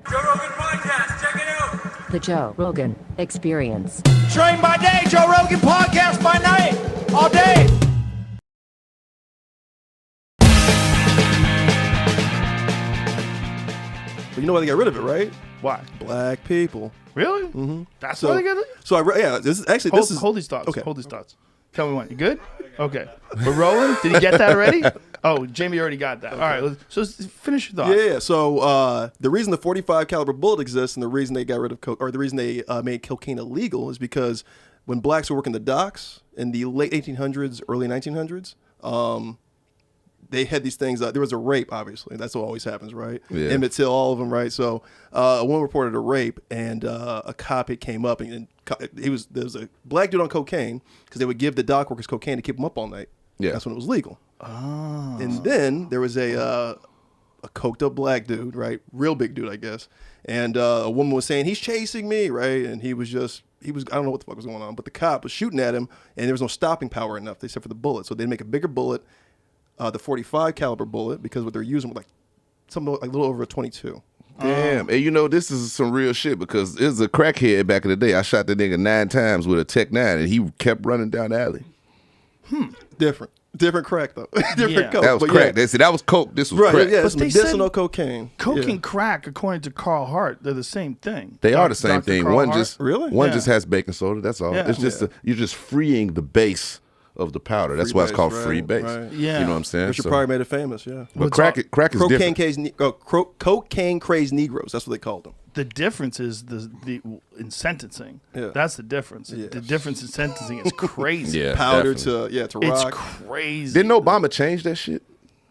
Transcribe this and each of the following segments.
Joe Rogan Podcast, check it out. The Joe Rogan Experience. Train by day, Joe Rogan Podcast by night, all day. But you know why they got rid of it, right? Why? Black people. Really? Mm-hmm. That's why they got it? So this is Hold these thoughts. okay. Hold these thoughts. Tell me when. You good? Okay. We're rolling? Did you get that already? Oh, Jamie already got that. Okay. All right. So finish your thought. Yeah. So the reason the .45 caliber bullet exists and the reason they got rid of coke, or the reason they made cocaine illegal, is because when blacks were working the docks in the late 1800s, early 1900s, they had these things. There was a rape, obviously. That's what always happens, right? Yeah. Emmett Till, all of them, right? So a woman reported a rape, and a cop came up, and there was a black dude on cocaine because they would give the dock workers cocaine to keep them up all night. Yeah. That's when it was legal. Oh. And then there was a coked up black dude, right? Real big dude, I guess. And a woman was saying, he's chasing me, right? And he was, I don't know what the fuck was going on, but the cop was shooting at him, and there was no stopping power enough, except for the bullet. So they'd make a bigger bullet, the .45 caliber bullet, because what they're using was like something like a little over a 22. Damn. And you know, this is some real shit because there's a crackhead back in the day. I shot that nigga 9 times with a Tech 9 and he kept running down the alley. Different crack, though. Different Yeah. coke. That was but crack. Yeah. They said that was coke. This was Right, crack. yeah, it's But they said medicinal cocaine. Coke Yeah. and crack, according to Carl Hart, they're the same thing. They are the same Dr. thing. Carl One Hart. just Really? one Yeah. just has baking soda. That's all. Yeah. It's just Yeah. you're just freeing the base of the powder. That's Free why it's base, called right, free base. right. Yeah. You know what I'm saying? Richard So- Pryor made it famous, yeah. but crack is Cocaine different. cocaine crazed Negroes. That's what they called them. The difference is the in sentencing. Yeah. That's the difference. Yeah. The difference in sentencing is crazy. Yeah, Powder definitely. to It's rock. crazy. Didn't Obama change that shit?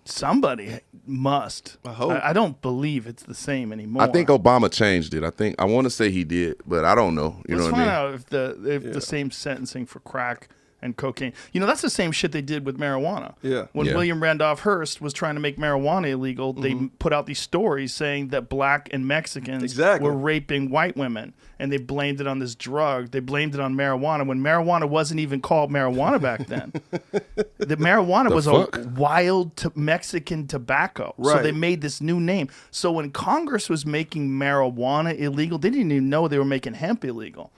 Somebody must. I hope. I don't believe it's the same anymore. I think Obama changed it. I want to say he did, but I don't know. You Let's know what I find mean? out if the same sentencing for crack and cocaine. You know, that's the same shit they did with marijuana. Yeah. When Yeah. William Randolph Hearst was trying to make marijuana illegal, they put out these stories saying that black and Mexicans Exactly. were raping white women, and they blamed it on this drug. They blamed it on marijuana when marijuana wasn't even called marijuana back then. The marijuana was fuck? a wild Mexican tobacco. So Right. they made this new name. So when Congress was making marijuana illegal, they didn't even know they were making hemp illegal.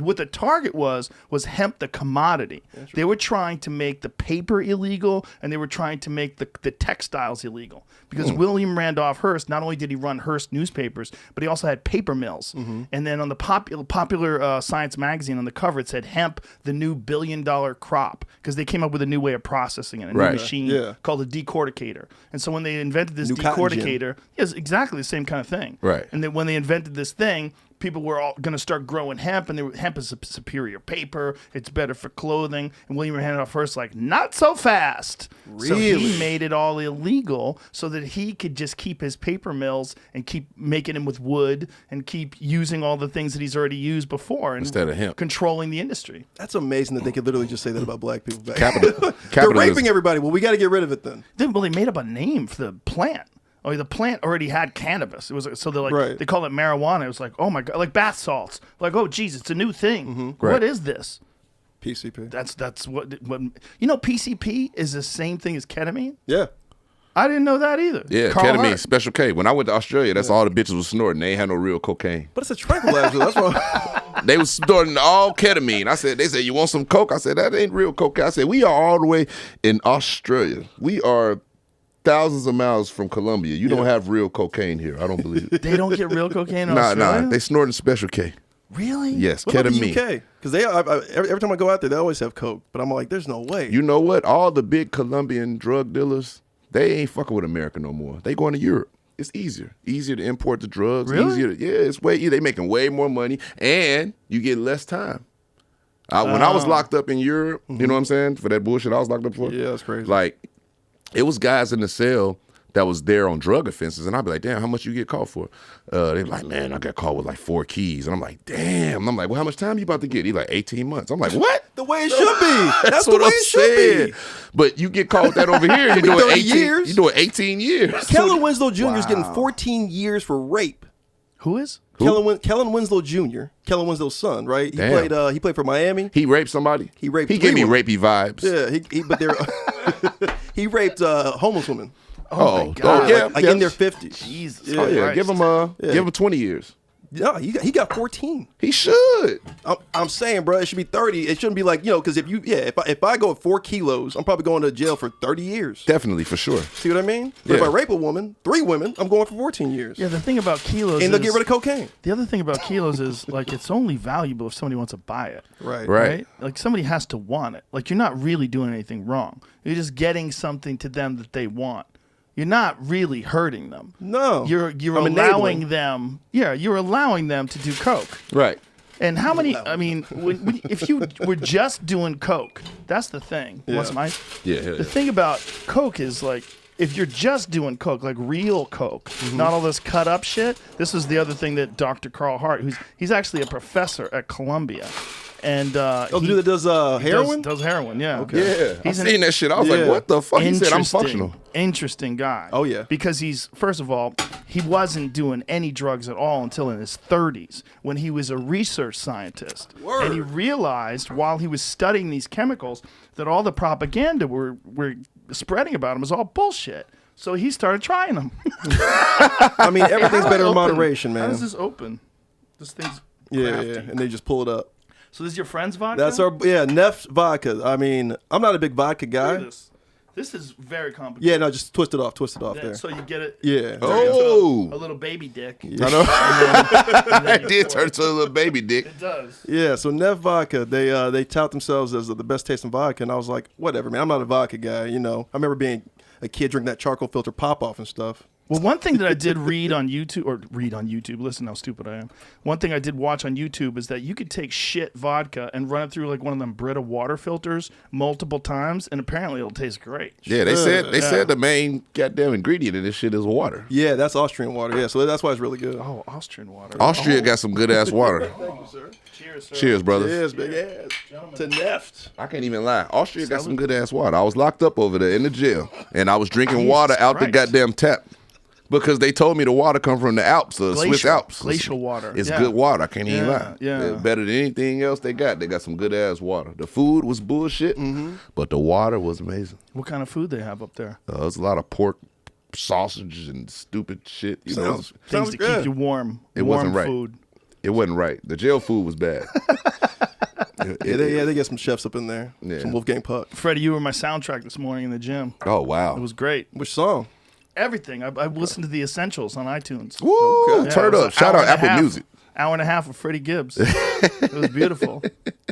What the target was hemp, the commodity. They were trying to make the paper illegal, and they were trying to make the textiles illegal. Because William Randolph Hearst, not only did he run Hearst newspapers, but he also had paper mills. And then on the popular Science magazine, on the cover, it said hemp, the new billion-dollar crop, because they came up with a new way of processing it, a Right. new machine Yeah. called a decorticator. And so when they invented this New cotton gin. decorticator, yes, exactly the same kind of thing. Right. And then when they invented this thing, people were all going to start growing hemp, and hemp is a superior paper. It's better for clothing. And William Randolph Hearst, like, not so fast. So Really? he made it all illegal so that he could just keep his paper mills and keep making them with wood and keep using all the things that he's already used before and Instead of hemp. controlling the industry. That's amazing that they could literally just say that about black people back Capital- They're capitalism. raping everybody. Well, we got to get rid of it then. Well, they made up a name for the plant. Oh, the plant already had cannabis. It was so they're like Right. they call it marijuana. It was like, oh my god, like bath salts. Like, oh geez, it's a new thing. Right. What is this? PCP. That's what you know. PCP is the same thing as ketamine. Yeah. I didn't know that either. Yeah, Carl ketamine, Hart. Special K. When I went to Australia, that's all the bitches was snorting. They ain't had no real cocaine. But it's a tranquilizer. That's why. They was snorting all ketamine. They said, you want some coke? I said, that ain't real cocaine. I said, we are all the way in Australia. We are thousands of miles from Colombia. You don't have real cocaine here. I don't believe it. They don't get real cocaine in Nah, Australia. they snorting Special K. Really? Yes, What about the ketamine. UK? Because every time I go out there, they always have coke. But I'm like, there's no way. You know what? All the big Colombian drug dealers, they ain't fucking with America no more. They going to Europe. It's easier to import the drugs. Really? It's way easier. They making way more money, and you get less time. When I was locked up in Europe, you know what I'm saying, for that bullshit I was locked up for. Yeah, that's crazy. Like, it was guys in the cell that was there on drug offenses, and I'd be like, damn, how much you get caught for? They be like, man, I got caught with like 4 keys. And I'm like, damn. And I'm like, well, how much time you about to get? He like 18 months. I'm like, what? The way it should be. That's the what way I'm it should saying. be. But you get caught with that over here, you're doing 30 18 years. You're doing 18 years. Kellen Winslow Jr. is getting 14 years for rape. Who is? Kellen Winslow Jr., Kellen Winslow's son, right? He played for Miami. He raped somebody? He raped He three gave me women. rapey vibes. Yeah, but he raped homeless women. Oh, my God. yeah, like in their 50s. Jesus. Oh yeah, Christ. give him 20 years. Yeah, he got 14. He should. I'm saying, bro, it should be 30. It shouldn't be like, because if I go at 4 kilos, I'm probably going to jail for 30 years. Definitely, for sure. See what I mean? But if Yeah. I rape a woman, 3 women, I'm going for 14 years. Yeah, the thing about kilos And is... they'll get rid of cocaine. The other thing about kilos is, like, it's only valuable if somebody wants to buy it. Right. Like, somebody has to want it. Like, you're not really doing anything wrong. You're just getting something to them that they want. You're not really hurting them. No. You're I'm allowing enabling. them. Yeah, you're allowing them to do coke. Right. And how many? I mean, if you were just doing coke, that's the thing. Yeah. What's my? Yeah. The thing about coke is, like, if you're just doing coke, like real coke, not all this cut up shit. This is the other thing that Dr. Carl Hart, he's actually a professor at Columbia, and The dude that does heroin? does heroin. Yeah. Okay. Yeah. I He's an- seen that shit. I was Yeah. like, what the fuck? He said I'm Interesting- functional. Interesting guy. Oh, yeah. Because he's, first of all, he wasn't doing any drugs at all until in his 30s when he was a research scientist. Word. And he realized while he was studying these chemicals that all the propaganda we're spreading about him was all bullshit. So he started trying them. I mean, everything's How better in open- moderation, How man. does this open? This thing's Yeah, crafty. yeah. And they just pull it up. So this is your friend's vodka? That's Neff vodka. I mean, I'm not a big vodka Look guy. at this. This is very complicated. Yeah, no, just twist it off Yeah, there. so you get it. Yeah. Oh. A little baby dick. I know. That did turn to a little baby dick. It does. Yeah, so Neff Vodka, they tout themselves as the best tasting vodka, and I was like, whatever, man. I'm not a vodka guy, I remember being a kid drinking that charcoal filter pop off and stuff. Well, one thing that I did listen how stupid I am. One thing I did watch on YouTube is that you could take shit vodka and run it through like one of them Brita water filters multiple times, and apparently it'll taste great. Yeah, they said the main goddamn ingredient in this shit is water. Yeah, that's Austrian water. Yeah, so that's why it's really good. Oh, Austrian water. Austria got some good ass water. Thank you, sir. Cheers, sir. Cheers, brothers. Yes, big ass. To Neff. I can't even lie. Austria got some good ass water. I was locked up over there in the jail, and I was drinking water out the Christ. goddamn tap because they told me the water come from the Alps, the Swiss Alps. Glacial water. It's Yeah. good water. I can't even Yeah, lie. yeah. It's better than anything else they got. They got some good ass water. The food was bullshit, but the water was amazing. What kind of food they have up there? There's a lot of pork, sausage, and stupid shit. Sounds Things to good. keep you warm. It warm wasn't right. food. It wasn't right. The jail food was bad. Yeah, they get some chefs up in there. Yeah. Some Wolfgang Puck. Freddie, you were my soundtrack this morning in the gym. Oh wow. It was great. Which song? Everything. I listened to the Essentials on iTunes. Woo! Yeah, Turn it was up. an Shout hour out and a Apple half. Music. Hour and a half of Freddie Gibbs. It was beautiful.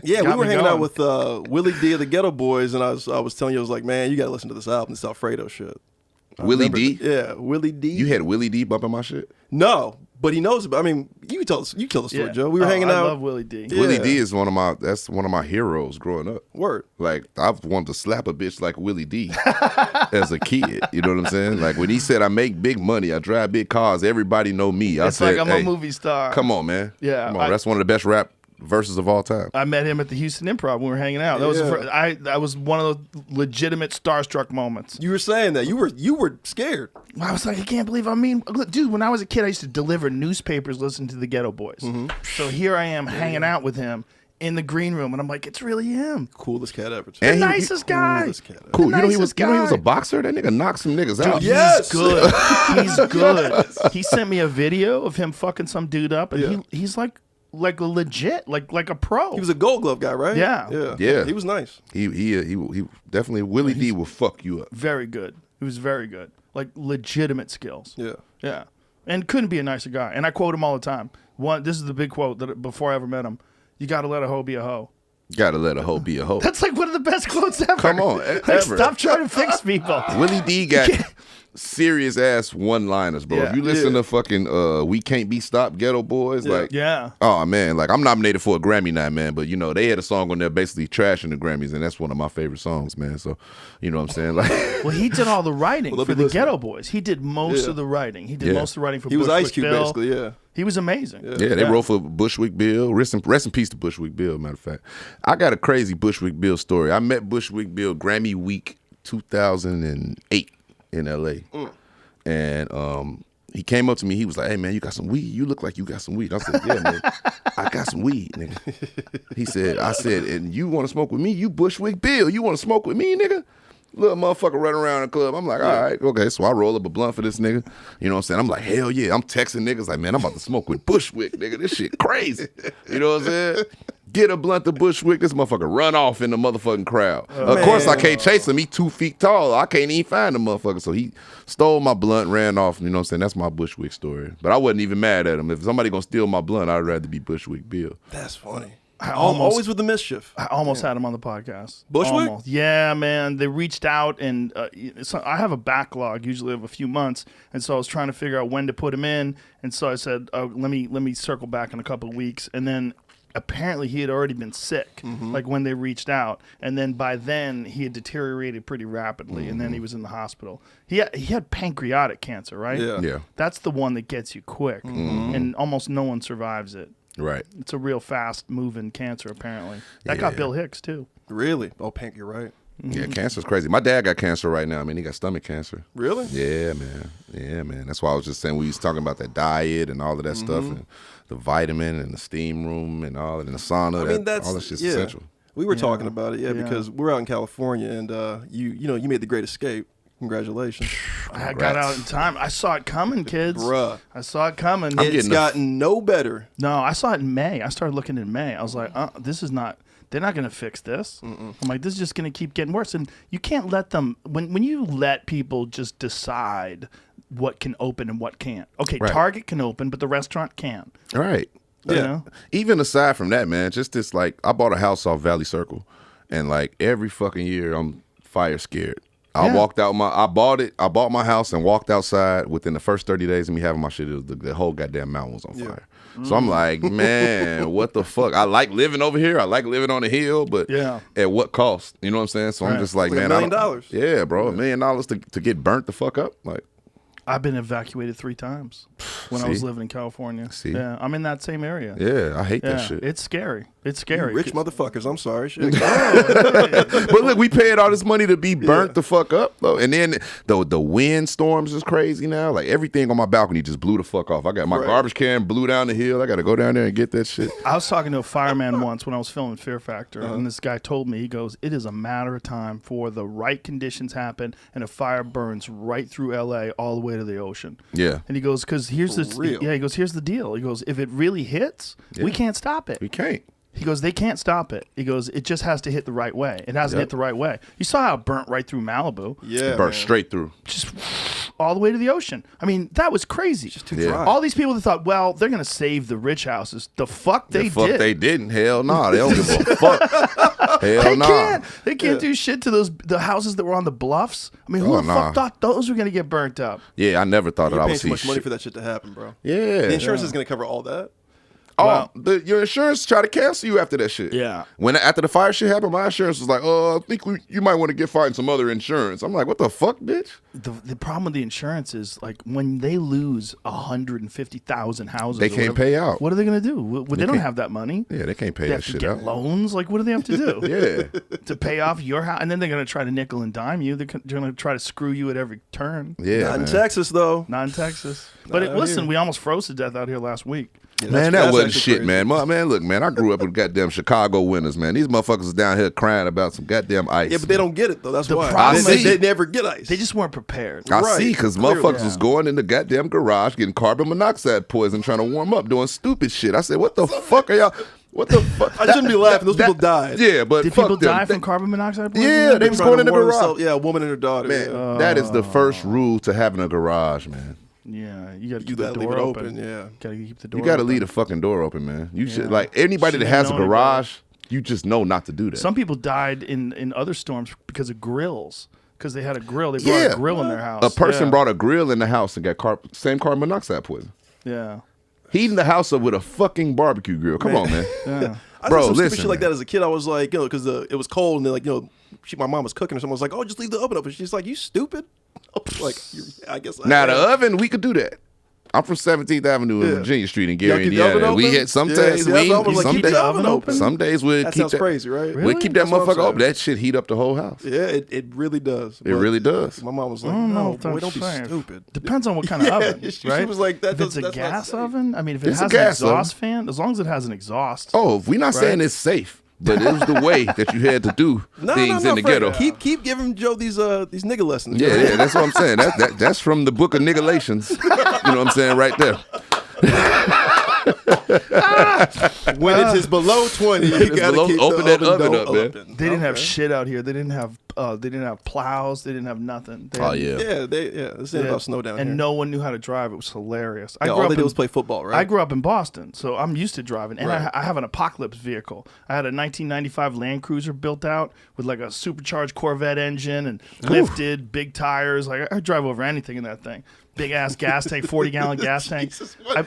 Yeah, we Got were me hanging out going. with Willie D of the Ghetto Boys, and I was telling you, I was like, man, you got to listen to this album, this Alfredo shit. Willie D. Yeah, Willie D. You had Willie D bumping my shit. No, but he knows about. I mean, you tell the story, Yeah. Joe. We were hanging I out. love Willie D. Yeah. Willie D is one of my heroes growing up. Word. Like I've wanted to slap a bitch like Willie D as a kid. You know what I'm saying? Like when he said I make big money, I drive big cars, everybody know me. I It's said, like I'm hey, a movie star. come on, man. Yeah, Come on. That's one of the best rap verses of all time. I met him at the Houston Improv when we were hanging out. That was that was one of those legitimate starstruck moments. You were saying that you were scared. I was like, I can't believe. I mean, look, dude, when I was a kid, I used to deliver newspapers, listening to the Ghetto Boys. So here I am hanging out with him in the green room, and I'm like, it's really him. Coolest cat ever. The And he- nicest guy. Coolest cat ever. Cool. The You know he nicest was a guy. boxer. That nigga knocked some niggas out. Yes. He's good. He's good. He sent me a video of him fucking some dude up, and he's like a legit, like a pro. He was a Gold Glove guy, right? Yeah. Yeah. He was nice. He definitely Willie D will fuck you up. very good. He was very good. Like legitimate skills. Yeah. Yeah. And couldn't be a nicer guy. And I quote him all the time. This is the big quote that before I ever met him. You got to let a hoe be a hoe. Gotta let a hoe be a hoe. That's like one of the best quotes ever. Come on, Like, ever. stop trying to fix people. Willie D got serious ass one-liners, bro. Yeah. If you listen to fucking We Can't Be Stopped, Ghetto Boys, like, Yeah. oh man, like I'm nominated for a Grammy now, man. But you know they had a song on there basically trashing the Grammys, and that's one of my favorite songs, man. So, you know what I'm saying, like, Well, he did all the writing Well, for they'll the be listening. Ghetto Boys. He did most of the writing. He did Yeah. most of the writing for He was Bushwick Ice Cube, Bill. basically. Yeah. He was amazing. yeah, they wrote for Bushwick Bill. Rest in peace to Bushwick Bill. Matter of fact, I got a crazy Bushwick Bill story. I met Bushwick Bill Grammy Week 2008 in LA, and he came up to me. He was like, "Hey man, you got some weed? You look like you got some weed." I said, "Yeah man, I got some weed, nigga." I said, "And you want to smoke with me? You Bushwick Bill? You want to smoke with me, nigga?" Little motherfucker running around the club. I'm like, all right, okay. So I roll up a blunt for this nigga. You know what I'm saying? I'm like, hell yeah. I'm texting niggas like, man, I'm about to smoke with Bushwick, nigga. This shit crazy. You know what I'm saying? Get a blunt to Bushwick. This motherfucker run off in the motherfucking crowd. Of course, I can't chase him. He 2 feet tall. I can't even find the motherfucker. So he stole my blunt, ran off. You know what I'm saying? That's my Bushwick story. But I wasn't even mad at him. If somebody gonna steal my blunt, I'd rather be Bushwick Bill. That's funny. Almost Always with the mischief. I almost had him on the podcast. Bushwick? Almost. Yeah, man. They reached out, and so I have a backlog usually of a few months, and so I was trying to figure out when to put him in, and so I said, oh, let me circle back in a couple of weeks, and then apparently he had already been sick, like when they reached out, and then by then he had deteriorated pretty rapidly, and then he was in the hospital. He had pancreatic cancer, right? Yeah. That's the one that gets you quick, and almost no one survives it. Right. It's a real fast-moving cancer, apparently. That got Bill Hicks, too. Really? Oh, Pink, you're right. Yeah, cancer's crazy. My dad got cancer right now. I mean, he got stomach cancer. Really? Yeah, man. Yeah, man. That's why I was just saying we was talking about that diet and all of that stuff, and the vitamin and the steam room and all, and the sauna. I mean, that's all that shit's yeah. essential. We were talking about it, because we're out in California, and you made the great escape. Congratulations. I got out in time. I saw it coming, kids. Bruh. I saw it coming. It's gotten no better. No, I saw it in May. I started looking in May. I was like, this is not, they're not going to fix this. I'm like, this is just going to keep getting worse. And you can't let them, when you let people just decide what can open and what can't. Okay, Right. Target can open, but the restaurant can't. All right. You know? Even aside from that, man, just this, like, I bought a house off Valley Circle, and like every fucking year I'm fire scared. I bought my house and walked outside within the first 30 days of me having my shit. It was the whole goddamn mountain was on fire. So I'm like, man, what the fuck? I like living over here. I like living on the hill, but at what cost? You know what I'm saying? So I'm just like, man, $1 million. Yeah, bro, $1 million to get burnt the fuck up. Like, I've been evacuated 3 times when I was living in California. See? Yeah, I'm in that same area. yeah, I hate Yeah, that shit. it's scary. It's scary. Rich motherfuckers. I'm sorry. Shit. But look, we paid all this money to be burnt the fuck up, though. And then the wind storms is crazy now. Like everything on my balcony just blew the fuck off. I got my garbage can blew down the hill. I got to go down there and get that shit. I was talking to a fireman once when I was filming Fear Factor, and this guy told me, he goes, it is a matter of time for the right conditions happen and a fire burns right through LA all the way to the ocean. Yeah. And he goes, because here's this. real? Yeah, he goes, here's the deal. He goes, if it really hits, we can't stop it. We can't. He goes, they can't stop it. He goes, it just has to hit the right way. It hasn't hit the right way. You saw how it burnt right through Malibu. Yeah, Burnt man. straight through. Just all the way to the ocean. I mean, that was crazy. Just too dry. All these people that thought, well, they're going to save the rich houses. The fuck they The fuck did. they didn't. Hell no. They don't give a fuck. Hell no. They can't do shit to the houses that were on the bluffs. I mean, who the fuck thought those were going to get burnt up? Yeah, I never thought that You're I paying would too see much money shit. for that shit to happen, bro. Yeah. The insurance is going to cover all that. Oh, your insurance try to cancel you after that shit. Yeah. When after the fire shit happened, my insurance was like, "Oh, I think you might want to get fired some other insurance." I'm like, "What the fuck, bitch?" The problem with the insurance is like when they lose 150,000 houses, They or can't whatever, pay out. What are they going to do? Well, they don't can't- have that money. Yeah, they can't pay They that have to shit get out. loans. Like, what do they have to do? Yeah. To pay off your house, and then they're going to try to nickel and dime you. They're going to try to screw you at every turn. Yeah, Not in man. Texas, though. Not in Texas. But out listen, here. we almost froze to death out here last week. Yeah, Man, that's that wasn't actually shit, crazy. man. Man, look, man, I grew up with goddamn Chicago winters, man. These motherfuckers is down here crying about some goddamn ice. Yeah, but they don't get it, though. That's why. problem is- They never get ice. They just weren't prepared. I Right, see, because clearly. motherfuckers was going in the goddamn garage getting carbon monoxide poison trying to warm up, doing stupid shit. I said, what the fuck are y'all? What the fuck? I shouldn't be laughing. Those people died. Yeah, but Did fuck people them. die from carbon monoxide poisoning? Yeah, they was Trying going to in the warn garage. themselves- Yeah, a woman and her daughter. Man, yeah. that is the first rule to having a garage, man. Yeah, you got to You keep the gotta leave door it open. open, yeah. Got to keep the door You got to open. leave the fucking door open, man. You should Yeah. like anybody that Shouldn't has a have known garage. You just know not to do that. Some people died in other storms because of grills. Because they had a grill. They brought a grill in their house. A person Yeah. brought a grill in the house and got same carbon monoxide poison. Yeah. Heating the house up with a fucking barbecue grill. Come on, man. Yeah. I Bro, saw some stupid listen, shit like man. that as a kid. I was like, because it was cold, and then like, my mom was cooking, or someone was like, "Oh, just leave the oven open." She's like, "You stupid." Like, I guess. Now the oven, we could do that. I'm from 17th Avenue and Virginia Street in Y'all Gary, keep the oven Indiana. We open? hit some Yeah, days. see, that's what I was like, some keep the days, oven open? Some days we'd That keep sounds crazy, right? We'd keep that That's what I'm motherfucker saying. open. That shit heat up the whole house. Yeah, it really does. It really does. My mom was like, I don't know "No, if boy, that's don't be safe. stupid." Depends on what kind of oven, She right? was like, "That if it's a that's not gas safe." oven, I mean, if it It's a has an gas exhaust fan, as long as it has an exhaust. Oh, if we're not saying Right. it's safe, but it was the way that you had to do things in the Fred, ghetto. Keep giving Joe these nigga lessons. Yeah, that's what I'm saying. That's from the book of Niggalations. You know what I'm saying right there. When it is below 20, you gotta keep open the that oven up, man. open. They didn't have shit out here. They didn't have plows. They didn't have nothing. They had, Yeah, this ain't about snow down here. and no one knew how to drive. It was hilarious. Yeah, all they did was play football, right? I grew up in Boston, so I'm used to driving, and I have an apocalypse vehicle. I had a 1995 Land Cruiser built out with like a supercharged Corvette engine and lifted, big tires. Like I drive over anything in that thing. Big ass gas tank, 40-gallon gas tank.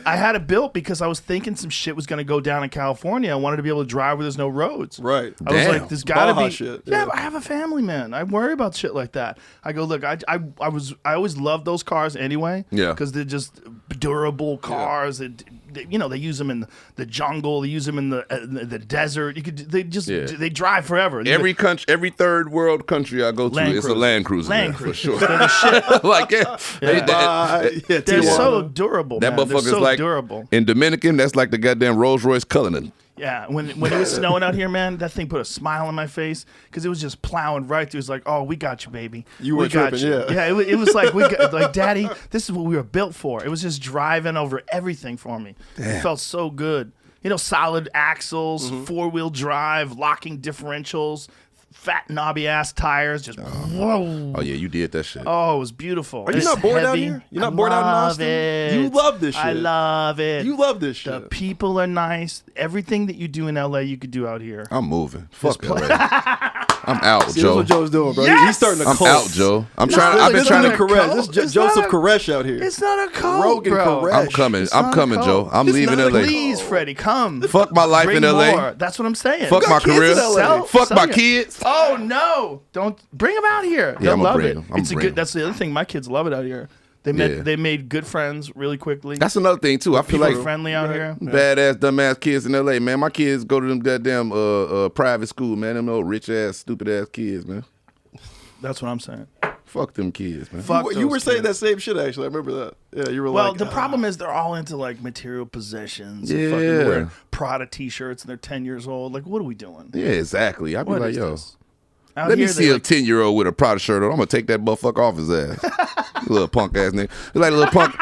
I had it built because I was thinking some shit was going to go down in California. I wanted to be able to drive where there's no roads. Right. I was like, there's got to Baja be. shit. Yeah, I have a family, man. I worry about shit like that. I go, look, I always loved those cars anyway. Yeah. Because they're just durable cars. They use them in the jungle. They use them in the desert. They drive forever. Every third world country I go to, it's a Land Cruiser. Land for Cruiser. sure. They're the shit. Like They're Tijuana. so durable, that man. They're motherfucker's so like durable. in Dominican. That's like the goddamn Rolls Royce Cullinan. Yeah, when it was snowing out here, man, that thing put a smile on my face because it was just plowing right through. It was like, oh, we got you, baby. You were we got tripping, you. yeah. It was like, like, Daddy, this is what we were built for. It was just driving over everything for me. It felt so good. Solid axles, 4-wheel drive, locking differentials, fat knobby ass tires. Just whoa. Oh yeah, you did that shit. Oh, it was beautiful. Are you It's not bored out heavy. here? You're not bored out in Austin? It. You love this shit. I love it. You love this The shit. people are nice. Everything that you do in LA, you could do out here. I'm moving. Fuck LA. I'm out, See, Joe. that's what Joe's doing, bro. Yes! He's starting to I'm cult. out, Joe. I've been This trying is to. Koresh. This is It's Joseph not a- Koresh out here. It's not a cult, Rogan bro. Koresh. I'm coming. It's I'm not a coming, cult. Joe. I'm It's leaving not a LA. Please, Freddie, come. Fuck my life Bring in LA. more. That's what I'm saying. Fuck my kids career. in LA. Fuck Sell my your- kids. Oh no! Don't bring them out here. They'll I'ma love bring it. 'em. I'ma It's a bring good. 'em. That's the other thing. My kids love it out here. They made good friends really quickly. That's another thing too. I feel People like are friendly out here. badass, dumbass kids in LA, man. My kids go to them goddamn private school, man. Them old rich ass, stupid ass kids, man. That's what I'm saying. Fuck them kids, man. Fuck You were those saying that kids. same shit, actually. I remember that. Yeah, you were Well, like... the problem is they're all into like material possessions. And Yeah. fucking wearing Prada t-shirts and they're 10 years old. Like, what are we doing? Yeah, exactly. I'd be What like, is yo, this? Out let me here, see they're a 10-year-old with a Prada shirt on. I'm gonna take that motherfucker off his ass. Little punk ass nigga. It's like a little punk.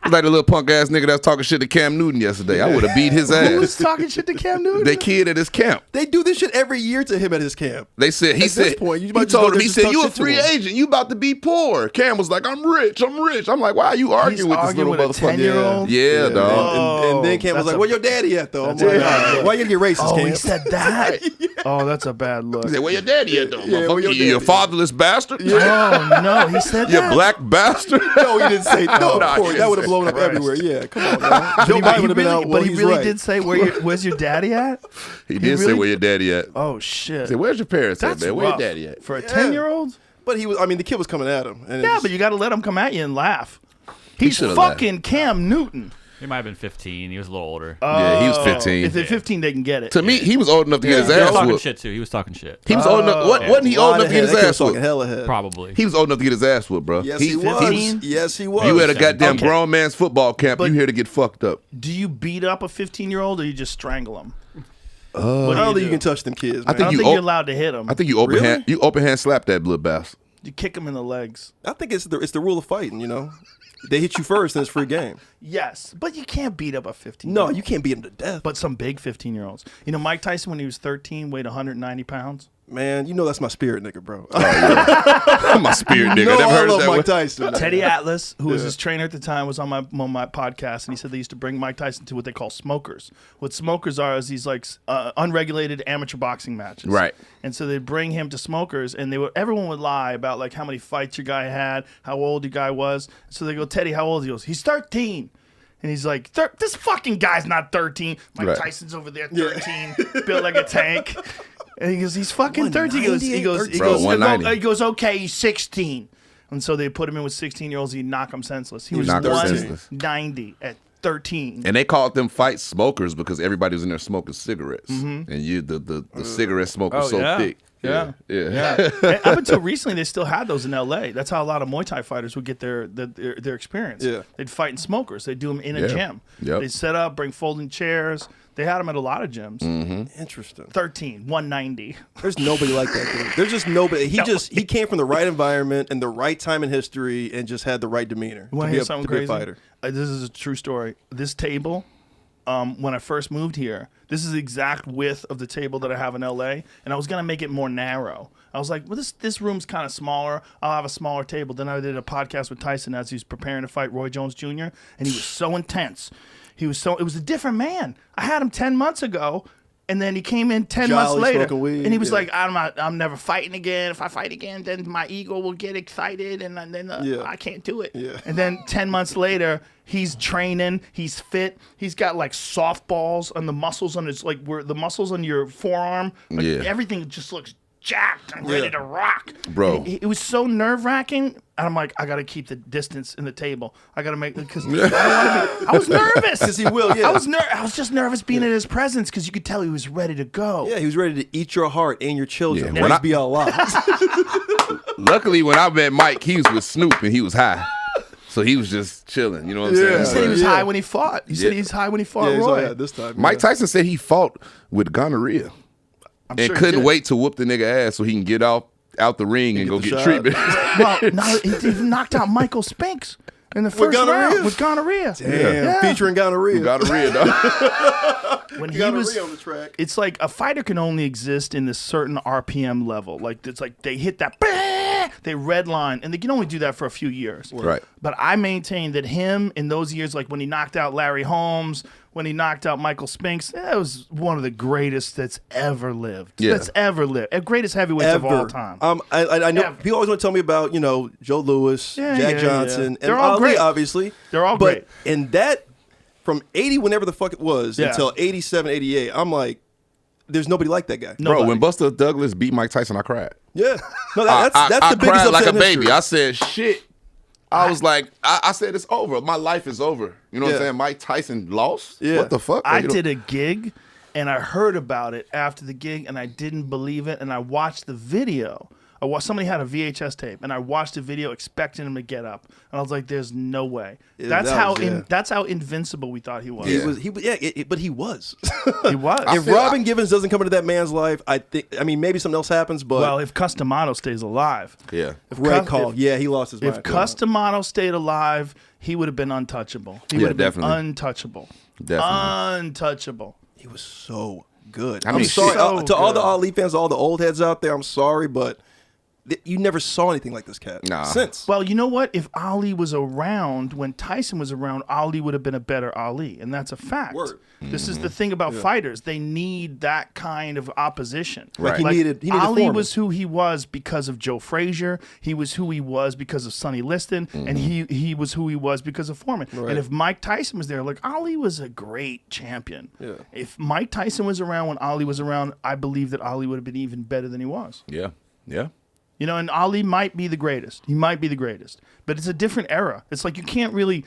It's like a little punk ass nigga that was talking shit to Cam Newton yesterday. I would have beat his Who was ass. talking shit to Cam Newton? They kid at his camp. They do this shit every year to him at his camp. They said he At said this point, you he might just go told him there he just said talk you a shit to free him." agent. You about to be poor. Cam was like, I'm rich. I'm rich. I'm like, why are you arguing with this arguing little with a motherfucker? 10-year-old? Yeah, dog. And then Cam was that's like, a- where your daddy at, though? I'm like, why you get racist, Oh, Cam? he said that. Oh, that's a bad look. He said, where your daddy at, though? Yeah, where motherfucker? your You daddy? fatherless bastard. Oh no, he said You that. black bastard. No, he didn't say no. Nah, Of he course, didn't that would have say blown up Christ. everywhere. Yeah, come on, man. Joe Biden would have been out. But he really right. did say, where's your daddy at? He did say, really- where your daddy at? Oh shit. He said, where's your parents That's at, man? Where your rough. daddy at? For a 10-year-old? But he was. I mean, the kid was coming at him. And it Yeah, was- but you got to let him come at you and laugh. He's should've fucking Cam Newton. He might have been 15. He was a little older. Yeah, he was 15. If they're 15, they can get it. To me, he was old enough to get his he was ass talking whooped. shit too. He was talking shit. He was old enough. Wasn't he old Wide enough to get ahead. his That kid was ass talking whooped? hella ahead. Probably. He was old enough to get his ass whooped, bro. Yes, He's he was. 15? Yes, he was. You at a goddamn Okay. grown man's football camp. But- You here to get fucked up. Do you beat up a 15-year-old or you just strangle him? I don't think you do? can touch them kids. I Man. think I don't you think op- you're allowed to hit him. I think you open Really? hand slap that little bastard. You kick him in the legs. I think it's the rule of fighting. You know, they hit you first, and it's free game. Yes, but you can't beat up a 15. No, you can't beat him to death. But some big 15-year-olds. You know, Mike Tyson, when he was 13, weighed 190 pounds. Man, you know that's my spirit, nigga, bro. My spirit nigga. No, Never I heard of love that Mike one. Tyson. man. Teddy Atlas, who was his trainer at the time, was on my podcast, and he said they used to bring Mike Tyson to what they call smokers. What smokers are is these like unregulated amateur boxing matches, Right. And so they'd bring him to smokers, and everyone would lie about like how many fights your guy had, how old your guy was. So they go, Teddy, how old? He goes, he's 13. And he's like, this fucking guy's not 13. Mike Right. Tyson's over there, 13, built like a tank. And he goes, he's fucking 13. He goes, 190. he goes, okay, he's 16. And so they put him in with 16-years-olds. He'd knock him senseless. He was knock him senseless. 190 at 13. And they called them fight smokers because everybody was in there smoking cigarettes, and the cigarette smoke was Oh, so yeah? thick. Yeah. Yeah. And up until recently, they still had those in L.A. That's how a lot of Muay Thai fighters would get their experience. Yeah. They'd fight in smokers. They'd do them in a gym. Yep. They'd set up, bring folding chairs. They had them at a lot of gyms. Interesting. 13, 190. There's nobody like that dude. There's just nobody. He came from the right environment and the right time in history and just had the right demeanor You want to to be hear something to be crazy? a fighter. This is a true story. This table, when I first moved here, this is the exact width of the table that I have in L.A., and I was going to make it more narrow. I was like, well, this room's kind of smaller. I'll have a smaller table. Then I did a podcast with Tyson as he was preparing to fight Roy Jones Jr., and he was so intense. It was a different man. I had him 10 months ago, and then he came in 10 months Jolly, later, smoking weed, and he was yeah. like, I'm never fighting again. If I fight again, then my ego will get excited, and then I can't do it. Yeah. And then 10 months later, he's training, he's fit, he's got like softballs on the muscles on his, like where the muscles on your forearm, like everything just looks jacked and ready to rock. Bro. And it was so nerve-wracking, and I'm like, I got to keep the distance in the table. I got to make, because I don't want to be, I was nervous. Because he will, yeah. I was just nervous being in his presence because you could tell he was ready to go. Yeah, he was ready to eat your heart and your children. Yeah, Yeah, when be a lot. Luckily, when I met Mike, he was with Snoop and he was high. So he was just chilling. You know what I'm saying? He said he was Yeah. high when he fought. He said he was high when he fought he's Roy. like, this time. Mike Tyson said he fought with gonorrhea I'm and sure he couldn't did. wait to whoop the nigga ass so he can get out the ring and go get get the treatment. Well, no, he even knocked out Michael Spinks in the first gonorrhea? round with gonorrhea. Damn, featuring gonorrhea. Gonorrhea, dog. When he Gonorrhea was, on the track. it's like a fighter can only exist in this certain RPM level. Like it's like they hit that, they redline, and they can only do that for a few years. Right. But I maintain that him in those years, like when he knocked out Larry Holmes, when he knocked out Michael Spinks, that was one of the greatest that's ever lived. Yeah. That's ever lived. Greatest heavyweights of all time. I know Ever. people always want to tell me about, Joe Louis, Yeah, Jack yeah, Johnson, yeah. and They're all Ali, great. obviously. They're all but great. in that, from 80, whenever the fuck it was, Yeah. until 87, 88, I'm like, there's nobody like that guy. No. Bro, Nobody. when Buster Douglas beat Mike Tyson, I cried. Yeah. No, that's I the biggest cried upset like a in baby. history. I said, shit. I was like, I said, it's over. My life is over. You know what I'm Yeah. saying? Mike Tyson lost? Yeah. What the fuck? I You know- did a gig, and I heard about it after the gig, and I didn't believe it, and I watched the video. Somebody had a VHS tape, and I watched the video expecting him to get up, and I was like, "There's no way." Yeah, That's that how was- yeah. that's how invincible we thought he was. But he was. He was. I If feel- Robin Givens doesn't come into that man's life, maybe something else happens, but well, if Customato stays alive, Yeah. right call. Yeah, he lost his mind. if Customato stayed alive, he would have been untouchable. He Yeah, would have been definitely. untouchable. Definitely. Untouchable. He was so good. I I'm mean, sorry so to all the good. Ali fans, all the old heads out there. I'm sorry, but you never saw anything like this cat. Nah. Since. Well, you know what? If Ali was around when Tyson was around, Ali would have been a better Ali, and that's a fact. Word. This is the thing about fighters; they need that kind of opposition. Right. He needed Ali Foreman. was who he was because of Joe Frazier. He was who he was because of Sonny Liston, and he was who he was because of Foreman. Right. And if Mike Tyson was there, like Ali was a great champion. Yeah. If Mike Tyson was around when Ali was around, I believe that Ali would have been even better than he was. Yeah. Yeah. You know, and Ali might be the greatest. He might be the greatest, but it's a different era. It's like you can't really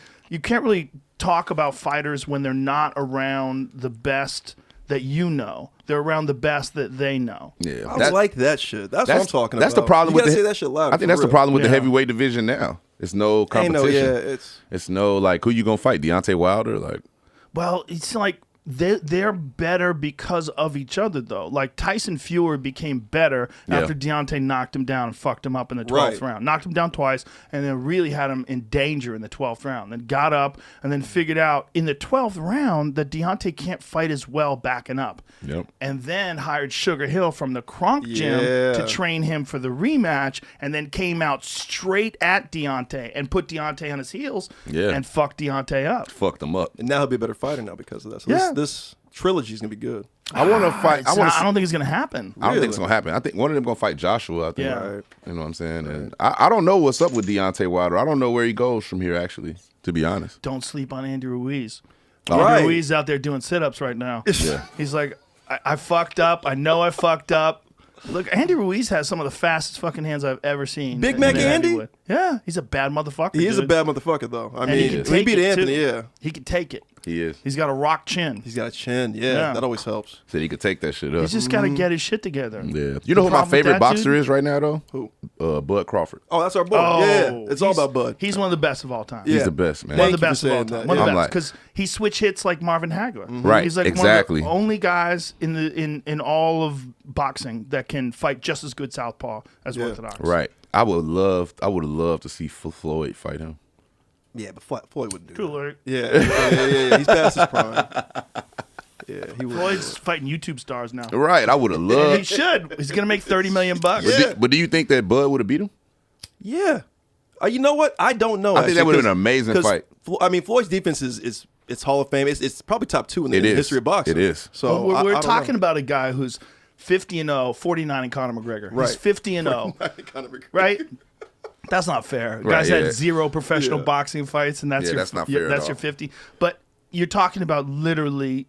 talk about fighters when they're not around the best that you know. They're around the best that they know. Yeah. I like that shit. That's what I'm talking That's about. the problem You with gotta the, say that shit loud. I think that's the problem with the Yeah. heavyweight division now. It's no Ain't competition. no, It's no like who you gonna fight? Deontay Wilder? Like Well, it's like they're better because of each other, though. Like Tyson Fury became better after Deontay knocked him down and fucked him up in the 12th round. Knocked him down twice and then really had him in danger in the 12th round. Then got up and then figured out in the 12th round that Deontay can't fight as well backing up. Yep. And then hired Sugar Hill from the Kronk gym to train him for the rematch, and then came out straight at Deontay and put Deontay on his heels and fucked Deontay up. fucked them up. And now he'll be a better fighter now because of that. So Yeah. this trilogy is gonna be good. I want to fight. I don't think it's gonna happen. don't think it's gonna happen. I think one of them gonna fight Joshua. I think. Yeah. Right. You know what I'm saying? And I don't know what's up with Deontay Wilder. I don't know where he goes from here. Actually, to be honest. Don't sleep on Andy Ruiz. Right. Andy Ruiz out there doing sit-ups right now. Yeah. He's like, I fucked up. I know I fucked up. Look, Andy Ruiz has some of the fastest fucking hands I've ever seen. Big in Mac the Andy? heavyweight. Yeah, he's a bad motherfucker. He is a dude. bad motherfucker though. I And he mean, can he take beat it, Anthony. too. Yeah. He can take it. He is. He's got a rock chin. He's got a chin. Yeah, Yeah. that always helps. Said he could take that shit up. He's just got to get his shit together. Yeah. You know who my problem with favorite that, boxer dude? is right now, though? Who? Bud Crawford. Oh, that's our boy. Oh, yeah, it's all he's- about Bud. He's one of the best of all time. Yeah. He's the best, man. One of Thank the you for best of all saying time. that, One of yeah. the I'm best like- because he switch hits like Marvin Hagler. Right, He's like exactly. one of the only guys in all of boxing that can fight just as good southpaw as orthodox. Right. I would have loved to see Floyd fight him. Yeah, but Floyd wouldn't do True that. alert. Yeah. He's past his prime. Yeah, he would. Floyd's fighting YouTube stars now. Right. I would have And he loved. should. He's gonna make $30 million. But do you think that Bud would have beat him? Yeah. You know what? I don't know. I think that would have been an amazing fight. I mean, Floyd's defense is Hall of Fame. It's probably top 2 in the history of boxing. It is. So we're I don't talking know. about a guy who's 50-0, 49 in Conor McGregor. Right. He's 50-0, Conor McGregor. right? That's not fair. Right, Guys yeah. had 0 professional Yeah. boxing fights, and that's Yeah, your that's not fair at that's all. your 50. But you're talking about literally,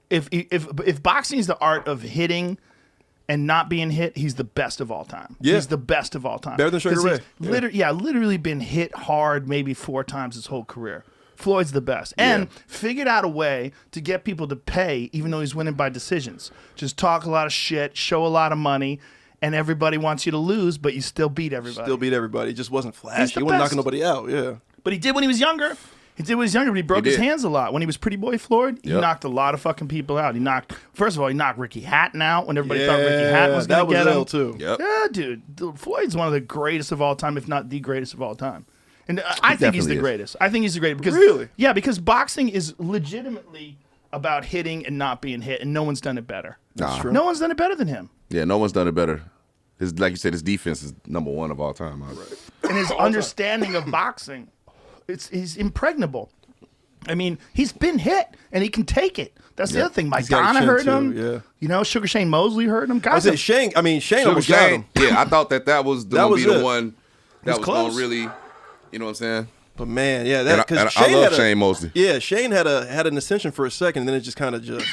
if boxing is the art of hitting and not being hit, he's the best of all time. Yeah. He's the best of all time. Better than Sugar 'Cause Ray. he's literally been hit hard maybe 4 times his whole career. Floyd's the best. And figured out a way to get people to pay even though he's winning by decisions. Just talk a lot of shit, show a lot of money, and everybody wants you to lose, but you still beat everybody. Still beat everybody. It just wasn't He's flashy. the He wasn't best. knocking nobody out. Yeah. But he did when he was younger. But he broke his did. hands a lot. When he was Pretty Boy Floyd, he Yep. knocked a lot of fucking people out. First of all, he knocked Ricky Hatton out when everybody thought Ricky Hatton was going that to get was him. ill too. Yep. Yeah, dude. Floyd's one of the greatest of all time, if not the greatest of all time. And I think he's the definitely is. greatest. I think he's the greatest. Because, Really? Yeah, because boxing is legitimately about hitting and not being hit, and no one's done it better. Nah. true. No one's done it better than him. Yeah, no one's done it better. Like you said, his defense is #1 of all time. And his understanding of boxing, he's impregnable. I mean, he's been hit, and he can take it. That's the other thing. got a Madonna chin, hurt too, him. yeah. You know, Sugar Shane Mosley hurt him. I Guys, said Shane almost got him. Yeah, I thought that was That going to was be the it. one that was going close. to really, you know what I'm saying? But man, yeah, And that I because Shane love had Shane Mosley. Yeah, Shane had an ascension for a second, and then it just kind of just.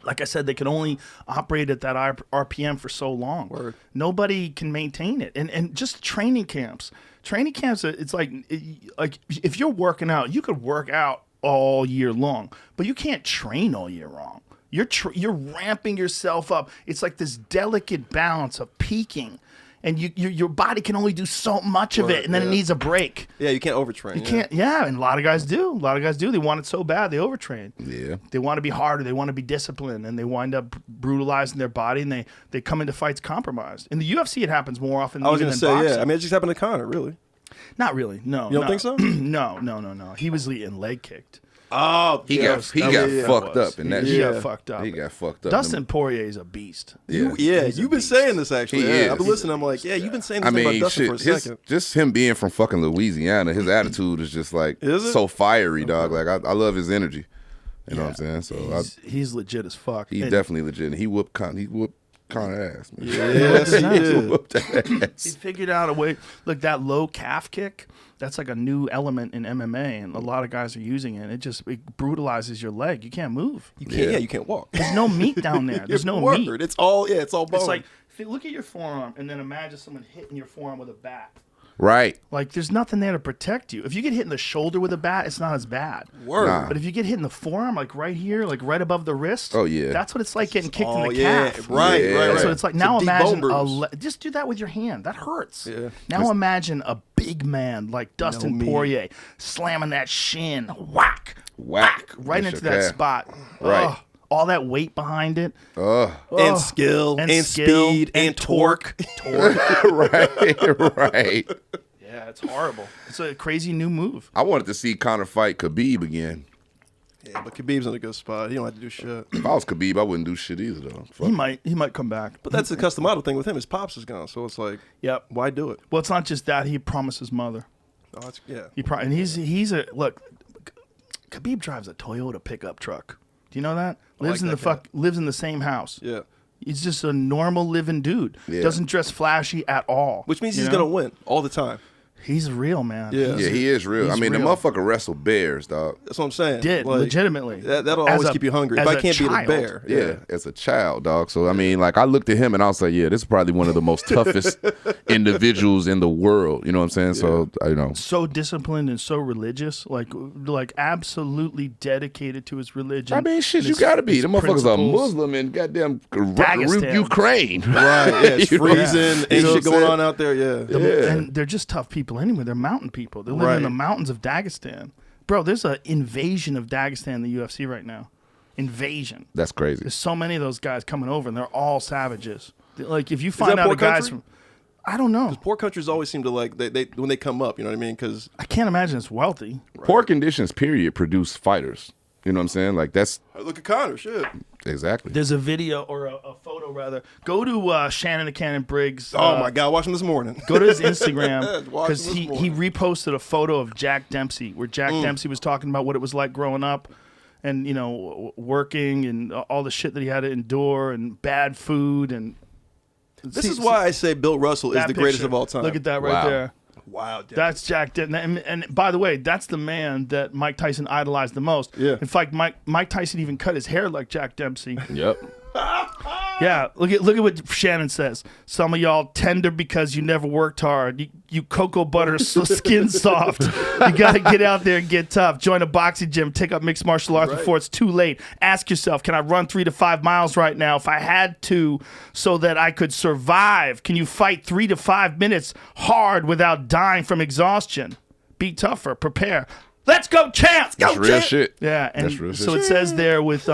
like I said, they can only operate at that RPM for so long. Word. Nobody can maintain it. And just training camps. Training camps, it's like if you're working out, you could work out all year long, but you can't train all year long. You're ramping yourself up. It's like this delicate balance of peaking, and your body can only do so much of it, and then it yeah. needs a break. Yeah, you can't overtrain. You can't. Yeah, and a lot of guys do. They want it so bad they overtrain. Yeah. They want to be harder. They want to be disciplined, and they wind up brutalizing their body, and they come into fights compromised. In the UFC, it happens more often. I was even gonna than say, boxing. yeah. I mean, it just happened to Conor, really. Not really. No. You don't think so? No. He was getting leg kicked. Oh, He got fucked up in that He shit. got fucked up. He got fucked up. Dustin Poirier is a beast. Yeah. You've been saying this actually. He Yeah, is. I've been listening. I'm like, yeah, you've been saying this I thing about mean, Dustin for a shit. second. Just him being from fucking Louisiana, his attitude is just like Is it? so fiery, dog. Like I love his energy. You know what I'm saying? So He's legit as fuck. he's And definitely legit. He whooped Conor ass. Man. Yes, he He did. whooped that ass. he figured out a way. Look, that low calf kick, that's like a new element in MMA, and a lot of guys are using it. It brutalizes your leg. You can't move. You can't. Yeah, you can't walk. There's no meat down there. There's no Word. meat. It's all bone. It's like, look at your forearm, and then imagine someone hitting your forearm with a bat. Right. Like, there's nothing there to protect you. If you get hit in the shoulder with a bat, it's not as bad. word. Nah. But if you get hit in the forearm, like right here, like right above the wrist, Oh, yeah. that's what it's like getting kicked in Oh the yeah, calf. right, Yeah. right. That's right. what it's like. a Now deep imagine bone bruise. just do that with your hand. That hurts. Yeah. Now imagine a big man like Dustin meat. Poirier slamming that shin, whack, Whack. right That's into your that calf. spot. Right. Ugh, all that weight behind it. and skill and and skill, speed and and torque. right. Yeah, it's horrible. It's a crazy new move. I wanted to see Conor fight Khabib again. Yeah, but Khabib's in a good spot. He don't have to do shit. If I was Khabib, I wouldn't do shit either though. Fuck. He might come back. But that's the custom model thing with him. His pops is gone, so it's like, Yep. why do it? Well, it's not just that. He promised his mother. Oh, that's, yeah. And he's a look. Khabib drives a Toyota pickup truck. Do you know that? Lives like in that the guy. lives in the same house. Yeah. He's just a normal living dude. Yeah. Doesn't dress flashy at all. Which means you he's know? gonna win all the time. He's real, man. Yeah. Yeah, he is real. I He's mean, the real. motherfucker wrestled bears, dog. That's what I'm saying. Legitimately. That'll As always a- keep you hungry. If as I a can't beat a child. bear. Yeah, as a child, dog. So I mean, like I looked at him and I was like, yeah, this is probably one of the most toughest individuals in the world. You know what I'm saying? So So disciplined and so religious, like absolutely dedicated to his religion. I mean, shit, and you his- gotta be. his The motherfuckers are principles. Muslim in goddamn Dagestan. Ukraine. Right. Yeah, it's You know? freezing. You Ain't know shit what I'm going saying? on out there. Yeah. Yeah. And they're just tough people anyway. They're mountain people. They live in the mountains of Dagestan. Bro, there's an invasion of Dagestan in the UFC right now. Invasion. That's crazy. There's so many of those guys coming over, and they're all savages. Like, if you find that out poor the guys country? from... I don't know. Poor countries always seem to like they when they come up. You know what I mean? Because I can't imagine it's wealthy. Poor conditions, period, produce fighters. You know what I'm saying? Like that's look at Connor. Shit. exactly. There's a video, or a photo, rather. Go to Shannon the Cannon Briggs. Oh my God! Watching this morning. Go to his Instagram Watch because this he morning. reposted a photo of Jack Dempsey, where Jack Dempsey was talking about what it was like growing up, and working and all the shit that he had to endure, and bad food, and This is why I say Bill Russell is that the greatest picture. of all time. Look at that right Wow. there. Wow. Damn. That's Jack Dempsey. And by the way, that's the man that Mike Tyson idolized the most. Yeah. In fact, Mike Tyson even cut his hair like Jack Dempsey. Yep. Yeah, look at what Shannon says. Some of y'all tender because you never worked hard. You cocoa butter skin soft. You got to get out there and get tough. Join a boxing gym. Take up mixed martial arts before it's too late. Ask yourself, can I run 3 to 5 miles right now if I had to so that I could survive? Can you fight 3 to 5 minutes hard without dying from exhaustion? Be tougher. Prepare. Let's go, champs! Go, That's real champs! shit. Yeah, and That's real so shit. it says there with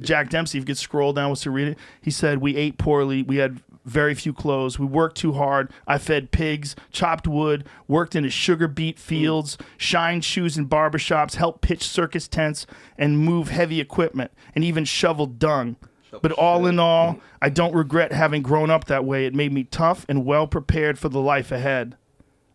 Jack Dempsey, if you could scroll down to read it, he said, we ate poorly, we had very few clothes, we worked too hard, I fed pigs, chopped wood, worked in the sugar beet fields, shined shoes in barbershops, helped pitch circus tents, and move heavy equipment, and even shoveled dung. But all in all, I don't regret having grown up that way. It made me tough and well prepared for the life ahead.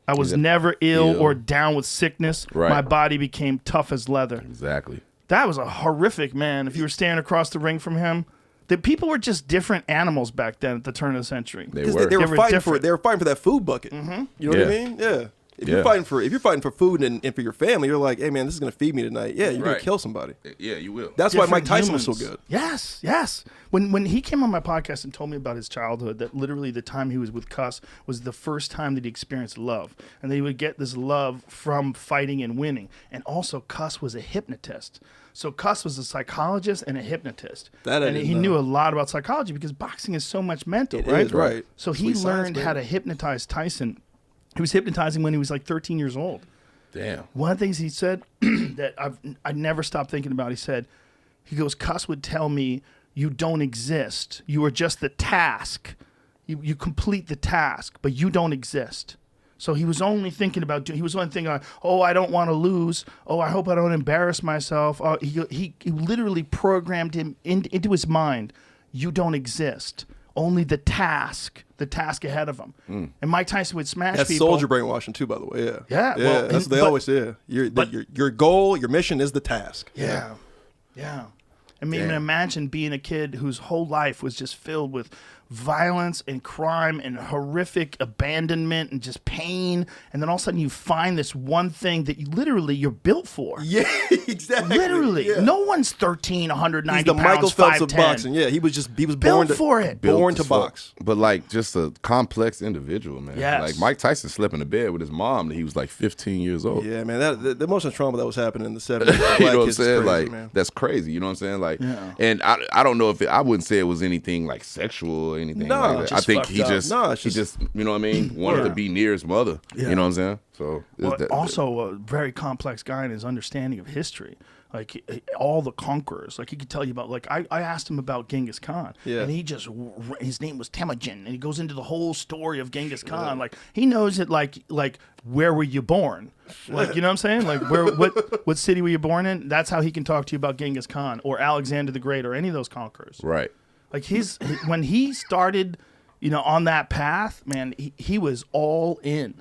I was never ill or down with sickness. Right. My body became tough as leather. Exactly. That was a horrific, man. If you were standing across the ring from him, the people were just different animals back then at the turn of the century. They Because were. they were fighting different. for that food bucket. You know what I Yeah. mean? Yeah. If Yeah. you're fighting for food and for your family, you're like, hey man, this is gonna feed me tonight. Yeah, you're gonna Right. kill somebody. Yeah, you will. That's why Mike Different Tyson was so humans. good. Yes, yes. When he came on my podcast and told me about his childhood, that literally the time he was with Cuss was the first time that he experienced love, and that he would get this love from fighting and winning. And also, Cuss was a hypnotist. So Cuss was a psychologist and a hypnotist. That I and didn't he know. knew a lot about psychology because boxing is so much mental, It right? is, right. So he Sweet science, learned how baby. to hypnotize Tyson. He was hypnotizing when he was like 13 years old. Damn. One of the things he said that I never stopped thinking about, he goes, Cuss would tell me, you don't exist. You are just the task. You complete the task, but you don't exist. So he was only thinking about, he was only thinking, oh, I don't want to lose. Oh, I hope I don't embarrass myself. He literally programmed him into his mind, you don't exist. Only the task ahead of him. And Mike Tyson would smash That's people. soldier brainwashing too, by the way. Yeah. Yeah, Yeah. well, that's what they but- always say. Your goal, your mission is the task. Yeah. Yeah. I mean, imagine being a kid whose whole life was just filled with violence and crime and horrific abandonment and just pain. And then all of a sudden you find this one thing that you're built for. Yeah, exactly. Literally. Yeah. No one's 13, 190 He's the pounds, Michael Phelps 5'10". of boxing. Yeah, he was born Built to, for it. Born Built to as fuck. box. But like just a complex individual, man. Yes. Like Mike Tyson slept in the bed with his mom when he was like 15 years old. Yeah, man. The emotional trauma that was happening in the 70s. You know what I'm kids is saying? crazy, Like man. that's crazy. You know what I'm saying? Like, Yeah. and I don't know if I wouldn't say it was anything like sexual or anything. No, like that. I just think fucked he up. just, No, it's he just- just, you know what I mean? Wanted to be near his mother. Yeah. You know what I'm saying? So Well, also a very complex guy in his understanding of history. Like all the conquerors, like he could tell you about. Like I asked him about Genghis Khan, Yeah. and he just his name was Temujin, and he goes into the whole story of Genghis Khan. Like he knows it. Like where were you born? Like you know what I'm saying? Like what city were you born in? That's how he can talk to you about Genghis Khan or Alexander the Great or any of those conquerors. right. Like when he started, on that path, man, he was all in.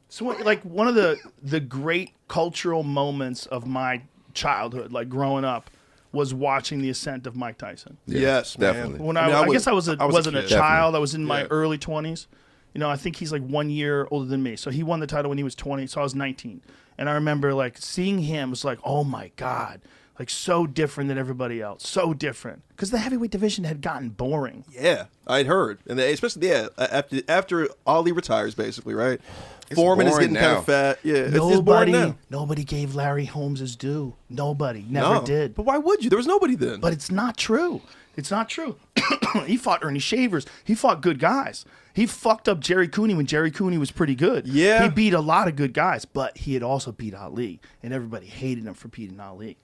So like one of the great cultural moments of my childhood, like growing up, was watching the ascent of Mike Tyson. Yeah, Yes, man. definitely. When I guess I wasn't a kid. child. I was in my Yeah. early 20s. I think he's like 1 year older than me. So he won the title when he was 20, so I was 19. And I remember like seeing him was like, oh my God, like so different than everybody else, so different. Because the heavyweight division had gotten boring. Yeah, I'd heard, and especially after Ali retires, basically, right? Foreman is getting kind of fat. Yeah, it's boring now. Nobody gave Larry Holmes his due. Nobody, never did. But why would you? There was nobody then. But it's not true. It's not true. He fought Ernie Shavers. He fought good guys. He fucked up Jerry Cooney when Jerry Cooney was pretty good. Yeah. He beat a lot of good guys, but he had also beat Ali, and everybody hated him for beating Ali.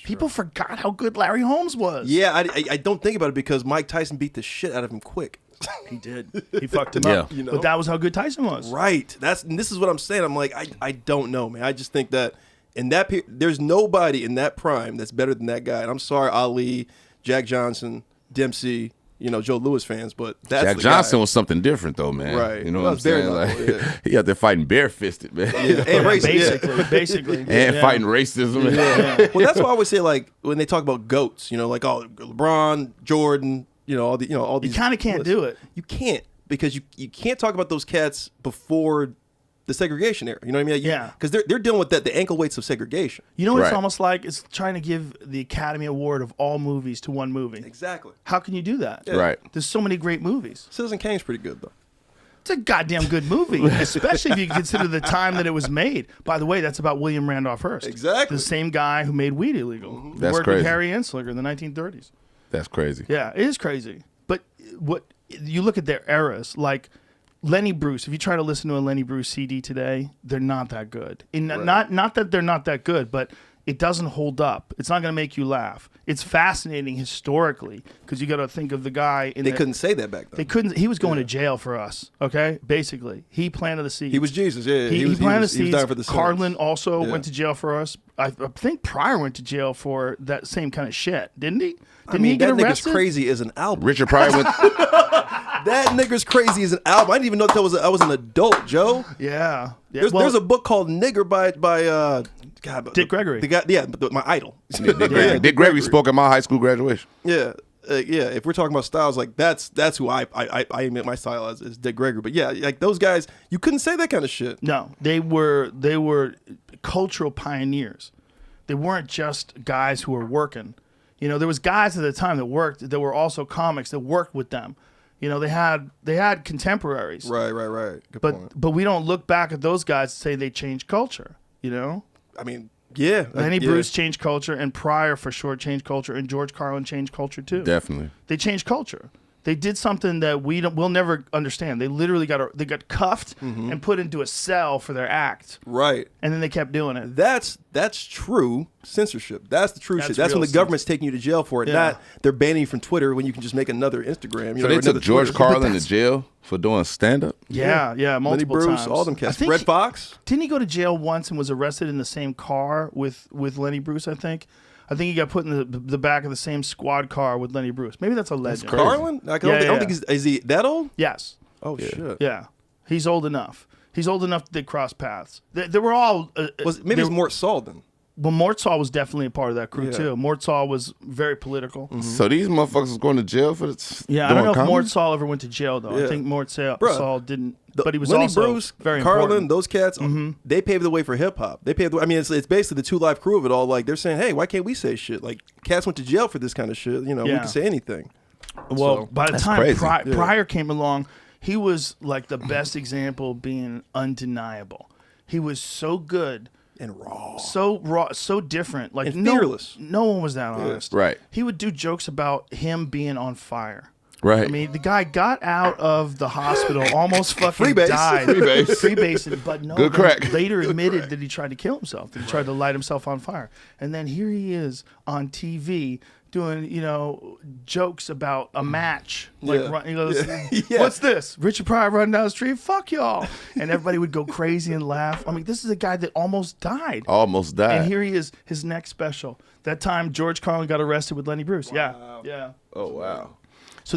People forgot how good Larry Holmes was. Yeah, I don't think about it because Mike Tyson beat the shit out of him quick. He did. He fucked him up. You know? But that was how good Tyson was. Right. This is what I'm saying. I'm like, I don't know, man. I just think that in that there's nobody in that prime that's better than that guy. And I'm sorry, Ali, Jack Johnson, Dempsey, Joe Louis fans, but that's Jack the Johnson guy. was something different though, man. Right. You know Well, what I'm saying? novel, Like, he out there fighting barefisted, man. Yeah. And racist, Basically. And fighting racism. Well, that's why I always say, like, when they talk about GOATs, like LeBron, Jordan, all these. You kind of can't do it. You can't, because you can't talk about those cats before the segregation era. You know what I mean? Yeah. Because they're dealing with the ankle weights of segregation. You know what it's Right. almost like? It's trying to give the Academy Award of all movies to one movie. Exactly. How can you do that? Yeah. Right. There's so many great movies. Citizen Kane's pretty good though. It's a goddamn good movie, especially if you consider the time that it was made. By the way, that's about William Randolph Hearst. Exactly. The same guy who made weed illegal. That's Worked crazy. with Harry Anslinger in the 1930s. That's crazy. Yeah, it is crazy. But what you look at their eras, like Lenny Bruce. If you try to listen to a Lenny Bruce CD today, they're not that good. Not that they're not that good, but it doesn't hold up. It's not going to make you laugh. It's fascinating historically because you got to think of the guy. They couldn't say that back then. They couldn't. He was going to jail for us. Okay, basically, he planted the seeds. He was Jesus. Yeah, He planted the seeds. He was dying for the sins. Carlin also Yeah. went to jail for us. I think Pryor went to jail for that same kind of shit, didn't he? Didn't he get that nigga's arrested? crazy as an album. Richard Pryor went. That nigga's crazy as an album. I didn't even know that I was an adult, Joe. Yeah. There's a book called Nigger by Dick Gregory. The guy, my idol. Yeah, Dick Gregory spoke at my high school graduation. Yeah, if we're talking about styles, like that's who I admit my style as is Dick Gregory. But yeah, like those guys, you couldn't say that kind of shit. No, they were cultural pioneers. They weren't just guys who were working. There was guys at the time that worked that were also comics that worked with them. They had contemporaries. Right. Good point. But we don't look back at those guys and say they changed culture. I mean, yeah. Lenny Bruce changed culture, and Pryor for sure changed culture, and George Carlin changed culture too. Definitely. They changed culture. They did something that we'll never understand. They literally got cuffed and put into a cell for their act. Right. And then they kept doing it. That's true censorship. That's the true shit. That's when real the government's taking you to jail for it. Yeah. Not they're banning you from Twitter when you can just make another Instagram. So or they another took George Twitter. Carlin to jail for doing stand-up? Yeah, multiple Lenny Bruce, times. all them I cats. think Red Fox. Didn't he go to jail once and was arrested in the same car with Lenny Bruce, I think? I think he got put in the back of the same squad car with Lenny Bruce. Maybe that's a legend. Carlin? I don't think is he that old? Yes. Oh shit. Yeah. He's old enough. He's old enough that they cross paths. They were all... Maybe it's Mort Saul then. Well, Mort Saul was definitely a part of that crew, Yeah. too. Mort Saul was very political. So these motherfuckers was going to jail for this? Yeah, I don't know if Mort Saul ever went to jail, though. Yeah. I think Mort Saul didn't... The- But he was Lenny also Bruce, very Carlin, important. those cats, they paved the way for hip hop. They paved. It's basically the Two Live crew of it all. Like they're saying, hey, why can't we say shit? Like cats went to jail for this kind of shit. We Yeah. can say anything. Well, So, by the that's time crazy. Pryor came along, he was like the best example of being undeniable. He was so good. and raw. So different. Like And fearless. No one was that honest. Right. He would do jokes about him being on fire. Right. I mean, the guy got out of the hospital, almost fucking Freebase. died. Freebase. Freebasing, but no. Good crack. Later admitted that he tried to kill himself. That he tried to light himself on fire. And then here he is on TV doing, jokes about a match. Like, Yeah. he goes, Yeah. "What's this? Richard Pryor running down the street? Fuck y'all!" And everybody would go crazy and laugh. I mean, this is a guy that almost died. Almost died. And here he is, his next special. That time, George Carlin got arrested with Lenny Bruce. Wow. Yeah. Oh, wow. So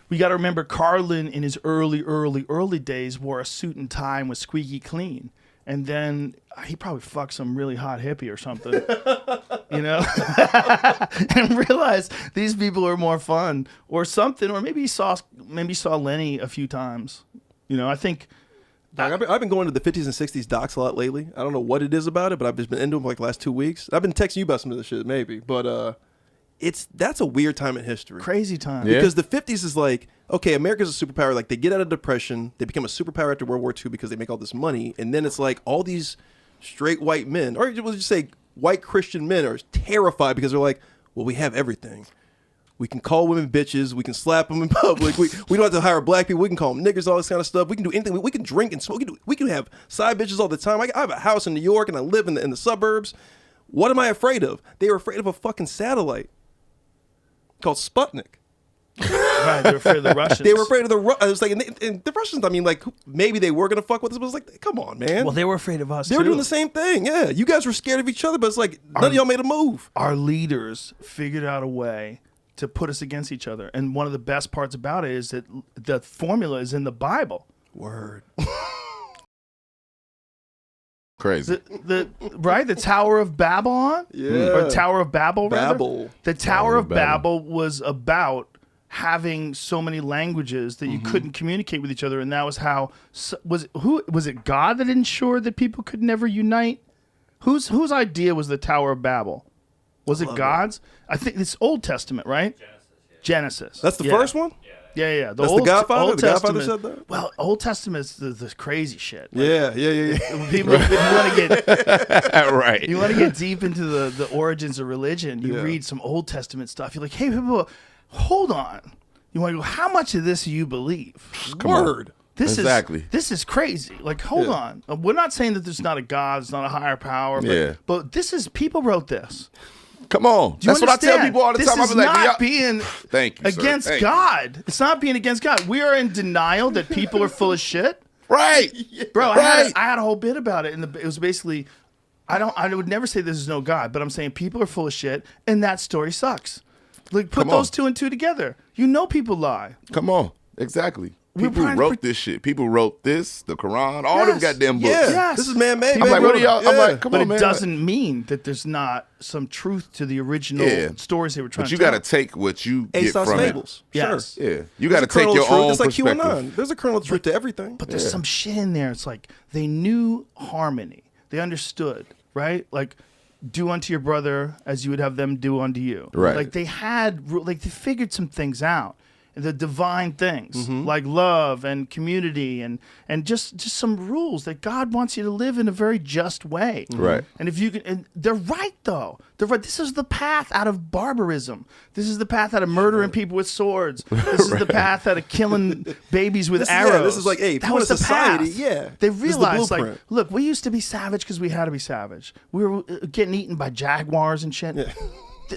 we got to remember Carlin in his early days wore a suit and tie and was squeaky clean. And then he probably fucked some really hot hippie or something, and realized these people are more fun or something. Or maybe he saw Lenny a few times. You know, I think. Like, I've been going to the 50s and 60s docs a lot lately. I don't know what it is about it, but I've just been into them for like the last 2 weeks. I've been texting you about some of this shit, maybe, but that's a weird time in history. Crazy time. Yeah. Because the 50s is like, okay, America's a superpower. Like, they get out of depression. They become a superpower after World War II because they make all this money. And then it's like all these straight white men, or we'll just say white Christian men, are terrified because they're like, well, we have everything. We can call women bitches. We can slap them in public. We don't have to hire black people. We can call them niggers, all this kind of stuff. We can do anything. We can drink and smoke. We can have side bitches all the time. I have a house in New York and I live in the suburbs. What am I afraid of? They were afraid of a fucking satellite called Sputnik. Right, they're afraid of the Russians. They were afraid of I was like, and the Russians, I mean, like, maybe they were going to fuck with us, but it's like, come on, man. Well, they were afraid of us, They too. were doing the same thing, yeah. You guys were scared of each other, but it's like, none of y'all made a move. Our leaders figured out a way to put us against each other. And one of the best parts about it is that the formula is in the Bible. Word. Crazy. The Tower of Babylon? Yeah. Or Tower of Babel, rather? Babel. The Tower of Babel was about having so many languages that you couldn't communicate with each other, and that was how was it God that ensured that people could never unite? Whose idea was the Tower of Babel? Was it God's? I think it's Old Testament, right? Genesis. That's the first one? Yeah. That's the Godfather? The Godfather said that? Well, Old Testament is the crazy shit. Yeah. People, if you want to get Right. you want to get deep into the origins of religion, you read some Old Testament stuff. You're like, hey, people, hold on. You want to go, how much of this do you believe? Word. This Exactly. is crazy. Like, hold on. We're not saying that there's not a God, there's not a higher power, but this is, people wrote this. Come on. Do you That's what I tell understand? people all the This time. I is be like, not y'all- being Thank you, sir. against Thank you. God. It's not being against God. We are in denial that people are full of shit. Right. Bro, Right. I had a whole bit about it, and it was basically, I would never say there's no God, but I'm saying people are full of shit, and that story sucks. Like, put Come on. those two and two together. You know people lie. Come on. Exactly. We're People trying to wrote this shit. People wrote this, the Quran, all them Yes. goddamn books. Yeah. Yes. This is man-made. I'm like, what are y'all? I'm like, come But on, it man. doesn't mean that there's not some truth to the original Yeah. stories they were trying But you to tell. got to take what you get Aesop's from fables. Yes. Sure. it. Yeah. You got to There's a take kernel your of truth. own It's like perspective. QAnon. There's a kernel of truth to everything. But there's some shit in there. It's like they knew harmony. They understood, right? Like, do unto your brother as you would have them do unto you. Right. Like they figured some things out. The divine things Mm-hmm. like love and community and just some rules that God wants you to live in a very just way. Right. And if you can, and they're right though. They're right. This is the path out of barbarism. This is the path out of murdering people with swords. This is the path out of killing babies with arrows. This is like, hey, if that you want was a the society, path. yeah. They This is the realized, like, blueprint. look, we used to be savage because we had to be savage. We were getting eaten by jaguars and shit.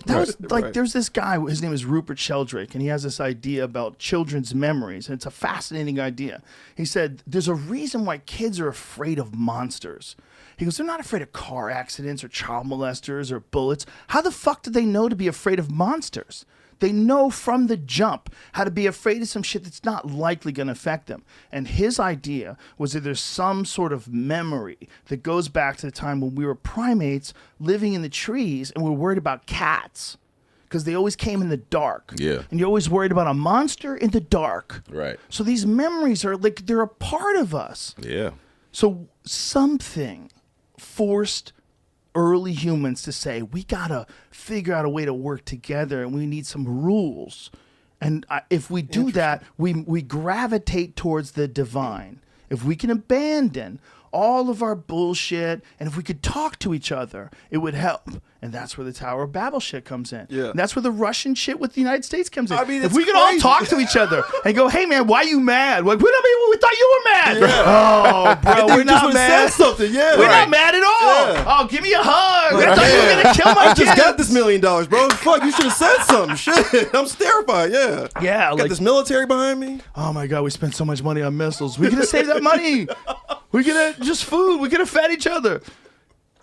That was like, there's this guy, his name is Rupert Sheldrake, and he has this idea about children's memories, and it's a fascinating idea. He said, there's a reason why kids are afraid of monsters. He goes, they're not afraid of car accidents or child molesters or bullets. How the fuck do they know to be afraid of monsters? They know from the jump how to be afraid of some shit that's not likely going to affect them. And his idea was that there's some sort of memory that goes back to the time when we were primates living in the trees and we're worried about cats because they always came in the dark. Yeah. And you're always worried about a monster in the dark. Right. So these memories are like, they're a part of us. Yeah. So something forced early humans to say, we gotta figure out a way to work together and we need some rules. And if we do that, we gravitate towards the divine. If we can abandon all of our bullshit and if we could talk to each other, it would help. And that's where the Tower of Babel shit comes in. Yeah. And that's where the Russian shit with the United States comes in. I mean, if it's we could all crazy. talk to each other and go, hey man, why you mad? Like, we thought you were mad. Oh, bro, And we're you just not would've mad. said something, yeah. We're Right. not mad at all. Yeah. Oh, give me a hug. I thought you were gonna kill my I just kids. got this $1 million, bro. Fuck, you should have said something. Shit, I'm terrified. Yeah. Yeah, Got like, this military behind me. oh my God, we spent so much money on missiles. We could have saved that money. We could have just food. We could have fed each other.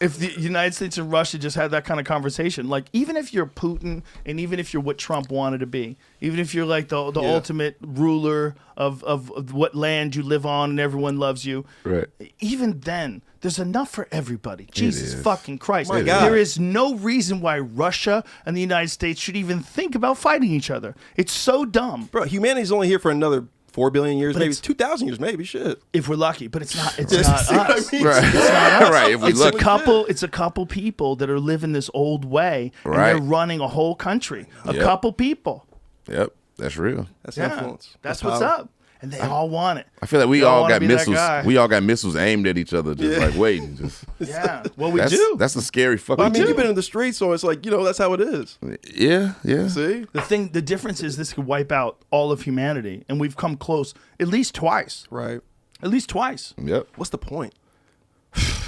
If the United States and Russia just had that kind of conversation, like even if you're Putin and even if you're what Trump wanted to be, even if you're like the ultimate ruler of what land you live on and everyone loves you, Right. even then, there's enough for everybody. Jesus is. fucking Christ. My God. There is no reason why Russia and the United States should even think about fighting each other. It's so dumb. Bro, humanity's only here for another 4 billion years, But maybe it's- 2,000 years, maybe shit. If we're lucky, but it's not. It's Yeah, not see what I us. mean? Right. It's not us. Right, if we It's look- a couple. It's a couple people that are living this old way, and Right. they're running a whole country. A Yep. couple people. Yep, that's real. That's Yeah, influence. that's what's power. up, and they all want it. I feel like we They all all wanna got be that missiles. guy. We all got missiles aimed at each other, just Yeah. like waiting. Just Yeah, well, we that's, do. That's a scary fucking. I mean, thing. you've been in the streets, so it's like, that's how it is. Yeah. See? The difference is this could wipe out all of humanity, and we've come close at least twice. Right. At least twice. Yep. What's the point?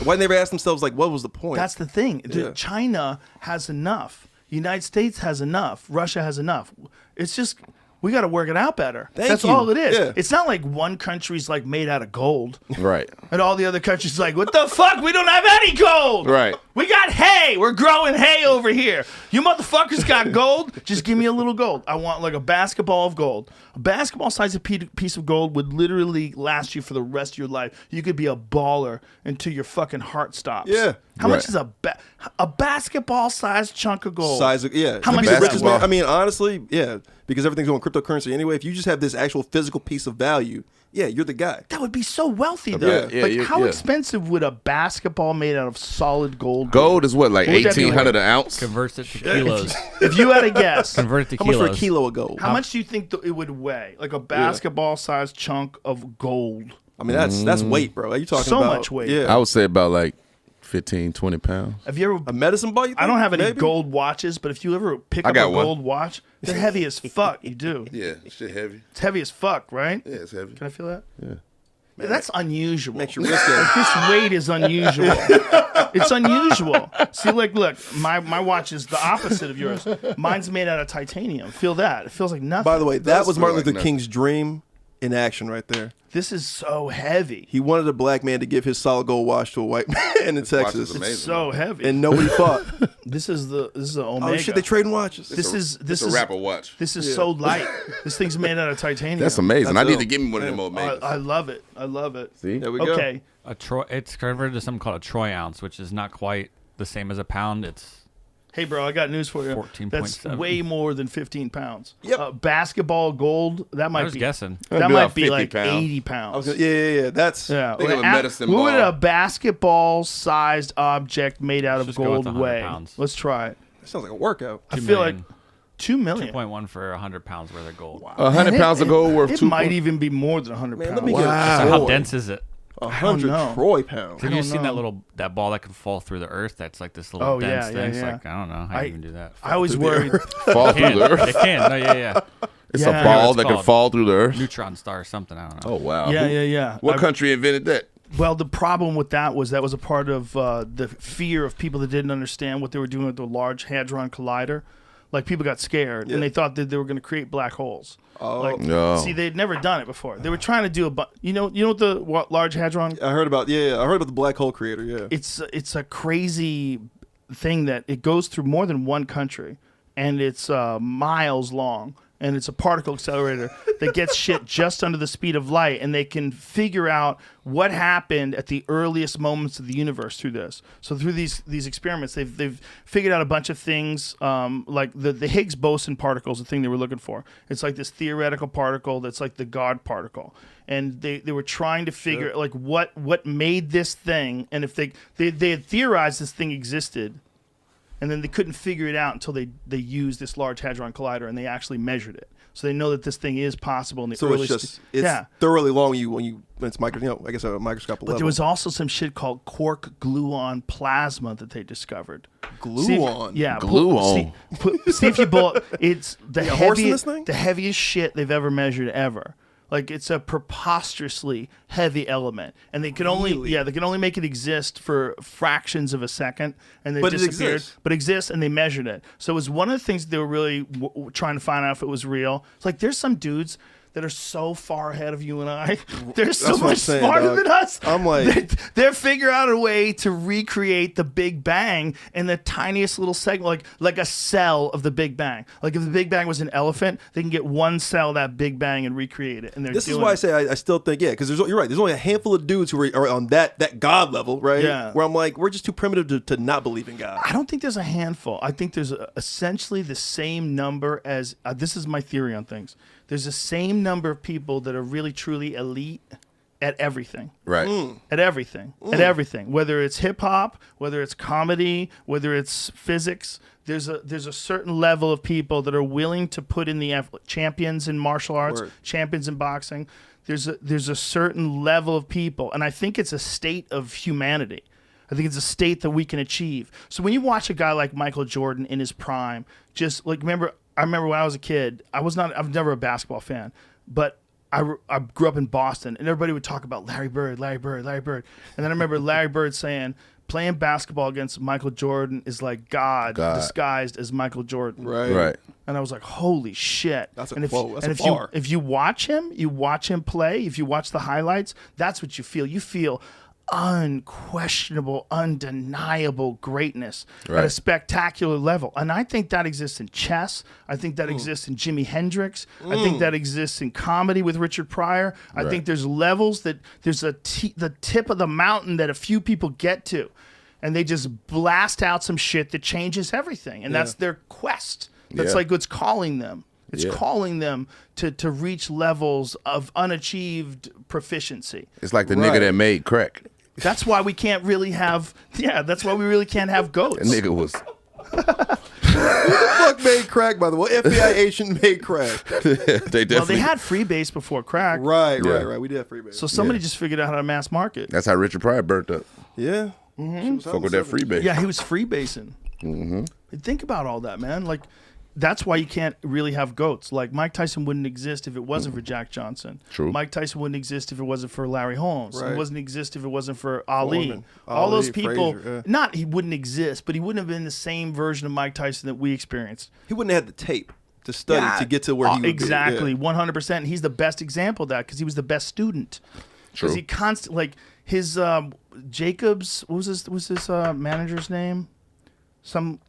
Why didn't they ever ask themselves, like, what was the point? That's the thing. Yeah. China has enough. United States has enough. Russia has enough. It's just we got to work it out better. Thank That's you. all it is. Yeah. It's not like one country's like made out of gold, Right. and all the other countries like, what the fuck? We don't have any gold. Right. We got hay. We're growing hay over here. You motherfuckers got gold? Just give me a little gold. I want like a basketball of gold. A basketball sized piece of gold would literally last you for the rest of your life. You could be a baller until your fucking heart stops. Yeah. How much Right. is a basketball sized chunk of gold? Size of, yeah. How To much be is the richest that? man, I mean, honestly, yeah, because everything's going cryptocurrency anyway. If you just have this actual physical piece of value, yeah, you're the guy. That would be so wealthy though. Yeah, yeah, like yeah, how yeah. expensive would a basketball made out of solid gold be? Gold is what, like What would that be 1,800 an ounce? Converts it to kilos. If you had a guess, Convert it to How much kilos. for a kilo of gold? how much do you think it would weigh? Like a basketball sized chunk of gold. I mean, that's weight, bro. Are you talking So about much weight. Yeah. I would say about like 15, 20 pounds. Have you ever A medicine ball? You think? I don't have any Maybe? gold watches, but if you ever pick I up a got one. gold watch, they're heavy as fuck. You do. Yeah, shit heavy. It's heavy as fuck, right? Yeah, it's heavy. Can I feel that? Yeah. Man, that's unusual. Makes you risk it. Like, this weight is unusual. It's unusual. See, like, look, my watch is the opposite of yours. Mine's made out of titanium. Feel that? It feels like nothing. By the way, that Does was feel Martin like Luther nothing. King's dream in action right there. This is so heavy. He wanted a black man to give his solid gold watch to a white man in watch is Texas, amazing. So heavy. and nobody fought. This is the Omega. Oh shit, they trading watches. This is It's a rapper watch. This is so light. This thing's made out of titanium. That's amazing. That's I need dope. to give me one of them Omegas. I love it. I love it. See? There we go. Okay. It's converted to something called a troy ounce, which is not quite the same as a pound. It's Hey, bro, I got news for you. 14.7. That's way more than 15 pounds. Yep. Basketball gold, that might I was be guessing. that That'd be might about be 50 like pounds. 80 I pounds. was gonna, yeah. That's Yeah. Think of a Well, medicine what would ball. a basketball-sized object made out of Just go with gold 100 weigh? pounds. Let's try it. that sounds like a workout. I 2 feel million. like 2 million. 2.1 for 100 pounds worth of gold. 100 Man, pounds of gold worth It 2. might even be more than 100 Man, pounds. let me get So a how Troy. dense is it? 100 know. Troy pounds. Have you don't seen know. that ball that can fall through the earth? That's like this little Oh, dense yeah, thing. yeah, It's yeah. like I don't know how you even do that. I was worried. fall It through can. the earth. It can. No, yeah. It's Yeah. a ball It's that can called. fall through the earth. Neutron star or something. I don't know. Oh wow. Yeah. What country invented that? Well, the problem with that was a part of the fear of people that didn't understand what they were doing with the Large Hadron Collider. Like, people got scared, and they thought that they were going to create black holes. Oh. Like, No. see, they'd never done it before. They were trying to do you know what Large Hadron? I heard about I heard about the black hole creator. Yeah. It's a crazy thing that it goes through more than one country, and it's miles long. And it's a particle accelerator that gets shit just under the speed of light, and they can figure out what happened at the earliest moments of the universe through this. So through these experiments, they've figured out a bunch of things, like the Higgs boson particle is the thing they were looking for. It's like this theoretical particle that's like the God particle, and they were trying to figure like what made this thing, and if they had theorized this thing existed. And then they couldn't figure it out until they used this Large Hadron Collider, and they actually measured it. So they know that this thing is possible in the So earliest. it's thoroughly long when it's I guess a microscopic But level. there was also some shit called quark gluon plasma that they discovered. Gluon? Yeah, Gluon. See if you pull. It's the a horse in heaviest, this thing? the heaviest shit they've ever measured ever. Like, it's a preposterously heavy element, and they can only make it exist for fractions of a second, and they But it disappeared. exists. But it exists, and they measured it. So it was one of the things they were really trying to find out if it was real. It's like, there's some dudes that are so far ahead of you and I. They're so That's what I'm much saying, smarter dog. than us. I'm like- they're figuring out a way to recreate the Big Bang in the tiniest little segment, like a cell of the Big Bang. Like, if the Big Bang was an elephant, they can get one cell of that Big Bang and recreate it. And they're This is doing why I it. say I still think because you're right. There's only a handful of dudes who are on that God level, right? Yeah. Where I'm like, we're just too primitive to not believe in God. I don't think there's a handful. I think there's essentially the same number as this is my theory on things. There's the same number of people that are really truly elite at everything. Right. At everything. At everything. Whether it's hip hop, whether it's comedy, whether it's physics, there's a certain level of people that are willing to put in the effort. Champions in martial arts, champions in boxing. There's a certain level of people, and I think it's a state of humanity. I think it's a state that we can achieve. So when you watch a guy like Michael Jordan in his prime, just like I remember when I was a kid, I was never a basketball fan, but I grew up in Boston, and everybody would talk about Larry Bird. And then I remember Larry Bird saying, playing basketball against Michael Jordan is like God. Disguised as Michael Jordan. Right. And I was like, holy shit. That's a and quote. That's and a if bar. if you watch him play, if you watch the highlights, that's what you feel. You feel unquestionable, undeniable greatness at a spectacular level. And I think that exists in chess. I think that exists in Jimi Hendrix. I think that exists in comedy with Richard Pryor. I think there's levels that there's the tip of the mountain that a few people get to, and they just blast out some shit that changes everything. And that's their quest. That's like what's calling them. It's calling them to reach levels of unachieved proficiency. It's like the nigga that made crack. That's why we can't really have. Yeah, that's why we really can't have goats. That nigga was. Who the fuck made crack, by the way? FBI agent made crack. They definitely. Well, they had freebase before crack. Right. We did have freebase. So somebody just figured out how to mass market. That's how Richard Pryor burnt up. Yeah. Fuck with that freebase. Yeah, he was freebasing. Think about all that, man. Like, that's why you can't really have goats. Like, Mike Tyson wouldn't exist if it wasn't for Jack Johnson. True. Mike Tyson wouldn't exist if it wasn't for Larry Holmes. Right. He wouldn't exist if it wasn't for Ali. Foreman. All those Ali, people, Frazier, he wouldn't exist, but he wouldn't have been the same version of Mike Tyson that we experienced. He wouldn't have had the tape to study to get to where he would exactly, be. 100%. He's the best example of that because he was the best student. True. Because he constantly, like, his Jacobs, what was his manager's name?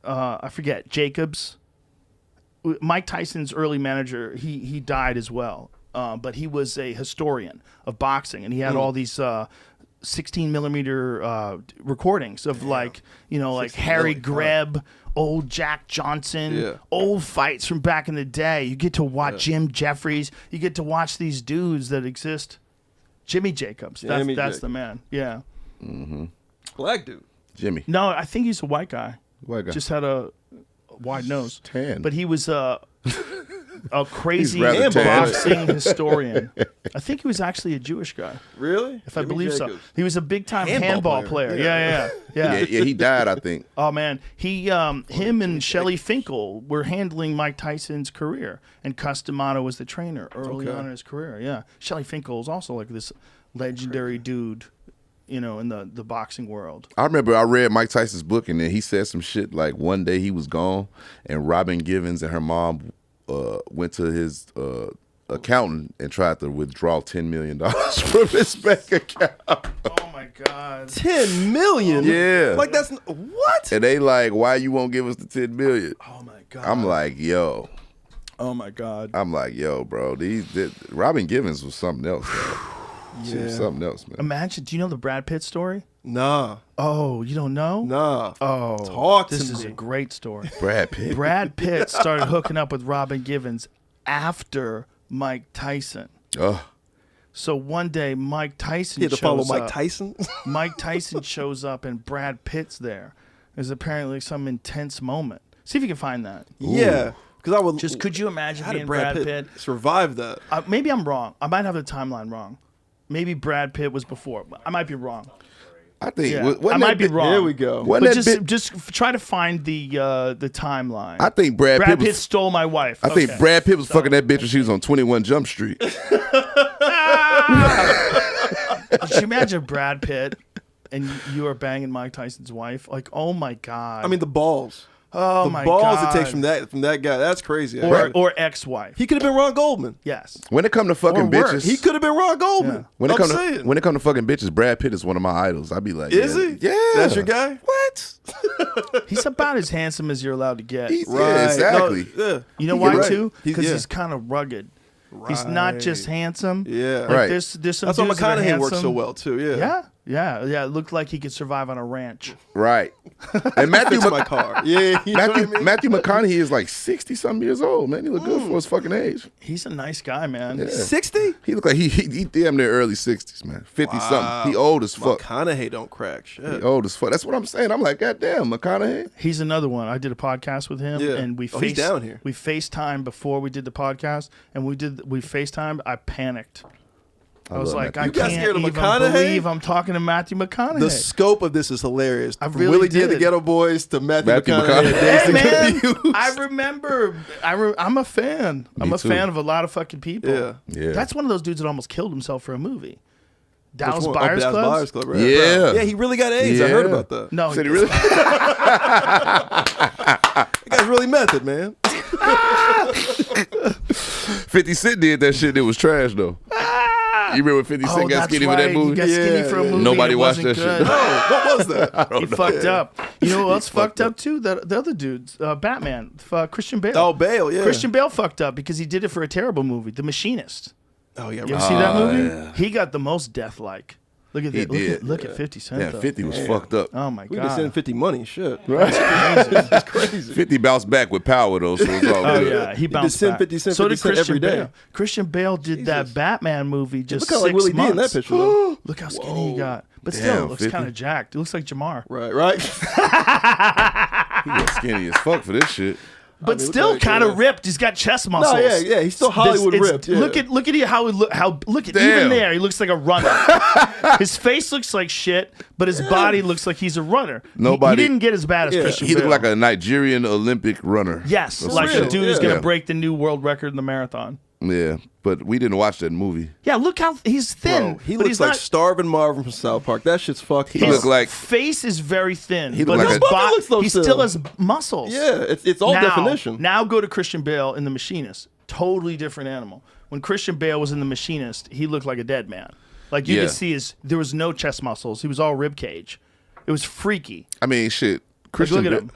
I forget, Jacobs. Mike Tyson's early manager, he died as well, but he was a historian of boxing, and he had all these 16 millimeter recordings of like Harry Greb, old Jack Johnson, old fights from back in the day. You get to watch Jim Jeffries. You get to watch these dudes that exist. Jimmy Jacobs, that's the man. Yeah. Black dude. Jimmy. No, I think he's a white guy. White guy. Just had a wide nose. Tan. But he was a crazy rather tan. boxing historian. I think he was actually a Jewish guy, Really? if I Jimmy believe so. Jacobs. He was a big time Handball handball player. player. Yeah. Yeah, he died, I think. Oh man, him and Shelley Finkel were handling Mike Tyson's career, and Customato was the trainer early on in his career. Yeah, Shelley Finkel is also like this legendary dude, in the boxing world. I remember I read Mike Tyson's book, and then he said some shit like one day he was gone, and Robin Givens and her mom went to his accountant and tried to withdraw $10 million from his bank account. Oh my God. 10 million? Yeah. Like, that's what? And they like, why you won't give us the $10 million? Oh my God. I'm like, yo. Oh my God. I'm like, yo, bro. Robin Givens was something else, bro. She was something else, man. Imagine, do you know the Brad Pitt story? Nah. Oh, you don't know? Nah. Oh, Talk to this is me. a great story. Brad Pitt. Brad Pitt started hooking up with Robin Givens after Mike Tyson. Oh. So one day, Mike Tyson He had to shows follow up. Mike Tyson? Mike Tyson shows up and Brad Pitt's there. There's apparently some intense moment. See if you can find that. Yeah. Because I would. Just could you imagine How being did Brad Pitt survive that? Maybe I'm wrong. I might have the timeline wrong. Maybe Brad Pitt was before. I might be wrong. I think Yeah. wasn't I that might be bit- wrong. Here we go. Wasn't But that bit- just try to find the timeline. I think Brad Brad Pitt Pitt was. stole my wife. I think Okay. Brad Pitt was fucking that bitch when she was on 21 Jump Street. Could you imagine Brad Pitt and you are banging Mike Tyson's wife? Like, oh my God. I mean, the balls. oh The my balls God. it takes from that guy. That's crazy. or ex-wife. He could have been Ron Goldman. Yes. When it come to fucking Or worse. bitches, He could have been Ron Goldman. when it I'm come saying. to when it come to fucking bitches, Brad Pitt is one of my idols. I'd be like, Is yeah, he? Yeah, That's your guy? What? He's about as handsome as you're allowed to get. Yeah, exactly. No, yeah. You know You're why right. too? Because yeah. he's kind of rugged. He's not just handsome. Yeah. Like Right. There's some That's why dudes that are McConaughey works handsome. so well too. Yeah. Yeah, yeah. It looked like he could survive on a ranch. Right. And Matthew Fix my car. Yeah, you know what I mean? Matthew McConaughey is like 60-something years old, man. He look good for his fucking age. He's a nice guy, man. Yeah. 60? He look like he damn near early 60s, man. 50-something. He old as fuck. McConaughey don't crack shit. He old as fuck. That's what I'm saying. I'm like, God damn, McConaughey. He's another one. I did a podcast with him, Yeah. and He's down here. We FaceTimed before we did the podcast, and we FaceTimed. I panicked. I was love like, Matthew. I You got can't scared of even McConaughey? believe I'm talking to Matthew McConaughey. The scope of this is hilarious. I From really Willie D and the did. Ghetto Boys to Matthew Matthew McConaughey. McConaughey. Hey and man, Days to Confused. I remember. I'm a fan. I'm Me a too. fan of a lot of fucking people. Yeah. Yeah. That's one of those dudes that almost killed himself for a movie. Dallas Which one? Buyers Dallas Club. Buyers Club, right? Yeah. Yeah, he really got AIDS. I heard Yeah. about that. No, Said he really? That guy's really method, man. 50 Cent did that shit that was trash, though. You remember when 50 Cent got that's skinny with right. that movie? He got skinny Yeah, for a yeah. movie. Nobody and it watched wasn't that shit. good. What was that? He fucked up. You know who else fucked up too? The other dudes, Batman, Christian Bale. Oh, Bale, yeah. Christian Bale fucked up because he did it for a terrible movie, The Machinist. Oh, yeah. You ever right. see that movie? yeah. He got the most death-like. Look at He that. Look, did. at, look at 50 Cent. Yeah, though. 50 was fucked up. Oh my We been god. sending 50 money. Shit. It's crazy. 50 bounced back with power, though, so it's all Oh good. yeah, he bounced send back. 50 Cent, so 50 did Cent Christian every day. Bale. Christian Bale did that Batman movie just Look how like 6 Willie D in that months. picture, though. Look how skinny he got. But Damn, still, looks 50. kind of jacked. It looks like Jamar. Right. He got skinny as fuck for this shit. But mean, still look like, kind of yeah. ripped. He's got chest muscles. yeah. He's still Hollywood ripped. Yeah. Look at how he look. Look at Damn. even there. He looks like a runner. His face looks like shit, but his body looks like he's a runner. Nobody- He didn't get as bad as Yeah. Christian He looked Bale. like a Nigerian Olympic runner. Yes, Or some like shit. the dude who's gonna Yeah. break the new world record in the marathon. Yeah, but we didn't watch that movie. Yeah, look how he's thin. Bro, he but looks he's like not, Starvin Marvin from South Park. That shit's fucked He up. looked like face is very thin, He but look his like a- body, looks so he still. still has muscles. Yeah, it's all now, definition. Now go to Christian Bale in The Machinist. Totally different animal. When Christian Bale was in The Machinist, he looked like a dead man. Like you Yeah. could see there was no chest muscles. He was all rib cage. It was freaky. I mean, shit. Christian look at Bale. him.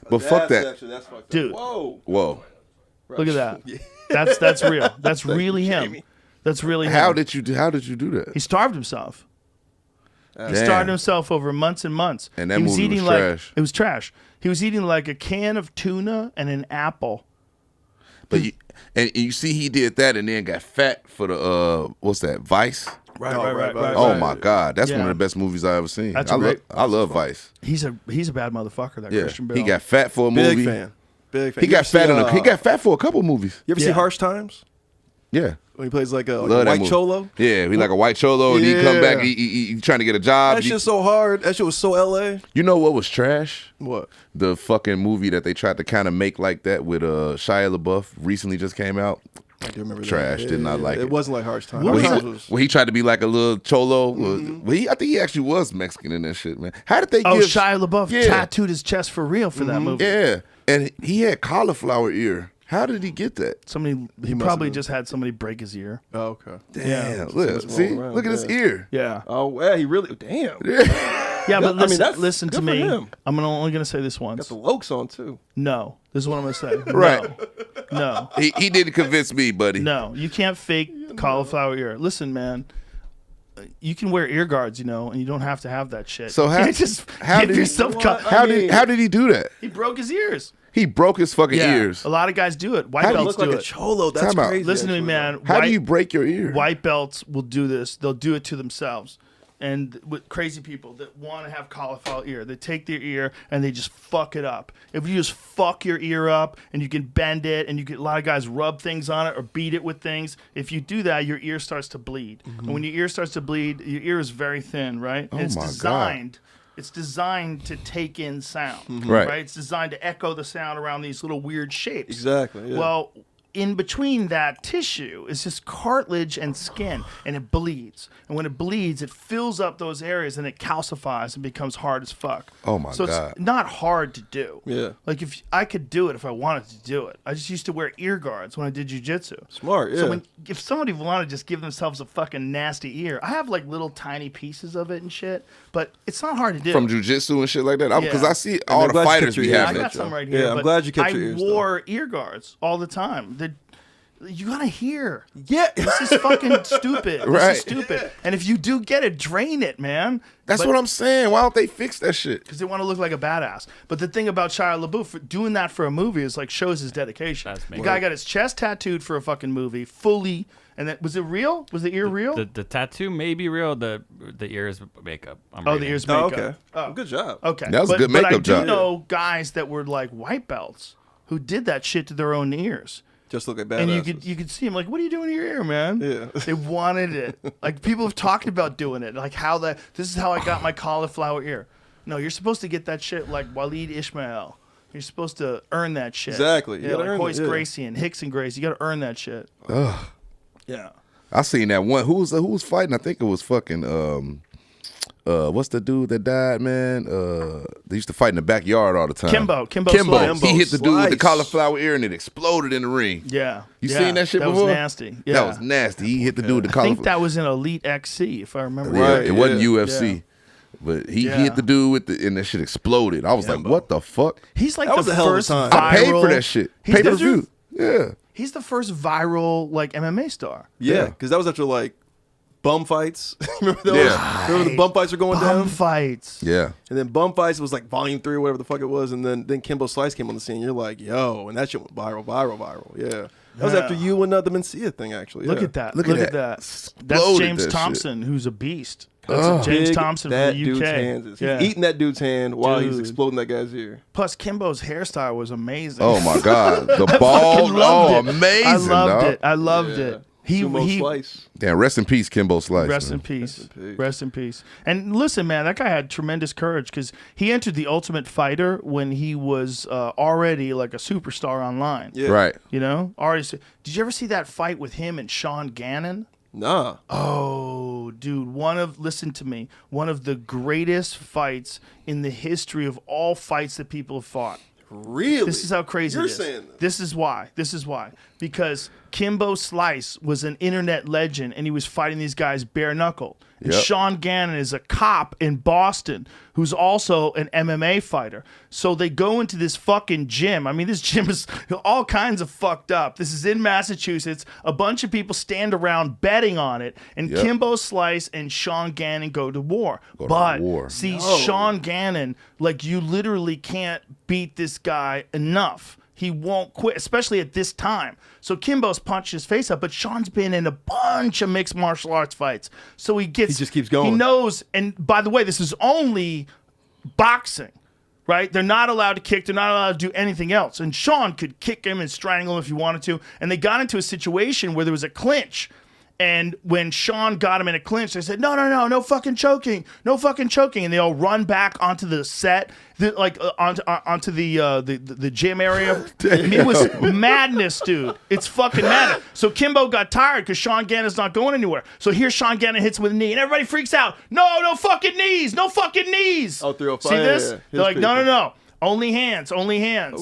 But fuck that. That's fucked Dude. Up. Whoa. Whoa. Look at that. That's real. That's really him. That's really him. How did you do that? He starved himself. He Damn. starved himself over months and months. And that he was movie eating was like trash. it was trash. He was eating like a can of tuna and an apple. But you see he did that and then got fat for the what's that, Vice? Right. Oh my God, that's Yeah. one of the best movies I ever seen. That's I great. love Vice. He's a bad motherfucker. That Yeah, Christian Bale. he got fat for a Big movie. fan. Big fan. He You got ever see, fat he got fat for a couple movies. You ever see Yeah. Harsh Times? Yeah, When he plays like a love that white movie. cholo? Yeah, he like a white cholo, and he come back. Yeah. He trying to get a job. That shit's so hard. That shit was so LA. You know what was trash? What? The fucking movie that they tried to kind of make like that with Shia LaBeouf recently just came out. I do remember Trash. that. Did not like it. It wasn't like Harsh Times. What Where was he, that? where he tried to be like a little cholo. Well, I think he actually was Mexican in that shit, man. How did they Oh, give Shia LaBeouf Yeah. tattooed his chest for real for that movie. Yeah, and he had cauliflower ear. How did he get that? Somebody he must probably have. just had somebody break his ear. Oh, okay. Damn, look, it's see, rolling around, look at his yeah. ear. Yeah. Oh, yeah, he really. Damn. Yeah, but I mean, listen, that's listen to good for me. him. I'm only going to say this once. Got the Lokes on, too. No. This is what I'm going to say. Right. No. He didn't convince me, buddy. No. You can't fake cauliflower ear. Listen, man. You can wear ear guards, and you don't have to have that shit. So You how- can't just how give did he- yourself How did he do that? He broke his ears. He broke his fucking ears. A lot of guys do it. White How do you belts Look do like a it. cholo. That's Time out. crazy. Listen to me, actually. man. How do you break your ear? White belts will do this. They'll do it to themselves. And with crazy people that want to have cauliflower ear, they take their ear and they just fuck it up. If you just fuck your ear up and you can bend it, and you get a lot of guys rub things on it or beat it with things. If you do that, your ear starts to bleed. And when your ear starts to bleed, your ear is very thin, right? And it's my God. designed. It's designed to take in sound, Right. It's designed to echo the sound around these little weird shapes. Exactly. Yeah. Well, in between that tissue is just cartilage and skin, and it bleeds. And when it bleeds, it fills up those areas and it calcifies and becomes hard as fuck. Oh, my so God. it's not hard to do. Yeah. Like if I could do it if I wanted to do it. I just used to wear ear guards when I did jujitsu. Smart, yeah. So if somebody wanted to just give themselves a fucking nasty ear, I have like little tiny pieces of it and shit, but it's not hard to do. From jujitsu and shit like that? Because Yeah. I see all I'm the glad you fighters kept be your ears I having got that. some right Yeah, here. I'm but glad you kept I your ears, though. wore ear guards all the time. You gotta hear. Yeah. This is fucking stupid. Right. This is stupid. And if you do get it, drain it, man. That's what I'm saying. Why don't they fix that shit? Because they want to look like a badass. But the thing about Shia LaBeouf doing that for a movie is like shows his dedication. That's The guy got his chest tattooed for a fucking movie, fully. And then, was it real? Was the ear real? The tattoo may be real. The ears makeup. I'm the reading. ears Oh, makeup. okay. Oh, good job. Okay. That was a good But I makeup do job. know guys that were like white belts who did that shit to their own ears. Just look at badass. And you could see him like, what are you doing to your ear, man? Yeah. They wanted it. Like people have talked about doing it. Like this is how I got my cauliflower ear. No, you're supposed to get that shit like Waleed Ishmael. You're supposed to earn that shit. Exactly. You Yeah, gotta like earn Hoist it, yeah. Gracie and Hicks and Gracie. You got to earn that shit. Ugh. Yeah. I seen that one. Who was fighting? I think it was fucking what's the dude that died, man? They used to fight in the backyard all the time. Kimbo Kimbo. Slice. He hit the dude with the Slice. cauliflower ear and it exploded in the ring. Yeah. You Yeah. seen that shit That before? was nasty. Yeah. That was nasty. He hit the dude with the I cauliflower. think that was in Elite XC, if I remember Yeah, right. it wasn't yeah. UFC. Yeah. But he Yeah. hit the dude with the and that shit exploded. I was like, what the fuck? He's like That was the a hell of a first time. viral. I paid for that shit. He's Pay per the- view. Yeah. He's the first viral like MMA star. Yeah, because that was after like bum fights. Remember those? Yeah. Remember the bum fights were going Bum down? fights. Yeah. And then bum fights was like volume 3 or whatever the fuck it was. And then Kimbo Slice came on the scene. You're like, yo, and that shit went viral. Yeah. That was after you and the Mencia thing, actually. Look yeah. at that. Look Look at at that. That's Exploded James that Thompson, who's a beast. That's James Big Thompson from that the UK. dude's hands is. Yeah. He's eating that dude's hand while he's Dude. exploding that guy's ear. Plus, Kimbo's hairstyle was amazing. Oh my God. The I bald. fucking loved Oh, it. amazing. I loved dog. it. I loved it. Sumo Slice. Damn, rest in peace, Kimbo Slice. Rest man. in peace. in peace. Rest in peace. And listen, man, that guy had tremendous courage because he entered the Ultimate Fighter when he was already like a superstar online. Yeah. Right. You know, already. Did you ever see that fight with him and Sean Gannon? Nah. Oh, dude, listen to me, one of the greatest fights in the history of all fights that people have fought. Really? This is how crazy You're it is. saying that. This is why. Because Kimbo Slice was an internet legend and he was fighting these guys bare knuckle. And Yep. Sean Gannon is a cop in Boston who's also an MMA fighter. So they go into this fucking gym. I mean, this gym is all kinds of fucked up. This is in Massachusetts. A bunch of people stand around betting on it. And Yep. Kimbo Slice and Sean Gannon go to war. Go to but war. see, Sean Gannon, like, you literally can't beat this guy enough. He won't quit, especially at this time. So Kimbo's punched his face up, but Sean's been in a bunch of mixed martial arts fights. So he just keeps going. He knows, and by the way, this is only boxing, right? They're not allowed to kick. They're not allowed to do anything else. And Sean could kick him and strangle him if he wanted to. And they got into a situation where there was a clinch. And when Sean got him in a clinch, they said, no fucking choking. And they all run back onto the set, onto the gym area. It was madness, dude. It's fucking madness. So Kimbo got tired because Sean Gannon's not going anywhere. So here Sean Gannon hits him with a knee, and everybody freaks out. No fucking knees. No fucking knees. Oh, 305. See this? Yeah. They're like, His no. people. Only hands.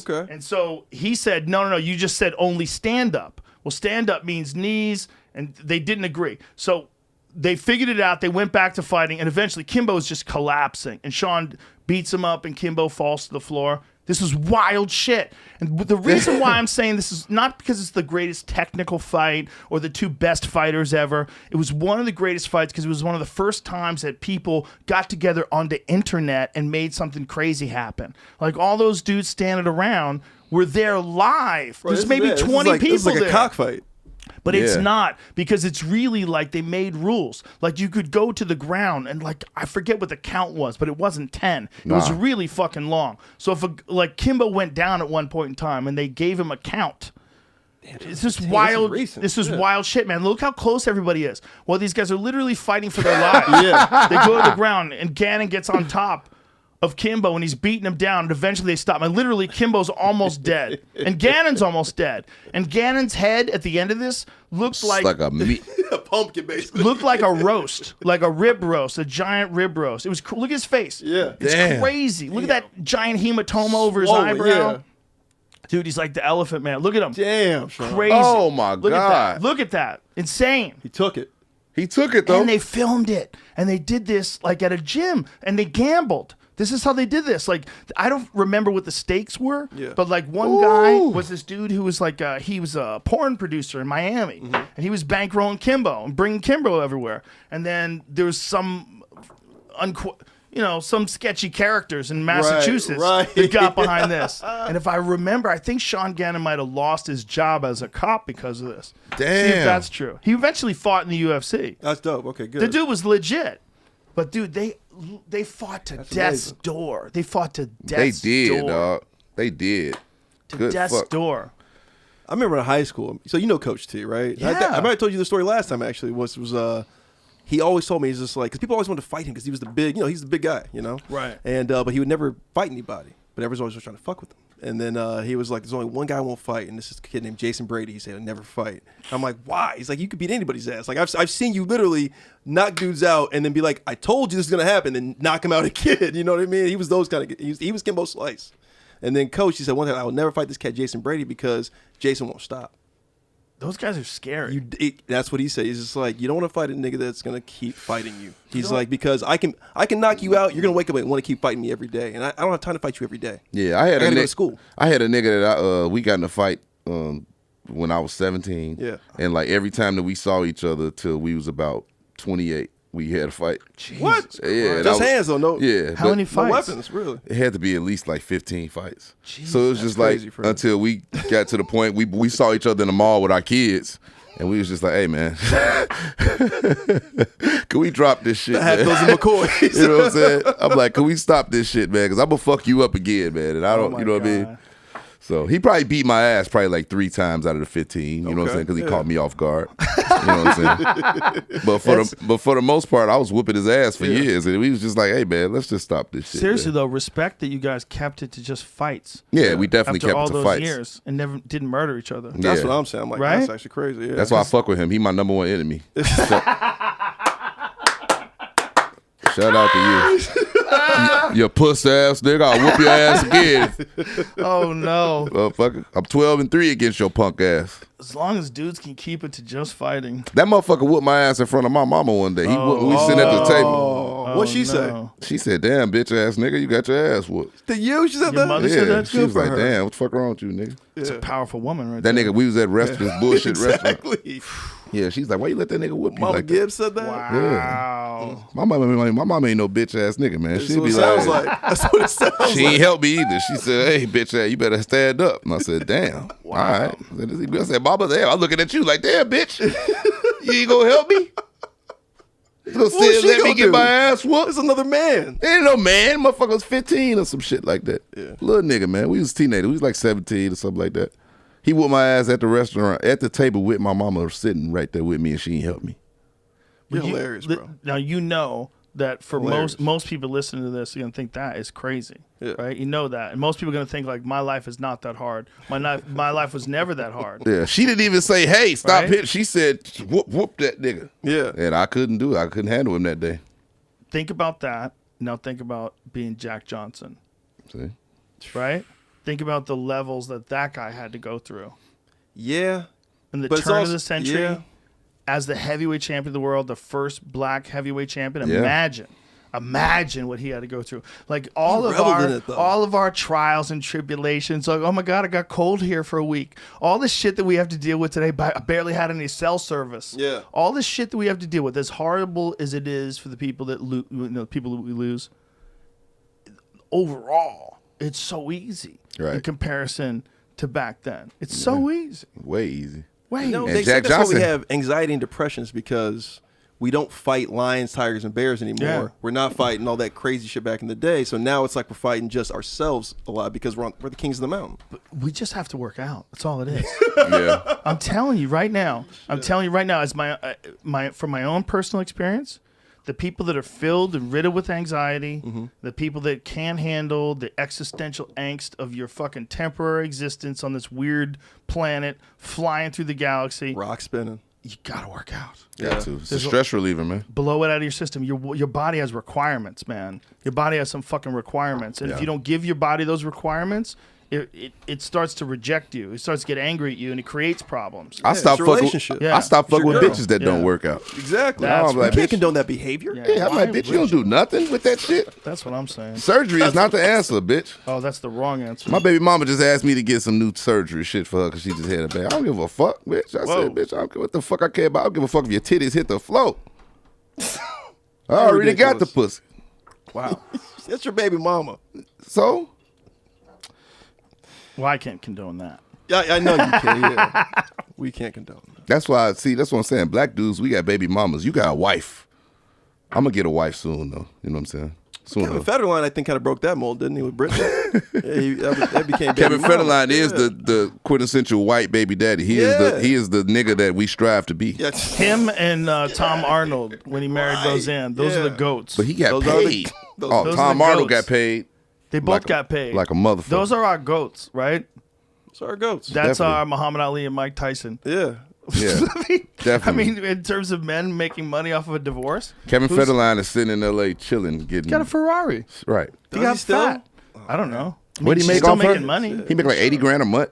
Okay. And so he said, no, you just said only stand up. Well, stand up means knees, and they didn't agree. So they figured it out. They went back to fighting, and eventually Kimbo's just collapsing. And Sean beats him up, and Kimbo falls to the floor. This is wild shit. And the reason why I'm saying this is not because it's the greatest technical fight or the two best fighters ever. It was one of the greatest fights because it was one of the first times that people got together on the internet and made something crazy happen. Like all those dudes standing around were there live. Bro, There's this maybe is it. 20 people This is like there. a cockfight. But it's Yeah. not, because it's really like they made rules. Like you could go to the ground and like I forget what the count was, but it wasn't 10. It was Nah. really fucking long. So if like Kimbo went down at one point in time and they gave him a count. It's just wild. recent. This is Yeah. wild shit, man. Look how close everybody is. Well, these guys are literally fighting for their lives. Yeah. They go to the ground and Gannon gets on top of Kimbo and he's beating him down, and eventually they stop. And literally Kimbo's almost dead. And Gannon's almost dead. And Gannon's head at the end of this looked It's like like a meat. A pumpkin, basically. looked like a roast, like a rib roast, a giant rib roast. It was cool. Look at his face. Yeah. It's Damn. crazy. Look at that giant hematoma over his Swollen, eyebrow. yeah. Dude, he's like the elephant man. Look at him. Damn, Sean. Crazy. Oh, my Look at that. God. Look at that. Insane. He took it. He took it though. And they filmed it. And they did this like at a gym. And they gambled. This is how they did this. Like, I don't remember what the stakes were, Yeah. but like one guy was this dude who was like, he was a porn producer in Miami, and he was bankrolling Kimbo and bringing Kimbo everywhere. And then there was some, some sketchy characters in Massachusetts that got behind this. And if I remember, I think Sean Gannon might have lost his job as a cop because of this. Damn. See if that's true. He eventually fought in the UFC. That's dope. Okay, good. The dude was legit. But dude, they fought to death's door. They fought to death's door. They did, dog. They did. To Good death's fuck. door. I remember in high school. So you know Coach T, right? Yeah. I might have told you the story last time. Actually, was he always told me he's just like, because people always wanted to fight him because he was the big, he's the big guy, Right. And but he would never fight anybody. But everyone's always trying to fuck with him. And then he was like, there's only one guy who won't fight, and this is a kid named Jason Brady. He said he'll never fight. I'm like, why? He's like, you could beat anybody's ass. Like I've seen you literally knock dudes out and then be like, I told you this is gonna happen, and knock him out a kid. You know what I mean? He was those kind of. He was Kimbo Slice. And then Coach, he said one time, I will never fight this cat Jason Brady because Jason won't stop. Those guys are scary. That's what he said. He's just like, you don't want to fight a nigga that's gonna keep fighting you. He's like, because I can knock you out. You're gonna wake up and want to keep fighting me every day, and I don't have time to fight you every day. Yeah, I gotta go to school. I had a nigga that we got in a fight when I was 17. Yeah. And like every time that we saw each other till we was about 28, we had a fight. What? Yeah, Just hands though, no. Yeah. How many No fights? weapons, really. It had to be at least like 15 fights. So it was just like crazy, Fred. until we got to the point we saw each other in the mall with our kids. And we was just like, hey, man, can we drop this shit, Had man? those in McCoy. You know what I'm saying? I'm like, can we stop this shit, man? Because I'm going to fuck you up again, man. And I don't, you know what I mean? So he probably beat my ass probably like 3 times out of the 15. You know what I'm saying? Because he caught me off guard. You know what I'm saying? But for the most part, I was whooping his ass for years, and we was just like, hey man, let's just stop this shit. Seriously man. though, respect that you guys kept it to just fights. Yeah, we definitely After kept all it to those fights. years and never didn't murder each other. That's Yeah. what I'm saying. I'm like, Right? that's actually crazy. Yeah. That's why I fuck with him. He my number one enemy. Shout out to you. You puss ass nigga. I'll whoop your ass again. Oh no! Motherfucker. I'm 12-3 against your punk ass. As long as dudes can keep it to just fighting. That motherfucker whooped my ass in front of my mama one day. We sitting at the table. What'd she no. say? She said, damn, bitch ass nigga, you got your ass whooped. To you? She said Your that? mother said Yeah, that she too? was for like, her. damn, what the fuck wrong with you, nigga? It's a powerful woman, right That there. nigga, we was at this bullshit restaurant. Exactly. Yeah, she's like, why you let that nigga whoop you Mama like that? Gibbs said that? Wow. My mama ain't no bitch ass nigga, man. That's She'd what be it sounds like, like. That's what it sounds she like. ain't help me either. She said, hey, bitch ass, you better stand up. And I said, damn. All right. I said, mama, damn, I'm looking at you like, damn, bitch. You ain't gonna help me? You gonna What sit and she let me gonna get do? my ass whooped? It's another man. Ain't no man. Motherfucker was 15 or some shit like that. Yeah. Little nigga, man. We was teenagers. We was like 17 or something like that. He whooped my ass at the restaurant, at the table with my mama sitting right there with me, and she ain't help me. You're hilarious, bro. Now you know that for Hilarious. most people listening to this, you're gonna think that is crazy, Yeah. right? You know that, and most people are gonna think like, my life is not that hard. My life was never that hard. Yeah, she didn't even say, hey, stop Right? hitting. She said, whoop that nigga. Yeah. And I couldn't do it. I couldn't handle him that day. Think about that. Now think about being Jack Johnson, See? right? Think about the levels that guy had to go through Yeah. in the But it's turn of also- the century. yeah. As the heavyweight champion of the world, the first black heavyweight champion. Yeah. Imagine what he had to go through. Like all He of reveled in it, though. our trials and tribulations. Like, oh my God, I got cold here for a week. All this shit that we have to deal with today. I barely had any cell service. Yeah. All this shit that we have to deal with, as horrible as it is for the people that people that we lose. Overall, it's so easy Right. in comparison to back then. It's so easy. Way easy. Wait, No, And they Jack say that's why Johnson- we have anxiety and depressions because we don't fight lions, tigers, and bears anymore. Yeah. We're not fighting all that crazy shit back in the day. So now it's like we're fighting just ourselves a lot because we're the kings of the mountain. we just have to work out. That's all it is. Yeah. I'm telling you right now. As from my own personal experience, the people that are filled and riddled with anxiety, the people that can't handle the existential angst of your fucking temporary existence on this weird planet flying through the galaxy, Rock spinning. you gotta work out. Got to. It's a There's a- stress reliever, man. Blow it out of your system. Your body has requirements, man. Your body has some fucking requirements, and if you don't give your body those requirements, it starts to reject you. It starts to get angry at you, and it creates problems. I stopped it's a fucking. relationship. Yeah. I stopped fucking with Girl. bitches that Yeah. don't work out. Exactly. That's I'm You like, can't bitch, condone that behavior. yeah, I'm like, bitch, you don't do nothing with that shit. That's what I'm saying. Surgery is not the answer, bitch. Oh, that's the wrong answer. My baby mama just asked me to get some new surgery shit for her because she just had a baby. I don't give a fuck, bitch. I Whoa. said, bitch, I don't care what the fuck I care about. I don't give a fuck if your titties hit the floor. I already got the pussy. Wow. That's your baby mama. So, Well, I can't condone that. Yeah, I know you can. Yeah. We can't condone that. that's why, that's what I'm saying. Black dudes, we got baby mamas. You got a wife. I'm going to get a wife soon, though. You know what I'm saying? Soon. Kevin Federline, I think, kind of broke that mold, didn't he, with Britney? that became baby Kevin mama. Federline is Yeah. the quintessential white baby daddy. He is the nigga that we strive to be. Yeah. Him and Tom Arnold, when he married Right. Roseanne, those are the Yeah. goats. But he got Those are the- paid. those Oh, are Tom the Arnold goats. got paid. They both like got paid. like a motherfucker. Those are our goats, right? So our goats. That's Definitely. our Muhammad Ali and Mike Tyson. Yeah, Yeah. I definitely. mean, in terms of men making money off of a divorce, Kevin who's- Federline is sitting in L.A. chilling, getting got a Ferrari. right. He Does got he still? fat. I don't know. What do you she's make still off her? making money. He make like $80,000 a month.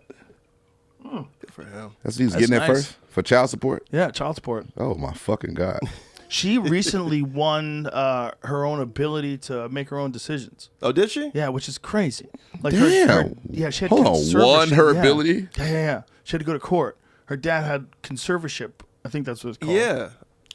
Good for him. That's what he was That's getting at nice. first for child support. Yeah, child support. Oh my fucking god! She recently won her own ability to make her own decisions. Oh, did she? Yeah, which is crazy. Like Damn. yeah, she had Hold on, conservatorship. won her Yeah. ability? Yeah. She had to go to court. Her dad had conservatorship. I think that's what it's called. Yeah.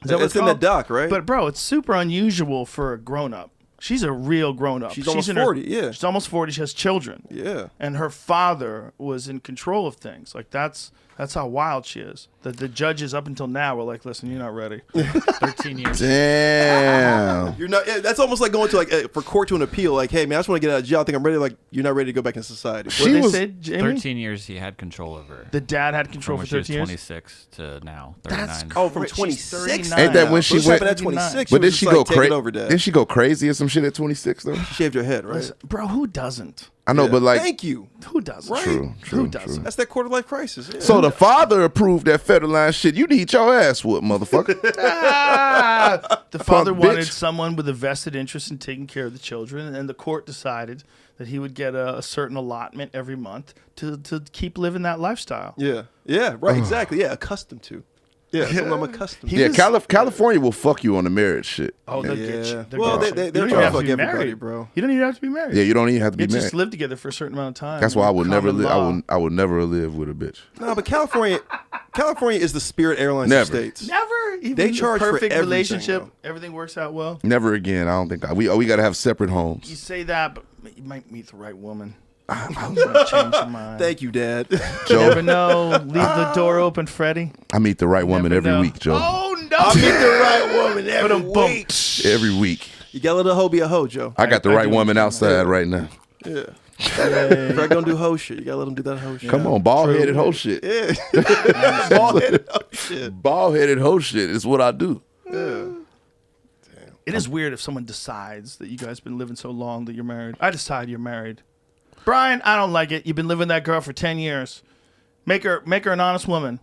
Is that what it's in the called? doc, right? But bro, it's super unusual for a grown up. She's a real grown up. She's almost in her- 40, yeah. She's almost 40. She has children. Yeah. And her father was in control of things. Like that's how wild she is. The judges up until now were like, listen, you're not ready. 13 years. Damn. You're not. Yeah, that's almost like going to for court to an appeal. Like, hey man, I just want to get out of jail. I think I'm ready. Like, you're not ready to go back in society. What She they was- said, Jamie? 13 years he had control over. The dad had control From for when she was 13 years. 26 to now 39. That's Oh, from She's 26. 39 Ain't that now. when So she this went? happened at 26. But was did she just go like, take it crazy? over, Dad. Did she go crazy or some shit at 26 though? She shaved her head, right? Listen, bro, who doesn't? I know, Yeah. but like, Thank you. Who doesn't? Right. True, Who doesn't? That's that quarter life crisis. Yeah. so the father approved that Federline shit. You need your ass whooped, motherfucker. The father Punk wanted bitch. someone with a vested interest in taking care of the children, and the court decided that he would get a certain allotment every month to keep living that lifestyle. yeah. Yeah. Right. Exactly. Yeah. Accustomed to. Yeah. Something I'm accustomed to. Yeah, was- California will fuck you on the marriage shit. Oh, they'll get you. Yeah. They'll Well, get they're you. You don't trying even to have fuck be everybody, married. bro. You don't even have to be married. Yeah, you don't even have to be You married. just live together for a certain amount of time. That's why I would never Common live. law. I would never live with a bitch. No, but California is the Spirit Airlines Never. of states. Never. Even They the charge for perfect everything, relationship. bro. Everything works out well. Never again. I don't think we got to have separate You homes. say that, but you might meet the right woman. I'm gonna change your mind. Thank you, Dad. You Joe, never know. Leave the door open, Freddie. I meet the right woman Never every know. week, Joe. Oh no! I'll meet the right woman every week. Every week. You gotta let a hoe be a hoe, Joe. I got the I right do woman understand outside right now. Yeah. If I gonna do hoe shit, you gotta let them do that hoe shit. Come on, bald headed hoe shit. Yeah. Bald headed hoe shit. Bald headed hoe shit is what I do. It is weird if someone decides that you guys been living so long that you're married. I decide you're married. Brian, I don't like it. You've been living with that girl for 10 years. Make her an honest woman.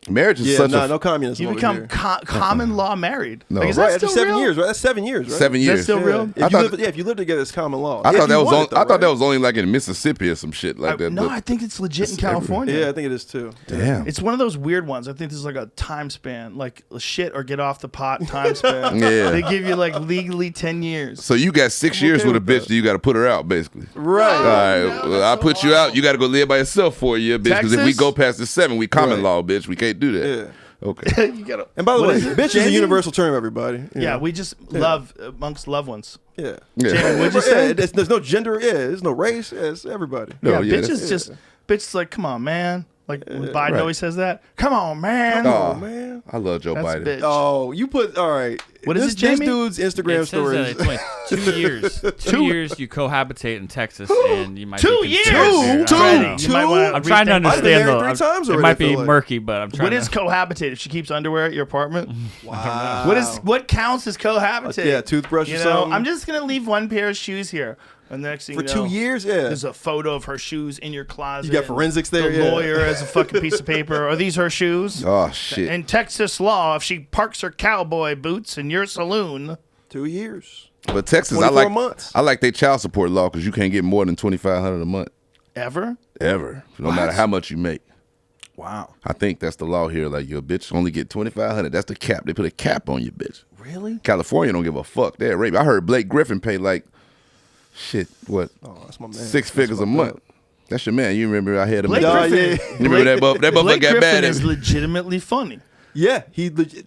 Marriage is Yeah, such no a communism. You over become here. common law married. No. Like, is Right that after still 7 real? years, right? That's 7 years, right? 7 Is that years. still real? If you live together, it's common law. I If thought you that was want on, it, though, I thought right? that was only like in Mississippi or some shit like that. No, but I think it's legit in It's California. Yeah, I think it is too. damn. It's one of those weird ones. I think there's like a time span, like shit or get off the pot time span. Yeah. They give you like legally 10 years. So you got 6 years okay with a with bitch, that. that you got to put her out, basically. Right. All right, well, I put you out. You got to go live by yourself for a year, bitch. Because if we Texas? go past the 7, we common Right. law, bitch. We can't do that. Yeah. Okay. You gotta, And by the What way, is it, bitch is a Jamie? universal term, everybody. yeah, we just love amongst loved ones. Yeah. Yeah. Jamie, what'd you Yeah, say? there's no gender. Yeah, there's no race. Yeah, it's everybody. No, yeah, yeah, bitches bitches like, come on, man. Like when Biden Right. always says that. Come on, man. Oh, man. I love Joe That's Biden. bitch. Oh, you put all right. What is this, it, Jamie? This dude's Instagram It says that stories. it's only 2 years. 2 years you cohabitate in Texas, and you might 2 be years? considered Two? married. I don't Freddie, know. you might wanna I'm trying to rethink- I've been understand married though. 3 times It already, might I be feel like. murky, but I'm trying What to. is cohabitate? If she keeps underwear at your apartment? Wow. What counts as cohabitate? Yeah, toothbrush or You know, something. I'm just gonna leave one pair of shoes here. And the next thing For you know, 2 years? Yeah. there's a photo of her shoes in your closet. You got forensics there, The yeah. lawyer has a fucking piece of paper. Are these her shoes? Oh, shit. In Texas law, if she parks her cowboy boots in your saloon, 2 years. But Texas, 24 months. I like their child support law because you can't get more than $2,500 a month. Ever? Ever. No matter how much you make. Wow. I think that's the law here. Like, your bitch only get $2,500. That's the cap. They put a cap on your bitch. Really? California don't give a fuck. They're rape. I heard Blake Griffin pay like, what? Oh, that's my man. 6 figures a month. That's your man. You remember I had him. Blake Yeah, Griffin, yeah. You remember that motherfucker Blake got Griffin mad at is me. legitimately funny. Yeah,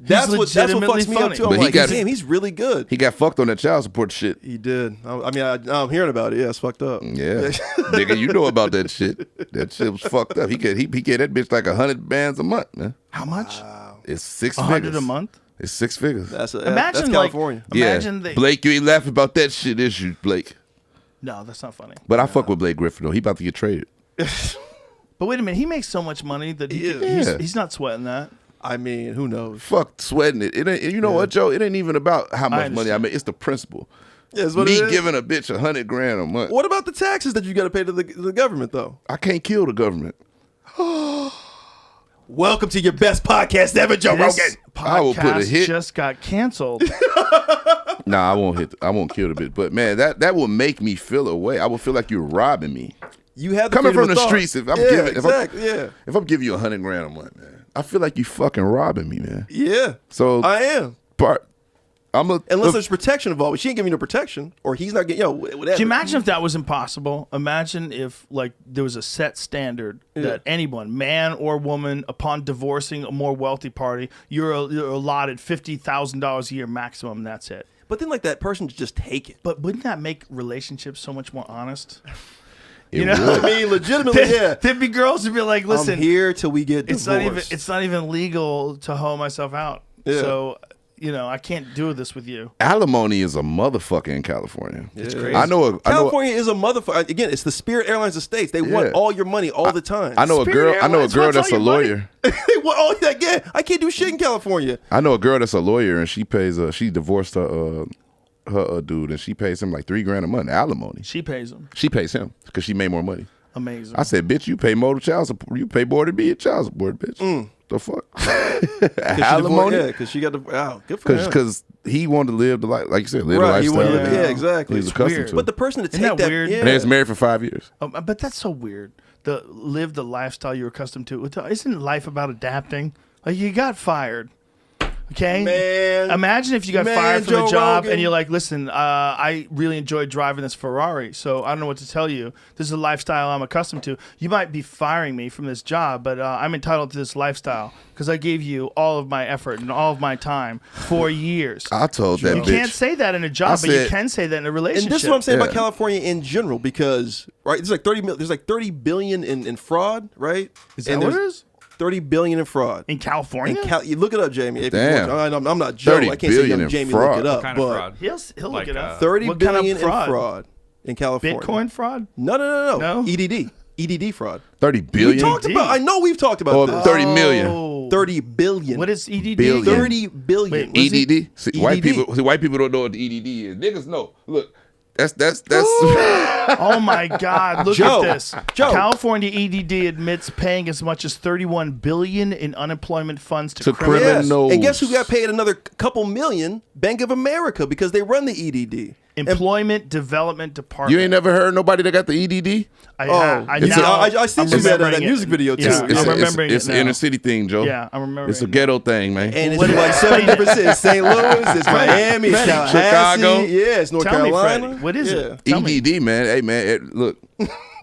that's what legitimately fucks me up funny. too. I'm But he like, got- damn, he's really good. He got fucked on that child support shit. He did. I'm hearing about it. Yeah, it's fucked up. Yeah, nigga, you know about that shit. That shit was fucked up. He gave that bitch like 100 bands a month, man. How much? It's 6 100 figures a month? It's 6 figures. That's Imagine California. Imagine they. Blake, you ain't laughing about that shit, is you, Blake? No, that's not funny. But I fuck with Blake Griffin though. He about to get traded. But wait a minute, he makes so much money that Yeah. he's not sweating that. I mean, who knows? Fuck sweating it. It ain't. You know what, Joe? It ain't even about how much money I understand. make. It's the principle. Yeah, it's what Me it is. giving a bitch $100,000 a month. What about the taxes that you got to pay to the government though? I can't kill the government. Welcome to your best podcast ever, Joe This Rogan. I will put a podcast hit. just got canceled. Nah, I won't hit. I won't kill the bitch. But man, that will make me feel a way. I will feel like you're robbing me. You have the Coming freedom from of the thought. streets, if I'm yeah, giving, exactly, if I'm giving you $100,000 a month, man, I feel like you fucking robbing me, man. yeah. So I am. Unless there's protection involved, she ain't giving you no protection, or he's not getting whatever. Can you imagine if that was impossible? Imagine if like there was a set standard that anyone, man or woman, upon divorcing a more wealthy party, you're allotted $50,000 a year maximum. And that's it. But then, like, that person just take it. But wouldn't that make relationships so much more honest? it You know? would. I mean, legitimately, yeah. There'd be girls who'd be like, "Listen, I'm here till we get it's divorced. not even legal to hoe myself out. Yeah. So, I can't do this with you." Alimony is a motherfucker in California. It's crazy. I know. California is a motherfucker. Again, it's the Spirit Airlines of states. They want all your money all the time. I know a girl. I know a Airlines girl wants that's all a your money. lawyer. They want all that. Yeah, I can't do shit in California. I know a girl that's a lawyer, and she pays. She divorced her dude, and she pays him like $3,000 a month alimony. She pays them. She pays him because she made more money. Amazing. I said, bitch, you pay more to child support. You pay more to be a child support, bitch. The fuck? Alimony? Yeah, because she got the. Wow, good for him. Because he wanted to live the life, like you said, live Right, the he lifestyle. wanted to- that yeah, exactly. He was It's accustomed weird. to. But the person to take Isn't that weird? yeah. and they was married for 5 years. But that's so weird. Live the lifestyle you're accustomed to. Isn't life about adapting? Like, you got fired. Okay? Man. Imagine if you got Man, fired from Joe a job Rogan. and you're like, "Listen, I really enjoy driving this Ferrari, so I don't know what to tell you. This is a lifestyle I'm accustomed to. You might be firing me from this job, but I'm entitled to this lifestyle because I gave you all of my effort and all of my time for years." I told that You bitch. can't say that in a job, but you said- can say that in a relationship. And this is what I'm saying about Yeah. California in general, because there's like 30 billion in fraud, right? Is that And what it there's is? 30 billion in fraud. In California? You look it up, Jamie. If Damn. you want. I'm not Joe. 30 I can't say billion young in Jamie fraud. look it up. What kind of but fraud? He'll Like, look it up. 30 What kind billion of in fraud in California. Bitcoin fraud? No. No? EDD fraud. 30 We billion? talked about. I know we've talked about Or this. 30 million. Oh. 30 billion. What is EDD? Billion. again? 30 billion. Wait, what's EDD? See, white EDD. people don't know what the EDD is. Niggas know. Look, that's Oh my God! Look Joe, at this. Joe. California EDD admits paying as much as $31 billion in unemployment funds to To criminals. Yes. criminals. And guess who got paid another couple million? Bank of America, because they run the EDD. Employment Development Department. You ain't never heard nobody that got the EDD? I seen you said that music video too. Yeah, I'm remembering it's it an now. inner city thing, Joe. Yeah, I'm remembering. It's a it. ghetto thing, man. And it's What- like 7 different cities: St. Louis, it's Miami, it's Freddie. Tallahassee, Chicago. yeah, it's North Tell me, Carolina. Freddie, what is Yeah. it? Tell me. EDD, man. Hey, man, look,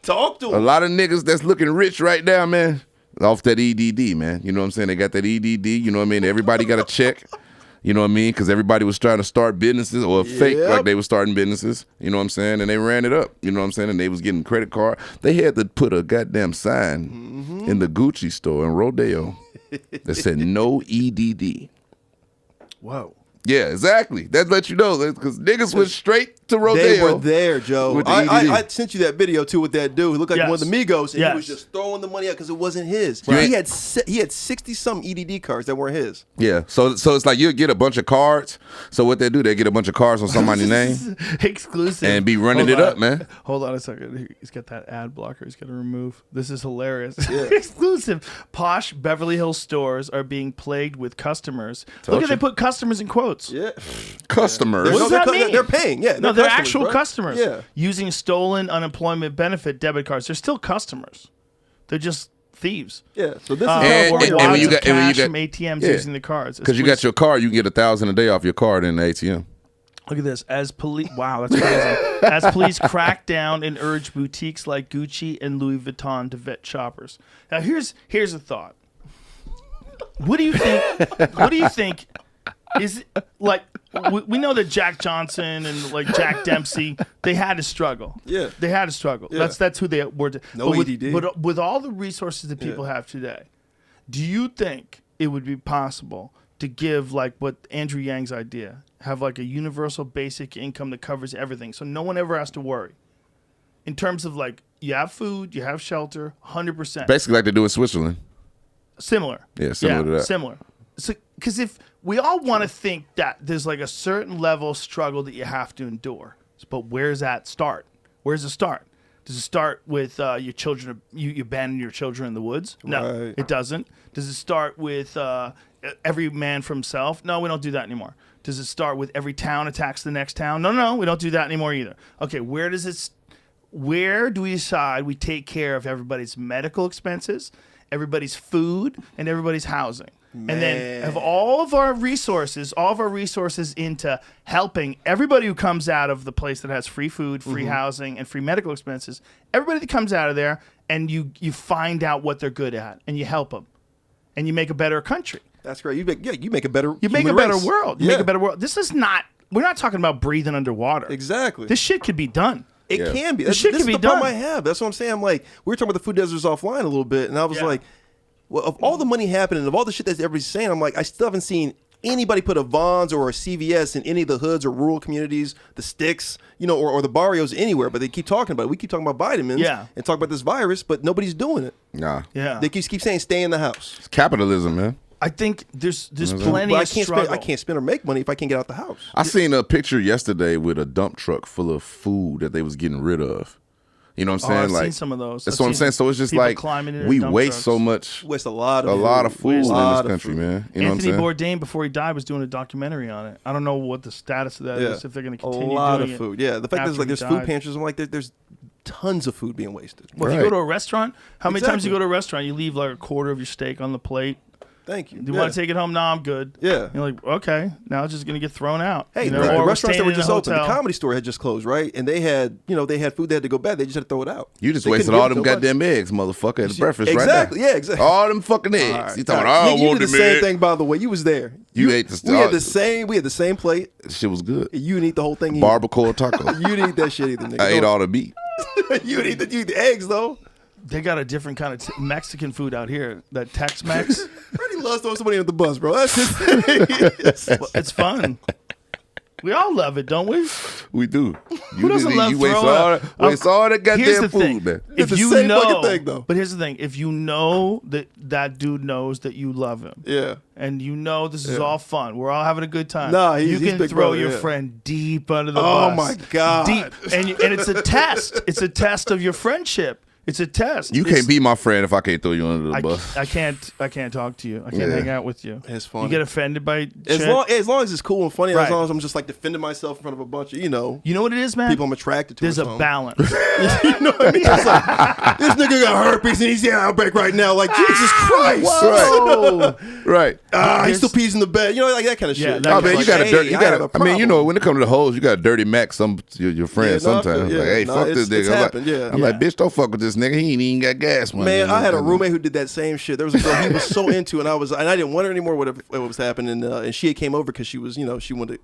Talk to a him. lot of niggas that's looking rich right now, man, off that EDD, man. You know what I'm saying? They got that EDD, you know what I mean? Everybody got a check. You know what I mean? Because everybody was trying to start businesses or fake Yep. like they were starting businesses. You know what I'm saying? And they ran it up. You know what I'm saying? And they was getting credit card. They had to put a goddamn sign in the Gucci store in Rodeo that said no EDD. Whoa. Yeah, exactly. That lets you know because niggas went straight to Rodeo. They were there, Joe. With the I EDD. sent you that video too with that dude who looked like Yes. one of the Migos, and Yes. he was just throwing the money out because it wasn't his. Right. He had 60 some EDD cards that weren't his. Yeah, so it's like you get a bunch of cards. So what they do, they get a bunch of cards on somebody's name Exclusive. and be running Hold it on. up, man. Hold on a second. He's got that ad blocker he's got to remove. This is hilarious. Exclusive. Posh Beverly Hills stores are being plagued with customers. Look at you. they put customers in quotes. boats. Yeah. Customers. What does that mean? They're paying. Yeah. No, they're customers, actual bro. customers. Yeah. Using stolen unemployment benefit debit cards. They're still customers. They're just thieves. Yeah. So this is And Or when wads you of got- and when you cash got- from ATMs yeah. using the cards. Because you got your car, you can get $1,000 a day off your card in the ATM. Look at this. As police, wow, that's crazy. As police crack down and urge boutiques like Gucci and Louis Vuitton to vet shoppers. Now, here's a thought. What do you think? What do you think? Is it, like we know that Jack Johnson and like Jack Dempsey, they had to struggle. Yeah. they had to struggle. Yeah. That's who they were. No but with, EDD. But with all the resources that people have today, do you think it would be possible to give like what Andrew Yang's idea, have like a universal basic income that covers everything, so no one ever has to worry? In terms of like, you have food, you have shelter, 100%. Basically like they do in Switzerland. Similar. Yeah, similar to that. Similar. So, because if we all want to think that there's like a certain level of struggle that you have to endure, but where's that start? Where's it start? Does it start with your children? You abandon your children in the woods? No, Right. it doesn't. Does it start with every man for himself? No, we don't do that anymore. Does it start with every town attacks the next town? No, we don't do that anymore either. Okay, where does it? Where do we decide we take care of everybody's medical expenses, everybody's food, and everybody's housing? And then have all of our resources into helping everybody who comes out of the place that has free food, free housing, and free medical expenses. Everybody that comes out of there, and you find out what they're good at, and you help them, and you make a better country. That's great. You make a better. You make a human better race. world. You Yeah. make a better world. This is not. We're not talking about breathing underwater. Exactly. This shit could be done. It Yeah. can be. The This shit is can be the problem done. I have. That's what I'm saying. I'm like, we were talking about the food deserts offline a little bit, and I was Yeah. like, well, of all the money happening, of all the shit that everybody's saying, I'm like, I still haven't seen anybody put a Vons or a CVS in any of the hoods or rural communities, the sticks, or the barrios anywhere. But they keep talking about it. We keep talking about vitamins and talk about this virus, but nobody's doing it. Nah. Yeah. They keep saying stay in the house. It's capitalism, man. I think there's Mm-hmm. plenty But of struggle. I can't spend or make money if I can't get out the house. I seen a picture yesterday with a dump truck full of food that they was getting rid of. You know what I'm saying? I've like seen some of those. That's I've what I'm seen saying. So it's just people like climbing in their we dump waste trucks. so much, Waste a lot of a food. lot of food in Waste a lot this of country, food. man. You know Anthony what I'm saying? Bourdain, before he died, was doing a documentary on it. I don't know what the status of that is, if they're going to a continue lot doing of it food. Yeah, the fact after there's he food died. pantries. I'm like, there's tons of food being wasted. Well, if you Right. go to a restaurant, how many times Exactly. you go to a restaurant, you leave like a quarter of your steak on the plate. Thank you. Do you want to take it home? No, I'm good. Yeah. You're like, okay, now it's just going to get thrown out. Hey, you know, the or we're restaurants that staying were in just a open, the hotel. Comedy Store had just closed, right? And they had food they had to go bad. They just had to throw it out. You just They wasted couldn't all give them it to nobody. goddamn eggs, motherfucker, at breakfast Exactly. right there. Yeah, exactly. All them fucking eggs. All right, You talking all right. about, You I want did the them same eggs. thing, by the way. You was there. You ate the We had stuff. the same. We had the same plate. Shit was good. You didn't eat the whole thing. either. Barbacoa taco. You didn't eat that shit either, nigga. I ate all the meat. You didn't eat the eggs though. They got a different kind of Mexican food out here. That Tex-Mex. Freddie loves throwing somebody under the bus, bro. That's his thing. It's fun. We all love it, don't we? We do. Who doesn't love you waste throwing all, up? waste all that Here's the goddamn thing. food, man. If the you same know, fucking thing, though. But here's the thing: if you know that dude knows that you love him, Yeah. and you know this is all fun, we're all having a good time. Nah, you he's can big throw brother, your yeah. friend deep under the Oh bus. my God. deep, and it's a test. It's a test of your friendship. It's a test. You It's- can't be my friend if I can't throw you under the I, bus. I can't talk to you. I can't Yeah. hang out with you. It's funny. You get offended by As shit. long as it's cool and funny, Right. as long as I'm just like defending myself in front of a bunch of You know what it is, man? people I'm attracted to. There's or a something. balance. You know what I mean? It's like, this nigga got herpes and he's in outbreak right now. Like Jesus Christ! Whoa. Right. He still pees in the bed. You know, like that kind of Yeah, shit. that Oh kind man, of you got a hey, dirty. You I have got. a I mean, you problem. know, when it comes to the hoes, you got a dirty Mac. Your friends no, I sometimes. feel- yeah. Like, hey, No, fuck this it's nigga. happened, yeah. I'm like, bitch, don't fuck with this nigga. He ain't even got gas money. Man, I had a roommate who did that same shit. There was a girl he was so into, and I didn't want her anymore. What was happening? And she had came over because she was, she wanted to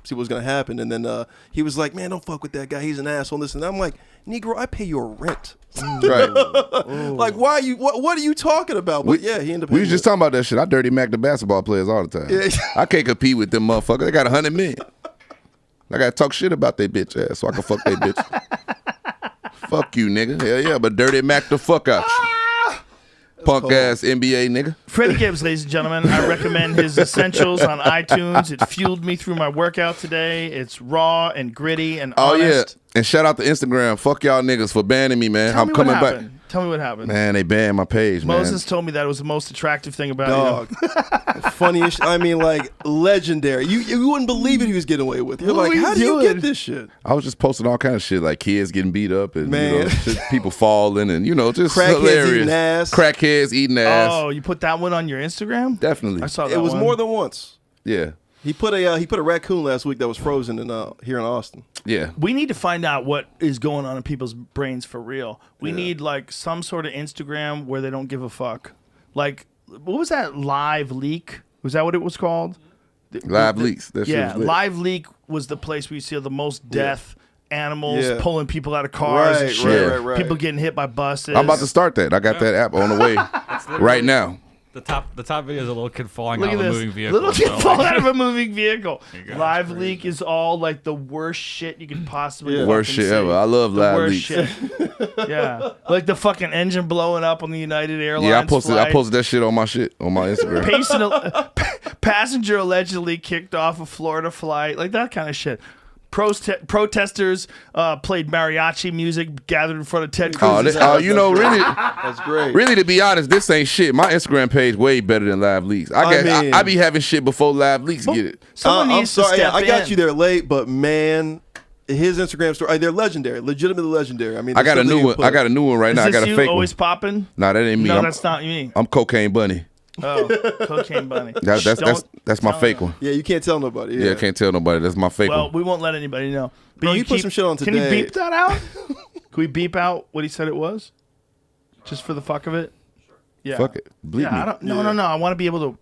see what was gonna happen. And then he was like, "Man, don't fuck with that guy. He's an asshole." And this and that. I'm like, "Negro, I pay your rent. Right. Like, why are you? What are you talking about?" But yeah, he ended up. We was just talking about that shit. I dirty Mac the basketball players all the time. Yeah. I can't compete with them motherfuckers. They got 100 million. I gotta talk shit about they bitch ass so I can fuck they bitch. Fuck you, nigga. Hell yeah, but dirty Mac the fuck out you. Punk ass NBA nigga. Freddie Gibbs, ladies and gentlemen. I recommend his Essentials on iTunes. It fueled me through my workout today. It's raw and gritty and Oh honest. yeah. And shout out to Instagram. Fuck y'all niggas for banning me, man. Tell I'm me coming what back. happened. Tell me what happened. Man, they banned my page, man. Moses told me that it was the most attractive thing about Dog. Funniest. I mean, like, legendary. You wouldn't believe it he was getting away with. You're What like, were you how do you doing? get this shit? I was just posting all kind of shit, like kids getting beat up and Man. just people falling and just Crackheads hilarious. eating ass. Crackheads eating ass. Oh, you put that one on your Instagram? Definitely. I saw that It was one. more than once. Yeah. He put a raccoon last week that was frozen in here in Austin. Yeah. We need to find out what is going on in people's brains for real. We need like some sort of Instagram where they don't give a fuck. Like, what was that live leak? Was that what it was called? Live leaks. That shit Yeah, was lit. live leak was the place where you see the most death, animals Yeah. pulling people out of cars and Right, shit. right. People getting hit by buses. I'm about to start that. I got that app on the way right now. The top video is a little kid falling Look out at of a this. moving vehicle. Little kid so, falling like- out of a moving vehicle. God, Live that's leak is all like the worst shit you could possibly Yeah. Worst fucking shit see. ever. I love The live worst leaks. shit. Yeah. Like the fucking engine blowing up on the United Airlines Yeah, I posted flight. that shit on my Instagram. Passenger allegedly kicked off a Florida flight. Like that kind of shit. Protesters played mariachi music, gathered in front of Ted Cruz's house. Really, That's great. really, to be honest, this ain't shit. My Instagram page way better than live leaks. I be having shit before live leaks get it. Someone I'm needs sorry. to step I got in. you there late, but man, his Instagram story, they're legendary, legitimately legendary. I mean, I got a there's new something one. you I got a new one right Is now. I this got a you fake always one. popping? Nah, that ain't me. No, I'm, that's not me. I'm Cocaine Bunny. Oh, Cocaine Bunny. That's my fake one. Yeah, you can't tell nobody. Yeah, I can't tell nobody. That's my fake Well, one. we won't let anybody know. But Bro, you he put some shit on Can you today. beep that out? Can we beep out what he said it was? Just for the fuck of it? Yeah. Fuck it. Bleep me. Yeah, no. I want to be able to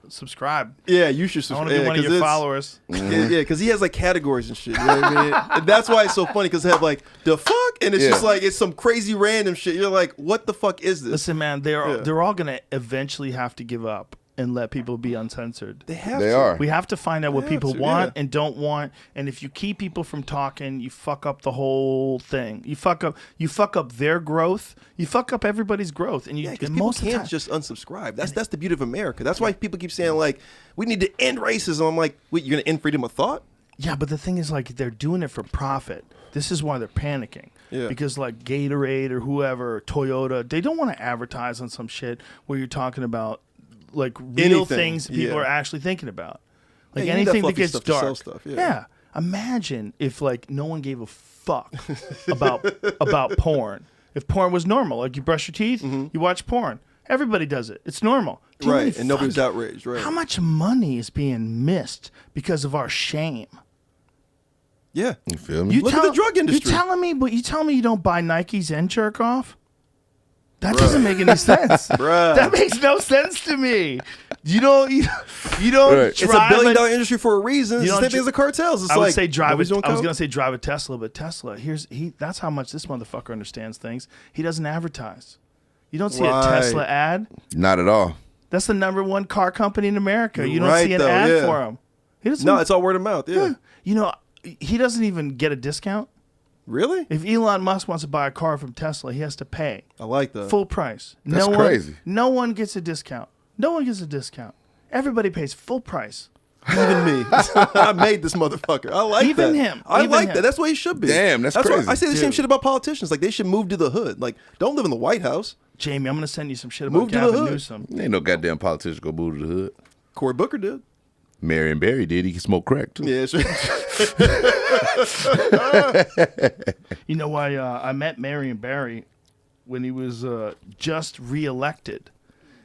subscribe. Yeah, you should. I want to be one of your followers. Yeah, because he has like categories and shit. You know what I mean? And that's why it's so funny because they have like the fuck, and it's Yeah. just like it's some crazy random shit. You're like, what the fuck is this? Listen, man, they're all gonna eventually have to give up and let people be uncensored. They have. They to. are. We have to find out what They have people to, want yeah. and don't want, and if you keep people from talking, you fuck up the whole thing. You fuck up their growth. You fuck up everybody's growth, and you. Yeah, because and people most of the can't time, just unsubscribe. That's the beauty of America. That's why people keep saying like, we need to end racism. I'm like, wait, you're gonna end freedom of thought? yeah, but the thing is, like, they're doing it for profit. This is why they're panicking. Yeah. Because like Gatorade or whoever, Toyota, they don't want to advertise on some shit where you're talking about like real Anything, things people yeah. are actually thinking about. Like Yeah, you need that anything that fluffy gets stuff to sell dark. stuff, yeah. Imagine if like no one gave a fuck about porn. If porn was normal, like you brush your teeth, you watch porn. Everybody does it. It's normal. Do you know how Right, many and nobody's fucking- outraged. Right? How much money is being missed because of our shame? Yeah. You feel me? Look at the drug industry. You telling me you don't buy Nikes and jerk off? That doesn't make any sense. Bruh. That makes no sense to me. You don't Right. It's a drive billion-dollar industry for a reason. It's You the don't same thing as the cartels. It's I would like say drive nobody's a, doing I was coke? gonna say drive a Tesla, but Tesla, that's how much this motherfucker understands things. He doesn't advertise. You don't see Right. a Tesla ad. Not at all. That's the #1 car company in America. You're You don't right, see an though, ad yeah. for him. He doesn't. No, it's all word of mouth. Yeah. You know, he doesn't even get a discount. Really? If Elon Musk wants to buy a car from Tesla, he has to pay I like that. full price. That's no crazy. One, no one gets a discount. No one gets a discount. Everybody pays full price. Even me. I made this motherfucker. I like Even that. him. I Even like him. that. That's what he should be. Damn, that's why crazy. I say the same Dude. shit about politicians. Like they should move to the hood. Like don't live in the White House. Jamie, I'm gonna send you some shit about Move to the Gavin hood. Newsom. Ain't no goddamn politician go move to the hood. Cory Booker did. Marion Barry did. He can smoke crack too. Yeah, sure. You know why I met Marion Barry when he was just reelected.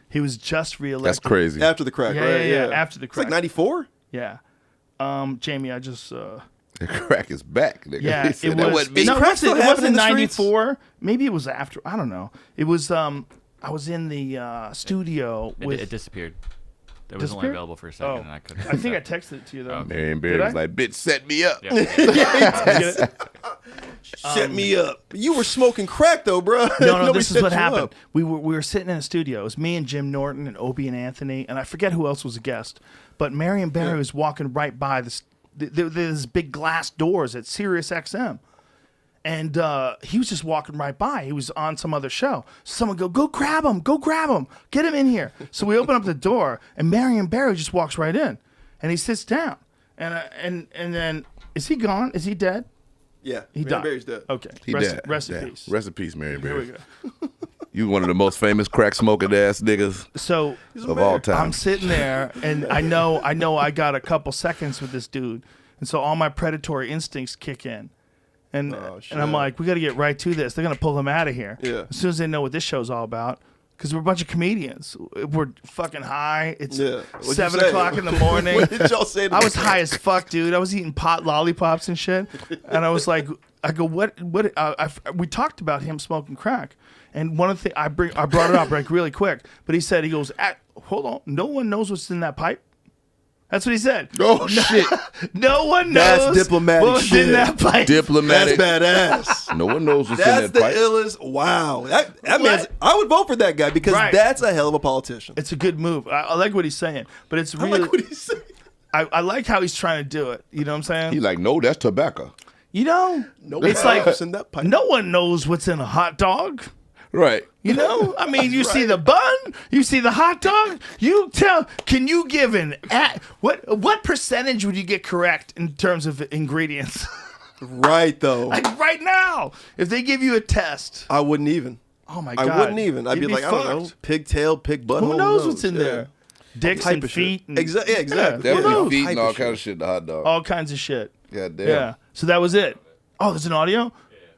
He was just reelected. That's crazy. After the crack, Yeah, right? yeah, yeah, after the It's like crack. 94? Yeah. Jamie, I just The crack is back. Nigga. yeah, He said it that was. wasn't me. No, it crack still wasn't, it happening wasn't in the streets? 94. Maybe it was after. I don't know. It was. I was in the studio with. It disappeared. It was only Disappeared? available for a second, Oh. and I couldn't. I think I texted it to you though. Marion Did Barry I? was like, bitch, set me up. Yeah. Set me up. You were smoking crack though, bro. No, Nobody this is set what you happened. up. We were sitting in a studio. It was me and Jim Norton and Obie and Anthony, and I forget who else was a guest. But Marion Barry was walking right by this. There's big glass doors at Sirius XM. And he was just walking right by. He was on some other show. Someone go grab him, get him in here. So we open up the door, and Marion Barry just walks right in, and he sits down. And then is he gone? Is he dead? Yeah. He Marion died. Barry's dead. Okay. He rest dead. Rest in Damn. peace. Rest in peace, Marion Here Barry. we go. You one of the most famous crack smoking ass niggas So of all time. I'm sitting there, and I know I got a couple seconds with this dude, and so all my predatory instincts kick in, and I'm like, we got to get right to this. They're gonna pull him out of here Yeah. as soon as they know what this show's all about. Because we're a bunch of comedians. We're fucking high. It's What'd you 7 say? o'clock in the morning. What did y'all say to I me? was high as fuck, dude. I was eating pot lollipops and shit. And I was like, I go, what? We talked about him smoking crack. And one of the things I brought it up like really quick. But he said, hold on. No one knows what's in that pipe. That's what he said. Oh shit! No one That's knows diplomatic what was shit. in that pipe. Diplomatic. That's badass. No one knows what's That's in the that pipe. illest. Wow. That man's. I would vote for that guy because Right. that's a hell of a politician. It's a good move. I like what he's saying. But it's I really. like what he's saying. I like how he's trying to do it. You know what I'm saying? He like, no, that's tobacco. You know, Nobody it's like knows in that pipe. no one knows what's in a hot dog. Right. You know, I mean, you see the bun, you see the hot dog. Can you give what percentage would you get correct in terms of ingredients? Right though. Like right now, if they give you a test, I wouldn't even. oh my I god, wouldn't even. I'd you'd be like, I don't know, fucked. pigtail, pig butthole. Who knows what's in there? Dicks Type and of shit. feet. And, Yeah, exactly. Who Definitely knows? feet Type and of all shit. kind of shit in the hot dog. All kinds of shit. God damn. Yeah. So that was it. Oh, there's an audio.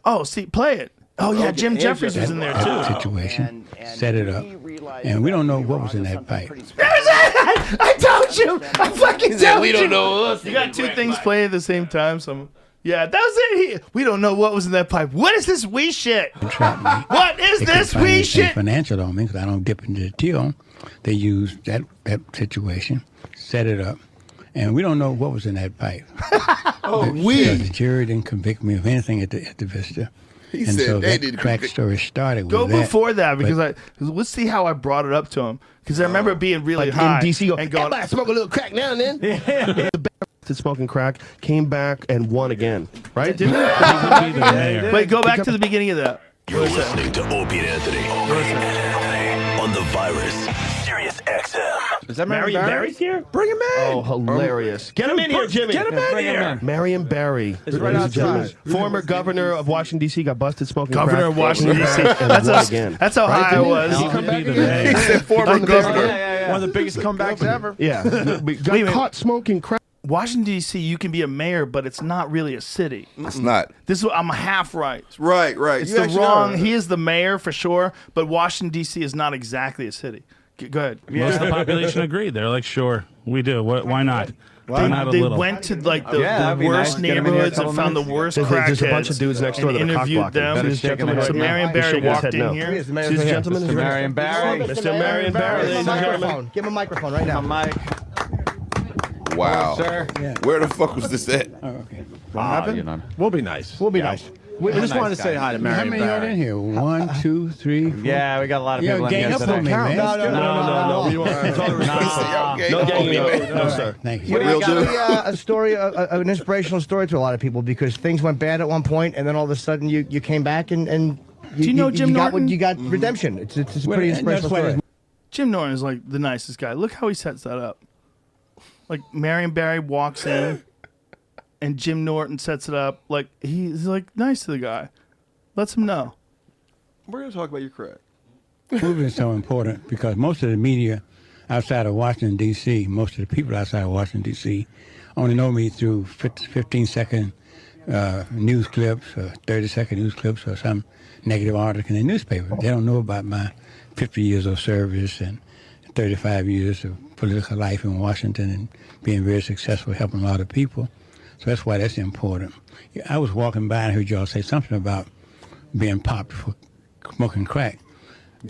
Oh, see, play it. Oh yeah, Jim Jeffries was in there too. Situation, set it up, and we don't know what was in that pipe. I told you. I fucking told we you. don't know us. You got two things playing at the same time. Yeah, that was it. We don't know what was in that pipe. What is this wee shit? Trap me. What is They this couldn't find wee anything shit? financial on me because I don't dip into the till. They used that situation, set it up, and we don't know what was in that pipe. Because the jury didn't convict me of anything at the Vista. He And said so they that didn't crack convict- story started with Go that. before that because But let's see how I brought it up to him because I remember being really high in DC, and going. everybody smoke a little crack now and then. To smoking crack, came back and won again, right? Didn't it? Wait, go back to the beginning of that. You're listening to Opie and Anthony on the Virus, Sirius XM. Is that Marion Barry here? Bring him in. Oh, hilarious! Get him in here, Jimmy. Get him in here. Marion Barry, It's right ladies and gentlemen. outside. Former governor of Washington D.C. got busted smoking Governor crack. of Washington Came D.C. back and That's won how again. that's how high I was. He come back He said former governor. One of the biggest comebacks ever. Yeah, got Wait a minute. caught smoking crack. Washington D.C. You can be a mayor, but it's not really a city. It's not. This is I'm half right. Right. It's You the actually wrong. are. He is the mayor for sure, but Washington D.C. is not exactly a city. Go ahead. Most of the population agreed. They're like, sure, we do. Why not? Why not a They little? went to like the, Yeah, that'd the be worst nice. Get 'em in here a neighborhoods and couple found the minutes. worst There's crackheads. a bunch of dudes next door and that are interviewed cock-blocking. them. Better shake him right So now. Marion He's Barry shaking his walked head in no. here. Here's the mayor's See this right here. gentleman? Mr. Marion Barry. Mr. Marion Barry, ladies and gentlemen. Give him a microphone right now. Mike. Wow. Sir. Where the fuck was this at? Oh, okay. What happened? We'll be nice. We'll be nice. We just wanted to say hi to How Marion many are in Barry. here? 1, 2, 3, 4. Yeah, we got a lot of Yo, people in gang here up today. on me, man. No. We want it's all the respect. No ganging up. No, sir. Thank you. Real dude. A story, an inspirational story to a lot of people because things went bad at one point, and then all of a sudden you came back and you know Jim Norton? You got redemption. It's a Well, pretty and inspirational that's why story. Jim Norton is like the nicest guy. Look how he sets that up. Like Marion Barry walks in, and Jim Norton sets it up. Like he's like nice to the guy. Lets him know. We're gonna talk about your crack. Moving is so important because most of the media outside of Washington, D.C., most of the people outside of Washington, D.C., only know me through 15-second news clips or 30-second news clips or some negative article in the newspaper. They don't know about my 50 years of service and 35 years of political life in Washington and being very successful, helping a lot of people. So that's why that's important. I was walking by and heard y'all say something about being popped for smoking crack.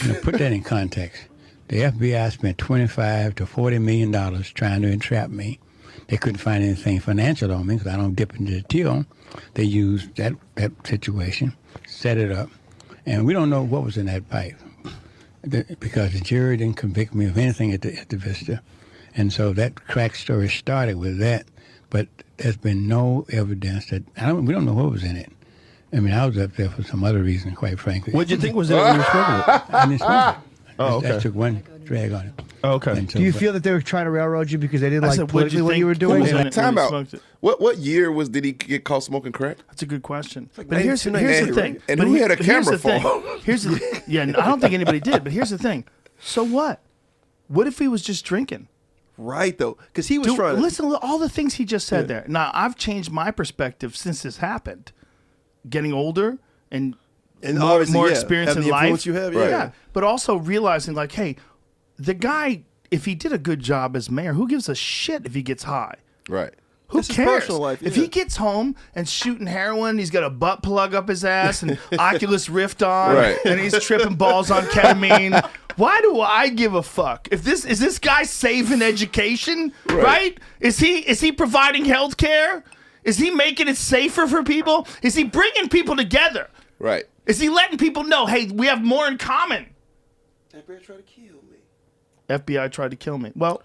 You know, put that in context. The FBI spent $25 to $40 million trying to entrap me. They couldn't find anything financial on me because I don't dip into the till. They used that situation, set it up, and we don't know what was in that pipe because the jury didn't convict me of anything at the Vista. And so that crack story started with that, but there's been no evidence that, we don't know what was in it. I mean, I was up there for some other reason, quite frankly. What'd you think was in it when you were smoking it? I didn't smoke it. Oh, I okay. took one drag on it. Okay. And so Do you forth. feel that they were trying to railroad you because they didn't I like said, what'd politically you what think? you were Who doing? was in And- it when Time he out. smoked it? What year did he get caught smoking crack? That's a good question. like But here's the 1990, thing. And But who had a but here's camera the thing. phone? Here's the yeah. I don't think anybody did. But here's the thing. So what? What if he was just drinking? Right though, because he was Dude, trying to listen to all the things he just said there. Now I've changed my perspective since this happened. Getting older and more obviously, experience having in the life. influence you have, yeah. But also realizing like, hey, the guy, if he did a good job as mayor, who gives a shit if he gets high? Right. Who This is cares? personal life, If yeah. he gets home and shooting heroin, he's got a butt plug up his ass and Oculus Rift on, Right. and he's tripping balls on ketamine. Why do I give a fuck? If this guy saving education, right? Is he providing health care? Is he making it safer for people? Is he bringing people together? Right. Is he letting people know, hey, we have more in common? FBI tried to kill me. FBI tried to kill me. Well,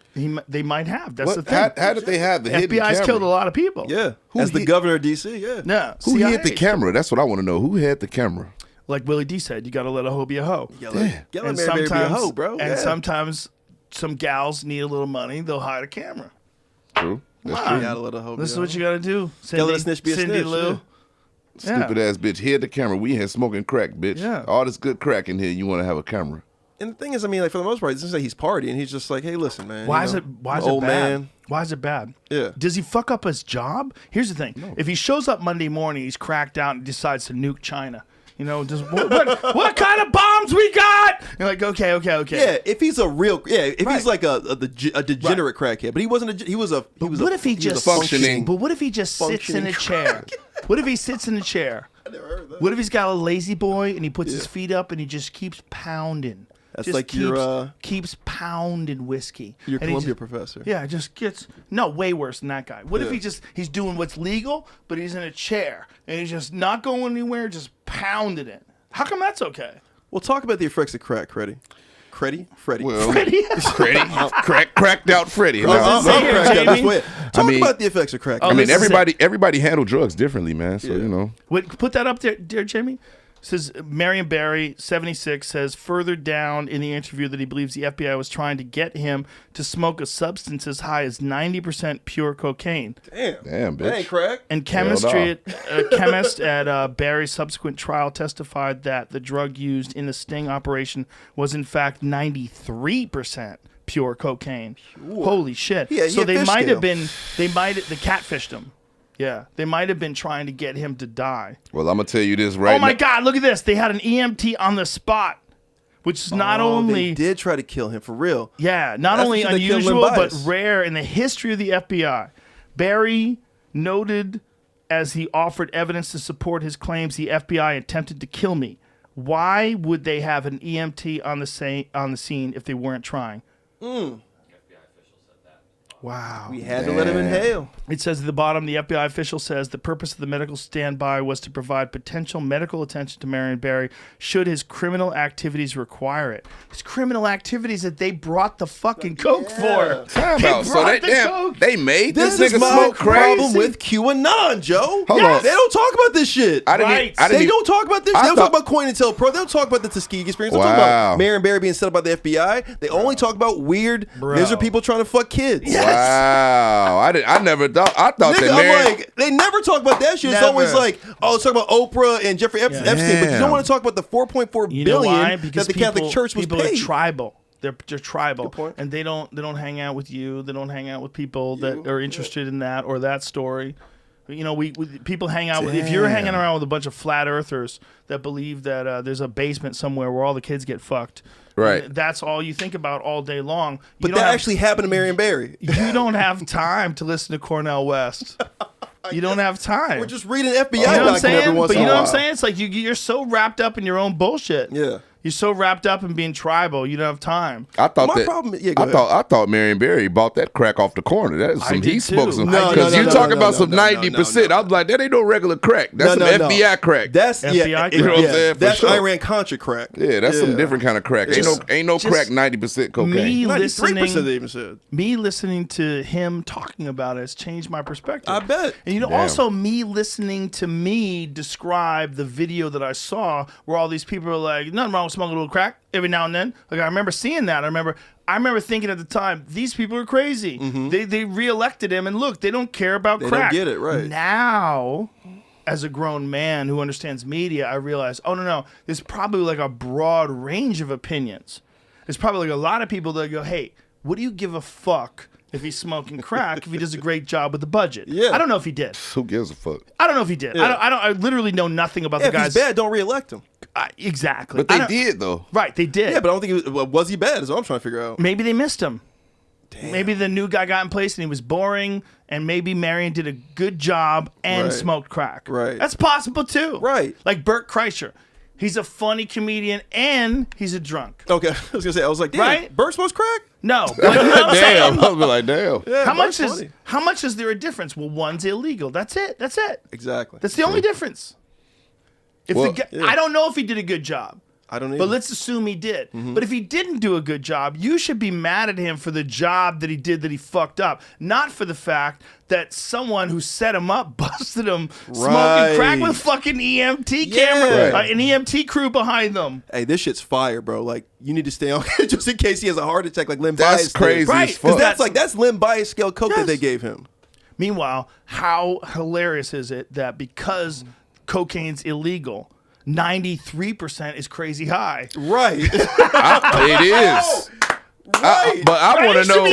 they might have. That's the What, thing. how did they have the hidden FBI's camera? killed a lot of people. Yeah, Who as the hit- governor of DC. Yeah, Yeah. Who CIA. hid the camera? That's what I want to know. Who had the camera? Like Willie D said, you got to let a hoe be a hoe. Get let And Mary Berry be a hoe, bro. and Yeah. sometimes some gals need a little money. They'll hide a camera. True. That's Come on. Gotta let a hoe be This is a what hoe. you got to do. Gotta let a Cindy, snitch be a Cindy snitch, Lou. yeah. Stupid ass bitch. Hid the camera. We had smoking crack, bitch. Yeah. All this good crack in here. You want to have a camera? And the thing is, I mean, like for the most part, it's just like he's partying. He's just like, hey, listen, man. Why you is know, it? Why I'm is an it old bad? man? Why is it bad? Yeah. Does he fuck up his job? Here's the thing: if he shows up Monday morning, he's cracked out and decides to nuke China. You know, just what kind of bombs we got? You're like, okay. Yeah, if he's a real, if he's like a degenerate crackhead, but he wasn't. He was a. He was What a, if he was just a functioning? But what if he just sits in a functioning chair? What if he sits in a chair? I never heard that. What if he's got a lazy boy and he puts his feet up and he just keeps pounding? That's just like your, keeps pounding whiskey. Your And he Columbia just- professor. Yeah, just gets way worse than that guy. What if he's doing what's legal, but he's in a chair and he's just not going anywhere, just pounding it? How come that's okay? Well, talk about the effects of crack, Freddie. Freddie. Well, Freddie. cracked out Freddie. I'm Now, cracked out this Jamie. way. Talk mean- about the effects of crack. Oh, I mean, this is everybody handle drugs differently, man. So you know. Wait, put that up there, dear Jamie. Says Marion Barry, 76, says further down in the interview that he believes the FBI was trying to get him to smoke a substance as high as 90% pure cocaine. Damn, bitch. That ain't crack. And Hell chemist at Barry's subsequent trial testified that the drug used in the sting operation was in fact 93% pure cocaine. Holy shit! Yeah, so he had they fish might have scale. been they catfished him. Yeah, they might have been trying to get him to die. Well, I'm gonna tell you this right Oh my now. God! Look at this. They had an EMT on the spot, which is not They only did try to kill him for real. not That's only what they killed unusual Lynn but Bias. rare in the history of the FBI. Barry noted as he offered evidence to support his claims, the FBI attempted to kill me. Why would they have an EMT on the scene if they weren't trying? Wow. We had to let him inhale. It says at the bottom, the FBI official says the purpose of the medical standby was to provide potential medical attention to Marion Barry should his criminal activities require it. His criminal activities that they brought the fucking coke for. Time They out. So brought they the coke. they made This this is nigga my smoke problem crazy. with QAnon, Joe. Hold on. They don't talk about this shit. I didn't. Right. I didn't They even- don't talk about this. I They don't thought- talk about Coin and Tell Pro. They don't talk about the Tuskegee experience. They don't talk Wow. about Marion Barry being set up by the FBI. They only talk about weird lizard people trying to fuck kids. Wow. I never thought. I thought Nigga, that I'm Marion. like, they never talk about that shit. It's Never. always like, oh, it's talking about Oprah and Jeffrey Epstein, but you Damn. don't want to talk about the 4.4 You know billion why? that Because the Catholic people- Church was people paid. are tribal. They're tribal, Good point. and they don't hang out with you. They don't hang out with people that are interested in that or that story. You know, we people hang out with. If you're hanging around with a bunch of flat earthers that believe that there's a basement somewhere where all the kids get fucked, Right. That's all you think about all day long. But You that don't have- actually happened to Marion Barry. you don't have time to listen to Cornel West. You don't have time. We're just reading FBI you know what I'm document every saying? once But in you a know what while. I'm saying? It's like you're so wrapped up in your own bullshit. Yeah. You're so wrapped up in being tribal, you don't have time. I thought My that. problem- yeah, go I thought Marion Barry bought that crack off the corner. That is I some. did He smoked too. some. No, Because no, you no, talking no, about no, some no, no, 90%. no. I was like, that ain't no regular crack. That's some No, no, no. FBI crack. That's FBI You know what I'm yeah, saying? For that's sure. Iran Contra crack. Yeah, that's some different kind of crack. Ain't no just crack 90% cocaine. Me 93% they even said. listening to him talking about it has changed my perspective. I bet. And you know, Damn. also me listening to me describe the video that I saw where all these people are like, nothing wrong with smoke a little crack every now and then. Like I remember seeing that. I remember thinking at the time, these people are crazy. They reelected him, and look, they don't care about crack. They don't get it, right? Now, as a grown man who understands media, I realize, oh no, there's probably like a broad range of opinions. There's probably like a lot of people that go, hey, what do you give a fuck if he's smoking crack if he does a great job with the budget? Yeah. I don't know if he did. Who gives a fuck? I don't know if he did. Yeah. I literally know nothing about the If guys. he's bad, don't reelect him. Exactly. But they did, though. Right, they did. Yeah, but I don't think was he bad? Is what I'm trying to figure out. Maybe they missed him. Maybe the new guy got in place and he was boring, and maybe Marion did a good job and smoked crack. Right. That's possible too. Right. Like Bert Kreischer. He's a funny comedian and he's a drunk. Okay, I was gonna say, I was like, damn, Right? Bert smokes crack? No. But you know what I'm saying? I'll be like, damn. Yeah, How Bert's much funny. how much is there a difference? Well, one's illegal. That's it. Exactly. That's the only difference. If Well, the guy, I don't know if he did a good job. I don't either. But let's assume he did. But if he didn't do a good job, you should be mad at him for the job that he did that he fucked up, not for the fact that someone who set him up busted him smoking crack with fucking EMT camera, an EMT crew behind them. Hey, this shit's fire, bro. Like, you need to stay on just in case he has a heart attack, like Lim That's Bias crazy did. as fuck. Because that's Lim Bias scale coke that they gave him. Meanwhile, how hilarious is it that because cocaine's illegal, 93% is crazy high. Right. It is. Right. But I want to know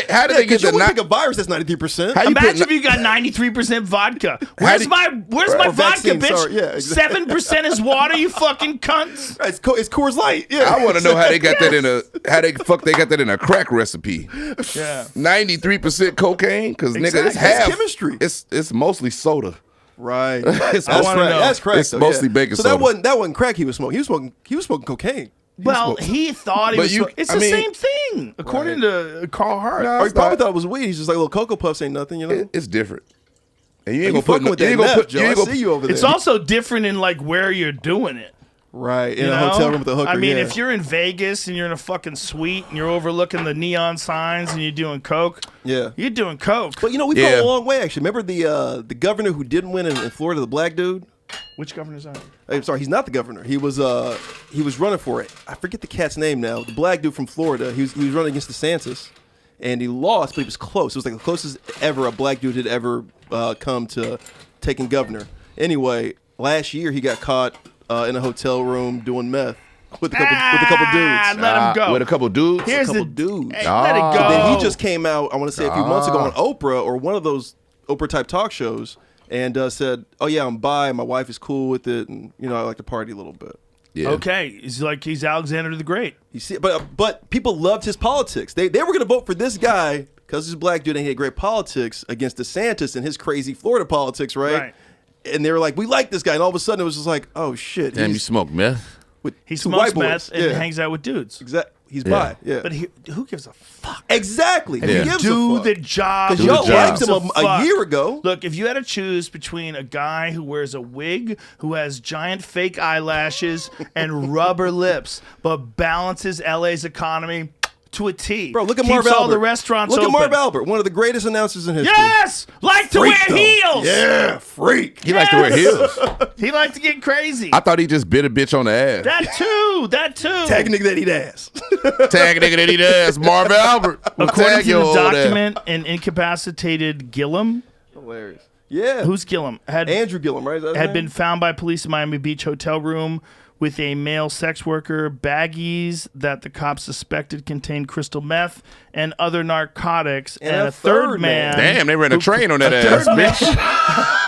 how did they get you the wouldn't think a virus that's 93%? Imagine if you got 93% vodka. Where's my vodka, vaccine, bitch? sorry, yeah, exactly. 7% is water, you fucking cunts. It's Coors Light. Yeah. I want to know how they got that in they got that in a crack recipe. Yeah. 93% cocaine, because nigga, it's Exactly. half It's chemistry. It's mostly soda. Right. That's That's wanna crack. know. That's crack. It's though, mostly yeah. baking so soda. that wasn't crack he was smoking. He was smoking cocaine. Well, he thought he But was. you- It's I the mean- same thing, according to Carl Hart. No, Or he it's probably not. thought it was weed. He's just like little Cocoa Puffs ain't nothing, you know? It's different. And you You ain't gonna put fucking with you that ain't gonna meth, put Joe. you I ain't gonna see you over there. It's also different in like where you're doing it. right in You a know? hotel room with a hooker. I mean, yeah. if you're in Vegas and you're in a fucking suite and you're overlooking the neon signs and you're doing coke, yeah. you're doing coke. But you know, we've Yeah. come a long way actually. Remember the governor who didn't win in Florida, the black dude? Which governor's that? I'm sorry, he's not the governor. He was running for it. I forget the cat's name now. The black dude from Florida. He was running against DeSantis, and he lost, but he was close. It was like the closest ever a black dude had ever come to taking governor. Anyway, last year he got caught in a hotel room doing meth with a couple dudes. Let him go. with a couple dudes. Here's a couple the dudes. Hey, let it go. So then he just came out, I want to say a few months ago on Oprah or one of those Oprah type talk shows, and said, "Oh yeah, I'm bi. My wife is cool with it, and you know I like to party a little bit." Yeah. Okay, he's Alexander the Great. You see, but people loved his politics. They were going to vote for this guy because he's a black dude and he had great politics against DeSantis and his crazy Florida politics, right? And they were like, "We like this guy," and all of a sudden it was just like, "Oh shit!" Damn, you smoke meth? with He two smokes white boys. meth and hangs out with dudes. Exactly. He's bi. Yeah. But who gives a fuck? Exactly. If Who you gives do a fuck? the job. Because who y'all liked gives him a fuck? year ago. Look, if you had to choose between a guy who wears a wig, who has giant fake eyelashes and rubber lips, but balances LA's economy to a T. Bro, look at keeps Marv Albert. all the restaurants Look open. at Marv Albert, one of the greatest announcers in history. Yes! Like to Freak, wear though. heels! Yeah, freak. He liked to wear heels. He liked to get crazy. I thought he just bit a bitch on the ass. That too. Tag a nigga that eat ass. Tag a nigga that eat ass. Marv Albert. According Tag to your the old ass. document, an incapacitated Gillum, Hilarious. Yeah. who's Gillum, Andrew Gillum, right? Is that his had name? been found by police in Miami Beach hotel room with a male sex worker, baggies that the cops suspected contained crystal meth and other narcotics, and a third man. Damn, they ran a train on that ass, bitch.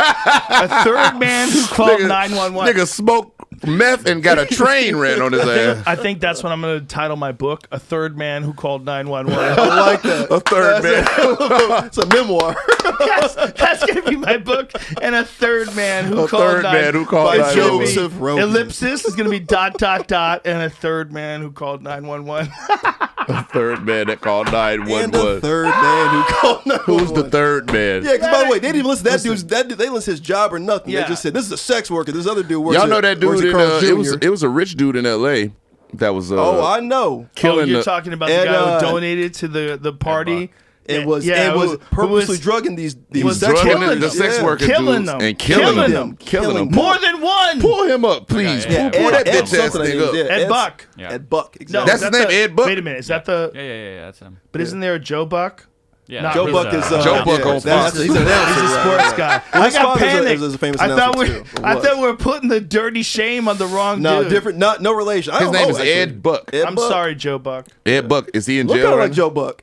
A third man who called 911. Nigga smoked meth and got a train ran on his ass. I think that's what I'm going to title my book, A Third Man Who Called 911. I like that. A third man. It's a memoir. Yes, that's going to be my book. And a third man who A called third man who called By 911. Joseph Rogan. Ellipsis is going to be ... and a third man who called 911. A third man that called And a 911. third man who called 911. Who's the third man? Yeah, because by the way, they didn't even listen to that dude's. They didn't list his job or nothing. Yeah. They just said this is a sex worker. This other dude works. Y'all know at- that works dude at in Carl's Jr. it was a rich dude in L.A. that was Oh, I know. killing You're the talking about Ed, the guy who donated to the party and was Yeah, and was who purposely was- drugging these was sex drugging workers. the sex Yeah. worker Killing dudes them. and killing them. Killing them. More than one. Pull him up, please. Yeah, Pull that Ed bitch ass something, nigga up. yeah, Ed Buck. Yeah. Ed Buck. No, Exactly. That's is his that name, Ed Buck? Wait a minute, is that the? Yeah, that's him. But isn't there a Joe Buck? Yeah, Not Joe really. Buck is Joe Buck on that's- Fox. He's an announcer. He's a right, sports right. guy. And I his got father panicked. is a famous I thought announcer, we, too. I Was. thought we were putting the dirty shame on the wrong No, dude. different. Not no relation. I His don't name know, is actually. Ed Buck. Ed I'm Buck. sorry, Joe Buck. Ed Buck, is he in Look jail? kind of right like now? Joe Buck.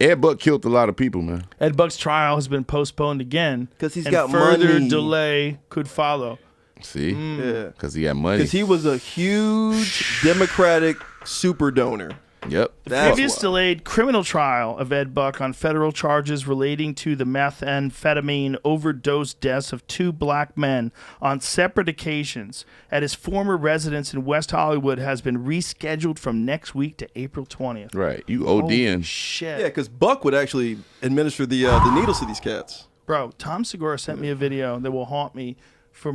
Ed Buck killed a lot of people, man. Ed Buck's trial has been postponed again 'Cause he's and got further money. delay could follow. See? Yeah. Because he got money. Because he was a huge Democratic super donor. Yep. That's Previous why. delayed criminal trial of Ed Buck on federal charges relating to the methamphetamine overdose deaths of 2 black men on separate occasions at his former residence in West Hollywood has been rescheduled from next week to April 20th. Right. You Holy ODing. shit. Yeah, because Buck would actually administer the needles to these cats. Bro, Tom Segura sent me a video that will haunt me for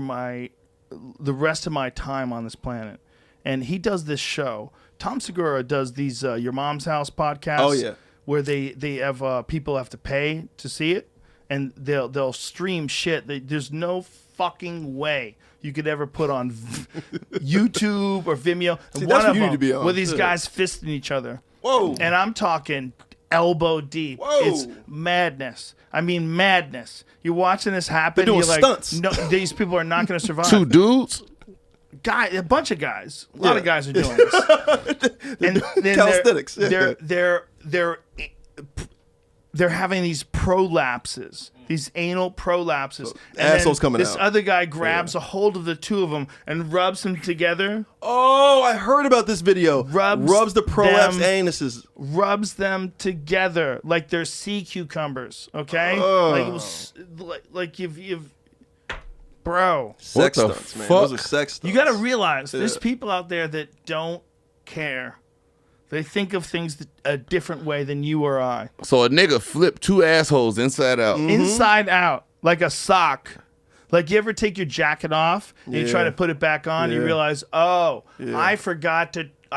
the rest of my time on this planet. And he does this show. Tom Segura does these Your Mom's House podcasts. Oh, yeah. Where they have people have to pay to see it, and they'll stream shit. There's no fucking way you could ever put on YouTube or Vimeo. And See, one that's what of you need them, to be on, where these too. guys fisting each other. Whoa. And I'm talking elbow deep. Whoa. It's madness. I mean madness. You're watching this happen. They're doing you're like, stunts. No, these people are not going to survive. 2 dudes? A bunch of guys. A lot Yeah. of guys are doing this. And then Calisthenics. they're having these prolapses, these anal prolapses. And assholes then coming this out. other guy grabs a hold of the 2 of them and rubs them together. Oh, I heard about this video. Rubs the prolapsed them- anuses. Rubs them together like they're sea cucumbers. Okay, like you've. Bro, Sex What the stunts, man. fuck? Those are sex stunts. you got to realize there's Yeah. people out there that don't care. They think of things a different way than you or I. So a nigga flipped 2 assholes inside out. Inside out, like a sock. Like you ever take your jacket off and you try Yeah. to put it back on, and you Yeah. realize, I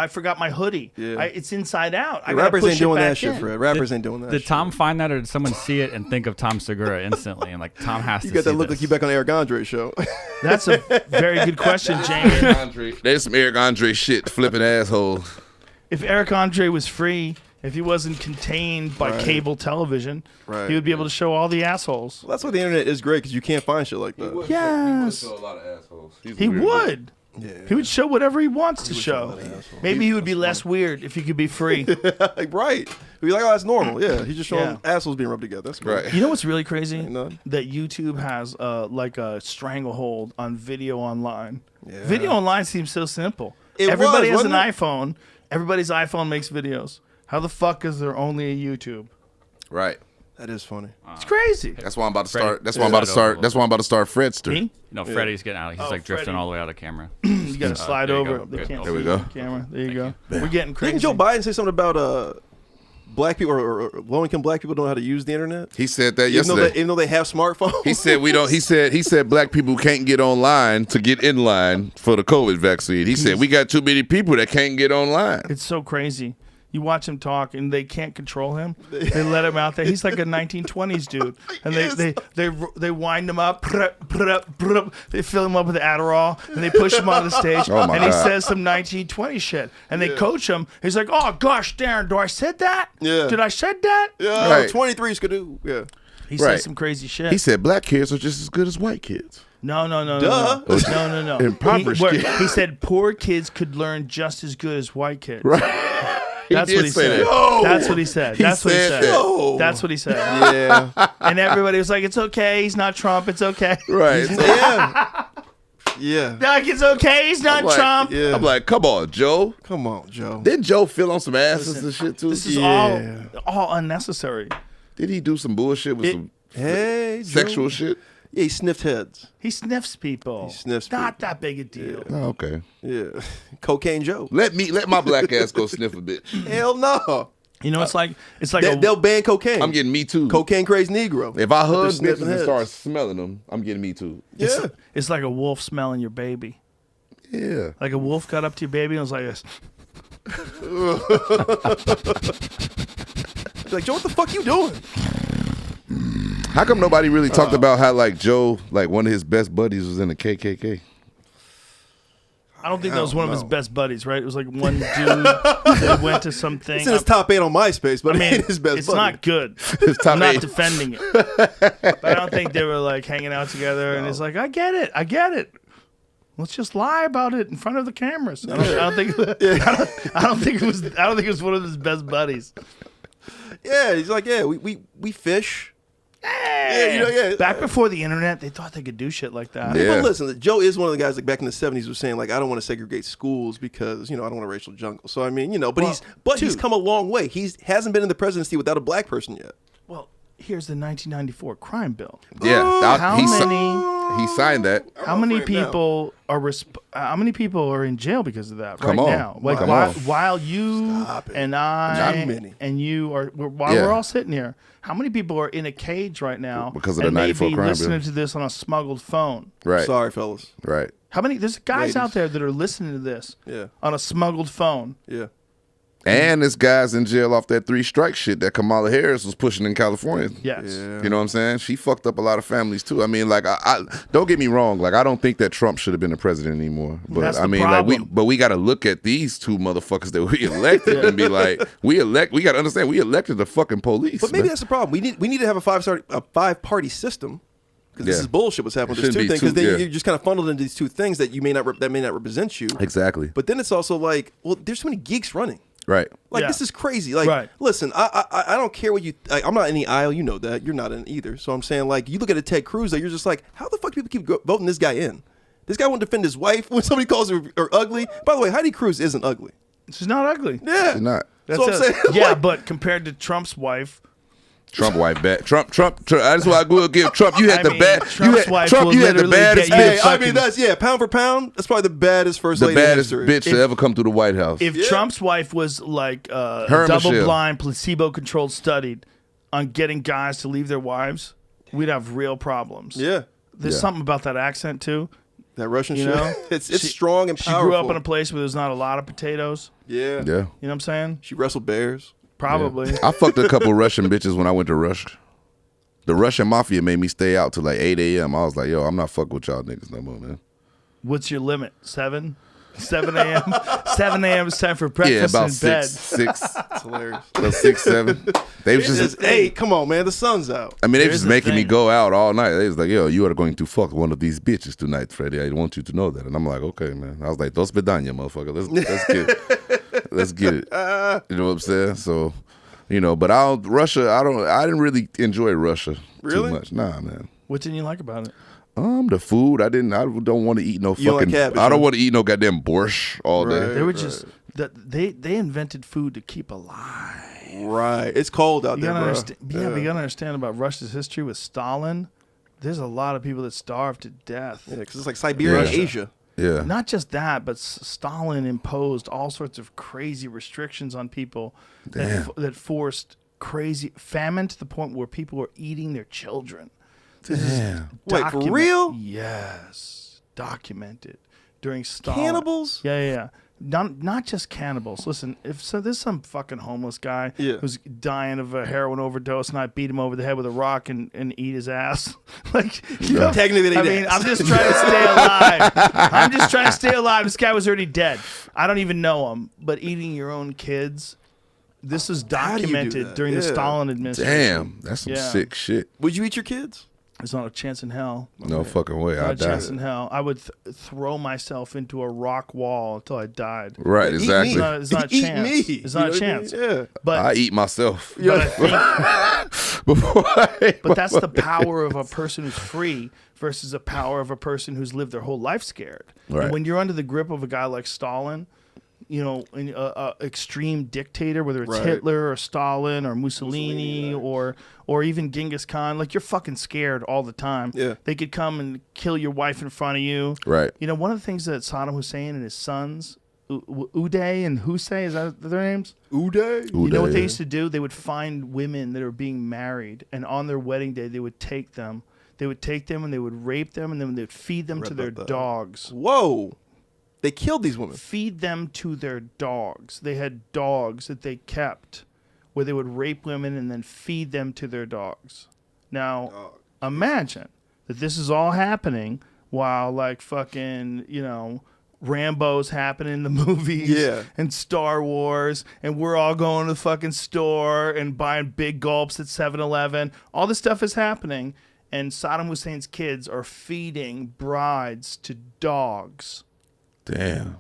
forgot my hoodie. Yeah. It's inside out. I Yeah, gotta rappers push ain't it doing that back shit, in. Fred. Rappers ain't doing that Did shit. Tom find that, or did someone see it and think of Tom Segura instantly? And like, Tom has to You got see that look this. like you back on Eric Andre's show. That's a very good question, Jamie. There's some Eric Andre shit, flipping assholes. If Eric Andre was free, if he wasn't contained by Right. cable television, Right. he would be able to show all the assholes. Well, that's why the internet is great, because you can't find shit like that. Yes. a lot of assholes. He would. Yeah. He would show whatever he wants to show. Maybe he would be less weird if he could be free. Like, right. Be like, oh, that's normal. Yeah, he's just showing Yeah. assholes being rubbed together. That's cool. Right. You know what's really crazy? Ain't none. That YouTube has like a stranglehold on video online. Yeah. Video online seems so simple. It Everybody was, has an wasn't iPhone. Everybody's iPhone makes videos. How the fuck is there only a YouTube? Right. That is funny. It's crazy. That's why I'm about to Freddie- start. That's why I'm about to start. That's why I'm about to start Fredster. Me? No, Freddie's getting out. He's like drifting Freddie. all the way out of camera. You got to slide there you over. go. They Good. can't There we see go. the camera. There you go. We're getting crazy. Didn't Joe Biden say something about black people or low-income black people don't know how to use the internet? He said that Even yesterday. though they have smartphones? He said we don't. He said black people can't get online to get in line for the COVID vaccine. He said we got too many people that can't get online. It's so crazy. You watch him talk, and they can't control him. They let him out there. He's like a 1920s dude, and they wind him up. They fill him up with Adderall, and they push him on the stage, Oh, my and he God. says some 1920 shit, and they coach him. He's like, "Oh gosh, Darren, do I said that? Yeah. Did I said that?" Yeah, Right. 23's could do. Yeah. He Right. says some crazy shit. He said black kids are just as good as white kids. No. Duh. No. Impoverished He, kids. he said poor kids could learn just as good as white kids. Right. That's what he say said. that. No. That's what he said. That's what he said said. that. That's what he said. Yeah. And everybody was like, "It's okay. He's not Trump. It's okay." Right. Yeah. Yeah. Like, it's okay. He's not I'm like, Trump. Yeah. I'm like, come on, Joe. Come on, Joe. Didn't Joe feel on some asses and shit too? This is Yeah. all unnecessary. Did he do some bullshit with some Hey, Joe. sexual shit? Yeah, he sniffed heads. He sniffs people. He sniffs Not that big a deal. Oh, okay. Yeah. Cocaine Joe. Let my black ass go sniff a bitch. Hell no. You know, it's like They'll ban cocaine. I'm getting me too. Cocaine crazy Negro. If I hug They're bitches sniffing and heads. start smelling them, I'm getting me too. Yeah. it's like a wolf smelling your baby. Yeah. Like a wolf got up to your baby and was like this. Be like, Joe, what the fuck you doing? How come nobody really talked about how like Joe, like one of his best buddies was in the KKK? I don't think that was one of his best buddies, right? It was like one dude that went to something. It's in his top 8 on MySpace, but I mean, it ain't his best it's buddy. not good. I'm not defending it. But I don't think they were like hanging out together. And it's like, I get it. Let's just lie about it in front of the cameras. I don't think it was one of his best buddies. Yeah, he's like, yeah, we fish. Yeah, Back before the internet, they thought they could do shit like that. But listen, Joe is one of the guys like back in the 70s was saying like, I don't want to segregate schools because, I don't want a racial jungle. So I mean, but he's come a long way. He hasn't been in the presidency without a black person yet. Well, here's the 1994 crime bill. Yeah, he signed that. How many people are in jail because of that Come right on. now? Like Come on. while you and I and you are while we're all sitting here, how many people are in a cage right now because of the and 94 maybe crime listening bill? to this on a smuggled phone? Right. Sorry, fellas. Right. How many? There's guys Ladies. out there that are listening to this Yeah. on a smuggled phone. Yeah. And this guy's in jail off that 3 strike shit that Kamala Harris was pushing in California. Yes. Yeah. You know what I'm saying? She fucked up a lot of families too. I mean, like, I don't get me wrong. Like, I don't think that Trump should have been the president anymore. But That's I the mean, problem. we got to look at these 2 motherfuckers that we elected and be like, we got to understand we elected the fucking police. But maybe man. that's the problem. We need to have a 5-party system. Because this Yeah. is bullshit what's happening with It these 2 shouldn't be things. Because two- you're just kind of funneled into these 2 things that may not represent you. Exactly. But then it's also like, well, there's so many geeks running. Right. Like, Yeah. this is crazy. Like, listen, I don't care what you... I'm not in the aisle. You know that. You're not in either. So I'm saying, like, you look at a Ted Cruz, that you're just like, how the fuck do people keep voting this guy in? This guy won't defend his wife when somebody calls her ugly. By the way, Heidi Cruz isn't ugly. She's not ugly. Yeah. She's not. That's what I'm saying. Yeah, Like- but compared to Trump's wife, Trump wife bad. Trump. That's why I will give Trump. You had the bad. Trump's wife Trump. will You had the literally baddest get you bitch. I mean, that's, pound for pound, that's probably the baddest first The lady baddest in history. bitch to ever come through the White House. if Trump's wife was like Her and Michelle. double-blind, placebo-controlled study on getting guys to leave their wives, we'd have real problems. Yeah. There's something about that accent too. That Russian You shit. know, It's strong and She powerful. grew up in a place where there's not a lot of potatoes. Yeah. Yeah. You know what I'm saying? She wrestled bears. Probably. I fucked a couple Russian bitches when I went to Russia. The Russian mafia made me stay out till like 8 a.m. I was like, yo, I'm not fucking with y'all niggas no more, man. What's your limit? 7? 7 a.m. 7 a.m. is time for breakfast Yeah, about in bed. 6. It's hilarious. About 6, 7. They was just, Hey, come on, man. The sun's out. I mean, they Here's was just the making me thing. go out all night. They was like, yo, you are going to fuck one of these bitches tonight, Freddie. I want you to know that. And I'm like, okay, man. I was like, dos bedanya, motherfucker. Let's get it. Let's get it. You know what I'm saying? So, but Russia, I didn't really enjoy Russia Really? too much. Nah, man. What didn't you like about it? The food. I don't want to eat no You don't like fucking. cabbage, I don't huh? want to eat no goddamn borscht all day. Right. They were just they invented food to keep alive. Right. It's cold out You there, gotta bro. understand, but you gotta understand about Russia's history with Stalin. There's a lot of people that starved to death. Yeah, because it's like Siberia and Yeah. Asia. Yeah. Not just that, but Stalin imposed all sorts of crazy restrictions on people that forced crazy famine to the point where people were eating their children. This is Wait, for real? Yes, documented during Stalin. Cannibals? Yeah. Not just cannibals. Listen, there's some fucking homeless guy who's dying of a heroin overdose, and I beat him over the head with a rock and eat his ass. Like, Technically, they I did. mean, I'm just trying to stay alive. I'm just trying to stay alive. This guy was already dead. I don't even know him. But eating your own kids, this is How do you do documented that? during the Yeah. Stalin administration. Damn, that's some sick shit. Would you eat your kids? There's not a chance in hell. No fucking way. Not I a chance in died. hell. I would throw myself into a rock wall until I died. Right, exactly. It's not a Eat chance. me. It's not a You know what I chance. mean? Yeah. But I eat myself. But I think, Before but that's the power of a person who's free versus the power of a person who's lived their whole life scared. Right. And when you're under the grip of a guy like Stalin, an extreme dictator, whether it's Right. Hitler or Stalin or Mussolini or even Genghis Khan, like, you're fucking scared all the time. Yeah. They could come and kill your wife in front of you. Right. One of the things that Saddam Hussein and his sons, Uday and Hussein, is that their names? Uday? You know what they used to do? They would find women that are being married, and on their wedding day, they would take them. They would take them and they would rape them, and then they would feed them to their dogs. Whoa. They killed these women. Feed them to their dogs. They had dogs that they kept where they would rape women and then feed them to their dogs. Now, imagine that this is all happening while like fucking, Rambo's happening in the movies and Star Wars, and we're all going to the fucking store and buying big gulps at 7-Eleven. All this stuff is happening, and Saddam Hussein's kids are feeding brides to dogs. Damn.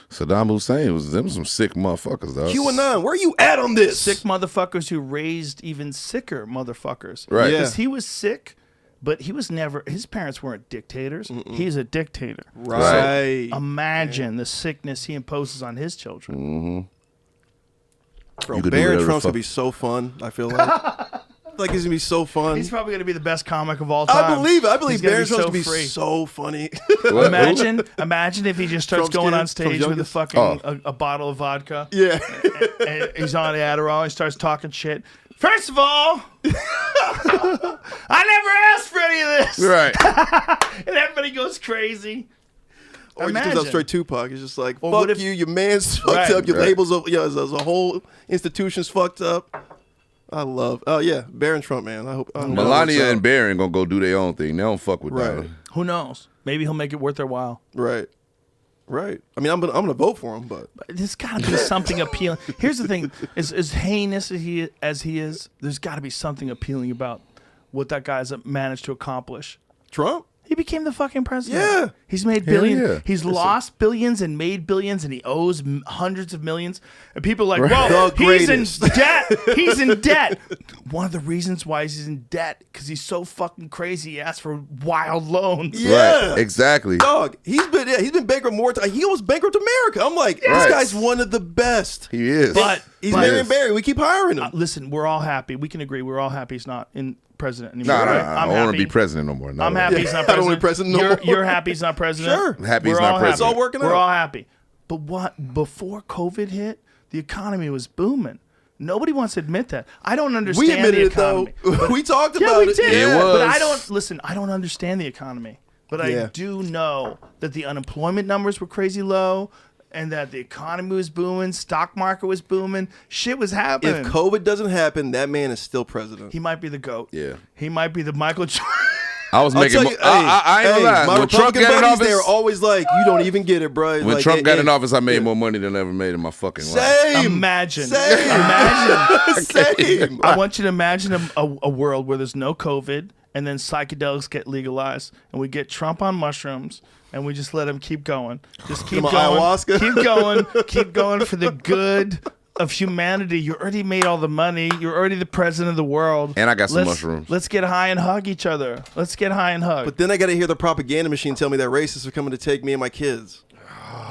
Saddam Hussein was them some sick motherfuckers, though. QAnon, where you at on this? Sick motherfuckers who raised even sicker motherfuckers. Right. Because he was sick, but he was never, his parents weren't dictators. He's a dictator. Right. So imagine the sickness he imposes on his children. Bro, Barron Trump's going to be so fun, I feel like. Like he's gonna be so fun. He's probably gonna be the best comic of all time. I believe it. I believe Barron Trump's gonna be free. so funny. Imagine if he just starts going on stage with a fucking a bottle of vodka. Yeah. And he's on the Adderall. He starts talking shit. First of all, I never asked for any of this. Right. And everybody goes crazy. Or he just comes out straight Tupac. He's just like, Or fuck what if- you, your man's fucked up, your labels, as a whole institution's fucked up. I love, Barron Trump, man. I hope Melania and Barron gonna go do their own thing. They don't fuck with Donald. Who knows? Maybe he'll make it worth their while. Right. I mean, I'm gonna vote for him, but there's got to be something appealing. Here's the thing: as heinous as he is, there's got to be something appealing about what that guy's managed to accomplish. Trump. He became the fucking president. Yeah. He's made billions. He's lost billions and made billions, and he owes hundreds of millions. And people are like, well, he's in debt. He's in debt. One of the reasons why he's in debt, because he's so fucking crazy, he asked for wild loans. Yeah. Right, exactly. Dog, he's been bankrupt more times. He almost bankrupt America. I'm like, this guy's one of the best. He is. But he's Marion Barry. We keep hiring him. Listen, we're all happy. We can agree. We're all happy he's not in president No, anymore. Right? I don't want to be president no more. No, I'm happy he's not president. I don't want to be president no more. You're happy he's not president. Sure. Happy he's not president. It's all working out. We're all happy. But before COVID hit, the economy was booming. Nobody wants to admit that. I don't understand We admitted the it though. economy. We talked about we it. did. It was. But I don't understand the economy. But I do know that the unemployment numbers were crazy low, and that the economy was booming, stock market was booming, shit was happening. If COVID doesn't happen, that man is still president. He might be the GOAT. Yeah. He might be the Michael Jordan. I was making. I ain't gonna lie. My When Trump Republican got in buddies, office, they're always like, "You don't even get it, bro." when like, Trump got in office, I made more money than I ever made in my fucking life. Same. Imagine. Same. I want you to imagine a world where there's no COVID, and then psychedelics get legalized, and we get Trump on mushrooms, and we just let him keep going. Just keep going. Ayahuasca. Keep going for the good of humanity. You already made all the money. You're already the president of the world. And I got some mushrooms. Let's get high and hug each other. Let's get high and hug. But then I got to hear the propaganda machine tell me that racists are coming to take me and my kids.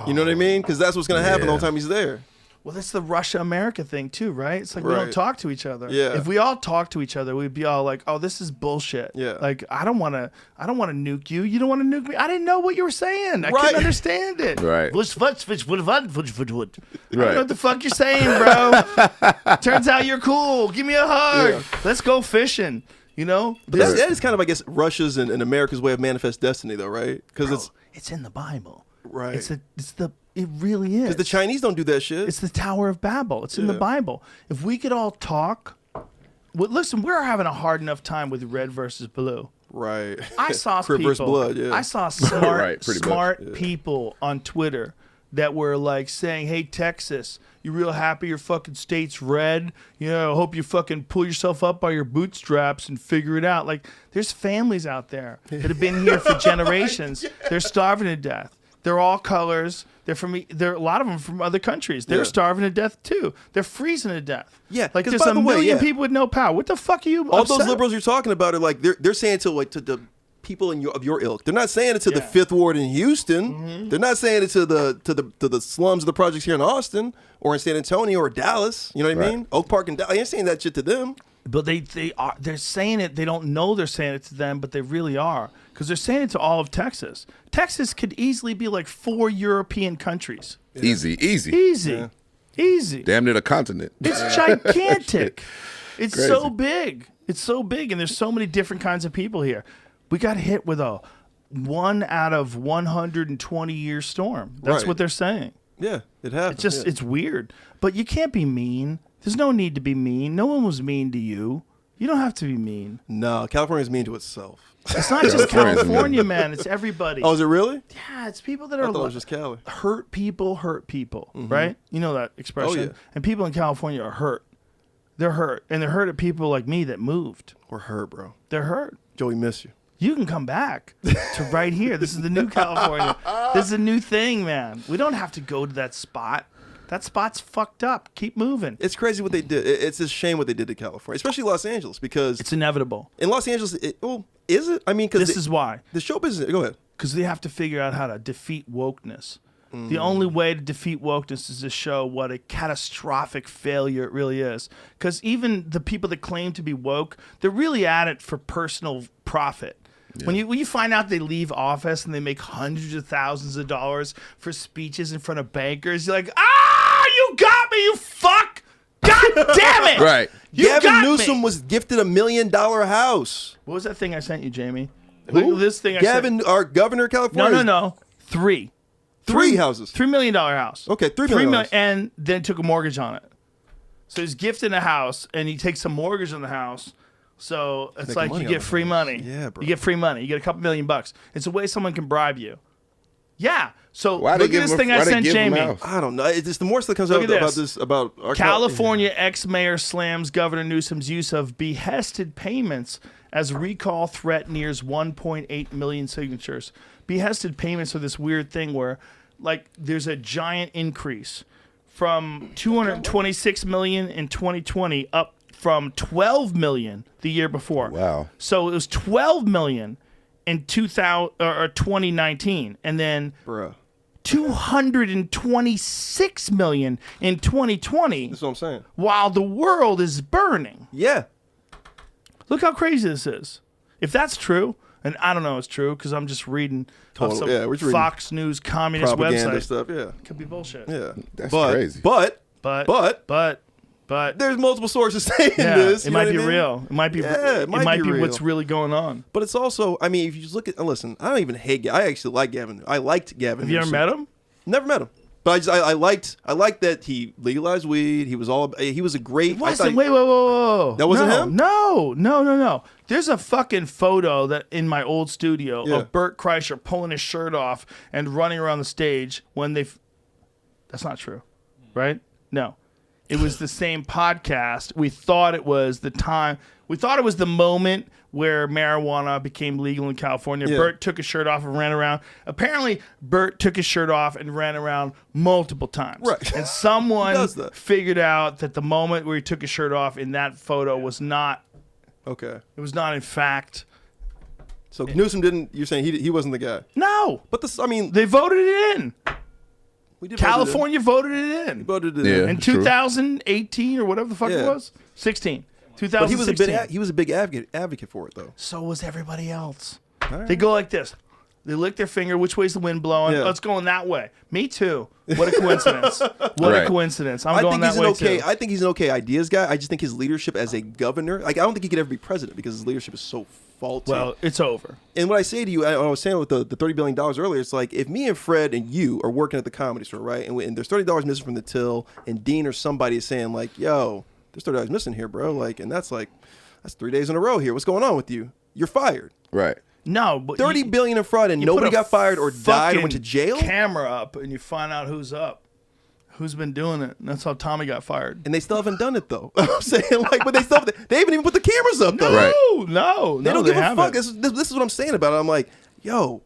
You know what I mean? Because that's what's going to happen the whole time he's there. Well, that's the Russia-America thing too, right? It's like we don't talk to each other. Yeah. If we all talk to each other, we'd be all like, "Oh, this is bullshit." Yeah. Like I don't want to nuke you. You don't want to nuke me. I didn't know what you were saying. I couldn't understand it. Right. I don't know what the fuck you're saying, bro. Turns out you're cool. Give me a hug. Yeah. Let's go fishing. You know. But that is kind of, I guess, Russia's and America's way of manifest destiny, though, right? Because it's in the Bible. Right. It really is. Because the Chinese don't do that shit. It's the Tower of Babel. It's in the Bible. If we could all talk, listen, we're having a hard enough time with red versus blue. Right. I saw Crip versus blood, yeah. I saw smart much. people on Twitter that were like saying, "Hey, Texas, you real happy your fucking state's red? You know, I hope you fucking pull yourself up by your bootstraps and figure it out." Like, there's families out there that have been here for generations. They're starving to death. They're all colors. They're a lot of them from other countries. They're starving to death too. They're freezing to death. Yeah, like 'cause there's by a the way, million people with no power. What the fuck are you? All upset? those liberals you're talking about are like they're saying to the people of your ilk. They're not saying it to the Fifth Ward in Houston. Mm-hmm. They're not saying it to the slums of the projects here in Austin or in San Antonio or Dallas. You know what I mean? Oak Park and Dallas. They ain't saying that shit to them. But they're saying it. They don't know they're saying it to them, but they really are, because they're saying it to all of Texas. Texas could easily be like 4 European countries. Easy. Easy. Damn near the continent. It's gigantic. It's Crazy. so big. It's so big, and there's so many different kinds of people here. We got hit with a 1 out of 120 year storm. That's Right. what they're saying. Yeah, it happens. It's just it's weird. But you can't be mean There's no need to be mean. No one was mean to you. You don't have to be mean. No, California's mean to itself. It's not just California, man. It's everybody. Oh, is it really? Yeah, it's people that I are thought it was just Cali. hurt people, right? You know that expression. Oh, yeah. And people in California are hurt. They're hurt. And they're hurt at people like me that moved. We're hurt, bro. They're hurt. Joey, miss you. You can come back to right here. This is the new California. This is a new thing, man. We don't have to go to that spot. That spot's fucked up. Keep moving. It's crazy what they did. It's a shame what they did to California, especially Los Angeles, because it's inevitable. In Los Angeles, is it? I mean, because this is why the show business. Go ahead. Because they have to figure out how to defeat wokeness. The only way to defeat wokeness is to show what a catastrophic failure it really is. Because even the people that claim to be woke, they're really at it for personal profit. Yeah. When you find out they leave office and they make hundreds of thousands of dollars for speeches in front of bankers, you're like, you got me, you fuck! God damn it! Right. Gavin Newsom was gifted $1 million house. What was that thing I sent you, Jamie? Who? This thing Gavin, our governor of California? No. Three houses. $3 million house. Okay, $3 million. And then took a mortgage on it. So he's gifting a house, and he takes some mortgage on the house. So it's like you get free money. Yeah, bro. You get free money. You get a couple $1 million. It's a way someone can bribe you. Yeah. So Why look at this thing I sent Jamie. I don't know. It's the more stuff comes out about this about our California ex-mayor slams Governor Newsom's use of behested payments as recall threat nears 1.8 million signatures. Behested payments are this weird thing where, like, there's a giant increase from 226 million in 2020 up from 12 million the year before. Wow. So it was 12 million in 2019, and then 226 million in 2020. That's what I'm saying. While the world is burning. Yeah. Look how crazy this is. If that's true, and I don't know it's true because I'm just reading some Fox News communist propaganda website stuff. Yeah, could be bullshit. Yeah, that's crazy. But But there's multiple sources saying this. It might be real. It might be. It might be what's really going on. But it's also, I mean, if you just look at, listen, I don't even hate. I actually like Gavin. I liked Gavin. Have you ever met him? Never met him. But I liked that he legalized weed. He was a great. Wait, whoa. That wasn't him? No. There's a fucking photo that in my old studio of Bert Kreischer pulling his shirt off and running around the stage when that's not true, right? No. It was the same podcast. We thought it was the time. We thought it was the moment where marijuana became legal in California. Yeah. Bert took his shirt off and ran around. Apparently, Bert took his shirt off and ran around multiple times. Right. And someone figured out that the moment where he took his shirt off in that photo was not. Okay. It was not, in fact. So Newsom didn't. You're saying he wasn't the guy? No. But this, I mean, they voted it in. California voted it in. Voted it in. In 2018 or whatever the fuck it was. 16. 2016. But he was a big advocate for it, though. So was everybody else. Right. They go like this. They lick their finger. Which way's the wind blowing? Yeah. Oh, it's going that way. Me too. What a coincidence. What a coincidence. I'm going that way too. I think he's an okay ideas guy. I just think his leadership as a governor, I don't think he could ever be president because his leadership is so faulty. Well, it's over. And what I say to you, I was saying with the $30 billion earlier, it's like if me and Fred and you are working at the Comedy Store, right, and there's $30 missing from the till, and Dean or somebody is saying like, yo, there's $30 missing here, bro, like, and that's 3 days in a row here. What's going on with you? You're fired. Right. No, but $30 billion in fraud, and nobody got fired or died or went to jail. Camera up, and you find out who's up, who's been doing it. And that's how Tommy got fired. And they still haven't done it though. I'm saying like, but they haven't even put the cameras up though. No, they don't give a fuck. This is what I'm saying about it. I'm like, yo,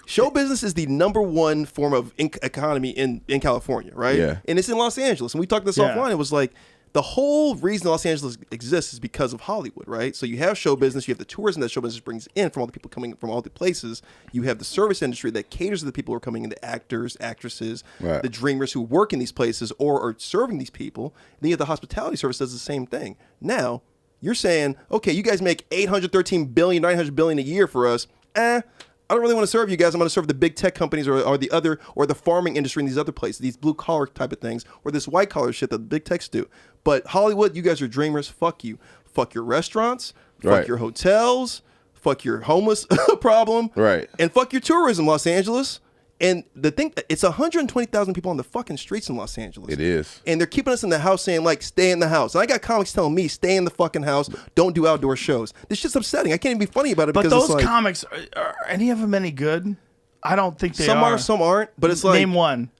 show business is the #1 form of economy in California, right? Yeah. And it's in Los Angeles, and we talked this offline. It was like, the whole reason Los Angeles exists is because of Hollywood, right? So you have show business, you have the tourism that show business brings in from all the people coming from all the places. You have the service industry that caters to the people who are coming in, the actors, actresses, the dreamers who work in these places or are serving these people. And then you have the hospitality service that does the same thing. Now, you're saying, okay, you guys make $813 billion, $900 billion a year for us. I don't really want to serve you guys. I'm going to serve the big tech companies or the farming industry in these other places, these blue collar type of things, or this white collar shit that the big techs do. But Hollywood, you guys are dreamers. Fuck you. Fuck your restaurants. Fuck your hotels. Fuck your homeless problem. Right. And fuck your tourism, Los Angeles. And the thing, it's 120,000 people on the fucking streets in Los Angeles. It is. And they're keeping us in the house saying, like, stay in the house. And I got comics telling me, stay in the fucking house. Don't do outdoor shows. This shit's upsetting. I can't even be funny about it But because those it's like, comics, are any of them any good? I don't think they some are, some aren't. But it's like, name one.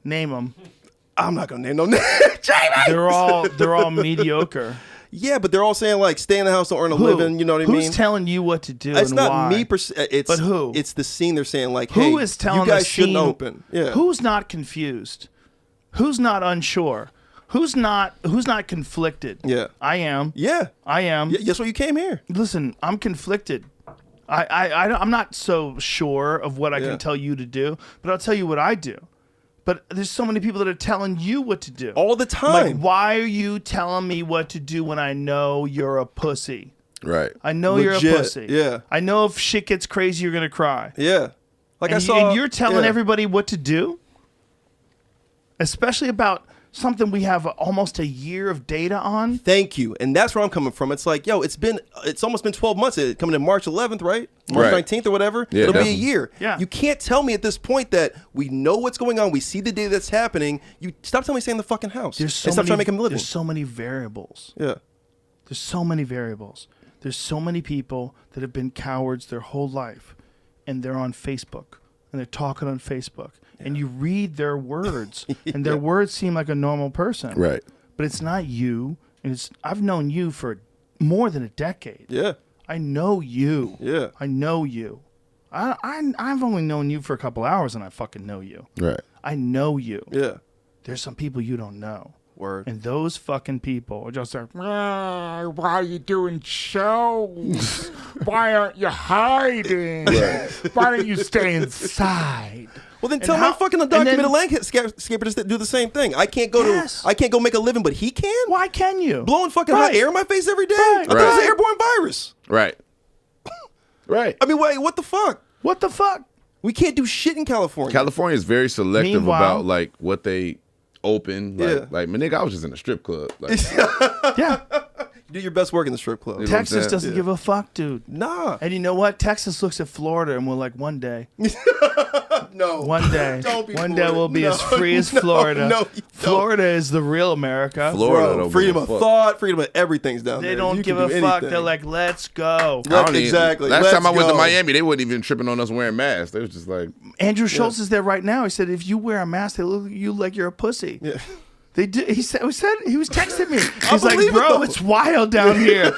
Name them. I'm not going to name no names. They're all mediocre. Yeah, but they're all saying, like, stay in the house, don't earn a living. You know what I mean? Who's telling you what to do? It's and not why? me. It's, but who? It's the scene. They're saying, like, hey, who is telling you guys the scene, shouldn't open. Yeah. Who's not confused? Who's not unsure? Who's not conflicted? Yeah. I am. Yeah. I am. Yeah, guess what? You came here. Listen, I'm conflicted. I'm not so sure of what I can tell you to do, but I'll tell you what I do. But there's so many people that are telling you what to do. All the time. Like, why are you telling me what to do when I know you're a pussy? Right. I know Legit, you're a pussy. yeah. I know if shit gets crazy, you're going to cry. Yeah. Like and I saw. And you're telling yeah. everybody what to do? Especially about something we have almost a year of data on. Thank you. And that's where I'm coming from. It's like, yo, it's almost been 12 months. It's coming in March 11th, right? March 19th or whatever. Yeah, It'll definitely. be a year. Yeah. You can't tell me at this point that we know what's going on. We see the data that's happening. You stop telling me to stay in the fucking house. There's so and stop many, trying to make him living. There's so many variables. Yeah. There's so many variables. There's so many people that have been cowards their whole life, and they're on Facebook, and they're talking on Facebook, and you read their words, and their words seem like a normal person. Right. But it's not you, and I've known you for more than a decade. Yeah. I know you. Yeah. I know you. I've only known you for a couple hours, and I fucking know you. Right. I know you. Yeah. There's some people you don't know. Word. And those fucking people are just like, why are you doing shows? Why aren't you hiding? Why don't you stay inside? Well, then tell my fucking undocumented landscaper to do the same thing. I can't go I can't go make a living, but he can? Why can you? Blowing fucking hot air in my face every day? I thought it was an airborne virus. Right. Right. I mean, wait, what the fuck? What the fuck? We can't do shit in California. California is very selective Meanwhile- about like what they open. Like my nigga, I was just in a strip club. Like, Yeah. Do your best work in the strip club. You know what I'm Texas saying? doesn't give a fuck, dude. Nah. And you know what? Texas looks at Florida and we're like, one day. No. One day. Don't be One day Florida. we'll be No, as free as no, Florida. no, you don't. Florida is the real America. Florida Bro, don't freedom give of a fuck. thought, freedom of everything's down there. They don't You give can a do fuck. anything. They're like, let's go. I don't even- Exactly. Last Let's time I went to go. Miami, they weren't even tripping on us wearing masks. They was just like, Andrew Schultz is there right now. He said, if you wear a mask, they look at you like you're a pussy. Yeah. They did. He was texting me. He's like, believe it, bro, though. it's wild down here.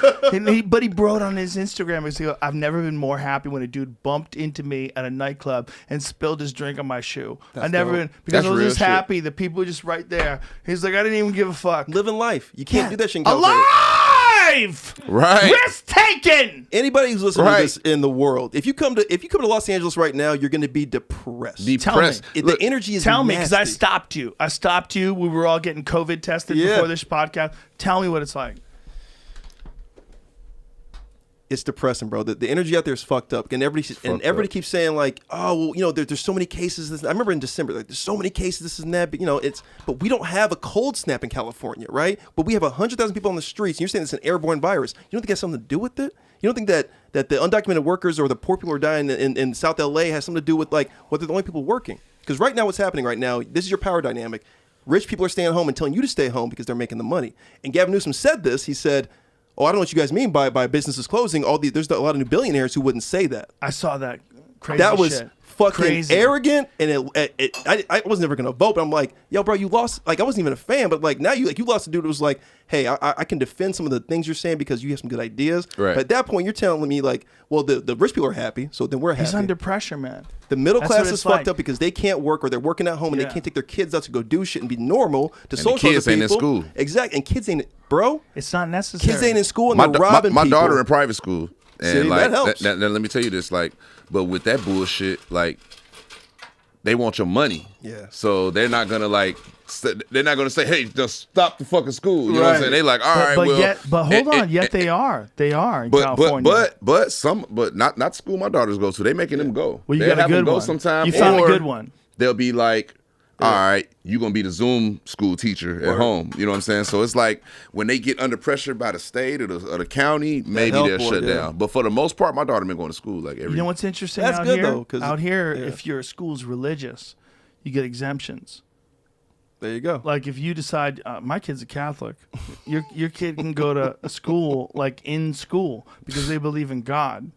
But he wrote on his Instagram, he's like, I've never been more happy when a dude bumped into me at a nightclub and spilled his drink on my shoe. I've never been, because That's I was real just shit. happy. The people were just right there. He's like, I didn't even give a fuck. Living life. You can't do that shit in California. Alive! right. Risk taken! Anybody who's listening Right. to this in the world, if you come to Los Angeles right now, you're going to be depressed. Depressed. The Look, energy is Tell me, because I nasty. stopped you. I stopped you. We were all getting COVID tested Yeah. before this podcast. Tell me what it's like. It's depressing, bro. The energy out there is fucked up, and everybody keeps saying like, oh, well, you know, there's so many cases. I remember in December, like, there's so many cases. This and that, but you know, but we don't have a cold snap in California, right? But we have 100,000 people on the streets. And you're saying it's an airborne virus. You don't think it has something to do with it? You don't think that the undocumented workers or the poor people who are dying in South LA has something to do with like what they're the only people working? Because right now, what's happening right now? This is your power dynamic. Rich people are staying home and telling you to stay home because they're making the money. And Gavin Newsom said this. He said, oh, I don't know what you guys mean by businesses closing. There's a lot of new billionaires who wouldn't say that. I saw that crazy That was shit. fucking Crazy. arrogant, and I was never gonna vote, but I'm like, yo, bro, you lost. Like, I wasn't even a fan, but like now you lost a dude who was like, hey, I can defend some of the things you're saying because you have some good ideas. Right. But at that point, you're telling me like, well, the rich people are happy, so then we're happy. He's under pressure, man. The middle That's class what is it's fucked like. up because they can't work or they're working at home and Yeah. they can't take their kids out to go do shit and be normal to the socialize kids with ain't in people. school. Exactly, and kids ain't, bro. It's not necessary. Kids ain't in school and my, they're robbing my people. daughter in private school, and See, like that helps. now let me tell you this, like, but with that bullshit, like, they want your money. Yeah. So they're not gonna like. They're not gonna say, "Hey, just stop the fucking school." You know what I'm Right. saying? They like, all right, But well. hold on. Yet they are in California. But not school my daughters go to. They making them go. Well, you They'll got a have them good go one. sometime. You found a or good one. They'll be like, all right, you're going to be the Zoom school teacher at home. You know what I'm saying? So it's like when they get under pressure by the state or the county, maybe they'll shut down. But for the most part, my daughter been going to school like every. You know what's interesting That's out good, here? though, 'cause- out here, yeah. if your school's religious, you get exemptions. There you go. Like if you decide, my kid's a Catholic, your kid can go to a school like in school because they believe in God.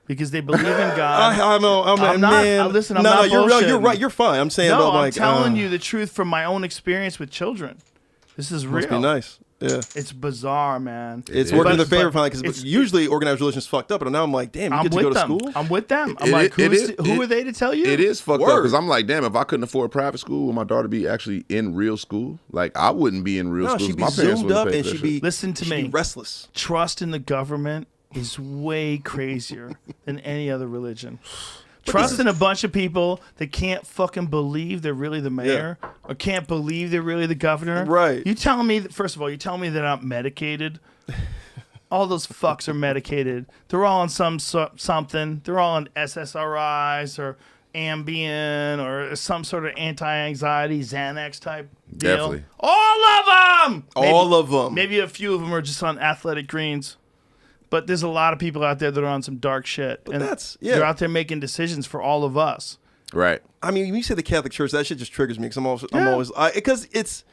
Because they believe in God. I know. I'm not. Man. Listen, I'm no, not. you're bullshitting. right. You're fine. I'm saying, No, but I'm like, telling you the truth from my own experience with children. This is real. Must be nice. Yeah. It's bizarre, man. It's working in their favor finally because usually organized religion is fucked up, but now I'm like, damn, you get to go to school. I'm with them. I'm like, who are they to tell you? It is fucked up because I'm like, damn, if I couldn't afford private school, would my daughter be actually in real school? Like, I wouldn't be in real school. She'd be My parents zoomed wouldn't up pay and for she'd that be shit. Listen to me. Be restless. Trust in the government is way crazier than any other religion. Trust in a bunch of people that can't fucking believe they're really the mayor or can't believe they're really the governor. Right. You telling me, first of all, you telling me they're not medicated? All those fucks are medicated. They're all on something. They're all on SSRIs or Ambien or some sort of anti-anxiety Xanax type deal. Definitely. All of them! All of them. Maybe a few of them are just on athletic greens. But there's a lot of people out there that are on some dark shit. But and they're out there making decisions for all of us. Right. I mean, when you say the Catholic Church, that shit just triggers me because I'm always because it's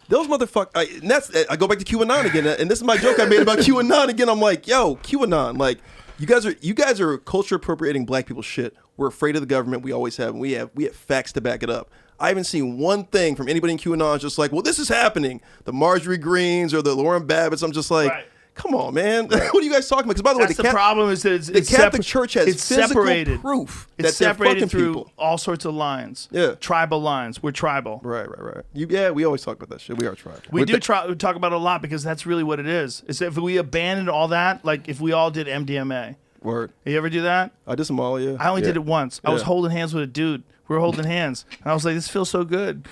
those motherfuckers. And that's I go back to QAnon again, and this is my joke I made about QAnon again. I'm like, yo, QAnon, like you guys are culture appropriating black people's shit. We're afraid of the government. We always have. And we have facts to back it up. I haven't seen one thing from anybody in QAnon just like, well, this is happening. The Marjorie Greens or the Lauren Babbitts. I'm just like. Right. Come on, man. What are you guys talking about? Because by the way, the problem is that the Catholic Church has physical separated. proof it's that they're separated fucking through people. all sorts of lines. Yeah. Tribal lines. We're tribal. Right. We always talk about that shit. We are tribal. We talk about it a lot because that's really what it is. Is if we abandoned all that, like if we all did MDMA. Word. You ever do that? I did some all, yeah. I only did it once. I was holding hands with a dude. We were holding hands, and I was like, "This feels so good."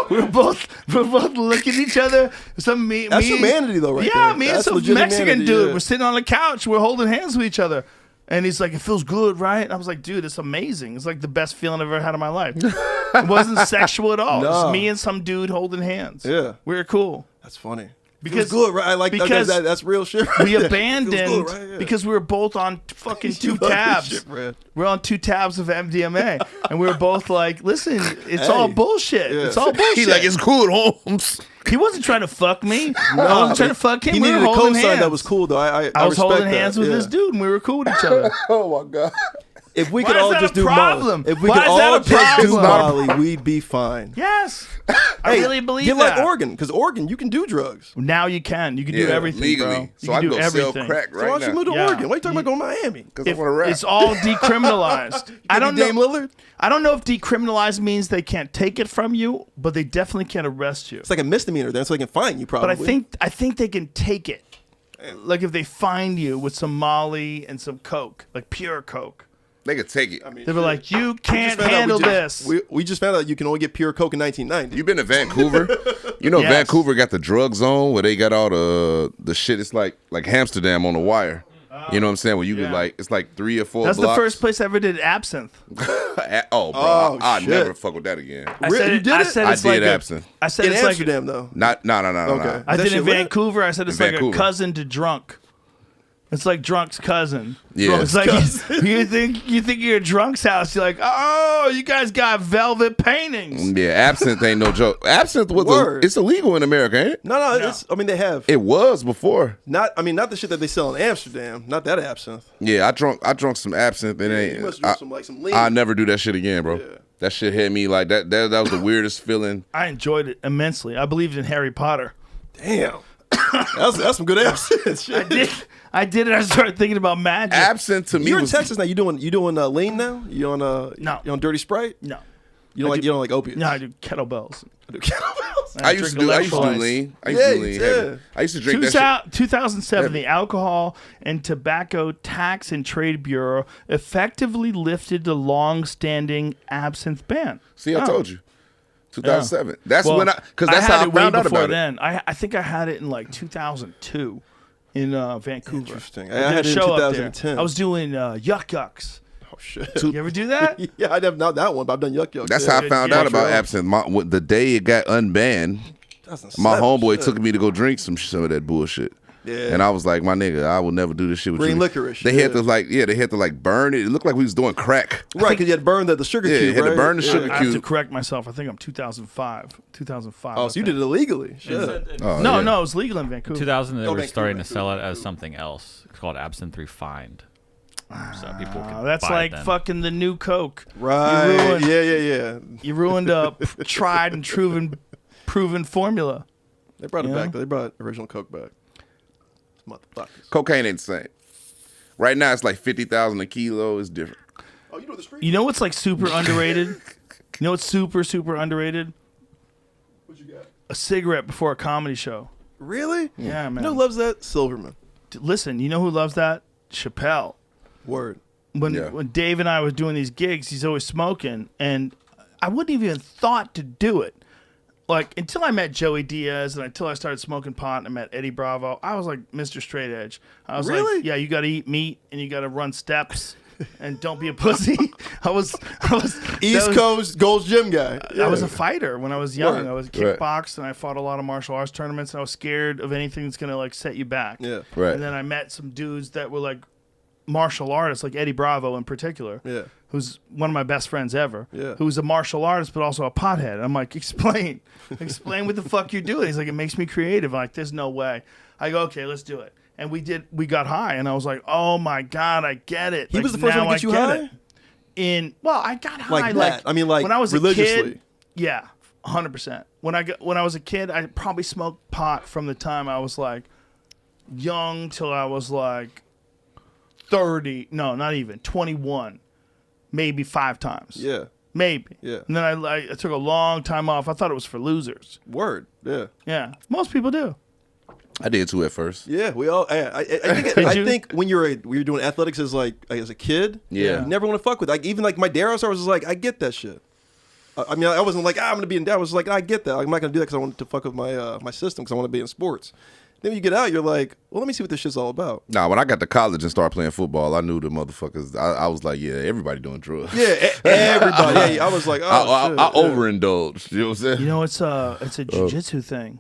We're both looking at each other. That's humanity, though, right? Yeah, there. me That's and some legit Mexican humanity, dude. yeah. We're sitting on the couch. We're holding hands with each other, and he's like, "It feels good, right?" And I was like, "Dude, it's amazing. It's like the best feeling I've ever had in my life." It wasn't sexual at all. No. It was me and some dude holding hands. Yeah, we were cool. That's funny. Because good, right? I like because that's real shit. Right we there. abandoned Good, right? Yeah. because we were both on fucking two tabs. Shit, we're on 2 tabs of MDMA, and we were both like, "Listen, it's all bullshit. Yeah. It's all bullshit." He like, it's cool at Holmes. He wasn't trying to fuck me. I wasn't trying to fuck him. He we needed were a holding cosign hands. that was cool, though. I was respect holding that. hands with this dude, and we were cool with each other. Oh my god. If we Why could is all that just a do problem? Molly, if we Why could is that all a just do problem? Molly, we'd be fine. Yes, I really believe get that. like Oregon, because Oregon, you can do drugs. Now you can. You can do everything, legally. bro. You So can I can do go everything. sell crack So why right don't you now. move to Oregon? Why are you talking about going to Miami? Because I want to rap. It's all decriminalized. I don't Dame know. Lillard? I don't know if decriminalized means they can't take it from you, but they definitely can't arrest you. It's like a misdemeanor then, so they can fine you probably. But I think they can take it. Like if they find you with some Molly and some Coke, like pure Coke. They could take it. They were like, you can't handle this. We just found out you can only get pure Coke in 1990. You been to Vancouver? You know, Yes. Vancouver got the drug zone where they got all the shit. It's like Amsterdam on the wire. You know what I'm saying? Where you could like, it's like 3 or 4 That's blocks. the first place I ever did absinthe. Oh, bro, I shit. never fuck with that again. I said You it- did I it? said I it's did like absinthe. I said In it's Amsterdam, though. No. Okay. I That did shit in lit? Vancouver. I said it's like Vancouver. a cousin to drunk. It's like drunk's cousin. Yeah. It's like you think you're at drunk's house. You're like, oh, you guys got velvet paintings. Yeah, absinthe ain't no joke. Absinthe was Word. it's illegal in America, ain't it? No. It's, I mean, they have. It was before. Not the shit that they sell in Amsterdam. Not that absinthe. Yeah, I drunk some absinthe. And You must use some lean. I never do that shit again, bro. Yeah. That shit hit me like that. That was the weirdest feeling. I enjoyed it immensely. I believed in Harry Potter. Damn. that's some good absinthe shit. I did it. I started thinking about magic. Absinthe to me You're in was Texas now. You doing lean now? You on No. You on Dirty Sprite? No. You don't like opiates? No, I do kettlebells. I do kettlebells. I used to do lean. I used to do lean heavy. I used to drink that shit. 2007, the Alcohol and Tobacco Tax and Trade Bureau effectively lifted the long-standing absinthe ban. See, I told you. 2007. That's when because that's had how I it way found out before about then. I think I had it in like 2002 in Vancouver. Interesting. I I did had a it in show up there. 2010. I was doing Yuck Yucks. Oh shit! You ever do that? Yeah, I have not that one, but I've done yuck yuck. That's how I found out about absinthe. The day it got unbanned, my homeboy took me to go drink some of that bullshit. Yeah. And I was like, my nigga, I will never do this shit with green you. Licorice. They had to burn it. It looked like we was doing crack. Right, because you had to burn the sugar cube. Yeah, you had to burn the sugar cube. I have to correct myself. I think I'm 2005. Oh, so you did it illegally? Shit. No, it was legal in Vancouver. 2000, they were starting to sell it as something else. It's called absinthe refined. So people can that's buy like it then. fucking the new Coke. Right. Yeah. You ruined a tried and proven formula. They brought it back. They brought original Coke back. Motherfuckers. Cocaine ain't the same. Right now it's like 50,000 a kilo. It's different. Oh, you know the street? You know what's like super underrated? You know what's super underrated? What you got? A cigarette before a comedy show. Really? Yeah, man. You know who loves that? Silverman. Listen, you know who loves that? Chappelle. Word. When Dave and I was doing these gigs, he's always smoking, and I wouldn't even thought to do it. Like, until I met Joey Diaz and until I started smoking pot and I met Eddie Bravo, I was like Mr. Straight Edge. I was like, yeah, you got to eat meat and you got to run steps and don't be a pussy. I was East Coast Gold's Gym guy. I was a fighter when I was young. I was kickboxed and I fought a lot of martial arts tournaments and I was scared of anything that's going to like set you back. Yeah. Right. And then I met some dudes that were like martial artists, like Eddie Bravo in particular. Yeah. Who's one of my best friends ever. Yeah. Who's a martial artist but also a pothead. I'm like, explain what the fuck you're doing. He's like, it makes me creative. I'm like, there's no way. I go, okay, let's do it. And we got high and I was like, oh my God, I get it. He was the first one to get you high? I got high like that. I mean, like when I was religiously. a kid. Yeah, 100%. When I was a kid, I probably smoked pot from the time I was like young till I was like 30. No, not even 21. Maybe 5 times. Yeah. Maybe. Yeah. And then I took a long time off. I thought it was for losers. Word. Yeah. Yeah. Most people do. I did too at first. Yeah, we all. I think when you're doing athletics as a kid, yeah, you never want to fuck with. Like even like my dare, I was just like, I get that shit. I mean, I wasn't like I'm gonna be in doubt. I was like, I get that. I'm not gonna do that because I want to fuck with my system because I want to be in sports. Then when you get out, you're like, well, let me see what this shit's all about. Nah, when I got to college and started playing football, I knew the motherfuckers. I was like, yeah, everybody doing drugs. Yeah, everybody. I was like, oh, I overindulged. You know what I'm saying? You know, it's a jiu-jitsu thing,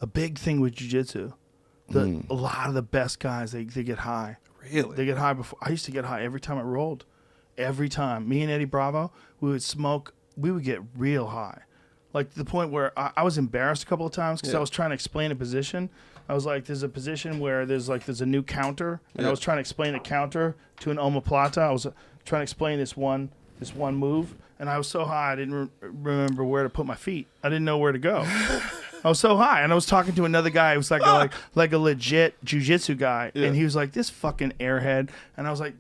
a big thing with jiu-jitsu. A lot of the best guys, they get high. Really? They get high before. I used to get high every time I rolled. Every time. Me and Eddie Bravo, we would smoke. We would get real high. Like to the point where I was embarrassed a couple of times because I was trying to explain a position. I was like, there's a position where there's a new counter, and I was trying to explain the counter to an omoplata. I was trying to explain this one move, and I was so high I didn't remember where to put my feet. I didn't know where to go. I was so high, and I was talking to another guy who was like a legit jiu-jitsu guy, and he was like, this fucking airhead, and I was like,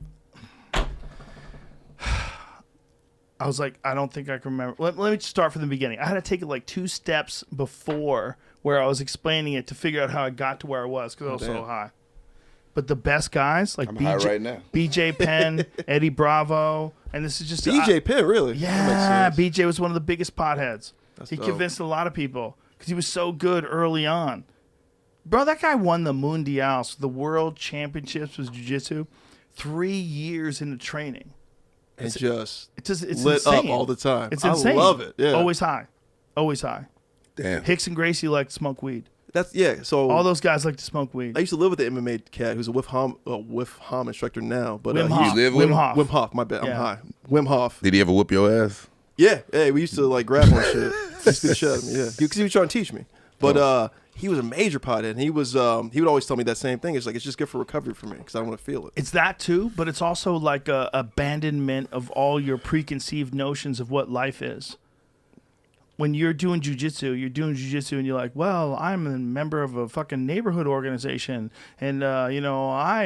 I don't think I can remember. Let me start from the beginning. I had to take it like 2 steps before where I was explaining it to figure out how I got to where I was because I was so high. But the best guys like I'm high right now. BJ Penn, Eddie Bravo, and this is just BJ Penn, really? Yeah, BJ was one of the biggest potheads. He convinced a lot of people because he was so good early on. Bro, that guy won the Mundials, the World Championships with Jiu-Jitsu, 3 years into training. It's lit insane. Up all the time. It's insane. I love it. Yeah. Always high. Damn. Hicks and Gracie like to smoke weed. So all those guys like to smoke weed. I used to live with the MMA cat who's a Wim Hof instructor now. But Wim Hof. Wim Hof. My bad. I'm high. Wim Hof. Did he ever whoop your ass? Yeah. Hey, we used to like grab on shit. He used to beat the shit out of me. Yeah. Because he was trying to teach me. But he was a major pothead, and he would always tell me that same thing. It's like it's just good for recovery for me because I want to feel it. It's that too, but it's also like a abandonment of all your preconceived notions of what life is. When you're doing jujitsu, and you're like, well, I'm a member of a fucking neighborhood organization, and I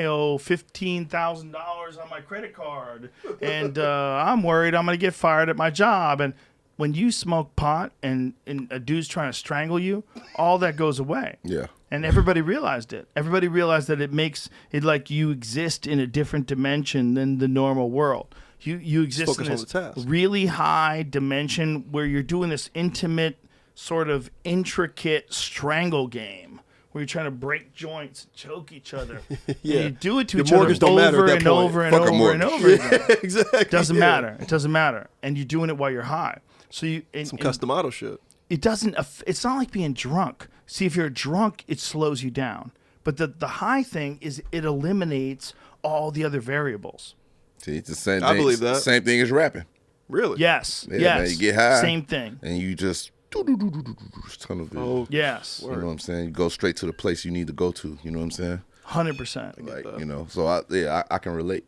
owe $15,000 on my credit card, and I'm worried I'm gonna get fired at my job. And when you smoke pot and a dude's trying to strangle you, all that goes away. Yeah. And everybody realized it. Everybody realized that it makes it like you exist in a different dimension than the normal world. You exist in this really high dimension where you're doing this intimate, sort of intricate strangle game where you're trying to break joints, and choke each other. Yeah. And you do it to Your each other mortgage don't matter over at that and point. over and Fuck a over and mortgage. over again. Exactly. It doesn't yeah. matter. It doesn't matter. And you're doing it while you're high. So you Some custom auto shit. it doesn't. It's not like being drunk. See, if you're drunk, it slows you down. But the high thing is it eliminates all the other variribles. See, it's the same thing. I believe that. Same thing as rapping. Really? Yes. Yeah, yes. man, you get high. Same thing. And you just tunnel vision. Oh, Yes. You know what I'm saying? You go straight to the place you need to go to. You know what I'm saying? 100%. Like, you know, so I can relate.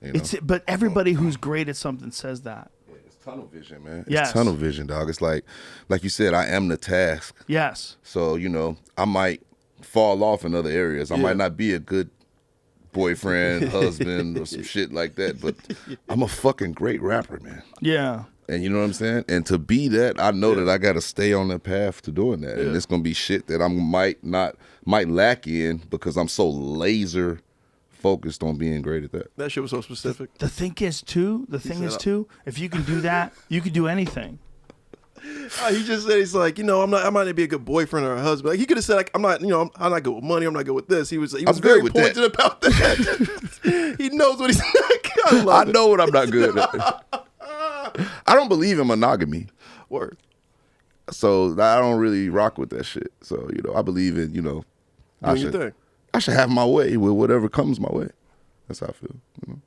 You know? But everybody who's great at something says that. It's tunnel vision, man. It's Yes. tunnel vision, dog. It's like you said, I am the task. Yes. So, you know, I might fall off in other areas. I might not be a good boyfriend, husband, or some shit like that, but I'm a fucking great rapper, man. Yeah. And you know what I'm saying? And to be that, I know that I got to stay on that path to doing that. And it's going to be shit that I might lack in because I'm so laser focused on being great at that. That shit was so specific. The thing is, too, if you can do that, you can do anything. He just said, he's like, you know, I might not be a good boyfriend or a husband. Like, he could have said, like, I'm not good with money. I'm not good with this. He was very good with pointed that. about that. He knows what he's not. I know what I'm not good at. I don't believe in monogamy. Word. So I don't really rock with that shit. So, you know, I believe in, you know, Doing your thing. I should have my way with whatever comes my way. That's how I feel. You know?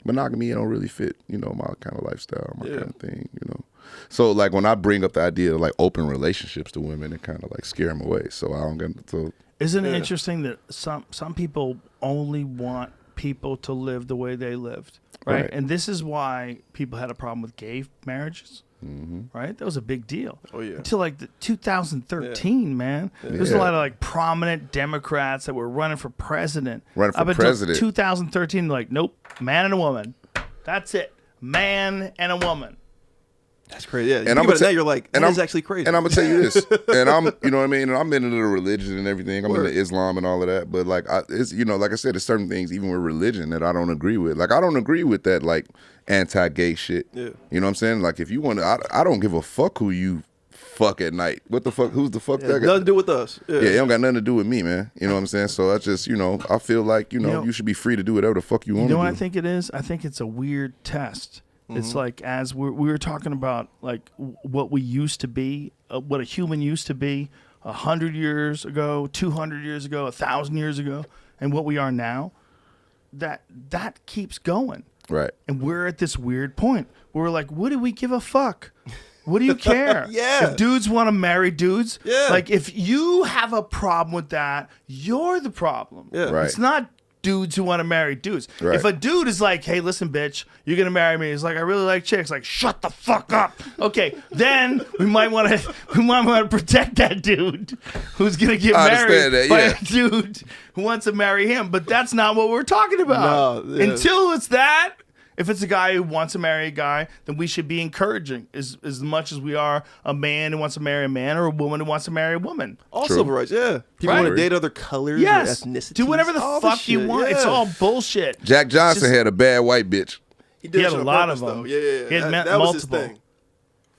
Monogamy don't really fit, you know, my kind of lifestyle, my kind of thing, you know. So like when I bring up the idea of like open relationships to women, it kind of like scare them away. So I don't get so. Isn't it interesting that some people only want people to live the way they lived, right? And this is why people had a problem with gay marriages. Right, that was a big deal. Oh yeah, until like 2013, man. There's a lot of like prominent Democrats that were running for president. Running for president. 2013, like nope, man and a woman. That's it, man and a woman. That's crazy. Yeah, and now you're like, that is actually crazy. And I'm gonna tell you this, and I'm, you know what I mean. And I'm into the religion and everything. I'm into Islam and all of that. But like, it's, you know, like I said, there's certain things even with religion that I don't agree with. Like, I don't agree with that like anti-gay shit. Yeah. You know what I'm saying? Like, if you want to, I don't give a fuck who you fuck at night. What the fuck? Who's the fuck that got? Nothing to do with us. Yeah, it don't got nothing to do with me, man. You know what I'm saying? So I just, you know, I feel like, you know, you should be free to do whatever the fuck you want to do. You know what I think it is? I think it's a weird test. It's like, as we were talking about, like what we used to be, what a human used to be 100 years ago, 200 years ago, 1,000 years ago, and what we are now. That keeps going, right? And we're at this weird point where we're like, what do we give a fuck? What do you care? Yeah. If dudes want to marry dudes, yeah. Like if you have a problem with that, you're the problem. Yeah. Right. It's not dudes who want to marry dudes. Right. If a dude is like, hey, listen, bitch, you're going to marry me. He's like, I really like chicks. Like, shut the fuck up. Okay, then we might want to protect that dude who's going to get married by a dude who wants to marry him. But that's not what we're talking about. No, yeah. Until it's that. If it's a guy who wants to marry a guy, then we should be encouraging as much as we are a man who wants to marry a man or a woman who wants to marry a woman. All civil rights, yeah. People want to date other colors or ethnicities. Do whatever the fuck you want. Yeah. It's all bullshit. Jack Johnson had a bad white bitch. He had a lot of them. Yeah. He had that multiple. was his thing.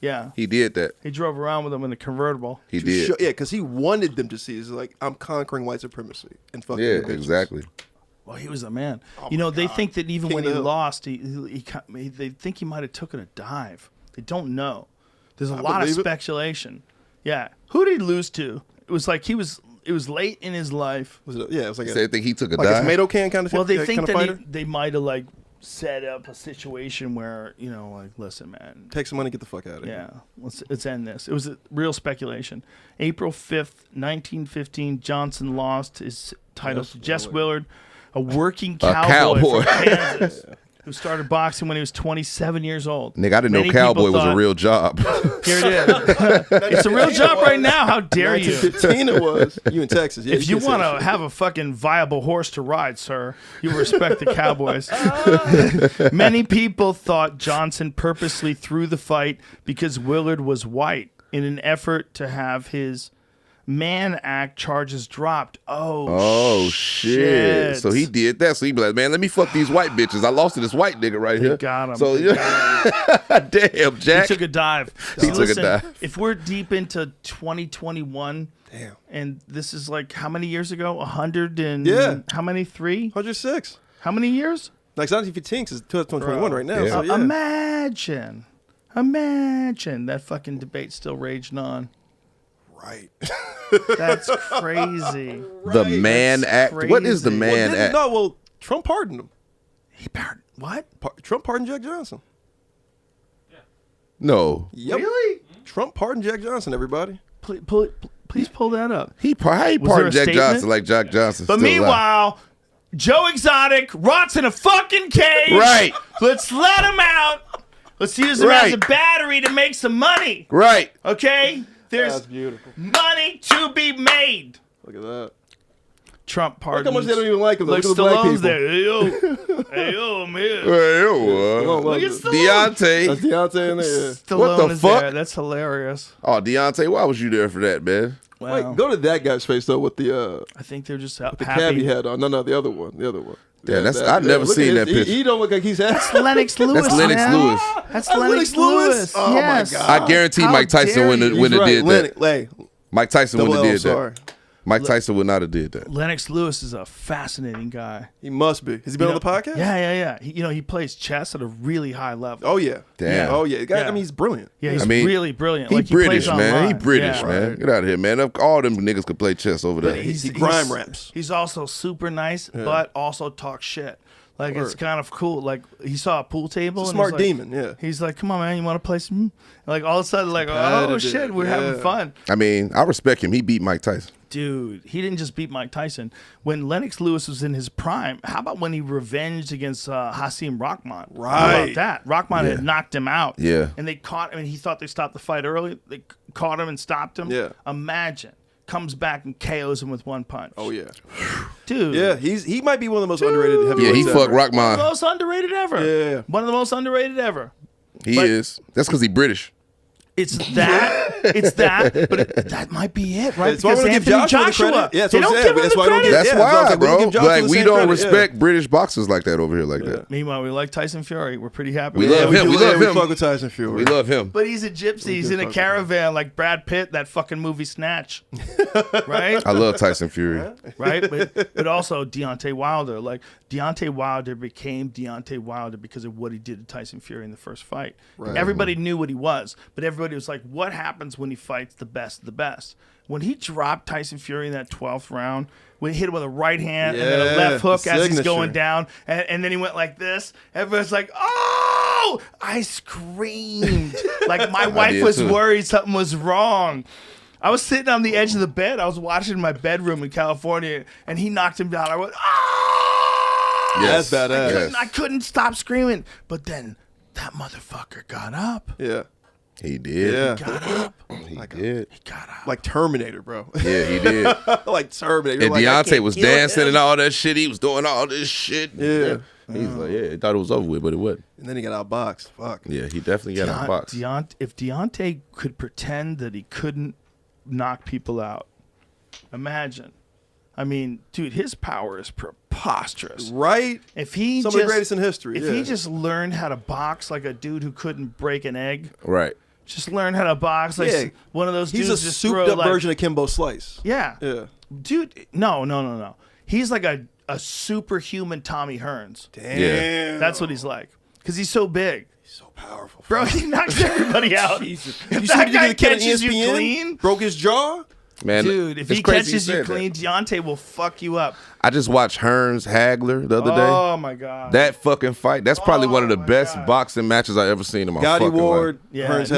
Yeah. He did that. He drove around with them in a convertible. He did. Yeah, because he wanted them to see. He's like, I'm conquering white supremacy and fucking Yeah, the bitches. exactly. Well, he was the man. You know, they think that even when he lost, they think he might have taken a dive. They don't know. There's a lot of speculation. Yeah. Who did he lose to? It was like it was late in his life. Was it? Yeah, it was like they think he took a like dive. a tomato can kind of. Well, they think kind of fighter? that they might have like set up a situation where, you know, like, listen, man, take some money, get the fuck out of here. Yeah, let's end this. It was a real speculation. April 5th, 1915, Johnson lost his title to Jess Willard, a working cowboy from Kansas, who started boxing when he was 27 years old. Nigga, I didn't know cowboy was a real job. Here it is. It's a real job right now. How dare you? 1915 it was. You in Texas. Yeah, if you want to have a fucking viable horse to ride, sir, you respect the Cowboys. Many people thought Johnson purposely threw the fight because Willard was white in an effort to have his Mann Act charges dropped. Oh shit! So he did that. So he be like, man, let me fuck these white bitches. I lost to this white nigga right here. Got him. So damn, Jack. He took a dive. He took a dive. If we're deep into 2021, damn, and this is like how many years ago? 100 and how many? 106. How many years? Like 1915 is 2021 right now. Yeah. So, yeah. Imagine that fucking debate still raging on. Right. That's crazy. The Mann Act. What is the Mann Act? No, Trump pardoned him. He pardoned what? Trump pardoned Jack Johnson. No. Yep. Really? Trump pardoned Jack Johnson, everybody. Please pull that up. How he pardoned Jack Johnson like Jack Johnson? But meanwhile, Joe Exotic rots in a fucking cage. Right. Let's let him out. Let's use him as a battery to make some money. Right. Okay? There's That's beautiful. money to be made. Look at that. Trump pardons. Look how much they don't even like him. Look, Look at the black people. Stallone's there. Hey, yo. Hey, yo, I'm here. Look at Stallone. Deontay. That's Deontay in there. Yeah. Stallone What the is fuck? there. That's hilarious. Oh, Deontay, why was you there for that, man? Wow. Wait, go to that guy's face though with the I think they're just the happy. cab he had on. No, the other one. The other one. Yeah, I've never look seen at that his- picture. He don't look like he's happy. That's Lennox Lewis. That's Lennox man. Lewis. That's Lennox Lennox Lewis? Lewis. Oh, my yes. God. I guarantee How Mike Tyson dare wouldn't you. have did that. Lennox. Mike Tyson Double wouldn't L, have did sorry. that. Mike Tyson would not have did that. Lennox Lewis is a fascinating guy. He must be. Has he been on the podcast? Yeah. He plays chess at a really high level. Oh yeah. Damn. Oh yeah. The guy, Yeah. I mean, he's brilliant. Yeah, he's I mean, really brilliant. He Like, British, plays man. He online. British, Yeah. man. Get out of here, man. All them niggas could play chess over there. He grime raps. He's also super nice, but also talks shit. Like, it's Word. kind of cool. Like, he saw a pool table. He's a and was smart like- demon, yeah. He's like, come on, man, you want to play some? And like, all of a sudden, like, oh, Competitive, shit, we're yeah. having fun. I mean, I respect him. He beat Mike Tyson. Dude, he didn't just beat Mike Tyson. When Lennox Lewis was in his prime, how about when he revenged against Hasim Rahman? How Right. about that? Rahman had knocked him out. Yeah. And they caught him, and he thought they stopped the fight early. They caught him and stopped him. Yeah. Imagine. Comes back and KOs him with one punch. Oh yeah. Dude. Yeah, he might be one of the most underrated heavyweights. Yeah, he fucked ever. One of the Rockman. most underrated ever. Yeah. One of the most underrated ever. He But- is. That's because he British. It's that, but that might be it, right? That's why I Because wanna give Anthony Joshua the Joshua, credit. Yeah, that's they what I'm don't saying. give him That's the why I don't credit. give- That's Yeah, so I was why, like, we bro. give Joshua Like, the we same don't credit, respect British boxers like that over here like that. Meanwhile, we like Tyson Fury. We're pretty happy. We with love him. him. We love We him. fuck with Tyson Fury. We love him. But he's a gypsy. He's in a caravan like Brad Pitt, that fucking movie Snatch. Right? I love Tyson Fury. Right? But also Deontay Wilder. Like, Deontay Wilder became Deontay Wilder because of what he did to Tyson Fury in the first fight. Right. Everybody knew what he was, but everybody was like, what happens when he fights the best of the best? When he dropped Tyson Fury in that 12th round, when he hit him with a right hand and then a Yeah, left hook the as he's signature. going down, and then he went like this, everyone's like, oh! I screamed. Like, my wife did was too. worried something was wrong. I was sitting on the edge of the bed. I was watching in my bedroom in California, and he knocked him down. I went, oh! Yes. That's badass. Yes. I couldn't stop screaming. But then that motherfucker got up. Yeah. He did. Yeah. Got up. He did. Got up. Like Terminator, bro. Yeah, he did. Like Terminator. And Like, I Deontay can't was kill dancing him. and all that shit. He was doing all this shit. Yeah. He's like, yeah, he thought it was over with, but it wasn't. And then he got outboxed. Fuck. Yeah, he definitely got outboxed. If Deontay could pretend that he couldn't knock people out, imagine. I mean, dude, his power is preposterous. Right? If he Some just, of the greatest in history. If yeah. he just learned how to box like a dude who couldn't break an egg, Right. just learn how to box like Yeah. one of those He's dudes a just souped throw, up like, version of Kimbo Slice. Yeah. Yeah. Dude, no. He's like a superhuman Tommy Hearns. Damn. Yeah. That's what he's like. Because he's so big. He's so powerful. Bro, he knocks everybody out. Jesus. If You that see guy the kid at catches you ESPN? clean, Broke his jaw? Man, dude, if it's he crazy catches you said clean, that. Deontay will fuck you up. I just watched Hearns Hagler the other day. Oh, my God. That fucking fight, that's probably one of the best boxing matches I ever seen in my Gotti fucking Ward. life. Yeah. Hearns No.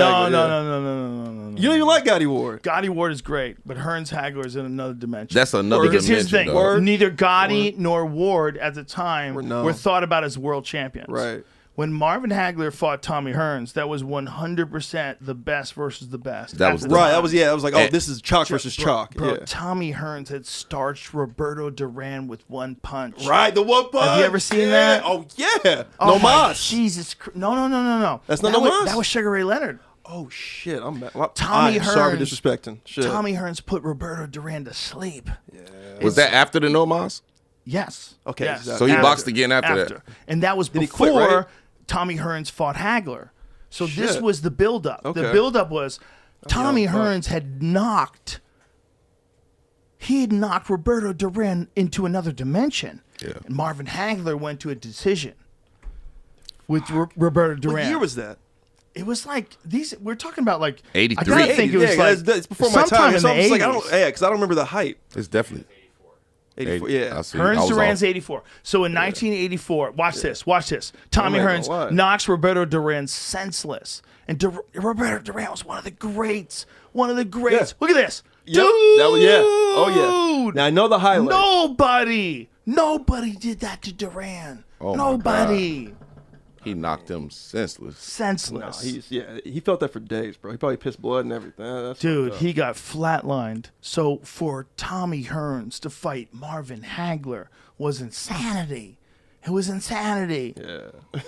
Hagler, You don't even like Gotti Ward. Gotti Ward is great, but Hearns Hagler is in another dimension. That's another Because here's the dimension, thing: dog. Word. neither Gotti nor Ward at the time known. were thought about as world champions. Right. When Marvin Hagler fought Tommy Hearns, that was 100% the best versus the best. That at was the the- Right. time. That was, yeah. I was like, oh, And- this is chalk versus chalk. Bro, Yeah. Tommy Hearns had starched Roberto Duran with one punch. Right. The one punch. Have you ever seen Yeah. that? Oh, yeah. Oh No my mas. Jesus. No. That's not that no was, mas? That was Sugar Ray Leonard. Oh shit! I'm sorry Hearns, disrespecting. Shit. Tommy Hearns put Roberto Duran to sleep. Was that after the Nomos? Yes. Okay. Yes. Exactly. So he boxed again after that. And that was Did he before quit, right? Tommy Hearns fought Hagler. So this Shit. was the buildup. Okay. The buildup was Tommy fuck. Hearns had knocked Roberto Duran into another dimension. Yeah. And Marvin Hagler went to a decision with Roberto Duran. What year was that? It was like these. We're talking about like 83. I gotta think it was like it's before my sometime time. in So the I'm just 80s. like, because I don't remember the hype. It's definitely 84. 80. Yeah. I see. Hearns I was Duran's off. 84. So in 1984, watch this. Tommy Oh, Hearns what? knocks Roberto Duran senseless. And Roberto Duran was one of the greats. One of the greats. Yeah. Look at this. Yep. That was Oh yeah. Now I know the highlight. Nobody did that to Duran. Oh, my Nobody. He knocked him senseless. Senseless. He felt that for days, bro. He probably pissed blood and everything. That's Dude, fucked up. he got flatlined. So for Tommy Hearns to fight Marvin Hagler was insanity. It was insanity. Yeah.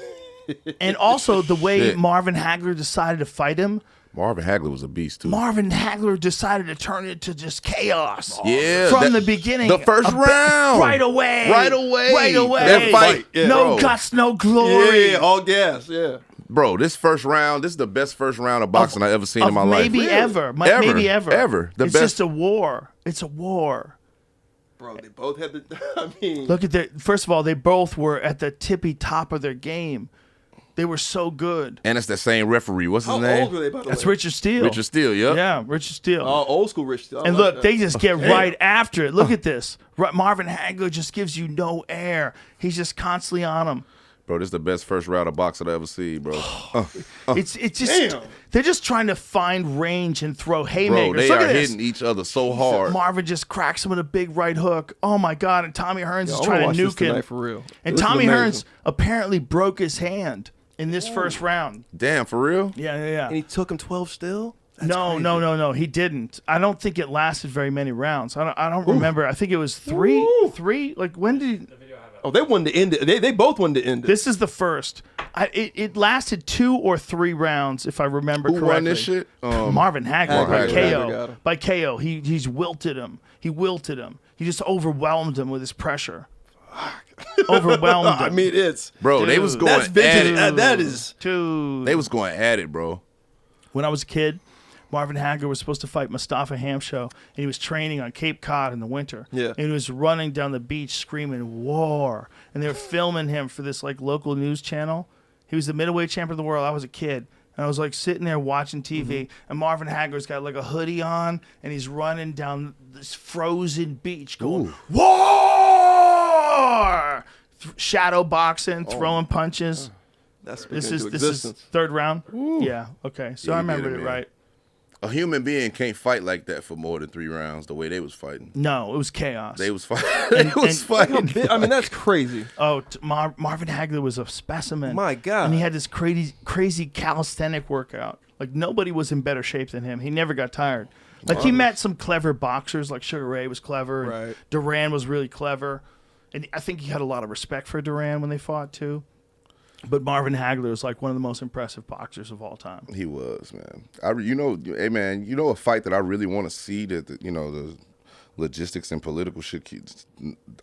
And also the way Shit. Marvin Hagler decided to fight him. Marvin Hagler was a beast too. Marvin Hagler decided to turn it to just chaos. Yeah, From that- the beginning. the first round. Right away. Right away. That That fight. Yeah, no bro. guts, no glory. Yeah, all gas. Yeah. Bro, this is the best first round of boxing I've ever seen in my life. Maybe ever. Maybe ever. Ever. The It's best. just a war. It's a war. Bro, they both had the. I mean, Look at first of all, they both were at the tippy top of their game. They were so good. And it's the same referee. What's his how name? old were they, by the That's way? Richard Steele. Richard Steele, yep. Yeah, Richard Steele. Oh, old school Rich Steele. I And like look, that. they just get right after it. Look at this. Marvin Hagler just gives you no air. He's just constantly on him. Bro, this is the best first round of boxing I've ever seen, bro. It's just they're just trying to find range and throw haymakers. Bro, they Look are at this. hitting each other so hard. Marvin just cracks him with a big right hook. Oh my God! And Tommy Hearns is I wanna trying watch to this nuke him. tonight for real. And This is Tommy amazing. Hearns apparently broke his hand in this first round. Damn, for real? Yeah. And he took him 12 still. That's No, crazy. no. He didn't. I don't think it lasted very many rounds. I don't remember. I think it was three. Like when did? Oh, they wanted to end it. They both wanted to end it. This is the first. It lasted 2 or 3 rounds, if I remember Who correctly. won this shit? Marvin Hagler by Hagler. Hagler got KO. him. By KO. He's wilted him. He wilted him. He just overwhelmed him with his pressure. Overwhelmed him. I mean, it's Bro, they was going that's at vintage. it. That is. Dude. They was going at it, bro. When I was a kid, Marvin Hagler was supposed to fight Mustafa Hamsho, and he was training on Cape Cod in the winter. Yeah. And he was running down the beach screaming, war. And they were filming him for this like local news channel. He was the middleweight champion of the world. I was a kid. And I was like sitting there watching TV, and Marvin Hagler's got like a hoodie on, and he's running down this frozen beach going, war! Shadow boxing, throwing punches. That's This into is existence. third round? Yeah, okay. So Yeah, I you did remembered it, it man. right. A human being can't fight like that for more than 3 rounds. The way they was fighting, No, it was chaos. they was fighting. They was fighting. I mean, that's crazy. Oh, Marvin Hagler was a specimen. My God. And he had this crazy calisthenic workout. Like nobody was in better shape than him. He never got tired. Like he met some clever boxers. Like Sugar Ray was clever. And Right. Duran was really clever. And I think he had a lot of respect for Duran when they fought too. But Marvin Hagler was like one of the most impressive boxers of all time. He was, man. Hey, man, a fight that I really want to see that, the logistics and political shit.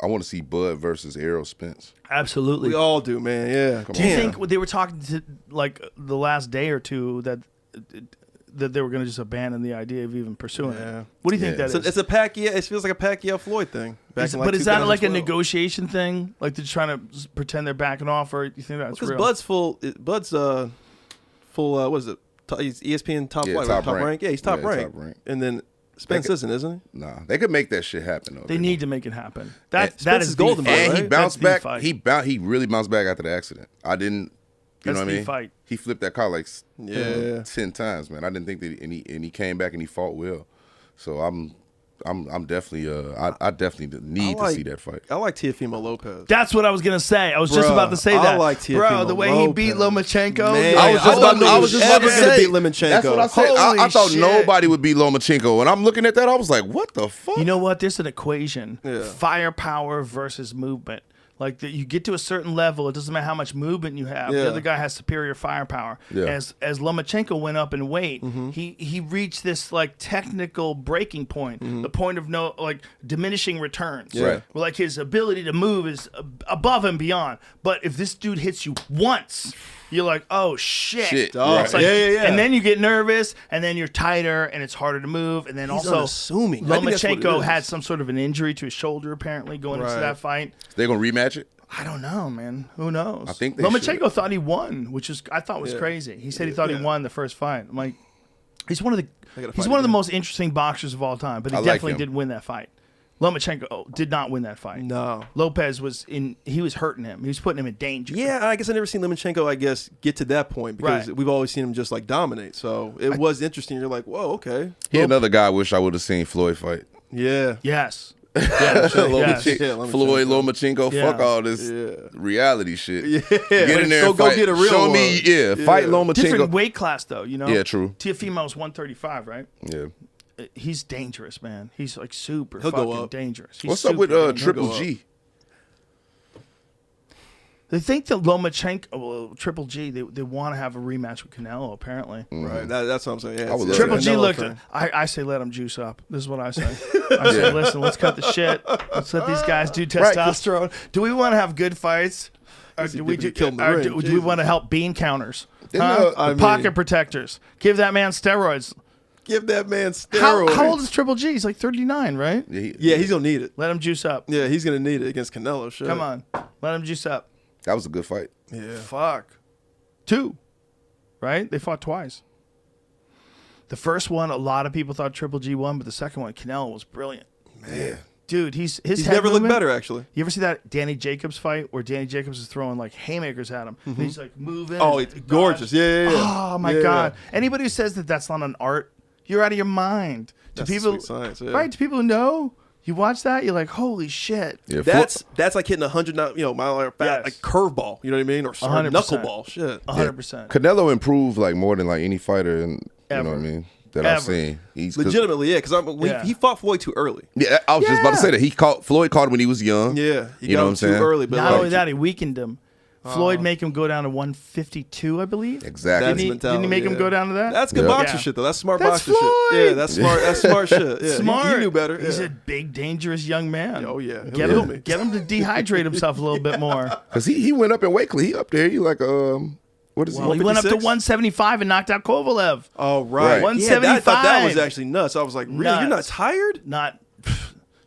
I want to see Bud versus Errol Spence. Absolutely. We all do, man. Yeah. Do you think they were talking to like the last day or two that they were going to just abandon the idea of even pursuing it? What do you think that is? It's a Pacquiao. It feels like a Pacquiao Floyd thing. Is that like a negotiation thing? Like they're trying to pretend they're backing off, or you think that's Because real? Bud's full. What is it? He's ESPN top Yeah, flight, top top rank. rank. Yeah, he's top Yeah, rank. top rank. And then Spence isn't he? Nah, they could make that shit happen. Though. They need to make it happen. That Spence is is golden, the boy, fight. And he right? bounced That's the back. fight. He really bounced back after the accident. I didn't. You That's know what I the mean? fight. He flipped that car like 10 times, man. I didn't think that, and he came back and he fought well. So I'm definitely I definitely need to see that fight. I like Teofimo Lopez. That's what I was gonna say. I was just Bruh, about to say I that. like Teofimo the way he beat Lopez. Lomachenko. Man, I was just about to ever say, beat Lomachenko. That's what I said. Holy I thought shit. nobody would beat Lomachenko, and I'm looking at that. I was like, what the fuck? You know what? There's an equation: Yeah. firepower versus movement. Like that, you get to a certain level, it doesn't matter how much movement you have. Yeah. The other guy has superior firepower. Yeah. As Lomachenko went up in weight, he reached this like technical breaking point, the point of no like diminishing returns. Yeah. Right. Where, like his ability to move is above and beyond. But if this dude hits you once, you're like, oh shit. Dog. It's like- Yeah. And then you get nervous, and then you're tighter, and it's harder to move. And then He's also, unassuming. I think that's what it Lomachenko is. had some sort of an injury to his shoulder apparently going into Right. that fight. They gonna rematch it? I don't know, man. Who knows? I think they Lomachenko should. thought he won, which is I thought was crazy. He said he thought he won the first fight. I'm like, he's one of the most interesting boxers of all time, but he I like definitely him. didn't win that fight. Lomachenko did not win that fight. No. Lopez he was hurting him. He was putting him in danger. Yeah, I guess I never seen Lomachenko, get to that point because Right. we've always seen him just like dominate. So it was interesting. You're like, whoa, okay. He another guy I wish I would have seen Floyd fight. Yeah. Yes. Floyd Lomachenko, Yeah. fuck all this reality shit. Get in there So and go fight. get a real Show one. me, fight Lomachenko. Different weight class though, you know. Yeah, true. Tiafimo's 135, right? Yeah. He's dangerous, man. He's like super He'll go fucking up. dangerous. He's What's up with super dangerous. Triple go G? They think that Triple G, they want to have a rematch with Canelo, apparently. Right. That's what I'm saying. Yeah, I would it's- love Triple that. G Canelo looked. fan. I say let him juice up. This is what I say. I say, listen, let's cut the shit. Let's let these guys do testosterone. Do we want to have good fights, or do we get killed in the ring? do we Jesus. want to help bean counters, Didn't, pocket protectors? Give that man steroids. Give that man steroids. How old is Triple G? He's like 39, right? Yeah, he's gonna need it. Let him juice up. Yeah, he's gonna need it against Canelo. Sure. Come on, let him juice up. That was a good fight. Yeah. Fuck. 2. Right? They fought twice. The first one, a lot of people thought Triple G won, but the second one, Canelo was brilliant. Man. Dude, his He's head never looked movement- better, actually. You ever see that Danny Jacobs fight where Danny Jacobs is throwing like haymakers at him? And he's like moving. Oh, and it's gorgeous. Yeah. Oh my Yeah. God. Anybody who says that that's not an art, you're out of your mind. To That's people, sweet science, yeah. right? To people who know, you watch that, you're like, holy shit. Yeah, That's like hitting 100 mile an hour Yes. like curveball. You know what I mean? Or 100%. knuckleball. Shit. 100%. Canelo improved like more than like any fighter, and you know Ever. what I mean, that I've Ever. seen. He's Legitimately, yeah. Because Yeah. he fought Floyd too early. Yeah, I was just about to say that Floyd caught him when he was young. Yeah. He You got know him what I'm too saying? early. But Not like, only that, he weakened him. Floyd make him go down to 152, I believe. Exactly. That's Didn't he mentality, make him yeah. go down to that? That's good Yeah. boxer Yeah. shit, though. That's smart That's boxer shit. Floyd. Yeah, that's smart. That's smart shit. Yeah, Smart. He knew better. He's yeah. a big, dangerous young man. Oh, yeah. He'll Get kill him, me. get him to dehydrate himself a little bit more. Because he went up in weight class. He up there. He like what is Well, he? he went up to 156? 175 and knocked out Kovalev. Oh, right. Right. Yeah, I thought that 175. was actually nuts. I was like, really? You're not Nuts. tired? Not,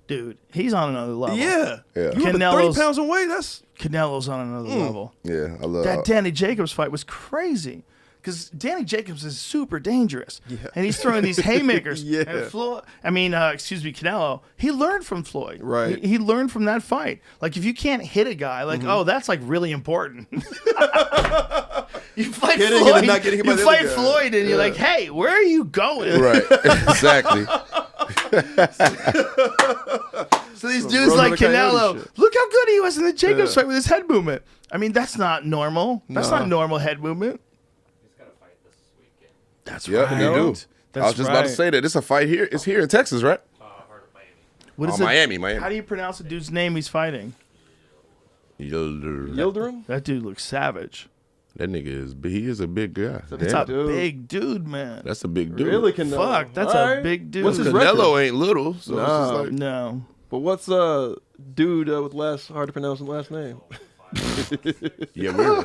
dude. He's on another level. Yeah. Yeah. You up at 30 Canelo's- pounds away? That's Canelo's on another level. Yeah, I love That Danny Jacobs fight was crazy. Because Danny Jacobs is super dangerous. Yeah. And he's throwing these haymakers. Yeah. And Canelo, he learned from Floyd. Right. He learned from that fight. Like, if you can't hit a guy, like, oh, that's, like, really important. You fight Hitting him Floyd, and not getting hit by you the fight other guy. Floyd, and you're like, hey, where are you going? Right. Exactly. So these Some dudes Rogan like the Coyote Canelo, shit. look how good he was in the Jacobs Yeah. fight with his head movement. I mean, that's not normal. That's No. not normal head movement. That's Yep, right. you do. That's I was just about to right. say that. It's a fight here. It's here in Texas, right? What is Oh, it? Miami. How do you pronounce the dude's name he's fighting? Yildirim? That dude looks savage. That nigga he is a big guy. That's Damn. a big dude, man. That's a big dude. Really, Canelo? Fuck, that's All a right. big dude. What's his Canelo record? ain't little, so it's just like No. But what's dude with hard to pronounce last name? yeah, really.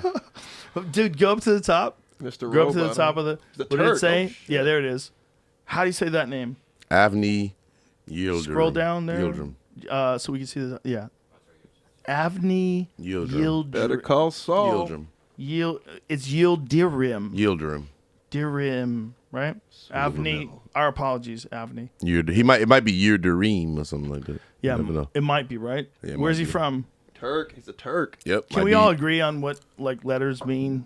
Dude, go up to the top. Mr. Go up to the Robot, top huh? of the. The What did it Turk. say? Oh, shit. Yeah, there it is. How do you say that name? Avni Yildirim. Scroll down there. Yildirim. So we can see the. Yeah. Avni Yildirim. Better call Saul. Yildirim. It's Yildirim. Yildirim. Dirim, right? Avni. Our apologies, Avni. It might be Yildirim or something like that. Yeah, You never know. it might be, right? Yeah, it Where's might he be. from? Turk. He's a Turk. Yep. Can might we be- all agree on what like letters mean?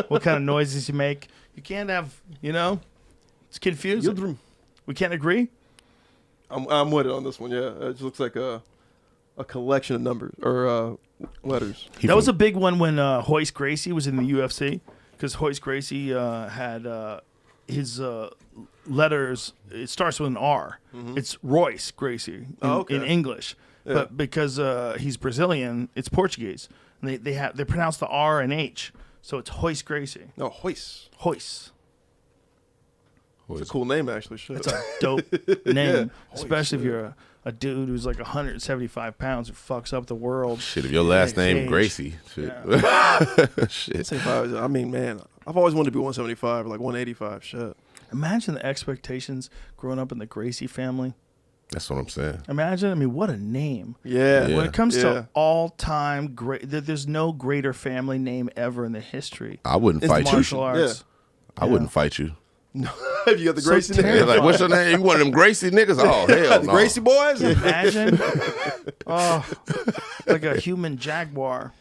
What kind of noises you make? You can't have, it's confusing. Yildirim. We can't agree. I'm with it on this one. Yeah, it just looks like a collection of numbers or letters. He That was a from- big one when Hoist Gracie was in the UFC because Hoist Gracie had his letters. It starts with an R. It's Royce Gracie in English. but because he's Brazilian, it's Portuguese. And they pronounce the R and H, so it's Royce Gracie. No, Royce. Royce. It's a cool name, actually. Shit. It's a dope name, especially if you're a dude who's like 175 pounds who fucks up the world. Shit, if your last name Gracie. Shit. Shit. I mean, man, I've always wanted to be 175 or like 185. Shit. Imagine the expectations growing up in the Gracie family. That's what I'm saying. Imagine, I mean, what a name. Yeah. When it comes to all-time great, there's no greater family name ever in the history. I wouldn't fight you. Martial arts. I wouldn't fight you. No, if you got the Gracie name. Yeah, like, what's your name? You one of them Gracie niggas? Oh, hell The no. Gracie boys? Imagine. Like a human jaguar.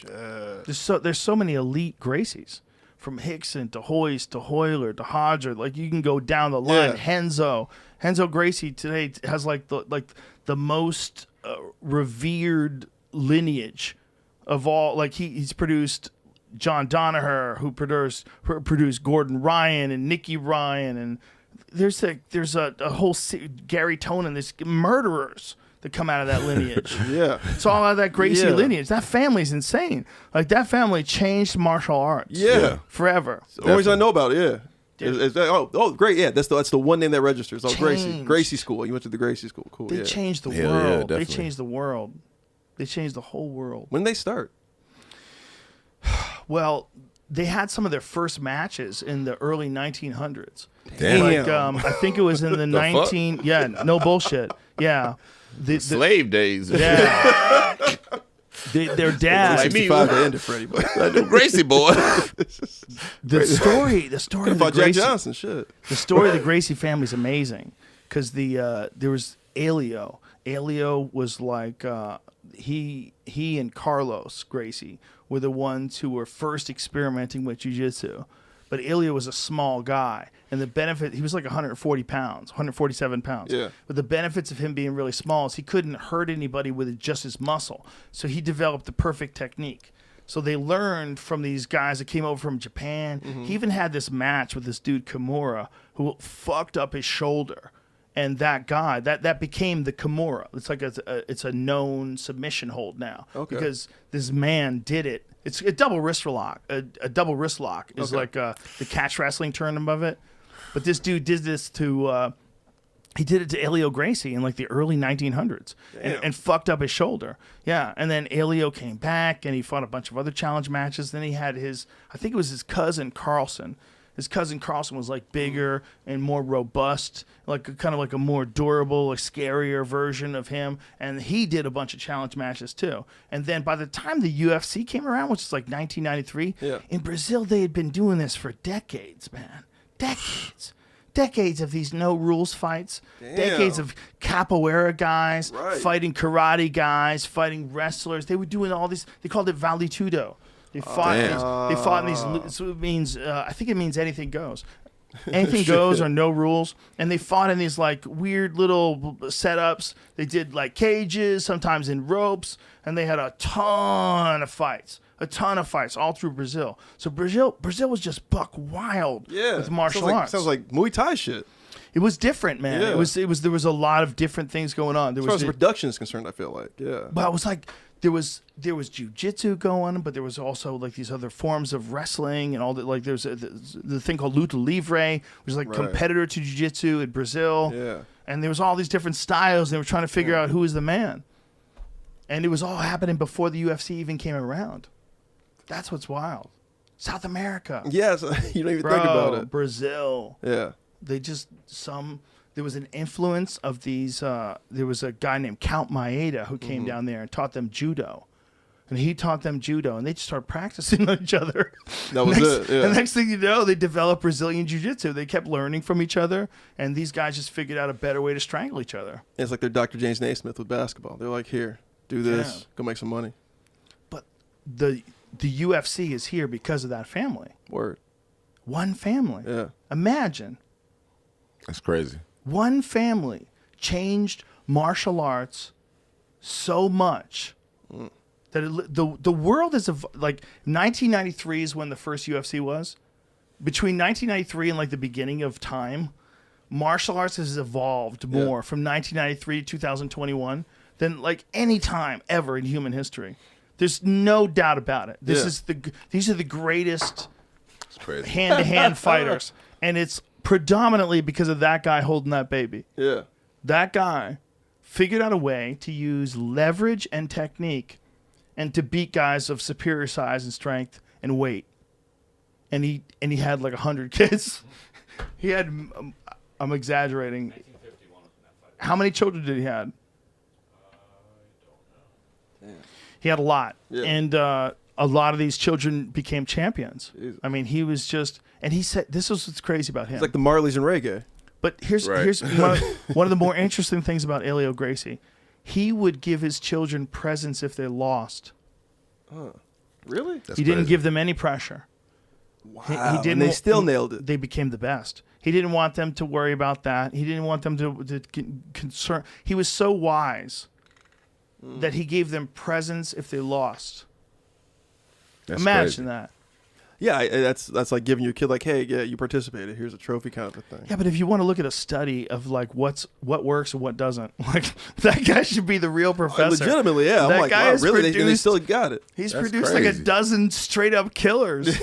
There's so many elite Gracies. From Hickson to Hoyce to Hoyler to Hodger. Like, you can go down the line. Henzo Gracie today has like the most revered lineage of all. Like, he's produced John Danaher, who produced Gordon Ryan and Nicky Ryan, and there's a whole Gary Tonin. There's murderers that come out of that lineage. It's all out of that Gracie lineage. That family's insane. Like, that family changed martial arts. Forever. It's the only reason I know about it. Oh, great. Yeah, that's the one name that registers. Oh, Gracie School. You went to the Gracie School. Cool. They changed the world. They changed the world. They changed the whole world. When did they start? Well, they had some of their first matches in the early 1900s. Damn. Like, I think it was in the 19. fuck? Yeah, no bullshit. Yeah, the slave days. Yeah. Their dad. Like 65 to end it, Freddie. Like the Gracie boy. The story of the Jack Gracie, Johnson. Shit. The story of the Gracie family is amazing because there was Elio. Elio was like he and Carlos Gracie were the ones who were first experimenting with jiu-jitsu. But Elio was a small guy, and the benefit, he was like 140 pounds, 147 pounds. Yeah. But the benefits of him being really small is he couldn't hurt anybody with just his muscle. So he developed the perfect technique. So they learned from these guys that came over from Japan. Mm-hmm. He even had this match with this dude Kimura who fucked up his shoulder. And that guy, that became the Kimura. It's like it's a known submission hold now. Okay. Because this man did it. It's a double wrist lock. A double wrist lock is like the catch wrestling term of it. But this dude did this to he did it to Elio Gracie in like the early 1900s and fucked up his shoulder. Yeah, and then Elio came back and he fought a bunch of other challenge matches. Then he had I think it was his cousin Carlson. His cousin Carlson was like bigger and more robust, like kind of like a more durable, like scarier version of him. And he did a bunch of challenge matches too. And then by the time the UFC came around, which is like 1993, in Brazil they had been doing this for decades, man. Decades of these no rules fights. Damn. Decades of capoeira guys fighting karate guys, fighting wrestlers. They were doing all these. They called it vale tudo. They fought. They fought in these. So it means. I think it means anything goes. Anything goes or no rules. And they fought in these like weird little setups. They did like cages, sometimes in ropes, and they had a ton of fights. All through Brazil. So Brazil was just buck wild with martial arts. Sounds like Muay Thai shit. It was different, man. Yeah. It was. There was a lot of different things going on. As far as production is concerned, I feel like But it was like. There was jiu-jitsu going, but there was also like these other forms of wrestling and all that. Like there's the thing called luta livre, which is like competitor to jiu-jitsu in Brazil. Yeah. And there was all these different styles. And they were trying to figure out who was the man. And it was all happening before the UFC even came around. That's what's wild. South America. Yes, you don't even think about it. Brazil. Yeah. They just There was an influence of these. There was a guy named Count Maeda who came down there and taught them judo. And he taught them judo, and they just started practicing on each other. That was it. Yeah. The next thing you know, they developed Brazilian jiu-jitsu. They kept learning from each other, and these guys just figured out a better way to strangle each other. It's like they're Dr. James Naismith with basketball. They're like, here, do this, go make some money. But the UFC is here because of that family. Word. One family. Yeah. Imagine. That's crazy. One family changed martial arts so much that the world is like 1993 is when the first UFC was. Between 1993 and like the beginning of time, martial arts has evolved more from 1993 to 2021 than like any time ever in human history. There's no doubt about it. These are the greatest hand-to-hand fighters, and it's predominantly because of that guy holding that baby. Yeah. That guy figured out a way to use leverage and technique and to beat guys of superior size and strength and weight. And he had like 100 kids. He had, I'm exaggerating. How many children did he have? He had a lot. Yeah. And a lot of these children became champions. Jesus. I mean, he was just, and he said, this was what's crazy about him. It's like the Marleys and reggae. But here's one of the more interesting things about Elio Gracie. He would give his children presents if they lost. Really? That's he didn't crazy. give them any pressure. Wow. He didn't. And they still nailed it. They became the best. He didn't want them to worry about that. He didn't want them to concern. He was so wise that he gave them presents if they lost. That's Imagine crazy. that. Yeah, that's like giving your kid like, hey, yeah, you participated. Here's a trophy kind of a thing. Yeah, but if you want to look at a study of like what works and what doesn't, like that guy should be the real professor. Legitimately, yeah. That I'm like, guy wow, has really? They produced- still got it. He's That's produced like a crazy. dozen straight up killers.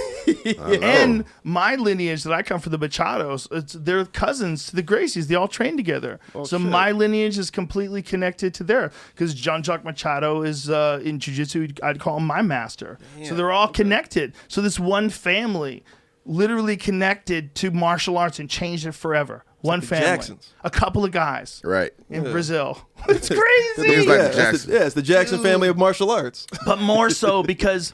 And my lineage that I come from, the Machados, they're cousins to the Gracies. They all train together. So shit. my lineage is completely connected to theirs because Jean-Jacques Machado is in jiu-jitsu. I'd call him my master. So they're all connected. So this one family literally connected to martial arts and changed it forever. One the family. Jacksons. A couple of guys Right. in Brazil. It's crazy. It's like the It's Jackson. it's the Jackson family of martial arts. But more so because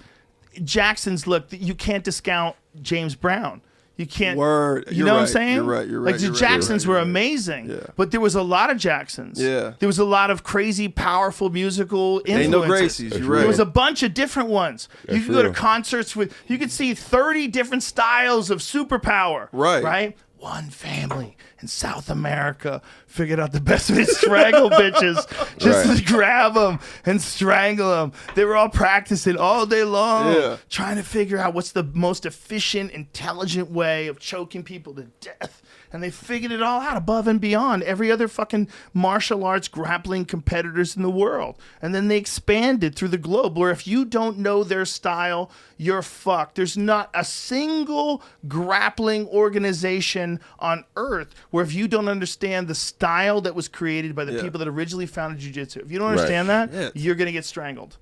Jackson's, look, you can't discount James Brown. You can't. Word. You You're know what I'm right. saying? You're right. You're Like right. the You're right. Jacksons You're were right. amazing. Yeah. But there was a lot of Jacksons. Yeah. There was a lot of crazy, powerful musical influences. Ain't no Gracies. You're right. There was a bunch of different ones. You That's could go to real. concerts with. You could see 30 different styles of superpower. Right. Right. One family in South America figured out the best way to strangle bitches, just Right. to grab them and strangle them. They were all practicing all day long, Yeah. trying to figure out what's the most efficient, intelligent way of choking people to death. And they figured it all out above and beyond every other fucking martial arts grappling competitors in the world. And then they expanded through the globe, where if you don't know their style, you're fucked. There's not a single grappling organization on earth where if you don't understand the style that was created by the people that originally founded jiu-jitsu, if you don't understand that, Yeah. you're going to get strangled.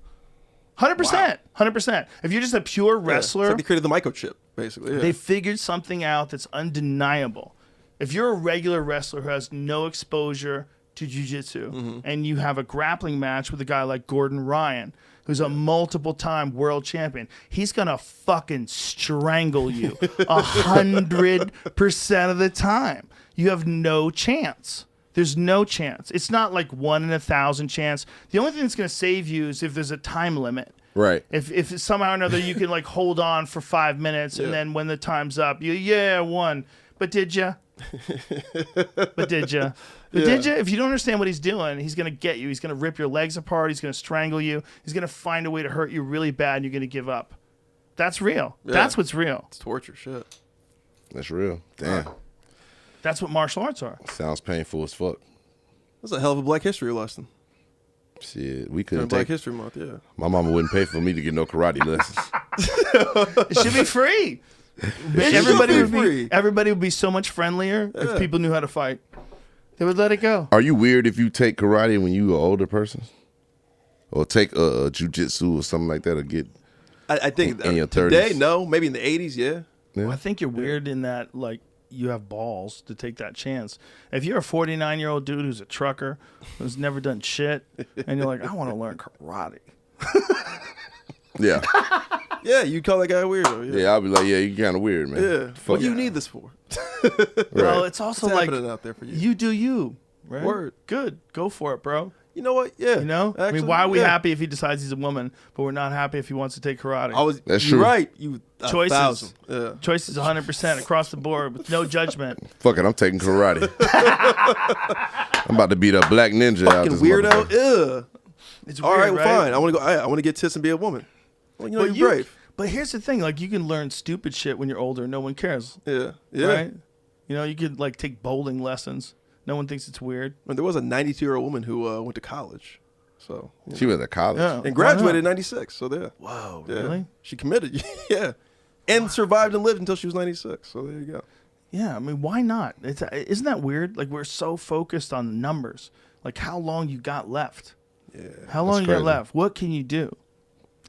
100%. 100%. If you're just a pure wrestler, It's like they created the microchip, basically. Yeah. they figured something out that's undeniable. If you're a regular wrestler who has no exposure to jiu-jitsu and you have a grappling match with a guy like Gordon Ryan, who's a multiple-time world champion, he's going to fucking strangle you 100% of the time. You have no chance. There's no chance. It's not like 1 in 1,000 chance. The only thing that's going to save you is if there's a time limit. Right. If somehow or another you can like hold on for 5 minutes and then when the time's up, I won. But did you? But did you? If you don't understand what he's doing, he's going to get you. He's going to rip your legs apart. He's going to strangle you. He's going to find a way to hurt you really bad and you're going to give up. That's real. Yeah. That's what's real. It's torture shit. That's real. Damn. That's what martial arts are. Sounds painful as fuck. That's a hell of a Black History lesson. Shit, During we couldn't Black take. History Month, yeah. My mama wouldn't pay for me to get no karate lessons. It should be free. Everybody would be so much friendlier if people knew how to fight. They would let it go. Are you weird if you take karate when you an older person, or take a jujitsu or something like that, or get? I think in your today, 30s? no. Maybe in the 80s, yeah. Well, I think you're weird in that, like, you have balls to take that chance. If you're a 49-year-old dude who's a trucker, who's never done shit, and you're like, I want to learn karate. Yeah, Yeah, you call that guy a weirdo. Yeah. yeah. I'll be like, yeah, you kind of weird, man. Yeah. Fuck What do you yeah. need this for? Well, it's also What's like, happening out there for you? you do you. Right? Word. Good. Go for it, bro. You know what? Yeah. You know? I Actually, mean, why are we yeah. happy if he decides he's a woman, but we're not happy if he wants to take karate? That's you're true. right. You Choices. 1,000. Yeah. Choices 100% across the board with no judgment. Fuck it, I'm taking karate. I'm about to beat up Black Ninja out Fucking this weirdo. motherfucker. Ugh. It's All weird, right, well, right? fine. I want to go. I want to get tits and be a woman. Well, you know, But you're brave. But here's the thing: like, you can learn stupid shit when you're older. No one cares. Yeah. Yeah. Right? You know, you could like take bowling lessons. No one thinks it's weird. And there was a 92-year-old woman who went to college. So she went to college and graduated in '96. So there. Whoa, Yeah. really? She committed. Yeah, and survived and lived until she was 96. So there you go. Yeah, I mean, why not? Isn't that weird? Like, we're so focused on the numbers. Like, how long you got left? Yeah. How long you got crazy. left? What can you do?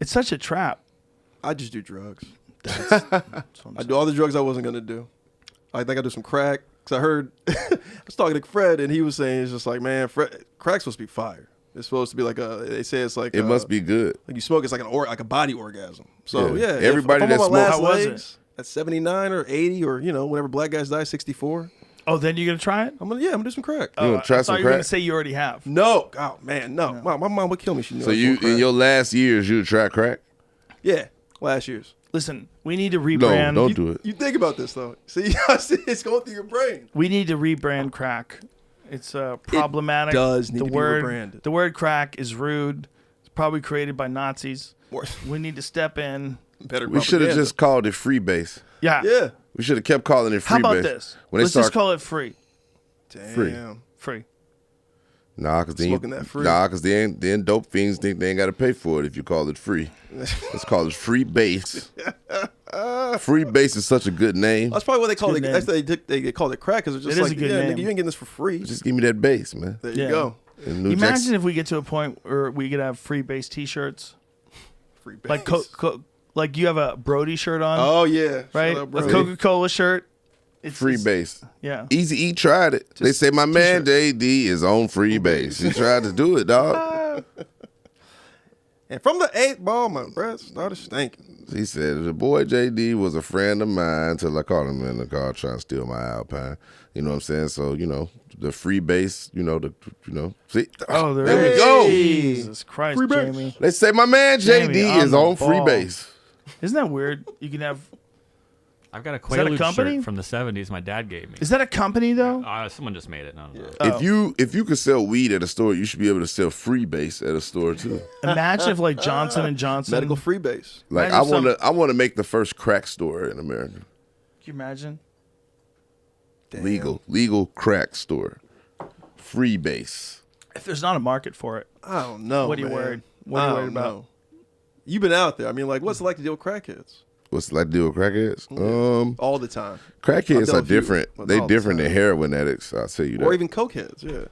It's such a trap. I just do drugs. That's what I'm I do all the drugs I wasn't gonna do. I think I do some crack because I heard I was talking to Fred and he was saying it's just like, man, crack's supposed to be fire. It's supposed to be like they say it's like it must be good. Like you smoke, it's like like a body orgasm. So yeah, everybody if that I'm on my smokes. last legs at 79 or 80 or whenever black guys die 64. Oh, then you're gonna try it? I'm gonna do some crack. You gonna try I some thought you were gonna crack? say you already have. No, oh man, no. My mom would kill me. She knew. So I was you doing crack. in your last years you try crack? Yeah, last year's. Listen, we need to rebrand. No, don't do it. You think about this though. See, it's going through your brain. We need to rebrand crack. It's problematic. It does need the to be word, rebranded. The word crack is rude. It's probably created by Nazis. We need to step in. Better. We should have propaganda. just called it freebase. Yeah. Yeah. We should have kept calling it freebase. How about this? When they Let's start just call it free. Damn. Free. Nah, because Smoking that free. then dope fiends think they ain't got to pay for it if you call it free. Let's call it free base. Free base is such a good name. That's probably what they call It's it. a good That's they called it crack because it's just It is like, a good yeah, name. nigga, you ain't getting this for free. Just give me that base, man. There you go. And New Imagine Jackson- if we get to a point where we could have free base T-shirts. Free base. Like like you have a Brody shirt on. Oh yeah. right. Shout out, A Brody. Coca-Cola shirt. It's free base. Yeah. Easy E tried it. They say my man JD is on free base. He tried to do it, dog. And from the 8th ball, my breath started stinking. He said the boy JD was a friend of mine till I caught him in the car trying to steal my Alpine. You know what I'm saying? So the free base. See. Oh, there we go. Jesus Christ, Free base. Jamie. They say my man Jamie, JD is the on free ball. base. Isn't that weird? You can have. I've got a that a Quaalude company? shirt from the 70s my dad gave me. Is that a company though? Someone just made it. I don't know. Oh. If you could sell weed at a store, you should be able to sell free base at a store too. Imagine if like Johnson and Johnson. Medical free base. Like Imagine I want to make the first crack store in America. Can you imagine? Damn. Legal crack store. Free base. If there's not a market for it, I don't know. what are you man. worried? What are I you worried don't about? know. You've been out there. I mean, like, what's it like to deal with crackheads? What's it like to deal with crackheads? All the time. Crackheads I've are dealt with you, different. but They all the different than time. heroin addicts. I'll tell you that. Or even cokeheads, yeah.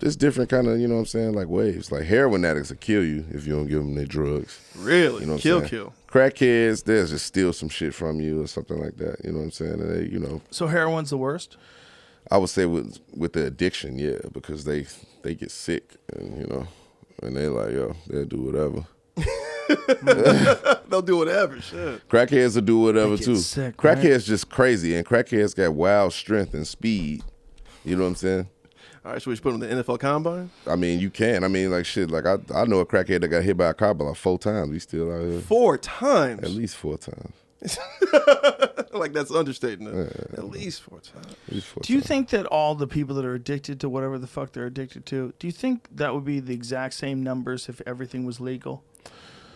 It's different kind of, you know what I'm saying, like waves. Like heroin addicts will kill you if you don't give them their drugs. Really? You know what I'm saying? Kill. Crackheads, they'll just steal some shit from you or something like that. You know what I'm saying? And they, So heroin's the worst. I would say with the addiction, yeah, because they get sick and and they like, yo, they'll do whatever. They'll do whatever, shit. Crackheads will do whatever They get too. sick, Crackheads just crazy, and crackheads got wild strength and speed. You know what I'm saying? All right, so we should put them in the NFL Combine? I mean, you can. I mean, like shit. Like I know a crackhead that got hit by a car like 4 times. He's still out here. 4 times? At least 4 times. Like that's understating it. At least 4 times. At least 4 Do you times. think that all the people that are addicted to whatever the fuck they're addicted to, do you think that would be the exact same numbers if everything was legal?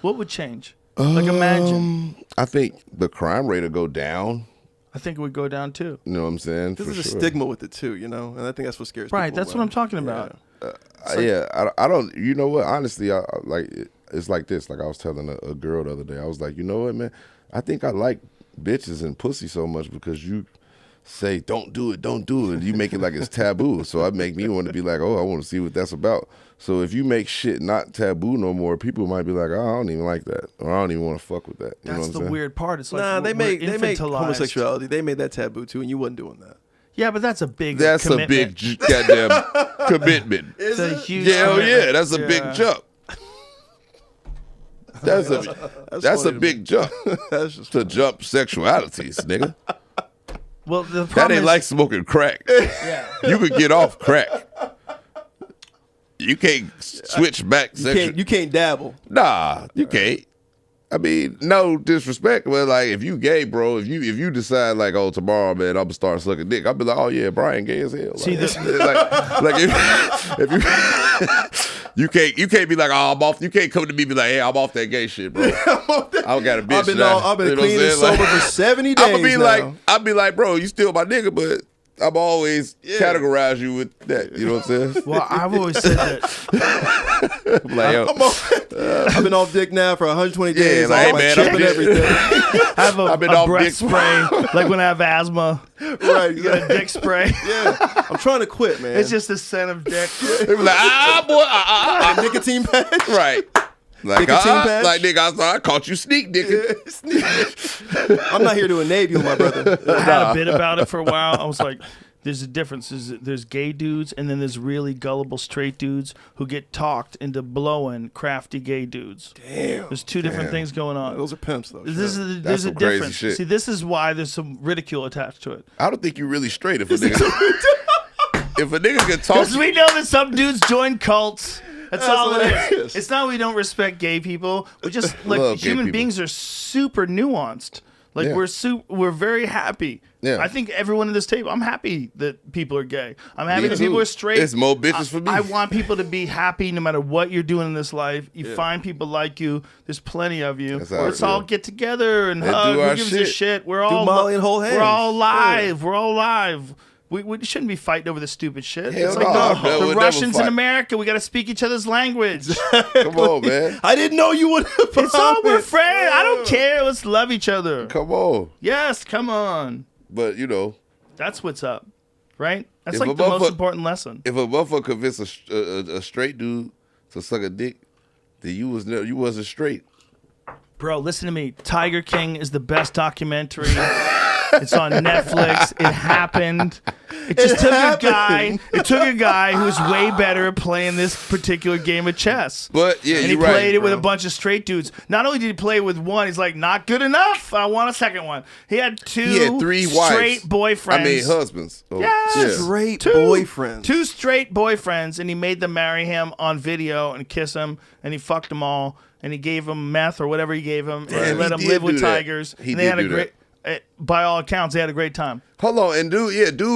What would change? Like imagine. I think the crime rate will go down. I think it would go down too. You know what I'm saying? There's For a sure. stigma with it too, and I think that's what scares people. Right, that's what I'm talking about. I don't. You know what? Honestly, it's like this. Like I was telling a girl the other day. I was like, you know what, man? I think I like bitches and pussy so much because you say don't do it, don't do it. You make it like it's taboo. So it make me want to be like, oh, I want to see what that's about. So if you make shit not taboo no more, people might be like, oh, I don't even like that, or I don't even want to fuck with that. You know That's what the I'm saying? weird part. It's like Nah, they we're make infantilized. homosexuality. They made that taboo too, and you wasn't doing that. Yeah, but that's a big That's a commitment. big goddamn commitment. It's a huge Yeah, hell commitment. yeah, that's a big jump. That's a funny to big jump That's just to jump sexualities, nigga. Well, the That problem ain't is, like smoking crack. yeah. You could get off crack. You can't switch back. you can't dabble. Nah, you can't. I mean, no disrespect, but like if you gay, bro, if you decide like, oh, tomorrow, man, I'm gonna start sucking dick, I'll be like, oh yeah, Brian gay as hell. Like, See, like if you you can't be like, oh, I'm off. You can't come to me and be like, hey, I'm off that gay shit, bro. I got a bitch. I've been clean and sober for 70 days. I'll be now. like, bro, you still my nigga, but I'm always categorize you with that. You know what I'm saying? Well, I've always said that. Like, yo, I've been off dick now for 120 days. like, all my man, chip I'm and dick. everything. I have I've been a off breath dick. spray, like when I have asthma. Right. You got a dick spray. Yeah. I'm trying to quit, man. It's just the scent of dick. They be like, boy, nicotine patch. right. Like, Nicotine patch? like, nigga, I caught you sneak dicking. I'm not here to enable my brother. I had a bit about it for a while. I was like, there's a difference. There's gay dudes, and then there's really gullible straight dudes who get talked into blowing crafty gay dudes. Damn. There's two different things going on. Those are pimps, though. There's That's a some crazy difference. shit. See, this is why there's some ridicule attached to it. I don't think you're really straight if a nigga. If a nigga can talk, Because we know that some dudes join cults. That's all it hilarious. is. It's not we don't respect gay people. We just like Love gay human people. beings are super nuanced. Like Yeah. we're very happy. Yeah. I think everyone at this table, I'm happy that people are gay. I'm happy Me that too. people are straight. It's more bitches for me. I want people to be happy no matter what you're doing in this life. You find people like you. There's plenty of you. That's how I Let's all feel. get together and And hug. do Who our gives a shit. shit? We're all Molly and hold We're all hands. live. We're all live. We shouldn't be fighting over the stupid shit. Hell It's like no, the we'll never Russians in fight. America. We got to speak each other's language. come on, man. I didn't know you would. It's all we're friends. I don't care. Let's love each other. Come on. Yes, come on. But, you know, That's what's up, right? That's If like a the most motherfucker- important lesson. if a motherfucker convince a straight dude to suck a dick, then you wasn't straight. Bro, listen to me. Tiger King is the best documentary. It's on Netflix. It happened. It just took a guy. It took a guy who was way better at playing this particular game of chess. But yeah, And he you're right, played it with a bro. bunch of straight dudes. Not only did he play with one, he's like, not good enough. I want a second one. He had He had 3 wives. straight boyfriends. I mean, husbands. Oh, Yeah. Straight Two- boyfriends. 2 straight boyfriends, and he made them marry him on video and kiss him, and he fucked them all, and he gave them meth or whatever he gave them, and he Right. let He them did live with do that. tigers. He and they did had a do great. By all accounts, they had a great time. Hold on, and dude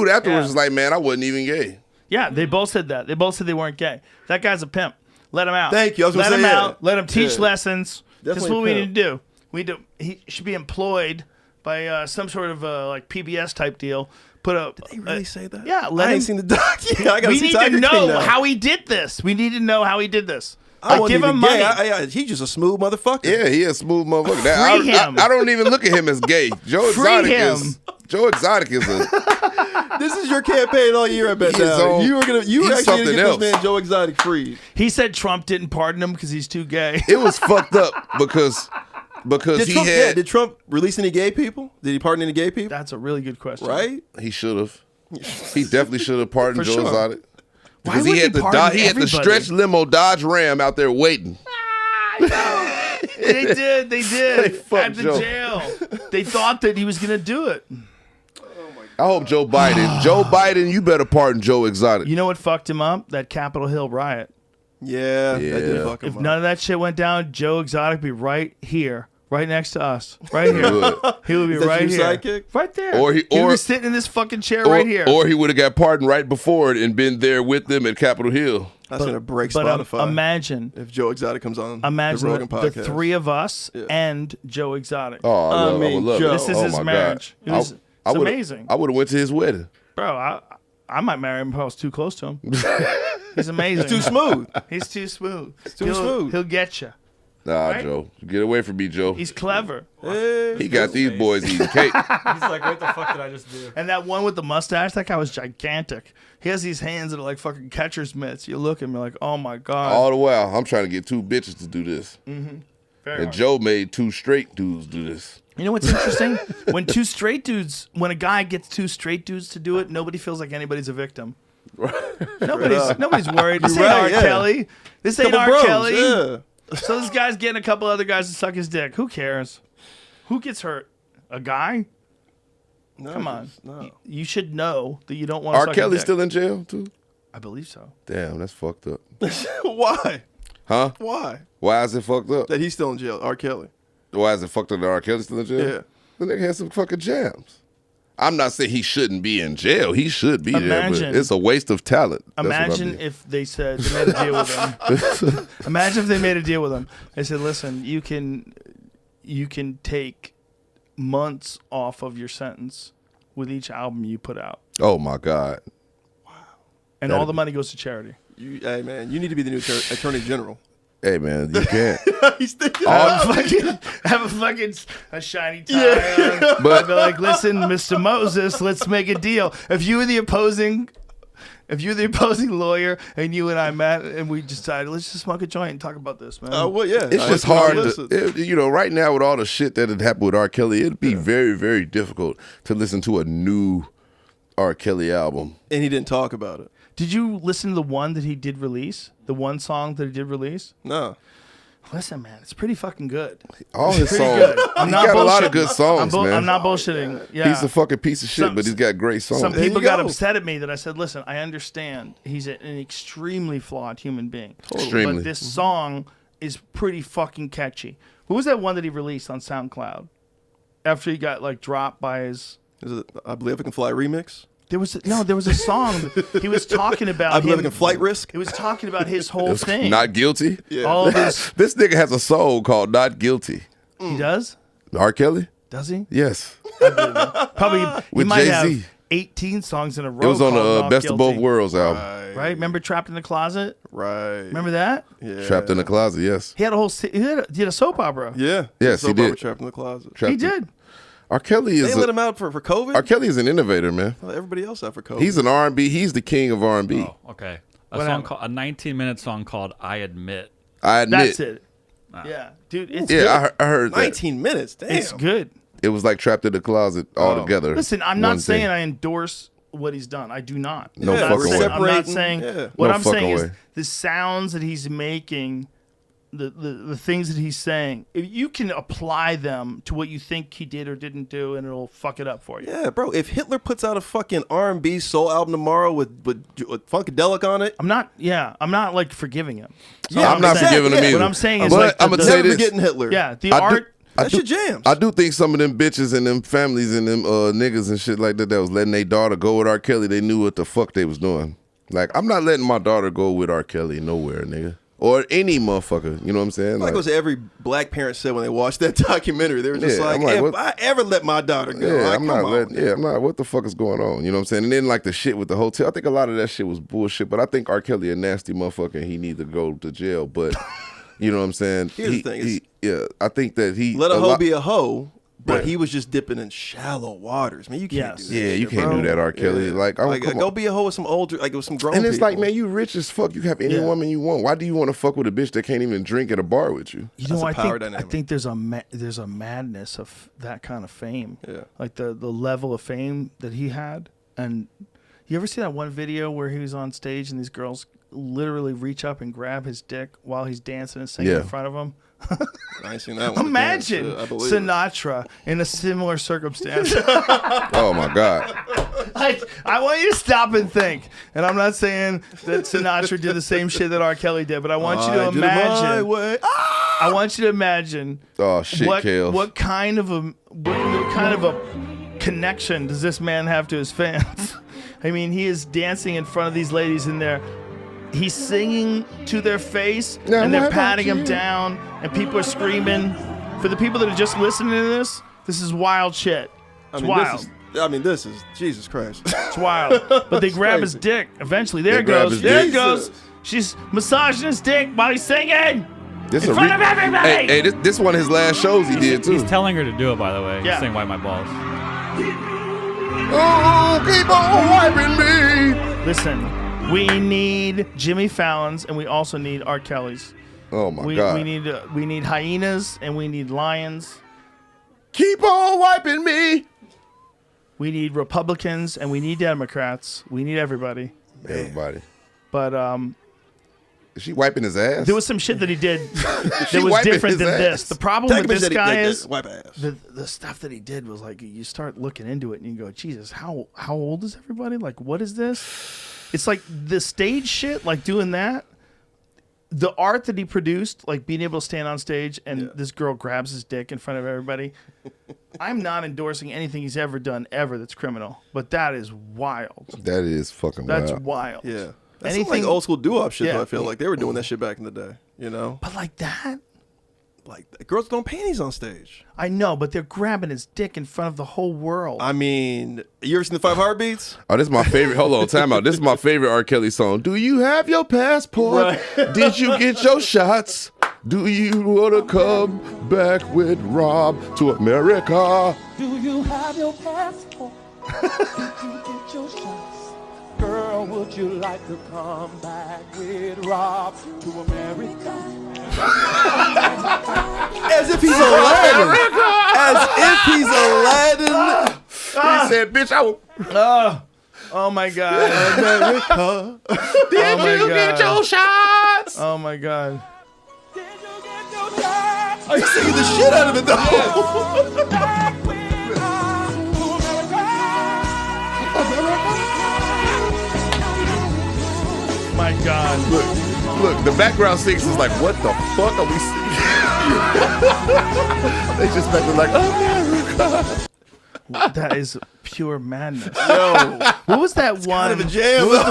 afterwards Yeah. was like, man, I wasn't even gay. Yeah, they both said that. They both said they weren't gay. That guy's a pimp. Let him out. Thank you. I was Let gonna him say, yeah. out. Let him teach Yeah. lessons. That's Definitely what we a need to pimp. do. He should be employed by some sort of like PBS type deal. Put a. Did they really say that? Yeah, let I him. ain't seen the doc. Yeah, I gotta We see need Tiger to King know now. how he did this. We need to know how he did this. I Like, wasn't give him even gay. money. He's just a smooth motherfucker. Yeah, he a smooth motherfucker. Free him. I don't even look at him as gay. Joe Free Exotic him. is Joe Exotic is a This is your campaign all year, I bet. He is Now. on- You were he's actually gonna something get else. this man Joe Exotic freed. He said Trump didn't pardon him because he's too gay. it was fucked up because Did he Trump, had did Trump release any gay people? Did he pardon any gay people? That's a really good question. Right? he should have. He definitely should have pardoned For Joe sure. Exotic. Why Because would he had he pardon he had the everybody? stretch limo Dodge Ram out there waiting. They did. They At fucked the Joe. jail. They thought that he was going to do it. I hope Joe Biden, you better pardon Joe Exotic. You know what fucked him up? That Capitol Hill riot. Yeah, that did Yeah. fuck him If up. none of that shit went down, Joe Exotic would be right here. Right next to us. Right here. He would be Is that right your here. sidekick? Right there. Or he- would or- be sitting in this fucking chair right here. Or he would have got pardoned right before it and been there with them at Capitol Hill. That's gonna break but Spotify. imagine if Joe Exotic comes on Imagine the Rogan the podcast. 3 of us and Joe Exotic. Oh, I would love Joe. it. This is Oh his my marriage. God. It's amazing. I would have went to his wedding. Bro, I might marry him if I was too close to him. He's amazing. Too smooth. He's too smooth. too smooth. He'll get you. Nah, Right? Joe. Get away from me, Joe. He's clever. He got these boys eating cake. He's like, what the fuck did I just do? And that one with the mustache, that guy was gigantic. He has these hands that are like fucking catcher's mitts. You look at him like, oh my God. All the while, I'm trying to get 2 bitches to do this. Very And hard. Joe made 2 straight dudes do this. You know what's interesting? when a guy gets 2 straight dudes to do it, nobody feels like anybody's a victim. Nobody's worried. This ain't right, R. yeah. Kelly. This ain't Couple R. bros, Kelly. yeah. So this guy's getting a couple other guys to suck his dick. Who cares? Who gets hurt? A guy? No, Come on. no. You should know that you don't want to R. suck Kelly's his dick. still in jail, too? I believe so. Damn, that's fucked up. Why? Huh? Why? Why is it fucked up? That he's still in jail, R. Kelly. Why is it fucked up that R. Kelly's still in jail? Yeah. The nigga had some fucking jams. I'm not saying he shouldn't be in jail. He should be there, Imagine- but it's a waste of talent. That's what I Imagine mean. if they said they made a deal with him. Imagine if they made a deal with him. They said, "Listen, you can take months off of your sentence with each album you put out." Oh my God. And all the money goes to charity. Hey man, you need to be the new attorney general. Hey man, you can't. He's thinking. Have a shiny tie on. But be like, listen, Mr. Moses, let's make a deal. If you were the opposing lawyer and you and I met and we decided let's just smoke a joint and talk about this, man. Well, yeah. It's just hard. Right now with all the shit that had happened with R. Kelly, it'd be very, very difficult to listen to a new R. Kelly album. And he didn't talk about it. Did you listen to the one that he did release? The one song that he did release? No. Listen, man, it's pretty fucking good. All his songs. Good. He's got a lot of good songs, man. I'm not bullshitting. Yeah. He's a fucking piece of shit, but he's got great songs. Some people got upset at me that I said, listen, I understand he's an extremely flawed human being. Extremely. But this song is pretty fucking catchy. What was that one that he released on SoundCloud? After he got like dropped by his... Is it I Believe I Can Fly remix? There was a song he was talking about. I Believe I Can Flight Risk? He was talking about his whole thing. Not Guilty? Yeah. All of his... This nigga has a song called Not Guilty. He does? R. Kelly? Does he? Yes. Probably With he might Jay-Z. have 18 songs in a row. It was on the called Best Not of Both Guilty. Worlds album. Right? Remember Trapped in the Closet? Right. Remember that? Yeah. Trapped in the Closet, yes. He had a whole he did a soap opera. Yeah. Yes, he Soap opera did. Trapped in the Closet. He did. R. Kelly is They let him out for COVID? R. Kelly is an innovator, man. Well, everybody else out for COVID. He's an R&B. He's the king of R&B. Oh, okay. A 19-minute song called "I Admit." I admit. That's it. Yeah, dude, it's Yeah, good. I heard that. 19 minutes. Damn. It's good. It was like Trapped in the Closet all together. Listen, I'm not saying I endorse what he's done. I do not. No I'm not fucking saying- way. I'm not saying. Yeah. What No I'm saying fucking is way. the sounds that he's making, the things that he's saying. If you can apply them to what you think he did or didn't do, and it'll fuck it up for you. Yeah, bro. If Hitler puts out a fucking R&B soul album tomorrow with Funkadelic on it, I'm not like forgiving him. Yeah, I'm not forgiving him either. What I'm saying is, But like, I'm gonna say never this. forgetting Hitler. yeah, the I art. That's your jams. I do think some of them bitches and them families and them niggas and shit like that was letting their daughter go with R. Kelly. They knew what the fuck they was doing. Like, I'm not letting my daughter go with R. Kelly nowhere, nigga. Or any motherfucker. You know what I'm saying? Like it was every black parent said when they watched that documentary. They were just Yeah, like, I'm like, if what- I ever let my daughter go, yeah, like, I'm not come on, letting. Yeah, I'm not. What the fuck is going on? You know what I'm saying? And then like the shit with the hotel. I think a lot of that shit was bullshit. But I think R. Kelly a nasty motherfucker. And he needs to go to jail. But you know what I'm saying? Here's the thing, yeah, I think that he Let a hoe lot- be a hoe, but Right. he was just dipping in shallow waters. Man, you can't do that. Yeah, you shit, can't bro. do that, R. Kelly. Yeah. Like, come go on. be a hoe with some older, like with some grown And it's people. like, man, you rich as fuck. You have any Yeah. woman you want. Why do you want to fuck with a bitch that can't even drink at a bar with you? You That's know, a power I dynamic. think there's a madness of that kind of fame. Yeah. Like the level of fame that he had. And you ever see that one video where he was on stage and these girls literally reach up and grab his dick while he's dancing and singing Yeah. in front of him? I ain't seen that one. Imagine I believe it. Sinatra in a similar circumstance. Oh my God. I want you to stop and think. And I'm not saying that Sinatra did the same shit that R. Kelly did, but I want you to I did it my imagine. way. I want you to imagine. Oh shit, Kales. What kind of a connection does this man have to his fans? I mean, he is dancing in front of these ladies in there. He's singing to their face, Now, and they're what patting about him you? down, and people are screaming. For the people that are just listening to this is wild shit. It's wild. This is Jesus Christ. It's wild. But they grab his dick. Eventually, there They it grab goes. his There it dick. goes. She's massaging his dick while he's singing. This in a front of everybody. Hey, this one of his last shows he did too. He's telling her to do it, by the way. Yeah. He's saying "Wipe My Balls." Oh, keep on wiping me. Listen, we need Jimmy Fallon's, and we also need R. Kelly's. Oh my God. We need hyenas, and we need lions. Keep on wiping me. We need Republicans, and we need Democrats. We need everybody. Everybody. But Is she wiping his ass? there was some shit that he did that She was wiping different his than ass. this. The problem with this guy is wipe ass. the stuff that he did was like you start looking into it and you go, Jesus, how old is everybody? Like, what is this? It's like the stage shit, like doing that. The art that he produced, like being able to stand on stage and this girl grabs his dick in front of everybody. I'm not endorsing anything he's ever done ever that's criminal, but that is wild. That is fucking That's wild. wild. Yeah. That's some, like old school doo-wop shit, Yeah. though. I feel like they were doing that shit back in the day, you know? But like that, like girls throwing panties on stage. I know, but they're grabbing his dick in front of the whole world. I mean, you ever seen the 5 Heartbeats? Oh, this is my favorite. Hold on, time out. This is my favorite R. Kelly song. Do you have your passport? Did you get your shots? Do you want to come back with Rob to America? Do you have your passport? Did you get your shots? Girl, would you like to come back with Rob to America? As if he's Aladdin. As if he's Aladdin. He said, bitch, I will. Oh my God. America. Did you get your shots? Oh my God. Are you singing the shit out of it though? My God. Look, the background singers is like, what the fuck are we singing? They just back like, America. That is pure madness. Yo, what was that one? Kind of a jam. What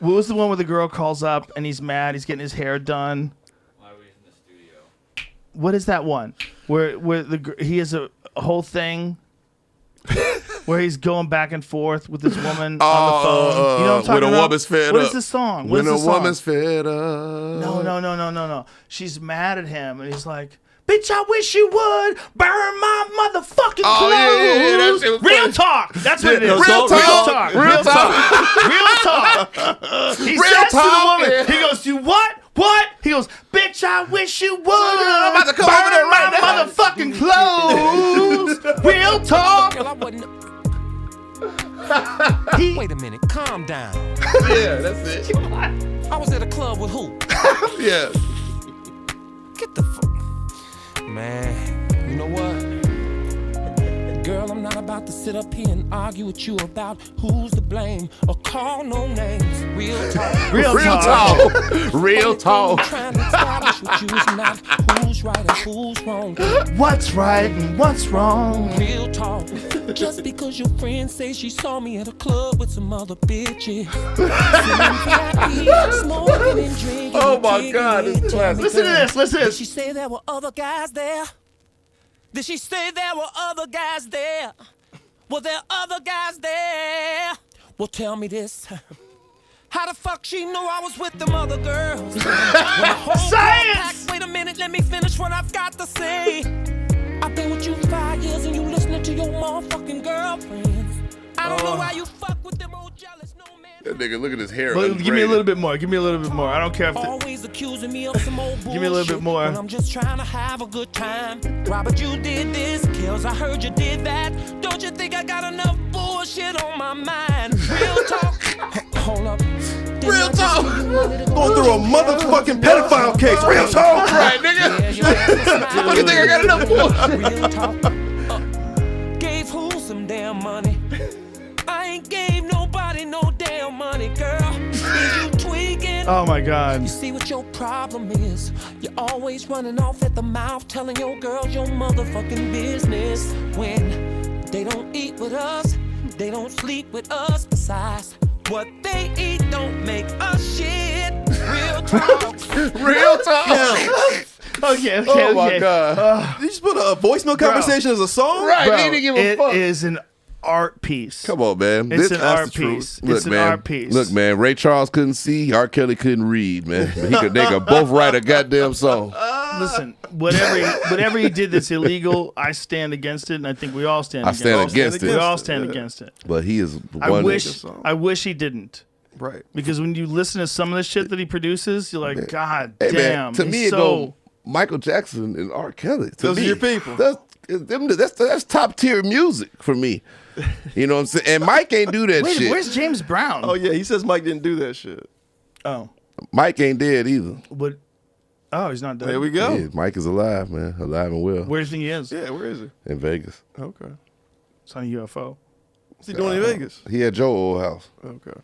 was the one where the girl calls up and he's mad? He's getting his hair done. What is that one? Where he has a whole thing where he's going back and forth with this woman on the phone. You know what I'm talking when about? a woman's fed up. What is the song? When a woman's fed up. No. She's mad at him and he's like, bitch, I wish you would burn my motherfucking clothes. Yeah, that shit was Real funny. talk. That's what it is. Real talk. Real talk. He says to the woman, yeah. he goes, you what? What? He goes, bitch, I wish you would I'm about to come burn over there right my now. motherfucking clothes. Real talk. Girl, I wasn't. Wait a minute, calm down. Yeah, that's it. I was at a club with who? Yeah. Get the fuck. Man, you know what? Girl, I'm not about to sit up here and argue with you about who's to blame or call no names. Real talk. Real talk. Real talk. Trying to establish with you is not who's right and who's wrong. What's right and what's wrong? Real talk. Just because your friend says she saw me at a club with some other bitches. Smoking and drinking. Oh my God, this is classic. Listen to this. Listen to Did this. she say there were other guys there? Did she say there were other guys there? Were there other guys there? Well, tell me this. How the fuck she know I was with them other girls? Science! Wait a minute, let me finish what I've got to say. I've been with you 5 years and you listening to your motherfucking girlfriends. I don't know why you fuck with them old jealous no man. That nigga, look at his hair. Well, give me a little bit more. Give me a little bit more. I don't care if Always accusing me of some old bullshit. Give me a little bit more. When I'm just trying to have a good time. Robert, you did this. Kills, I heard you did that. Don't you think I got enough bullshit on my mind? Real talk. Hold up. Real talk. Going through a motherfucking pedophile case. Real talk. Right, nigga. What do you think I got enough for? Real talk. Gave who some damn money? I ain't gave nobody no damn money, girl. Is you tweaking? Oh my God. You see what your problem is? You're always running off at the mouth, telling your girls your motherfucking business. When they don't eat with us, they don't sleep with us. Besides, what they eat don't make us shit. Real talk. Real talk. Okay. Oh my God. You just put a voicemail conversation as a song? Right, Bro, need to give a fuck. it is an art piece. Come on, man. It's an that's art the truth. piece. Look, It's an man. art piece. Look, man. Ray Charles couldn't see. R. Kelly couldn't read, man. But they could both write a goddamn song. Listen, whatever he did that's illegal, I stand against it, and I think we all stand against it. against We it. all stand against it. But he is I one. wish he didn't. Right. Because when you listen to some of the shit that he produces, you're like, God Hey, damn. man, to me, he's it so... go Michael Jackson and R. Kelly. To Those are me, your people. That's top tier music for me. You know what I'm saying? And Mike ain't do that Wait, shit. where's James Brown? Oh, yeah. He says Mike didn't do that shit. Oh. Mike ain't dead either. But, oh, he's not dead. There we go. Yeah, Mike is alive, man. Alive and well. Where do you think he is? Yeah, where is he? In Vegas. Okay. It's on a UFO. What's he doing in Vegas? He had Joe old house. Okay.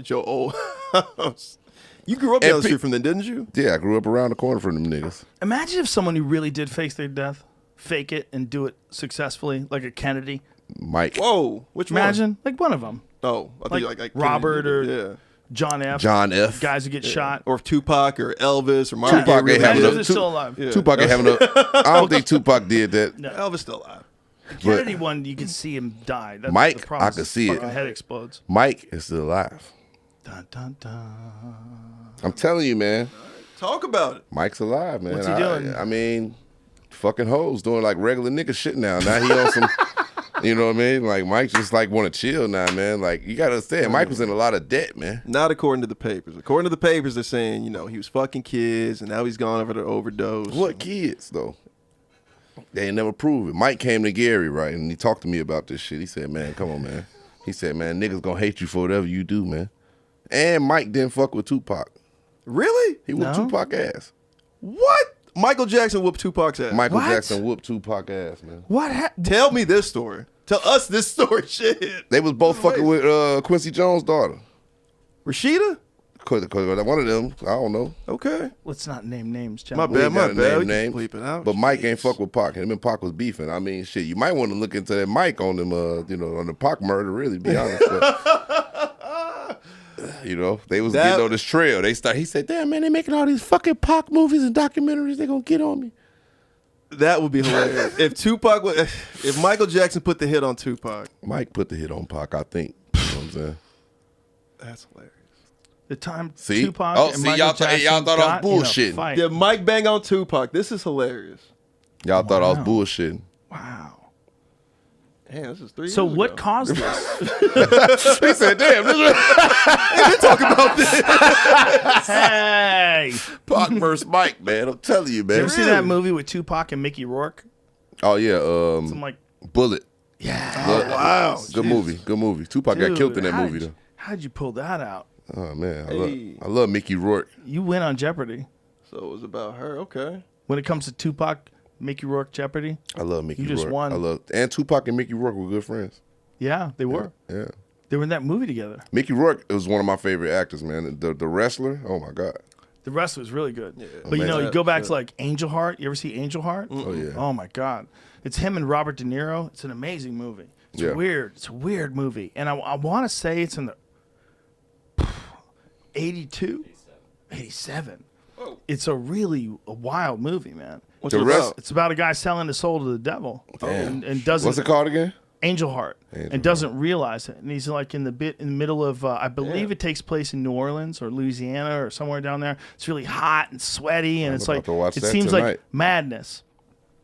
Joe old house. You grew up down the street from them, didn't you? Yeah, I grew up around the corner from them niggas. Imagine if someone who really did fake their death, fake it and do it successfully, like a Kennedy. Mike. Whoa. Which one? Imagine, like one of them. Oh, I think like Robert or yeah. John F. Guys who get shot. Or if Tupac or Elvis or Marvin Tupac Gaye ain't really having did a it. still alive. Yeah. Tupac ain't having a. I don't think Tupac did that. No. Elvis still alive. The Kennedy one, you can see him die. That's Mike, the problem. I could see His it. fucking head explodes. Mike is still alive. Dun, dun, dun. I'm telling you, man. Talk about it. Mike's alive, man. What's he doing? I mean, fucking hoes doing like regular nigga shit now. Now he on some. You know what I mean? Like Mike just like want to chill now, man. Like you gotta understand, Mike was in a lot of debt, man. Not according to the papers. According to the papers, they're saying, he was fucking kids and now he's gone over the overdose. What kids though? They ain't never prove it. Mike came to Gary, right, and he talked to me about this shit. He said, "Man, come on, man." He said, "Man, niggas gonna hate you for whatever you do, man." And Mike didn't fuck with Tupac. Really? He whooped Tupac ass. What? Michael Jackson whooped Tupac's ass. Michael Jackson whooped Tupac ass, man. What happened? Tell me this story. Tell us this story, shit. They was both fucking with Quincy Jones' daughter. Rashida? Cause one of them, I don't know. Okay. Let's not name names, John. My We bad, ain't my gotta bad. name We can names. bleep it out. But Mike ain't fuck with Pac. Him and Pac was beefing. I mean, shit, you might want to look into that Mike on them, on the Pac murder, really, to be honest. But, they was getting on this trail. He said, damn, man, they making all these fucking Pac movies and documentaries. They gonna get on me. That would be hilarious. If Michael Jackson put the hit on Tupac. Mike put the hit on Pac, I think. You know what I'm saying? That's hilarious. The time See? Tupac Oh, and see, Michael y'all Jackson thought I got was in a bullshitting. fight. Did Mike bang on Tupac? This is hilarious. Y'all thought I was bullshitting. Wow. Damn, this is 3 years So ago. what caused this? He said, damn, Talk about this. Hey! Pac versus Mike, man. I'm telling you, man. You ever see that movie with Tupac and Mickey Rourke? Oh, yeah. Some like, Bullet. yeah. Wow. Good movie. Good movie. Tupac got killed in that movie, though. How'd you pull that out? Oh, man. Hey. I love Mickey Rourke. You win on Jeopardy. So it was about her. Okay. When it comes to Tupac, Mickey Rourke, Jeopardy. I love Mickey Rourke. You just won. And Tupac and Mickey Rourke were good friends. Yeah, they were. Yeah. They were in that movie together. Mickey Rourke was one of my favorite actors, man. The wrestler, oh my God. The rest was really good. Yeah. But man. you go back to like Angel Heart. You ever see Angel Heart? Oh, yeah. Oh my God. It's him and Robert De Niro. It's an amazing movie. It's weird. It's a weird movie. And I want to say it's in the 82? 87. Oh. It's a wild movie, man. What's it about? It's about a guy selling his soul to the devil. And doesn't. What's it called again? Angel Heart. And doesn't realize it. And he's like in the middle of, I believe it takes place in New Orleans or Louisiana or somewhere down there. It's really hot and sweaty. And I'm it's about like, to watch it that seems tonight. like madness.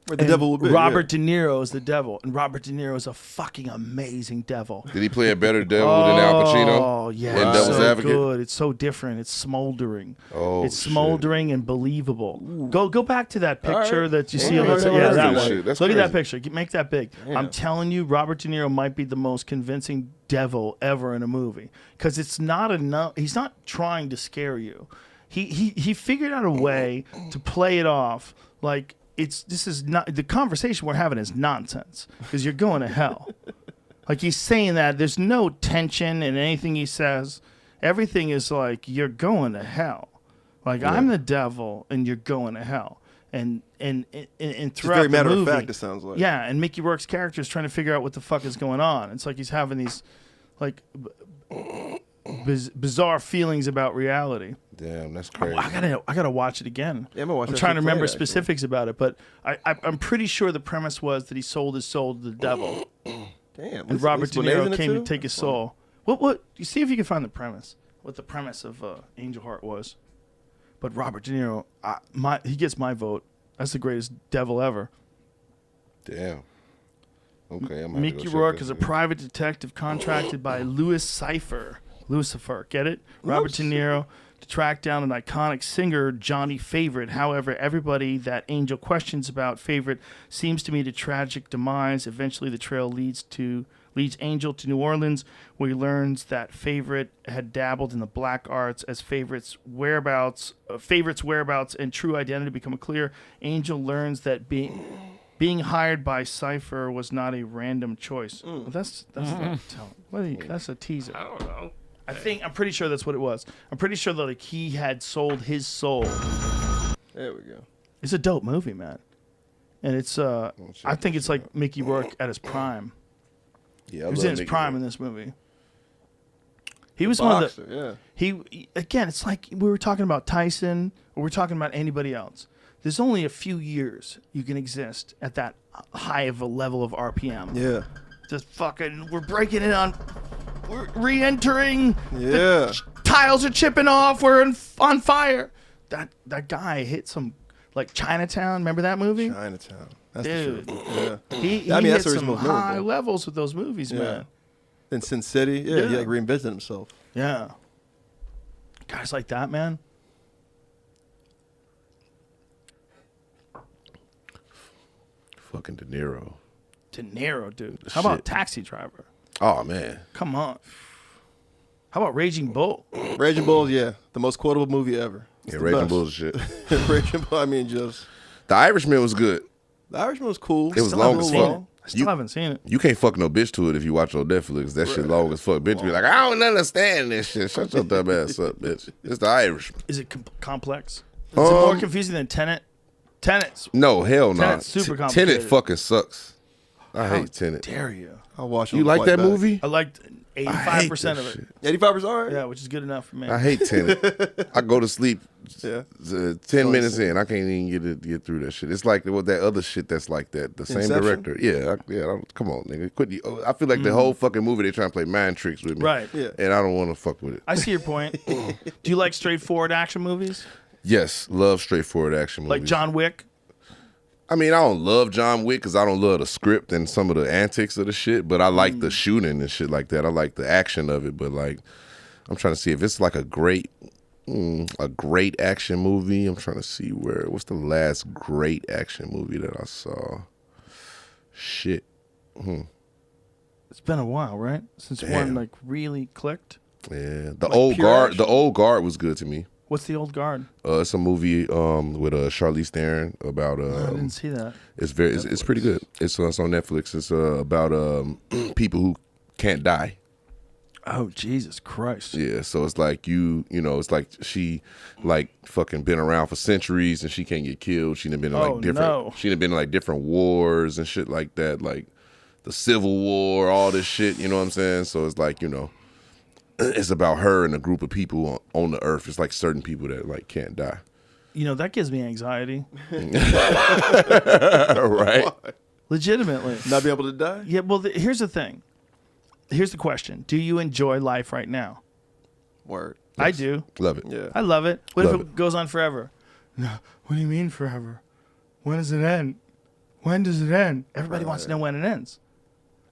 Where the devil will be. Robert De Niro is the devil. And Robert De Niro is a fucking amazing devil. Did he play a better devil than Al Pacino? Oh, yeah. In It's Devil's so Advocate? good. It's so different. It's smoldering. Oh, it's smoldering and believable. Go back to that picture that you see. All right. Yeah, that That's one. shit. That's Look at that crazy. picture. Make that big. I'm telling you, Robert De Niro might be the most convincing devil ever in a movie because it's not enough. He's not trying to scare you. He figured out a way to play it off like this is not the conversation we're having is nonsense because you're going to hell. Like he's saying that there's no tension in anything he says. Everything is like you're going to hell. Like I'm the devil and you're going to hell. And throughout very matter the of movie, fact, it sounds like. Yeah, and Mickey Rourke's character is trying to figure out what the fuck is going on. It's like he's having these like bizarre feelings about reality. Damn, that's crazy. I gotta watch it again. Yeah, I'm gonna watch I'm that trying to shit remember tonight, actually. specifics about it, but I'm pretty sure the premise was that he sold his soul to the devil. Damn. And Robert De Niro came to take his soul. What? You see if you can find the premise. What the premise of Angel Heart was. But Robert De Niro, he gets my vote. That's the greatest devil ever. Damn. Okay, I'm Mickey Rourke is a private detective contracted by Lucifer, get it? Robert De Niro to track down an iconic singer, Johnny Favorite. However, everybody that Angel questions about Favorite seems to meet a tragic demise. Eventually, the trail leads Angel to New Orleans, where he learns that Favorite had dabbled in the black arts. As Favorite's whereabouts and true identity become clear, Angel learns that being hired by Cypher was not a random choice. Well, that's a teaser. I don't know. I'm pretty sure that's what it was. I'm pretty sure that like he had sold his soul. There we go. It's a dope movie, man. And it's I think it's like Mickey Rourke at his prime. Yeah, He was in his prime in this movie. He was boxer, one of the. yeah. He again. It's like we were talking about Tyson, or we're talking about anybody else. There's only a few years you can exist at that high of a level of RPM. Yeah. Just fucking, we're breaking it on. We're re-entering. Yeah. The tiles are chipping off. We're on fire. That guy hit some, like Chinatown. Remember that movie? Chinatown. That's Dude. the truth. Yeah. He I mean, hit that's where he's some most high memorable. levels with those movies, man. In Sin City, he like reinvented himself. Yeah. Guys like that, man. Fucking De Niro. De Niro, dude. How about Taxi Driver? Oh man. Come on. How about Raging Bull? Raging Bull, yeah, the most quotable movie ever. It's Yeah, the Raging best. Bull's shit. Raging Bull, I mean, just The Irishman was good. The Irishman was cool. It was long as fuck. I still haven't seen it. You can't fuck no bitch to it if you watch it on Netflix. That shit long as fuck. Bitch be like, I don't understand this shit. Shut your dumb ass up, bitch. It's The Irishman. Is it complex? Is it more confusing than Tenet? Tenet's No, hell no. Tenet's super complicated. Tenet fucking sucks. I hate Tenet. Dare you? I'll watch it. You like that movie? I liked 85% of it. 85%, all right. Yeah, which is good enough for me. I hate Tenet. I go to sleep 10 minutes in. I can't even get through that shit. It's like that other shit that's like that. The same Inception? director. Yeah. Come on, nigga. Quit. I feel like the whole fucking movie they trying to play mind tricks with me. Right. Yeah. And I don't want to fuck with it. I see your point. Do you like straightforward action movies? Yes, love straightforward action movies. Like John Wick? I mean, I don't love John Wick because I don't love the script and some of the antics of the shit, but I like the shooting and shit like that. I like the action of it, but like, I'm trying to see if it's like a great action movie. I'm trying to see what's the last great action movie that I saw. Shit. It's been a while, right? Since one like really clicked. Yeah, Like pure action? The Old Guard was good to me. What's the Old Guard? It's a movie with Charlize Theron about. I didn't see that. It's pretty good. It's on Netflix. It's about people who can't die. Oh, Jesus Christ. Yeah, so it's like it's like she like fucking been around for centuries and she can't get killed. She done been in she done been in like different wars and shit like that, like the Civil War, all this shit. You know what I'm saying? So it's like it's about her and a group of people on the earth. It's like certain people that like can't die. That gives me anxiety. Right? Legitimately. Not be able to die? Yeah, well, here's the thing. Here's the question. Do you enjoy life right now? Word. I do. Love it. Yeah. I love it. What Love if it goes on forever? No. What do you mean forever? When does it end? When does it end? Everybody wants to know when it ends.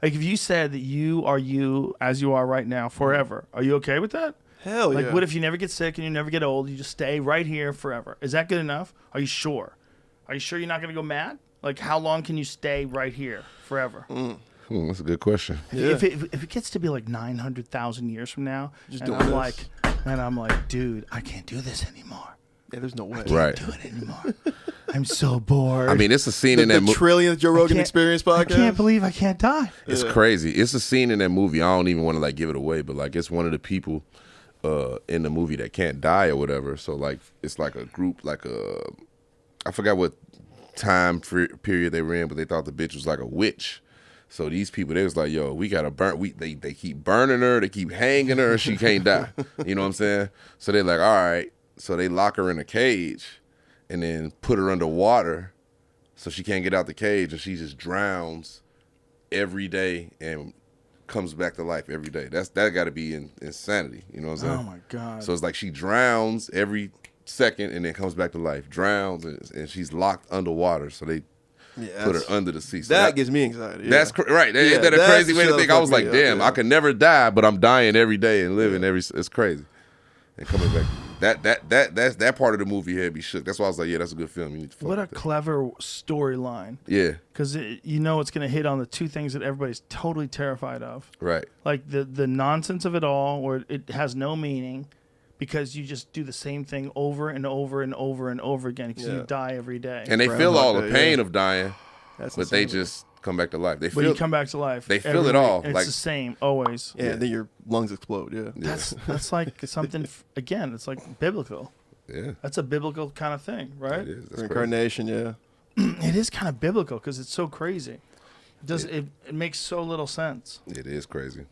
Like if you said that you are you as you are right now forever, are you okay with that? Hell yeah. Like what if you never get sick and you never get old? You just stay right here forever. Is that good enough? Are you sure? Are you sure you're not going to go mad? Like how long can you stay right here forever? That's a good question. If it gets to be like 900,000 years from now, and I'm like, dude, I can't do this anymore. Yeah, there's no way. Right. Do it anymore. I'm so bored. I mean, it's a scene in that movie. The trillionth Joe Rogan Experience podcast. I can't believe I can't die. It's crazy. It's a scene in that movie. I don't even want to like give it away, but like it's one of the people in the movie that can't die or whatever. So like it's like a group, I forgot what time period they were in, but they thought the bitch was like a witch. So these people, they was like, yo, we gotta burn. They keep burning her, they keep hanging her, and she can't die. You know what I'm saying? So they're like, all right. So they lock her in a cage, and then put her underwater, so she can't get out the cage, and she just drowns every day and comes back to life every day. That got to be insanity. You know what I'm saying? Oh my God. So it's like she drowns every second and then comes back to life. Drowns and she's locked underwater. So they put her under the sea. So that gives me anxiety. Yeah. That's right. Ain't that a crazy way to think? I was like, damn, I could never die, but I'm dying every day and living it's crazy. And coming back. That part of the movie had me shook. That's why I was like, yeah, that's a good film. You need to What a clever storyline. Yeah. Because it's going to hit on the two things that everybody's totally terrified of. Right. Like the nonsense of it all, where it has no meaning because you just do the same thing over and over and over and over again because you die every day. And they feel all the pain of dying, That's but they just come back to life. But you come back to life. They feel it all. And like, it's the same always. Yeah, then your lungs explode. Yeah. That's like something, again, it's like biblical. Yeah. That's a biblical kind of thing, right? It is. Reincarnation, yeah. It is kind of biblical because it's so crazy. It makes so little sense. It is crazy.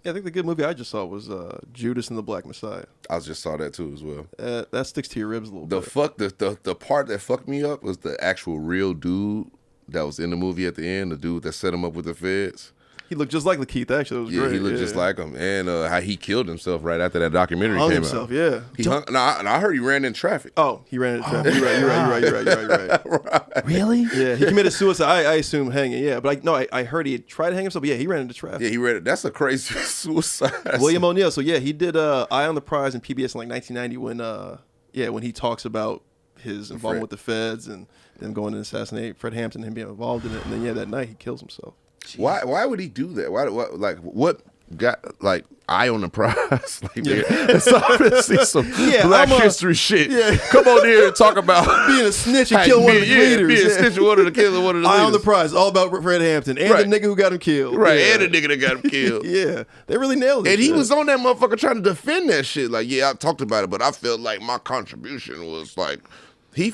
Yeah, I think the good movie I just saw was Judas and the Black Messiah. I just saw that too as well. That sticks to your ribs a little bit. The part that fucked me up was the actual real dude that was in the movie at the end, the dude that set him up with the feds. He looked just like Lakeith, actually. It was great. He looked just like him. And how he killed himself right after that documentary hung came himself, out. yeah. He hung, and I heard he ran in traffic. Oh, he ran in traffic. You're right. Right. Really? Yeah, he committed suicide. I assume hanging, yeah. But I heard he tried to hang himself, but yeah, he ran into traffic. Yeah, he ran it. That's a crazy suicide. William O'Neill. So yeah, he did Eye on the Prize in PBS in like 1990 when he talks about his involvement with the feds and them going to assassinate Fred Hampton and him being involved in it. And then that night he kills himself. Why would he do that? What got like eye on the prize? Like, it's obviously some Black history shit. Yeah. Come on here and talk about being a snitch and killing one of the leaders. Being a snitch and one of the leaders. Eye on the Prize, all about Fred Hampton and the nigga who got him killed. Right, and the nigga that got him killed. Yeah, they really nailed it. And he was on that motherfucker trying to defend that shit. Like, yeah, I talked about it, but I felt like my contribution was like he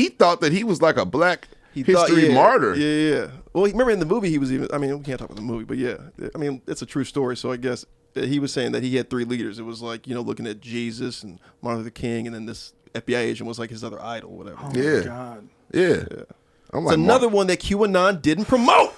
thought that he was like a Black history martyr. Yeah. Well, remember in the movie he was even. I mean, we can't talk about the movie, but yeah, I mean it's a true story. So I guess he was saying that he had three leaders. It was like looking at Jesus and Martin Luther King, and then this FBI agent was like his other idol, whatever. Oh my God. Yeah. It's another one that QAnon didn't promote.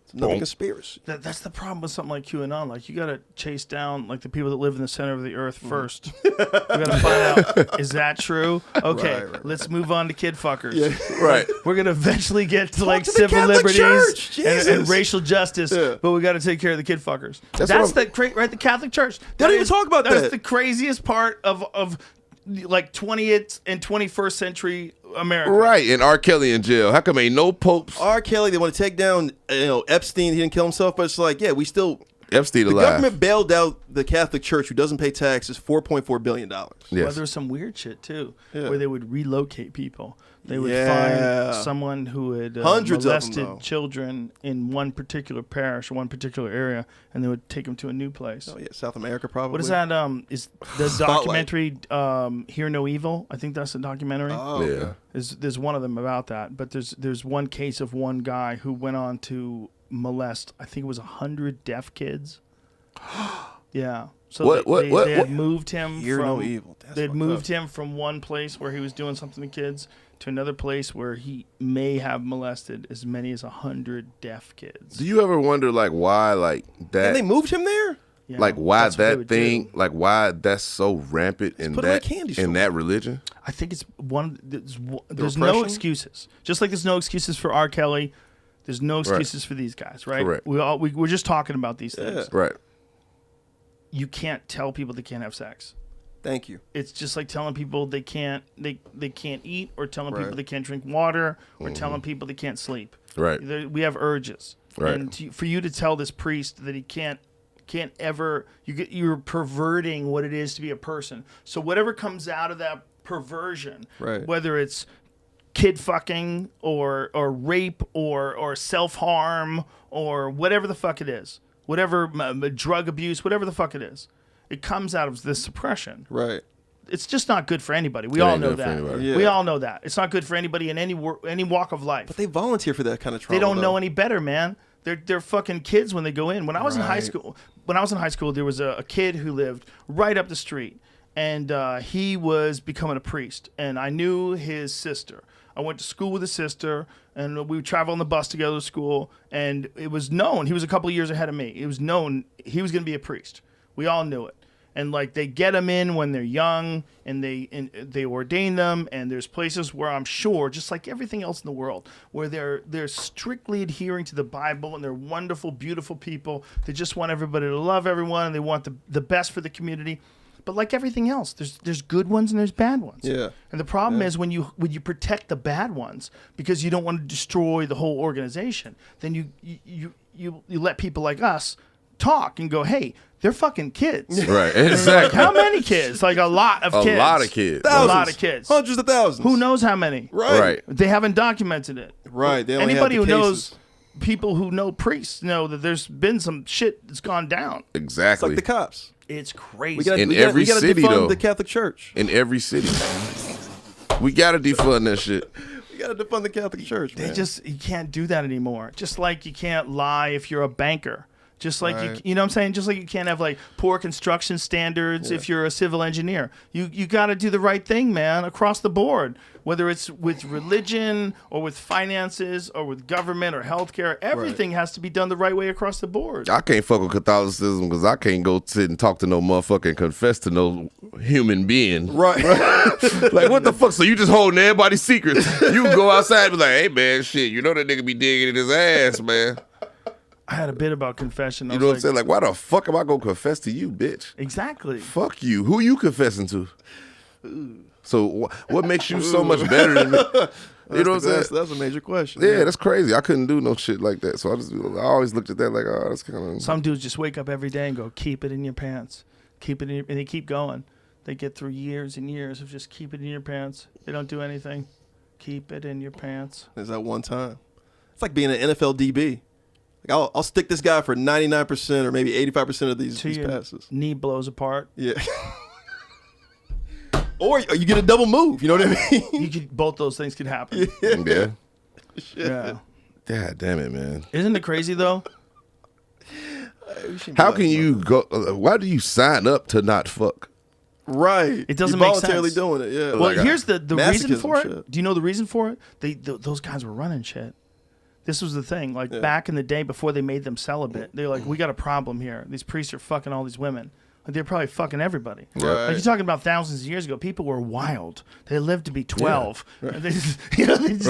It's another conspiracy. That's the problem with something like QAnon. Like, you got to chase down like the people that live in the center of the earth first. You got to find out, is that true? Okay, let's move on to kid fuckers. Yeah. Right. We're gonna eventually get to like to the civil Catholic liberties Church. and racial justice, Yeah. but we got to take care of the kid fuckers. That's That's the the Catholic Church. They don't even talk about that. That's the craziest part of like 20th and 21st century America. Right, and R. Kelly in jail. How come ain't no popes? R. Kelly, they want to take down Epstein. He didn't kill himself, but it's like, yeah, we still. Epstein The alive. government bailed out the Catholic Church, who doesn't pay taxes, $4.4 billion. Well, Yes. there was some weird shit too, Yeah. where they would relocate people. They would Yeah. find someone who had Hundreds of them, molested though. children in one particular parish or one particular area, and they would take them to a new place. Oh yeah, South America probably. What is that? Is the Spotlight. documentary "Hear No Evil"? I think that's the documentary. Oh, Yeah. There's one of them about that, but there's one case of one guy who went on to molest. I think it was 100 deaf kids. Yeah. So they had moved him Hear from No Evil. That's they'd fucked moved up. him from one place where he was doing something to kids to another place where he may have molested as many as 100 deaf kids. Do you ever wonder like why like that? And they moved him there? Yeah, like why that's what they that would thing? do. Like why that's so rampant in put him in a that candy store. in that religion? I think it's there's no repression? excuses. Just like there's no excuses for R. Kelly, there's no excuses for these guys, right? Correct. We're just talking about these things. Right. You can't tell people they can't have sex. Thank you. It's just like telling people they can't eat, or telling people Right. they can't drink water, or telling people they can't sleep. Right. We have urges, Right. and for you to tell this priest that he can't ever, you're perverting what it is to be a person. So whatever comes out of that perversion, Right. whether it's kid fucking or rape or self harm or whatever the fuck it is, whatever drug abuse, whatever the fuck it is, it comes out of this suppression. Right. It's just not good for anybody. We It all ain't know good for that. anybody. Yeah. We all know that. It's not good for anybody in any walk of life. But they volunteer for that kind of trauma. They don't though. know any better, man. They're fucking kids when they go in. When I was in high school, there was a kid who lived right up the street, and he was becoming a priest. And I knew his sister. I went to school with his sister, and we would travel on the bus together to school. And it was known he was a couple of years ahead of me. It was known he was going to be a priest. We all knew it. And like they get them in when they're young, and they ordain them. And there's places where I'm sure, just like everything else in the world, where they're strictly adhering to the Bible, and they're wonderful, beautiful people. They just want everybody to love everyone, and they want the best for the community. But like everything else, there's good ones and there's bad ones. Yeah. And the problem is when you protect the bad ones because you don't want to destroy the whole organization, then you let people like us talk and go, hey, they're fucking kids. Right. Like, Exactly. how many kids? Like a lot of kids. A lot of kids. A lot of kids. Hundreds of thousands. Who knows how many? Right. They haven't documented it. Right. They only Anybody have who the knows cases. people who know priests know that there's been some shit that's gone down. It's Exactly. like the cops. It's crazy. We gotta, In we gotta, every we gotta city, defund though. the Catholic Church. In every city. We gotta defund that shit. We gotta defund the Catholic Church, man. You can't do that anymore. Just like you can't lie if you're a banker. Just like Right. you know what I'm saying? Just like you can't have like poor construction standards if you're a civil engineer. You got to do the right thing, man, across the board. Whether it's with religion or with finances or with government or healthcare, everything has to be done the right way across the board. I can't fuck with Catholicism because I can't go sit and talk to no motherfucker and confess to no human being. Right. Like, what the fuck? So you just holding everybody's secrets. You can go outside and be like, hey, man, shit, you know that nigga be digging in his ass, man. I had a bit about confession. You know what I'm saying? Like, why the fuck am I going to confess to you, bitch? Exactly. Fuck you. Who you confessing to? So what makes you so much better than me? You know what I'm saying? That's a major question. Yeah, that's crazy. I couldn't do no shit like that. So I always looked at that like, oh, that's kind of... Some dudes just wake up every day and go, keep it in your pants. Keep it in your... And they keep going. They get through years and years of just keep it in your pants. They don't do anything. Keep it in your pants. There's that one time. It's like being an NFL DB. Like I'll stick this guy for 99% or maybe 85% of these passes. Knee blows apart. Yeah. Or you get a double move. You know what I mean? Both those things could happen. Yeah. Yeah. God damn it, man. Isn't it crazy though? How can you go? Why do you sign up to not fuck? Right. It doesn't You're make sense. voluntarily doing it. Yeah. Well, here's the reason masochism for it. shit. Do you know the reason for it? Those guys were running shit. This was the thing. Like back in the day before they made them celibate, they were like, we got a problem here. These priests are fucking all these women. Like, they're probably fucking everybody. Right. Like you're talking about thousands of years ago. People were wild. They lived to be 12. Yeah.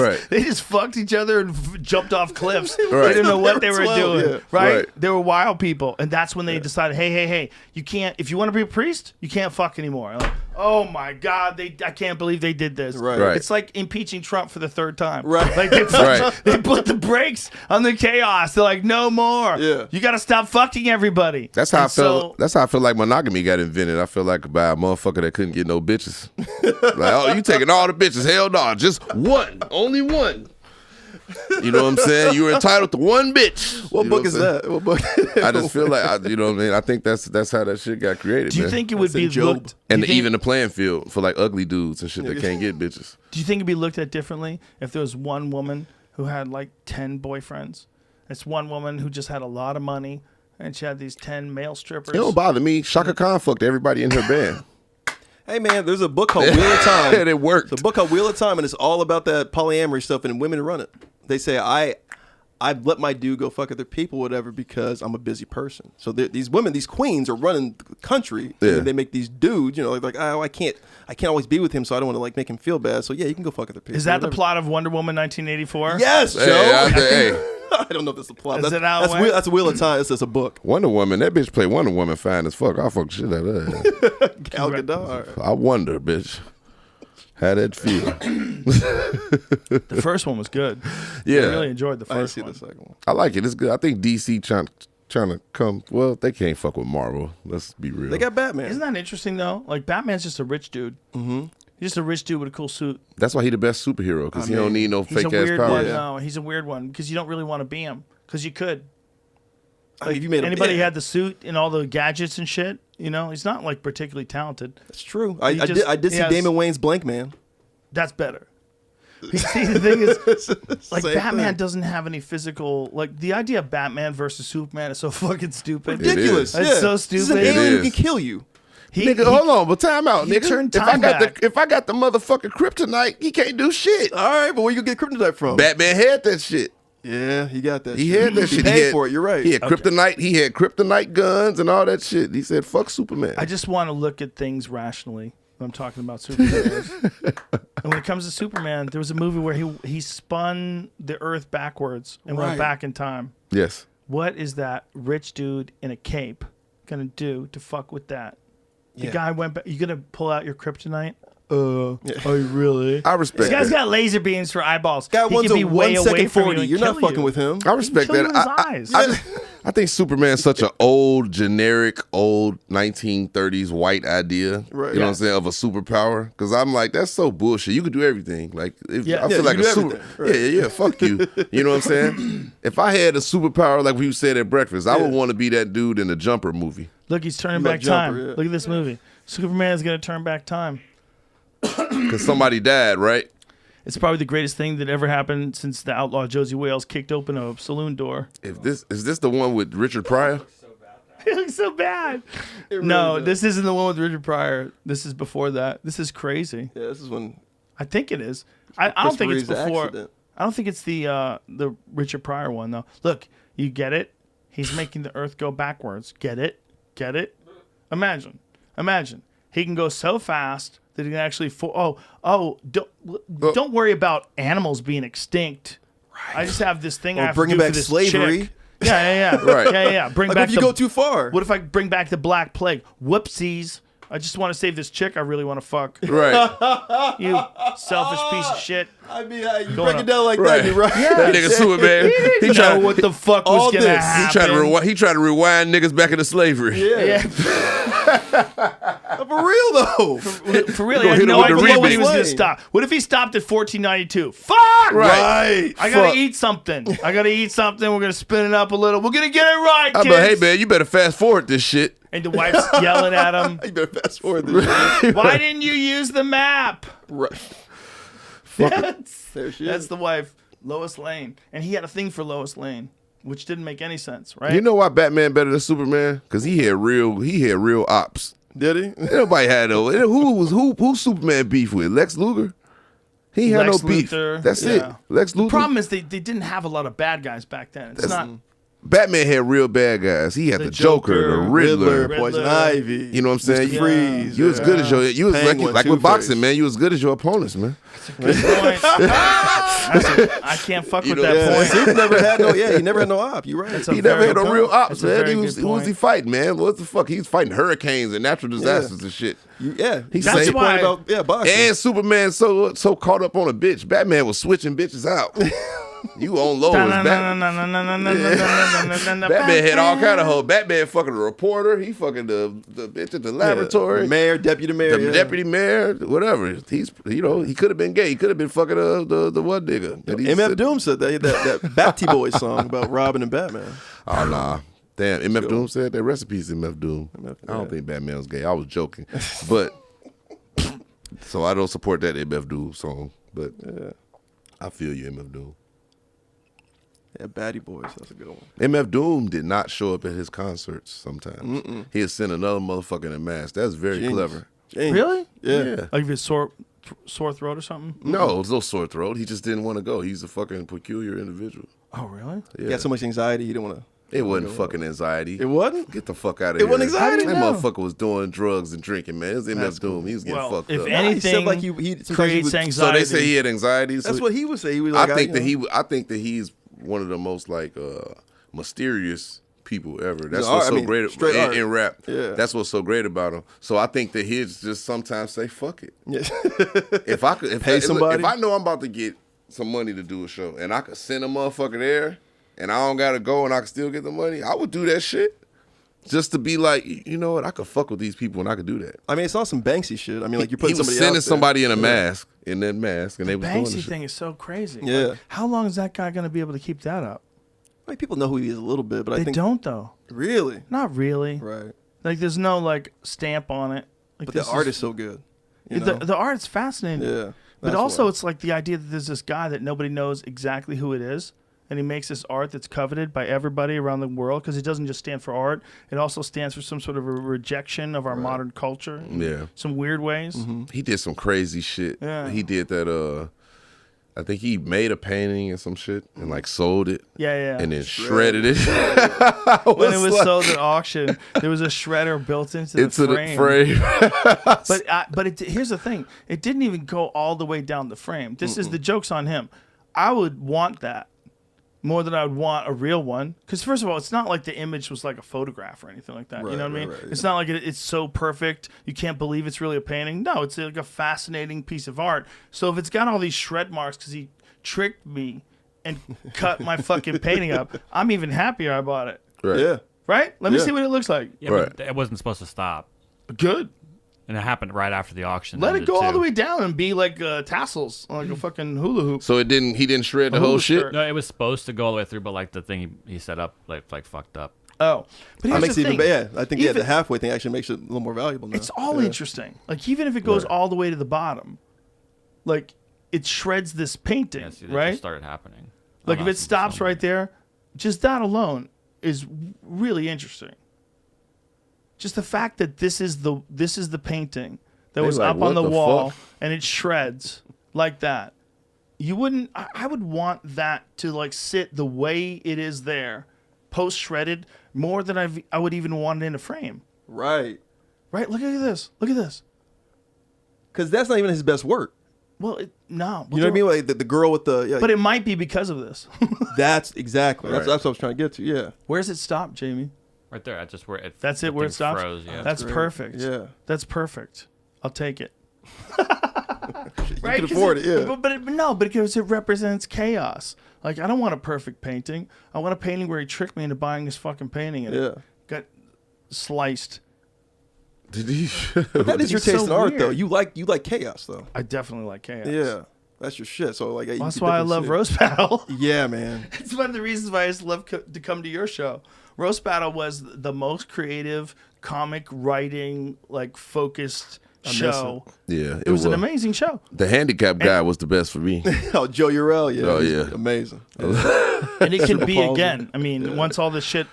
Right. They just fucked each other and jumped off cliffs. Right. They didn't know what they were 12, doing. yeah. Right? They were wild people. And that's when they decided, hey, you can't, if you want to be a priest, you can't fuck anymore. Like, oh my God, I can't believe they did this. Right. It's like impeaching Trump for the third time. Right. Like they put the brakes on the chaos. They're like, no more. Yeah. You got to stop fucking everybody. That's how I felt. That's how I feel like monogamy got invented. I feel like by a motherfucker that couldn't get no bitches. Like, oh, you taking all the bitches? Hell no, just one, only one. You know what I'm saying? You were entitled to one bitch. What You know book is I'm that? What book? I just feel like, you know what I mean? I think that's how that shit got created. Do you man. think it would be looked? And even the playing field for like ugly dudes and shit that can't get bitches. Do you think it'd be looked at differently if there was one woman who had like 10 boyfriends? It's one woman who just had a lot of money and she had these 10 male strippers. It don't bother me. Shaka Khan fucked everybody in her band. Hey man, there's a book called Wheel of Time. And it worked. It's a book called Wheel of Time, and it's all about that polyamory stuff, and women run it. They say I let my dude go fuck other people, whatever, because I'm a busy person. So these women, these queens, are running the country. Yeah. And they make these dudes, you know, like oh, I can't always be with him, so I don't want to like make him feel bad. So yeah, you can go fuck other people. Is that the whatever. plot of Wonder Woman 1984? Yes, Joe. Hey, I don't know if that's the plot. Is it out that's, where? that's Wheel of Time. It's just a book. Wonder Woman, that bitch played Wonder Woman fine as fuck. I fuck shit out of her. Gal Gadot. I wonder, bitch. How that feel? The first one was good. Yeah. I really enjoyed the I didn't first see one. the second one. I like it. It's good. I think DC trying to come. Well, they can't fuck with Marvel. Let's be real. They got Batman. Isn't that interesting though? Like Batman's just a rich dude. Mm-hmm. He's just a rich dude with a cool suit. That's why he the best superhero because he don't need no He's a fake ass weird powers. one. No, he's a weird one because you don't really want to be him because you could. I mean, if you made Anybody had the suit and all the gadgets and shit, you know, he's not like particularly talented. That's true. I just- did he see has- Damon Wayne's Blank Man. That's better. See, the thing is, like Same Batman thing. doesn't have any physical. Like the idea of Batman versus Superman is so fucking stupid. Ridiculous. It's yeah. so This is stupid. an alien who is. can kill you. Nigga, hold on, but time out, he nigga. turned If I time got back. the motherfucking kryptonite, he can't do shit. All right, but where you get kryptonite from? Batman had that shit. Yeah, he got that. He shit. had that shit. He paid had, for it. You're right. He had kryptonite. He had kryptonite guns and all that shit. He said, "Fuck Superman." I just want to look at things rationally when I'm talking about superheroes. And when it comes to Superman, there was a movie where he spun the Earth backwards and went Right. back in time. Yes. What is that rich dude in a cape gonna do to fuck with that? The Yeah. guy went back. You gonna pull out your kryptonite? Oh, really? I respect This guy's that. got laser beams for eyeballs. Guy He one's could be a way 1 away second from 40. you and You're not kill fucking you. with him. I respect Kill you that. in his eyes. I think Superman's such an old, generic, old 1930s white idea. Right. You know what I'm saying? Of a superpower. Because I'm like, that's so bullshit. You could do everything. Like, I Yeah, feel you like do a super. everything. Right. Yeah, fuck you. You know what I'm saying? If I had a superpower like we said at breakfast, I would want to be that dude in the Jumper movie. Look, he's turning You back like Jumper, time. yeah. Look at this movie. Superman's gonna turn back time. Because somebody died, right? It's probably the greatest thing that ever happened since the outlaw Josie Wales kicked open a saloon door. Is this the one with Richard Pryor? It looks so bad. Really no, does. this isn't the one with Richard Pryor. This is before that. This is crazy. Yeah, this is when. I think it is. I don't think it's Christopher Reeve's before. accident. I don't think it's the Richard Pryor one though. Look, you get it? He's making the earth go backwards. Get it? Get it? Imagine. He can go so fast that he can actually. Don't worry about animals being extinct. Right. I just have this thing. I have bringing to do back for this slavery. Chick. Yeah. Right. Yeah. Bring Like back if you go too far. What if I bring back the Black Plague? Whoopsies. I just want to save this chick I really want to fuck. Right. You selfish piece of shit. I mean, you Going break up. it down like Right. that, you're right. Yeah. That nigga Superman. He didn't know what the fuck was all gonna this. happen. He tried to rewind niggas back into slavery. Yeah. For real though. For real, You I gonna had hit no him with the idea when he remix. was going to stop. What if he stopped at 1492? Fuck! Right. I gotta eat something. We're gonna spin it up a little. We're gonna get it right, I'm kids. like, hey man, you better fast forward this shit. And the wife's yelling at him. You better fast forward this. Why didn't you use the map? Right. There she That's is. the wife, Lois Lane. And he had a thing for Lois Lane, which didn't make any sense, right? You know why Batman better than Superman? Because he had real ops. Did he? Nobody had no. Who Superman beef with? Lex Luger. He had Lex no beef. Luthor, That's it. yeah. Lex Luger. The problem is they didn't have a lot of bad guys back then. It's not. Batman had real bad guys. He had The the Joker, the Joker, Riddler. Poison Ivy. You know what I'm saying? Mr. Freeze. You was good as you was Penguin, like with Two-Face. boxing, man. You was good as your opponents, man. Good point. I can't fuck with that Yeah, point. Super never had no. Yeah, he never had no op. You're right. That's a He never very had no good real point. ops, That's a man. very Who was good he point. fighting, man? What the fuck? He was fighting hurricanes and natural disasters and shit. Yeah, He's That's saying- why- about boxing. And Superman so caught up on a bitch. Batman was switching bitches out. You on low as Batman. Batman had all kind of hoes. Batman fucking a reporter. He fucking the bitch at the laboratory. The mayor, deputy mayor, The deputy mayor, whatever. He's he could have been gay. He could have been fucking the one nigga. That he MF said- Doom said that Batty Boy song about Robin and Batman. Oh nah. Damn, MF Doom said that. Recipes MF Doom. MF, I don't yeah. think Batman was gay. I was joking. But so I don't support that MF Doom song. But I feel you, MF Doom. Yeah, Batty Boys. That's a good one. MF Doom did not show up at his concerts sometimes. He had sent another motherfucker in a mask. That's very Genius. clever. Genius. Really? Yeah. Like if it's sore throat or something? No, it was no sore throat. He just didn't want to go. He's a fucking peculiar individual. Oh, really? Yeah. He had so much anxiety, he didn't want to. It wasn't fucking anxiety. It wasn't? Get the fuck out of It here. wasn't anxiety? That No. motherfucker was doing drugs and drinking, man. It was MF Doom. He was getting Well, fucked if up. anything He said like he sometimes he creates would- anxiety. So they say he had anxiety. So That's what he would say. He was like, I think that he's one of the most like mysterious people ever. That's what's so great straight art. in rap. Yeah. That's what's so great about him. So I think that he'd just sometimes say fuck it. Yeah. If I could Pay somebody? if I know I'm about to get some money to do a show and I could send a motherfucker there and I don't gotta go and I can still get the money, I would do that shit. Just to be like, you know what, I could fuck with these people and I could do that. I mean, it's not some Banksy shit. I mean, like you're putting he was somebody sending out there. somebody in a mask, in that mask, and they was doing Banksy the shit. thing is so crazy. Yeah. Like, how long is that guy going to be able to keep that up? Like people know who he is a little bit, but I They think don't, though. really, Not really. right. Like, there's no, like, stamp on it. Like, But the this art is so good. You know? The art's fascinating. Yeah, But that's also, why. it's like the idea that there's this guy that nobody knows exactly who it is, and he makes this art that's coveted by everybody around the world because it doesn't just stand for art. It also stands for some sort of a rejection of our modern culture. Yeah. Some weird ways. He did some crazy shit. Yeah. He did that. I think he made a painting and some shit and like sold it. Yeah. And then shredded it. When it was sold at auction, there was a shredder built into the frame. But here's the thing: it didn't even go all the way down the frame. This is the joke's on him. I would want that more than I would want a real one, because first of all, it's not like the image was like a photograph or anything like that. You know what I mean? right, It's not like it's so perfect you can't believe it's really a painting. No, it's like a fascinating piece of art. So if it's got all these shred marks because he tricked me and cut my fucking painting up, I'm even happier I bought it. Right. Yeah. Right? Let me Yeah. see what it looks like. Yeah, Right. but it wasn't supposed to stop. Good. And it happened right after the auction. Let it ended, go all too. the way down and be like tassels, like a fucking hula hoop. So he didn't shred the whole hula shit. skirt. No, it was supposed to go all the way through, but like the thing he set up like fucked up. Oh, but That here's makes the it even thing. yeah. I think Even- the halfway thing actually makes it a little more valuable now. It's all Yeah. interesting. Like even if it goes all the way to the bottom, like it shreds this painting, Yeah, see, that right? just started happening. Like if it stops right there, just that alone is really interesting. Just the fact that this is the painting that They was like, up what on the the wall fuck? and it shreds like that. You wouldn't. I would want that to like sit the way it is there, post shredded, more than I would even want it in a frame. Right. Right. Look at this. Look at this. Because that's not even his best work. Well, no. You know what I mean? Like the girl with the. Yeah, But it might be because of this. that's exactly. That's Right. what I was trying to get to. Yeah. Where's it stop, Jamie? Right there, that's just where it. That's the it. Where it thing stops. Froze, yeah. That's great. perfect. Yeah. That's perfect. I'll take it. You Right? can 'Cause afford it. Yeah. But no, because it represents chaos. Like I don't want a perfect painting. I want a painting where he tricked me into buying this fucking painting and Yeah. it got sliced. Did he? But that is your It's taste so in art, though. weird. You like chaos, though. I definitely like chaos. Yeah. That's your shit. So like. That's why I love Roast Battle. Yeah, man. It's one of the reasons why I just love to come to your show. Roast Battle was the most creative comic writing, like focused show. Yeah, It was an amazing show. The handicap guy was the best for me. Oh, Joe Urell. Yeah. Oh, he's yeah. Amazing. And it can be Palsy. again. I mean, once all this shit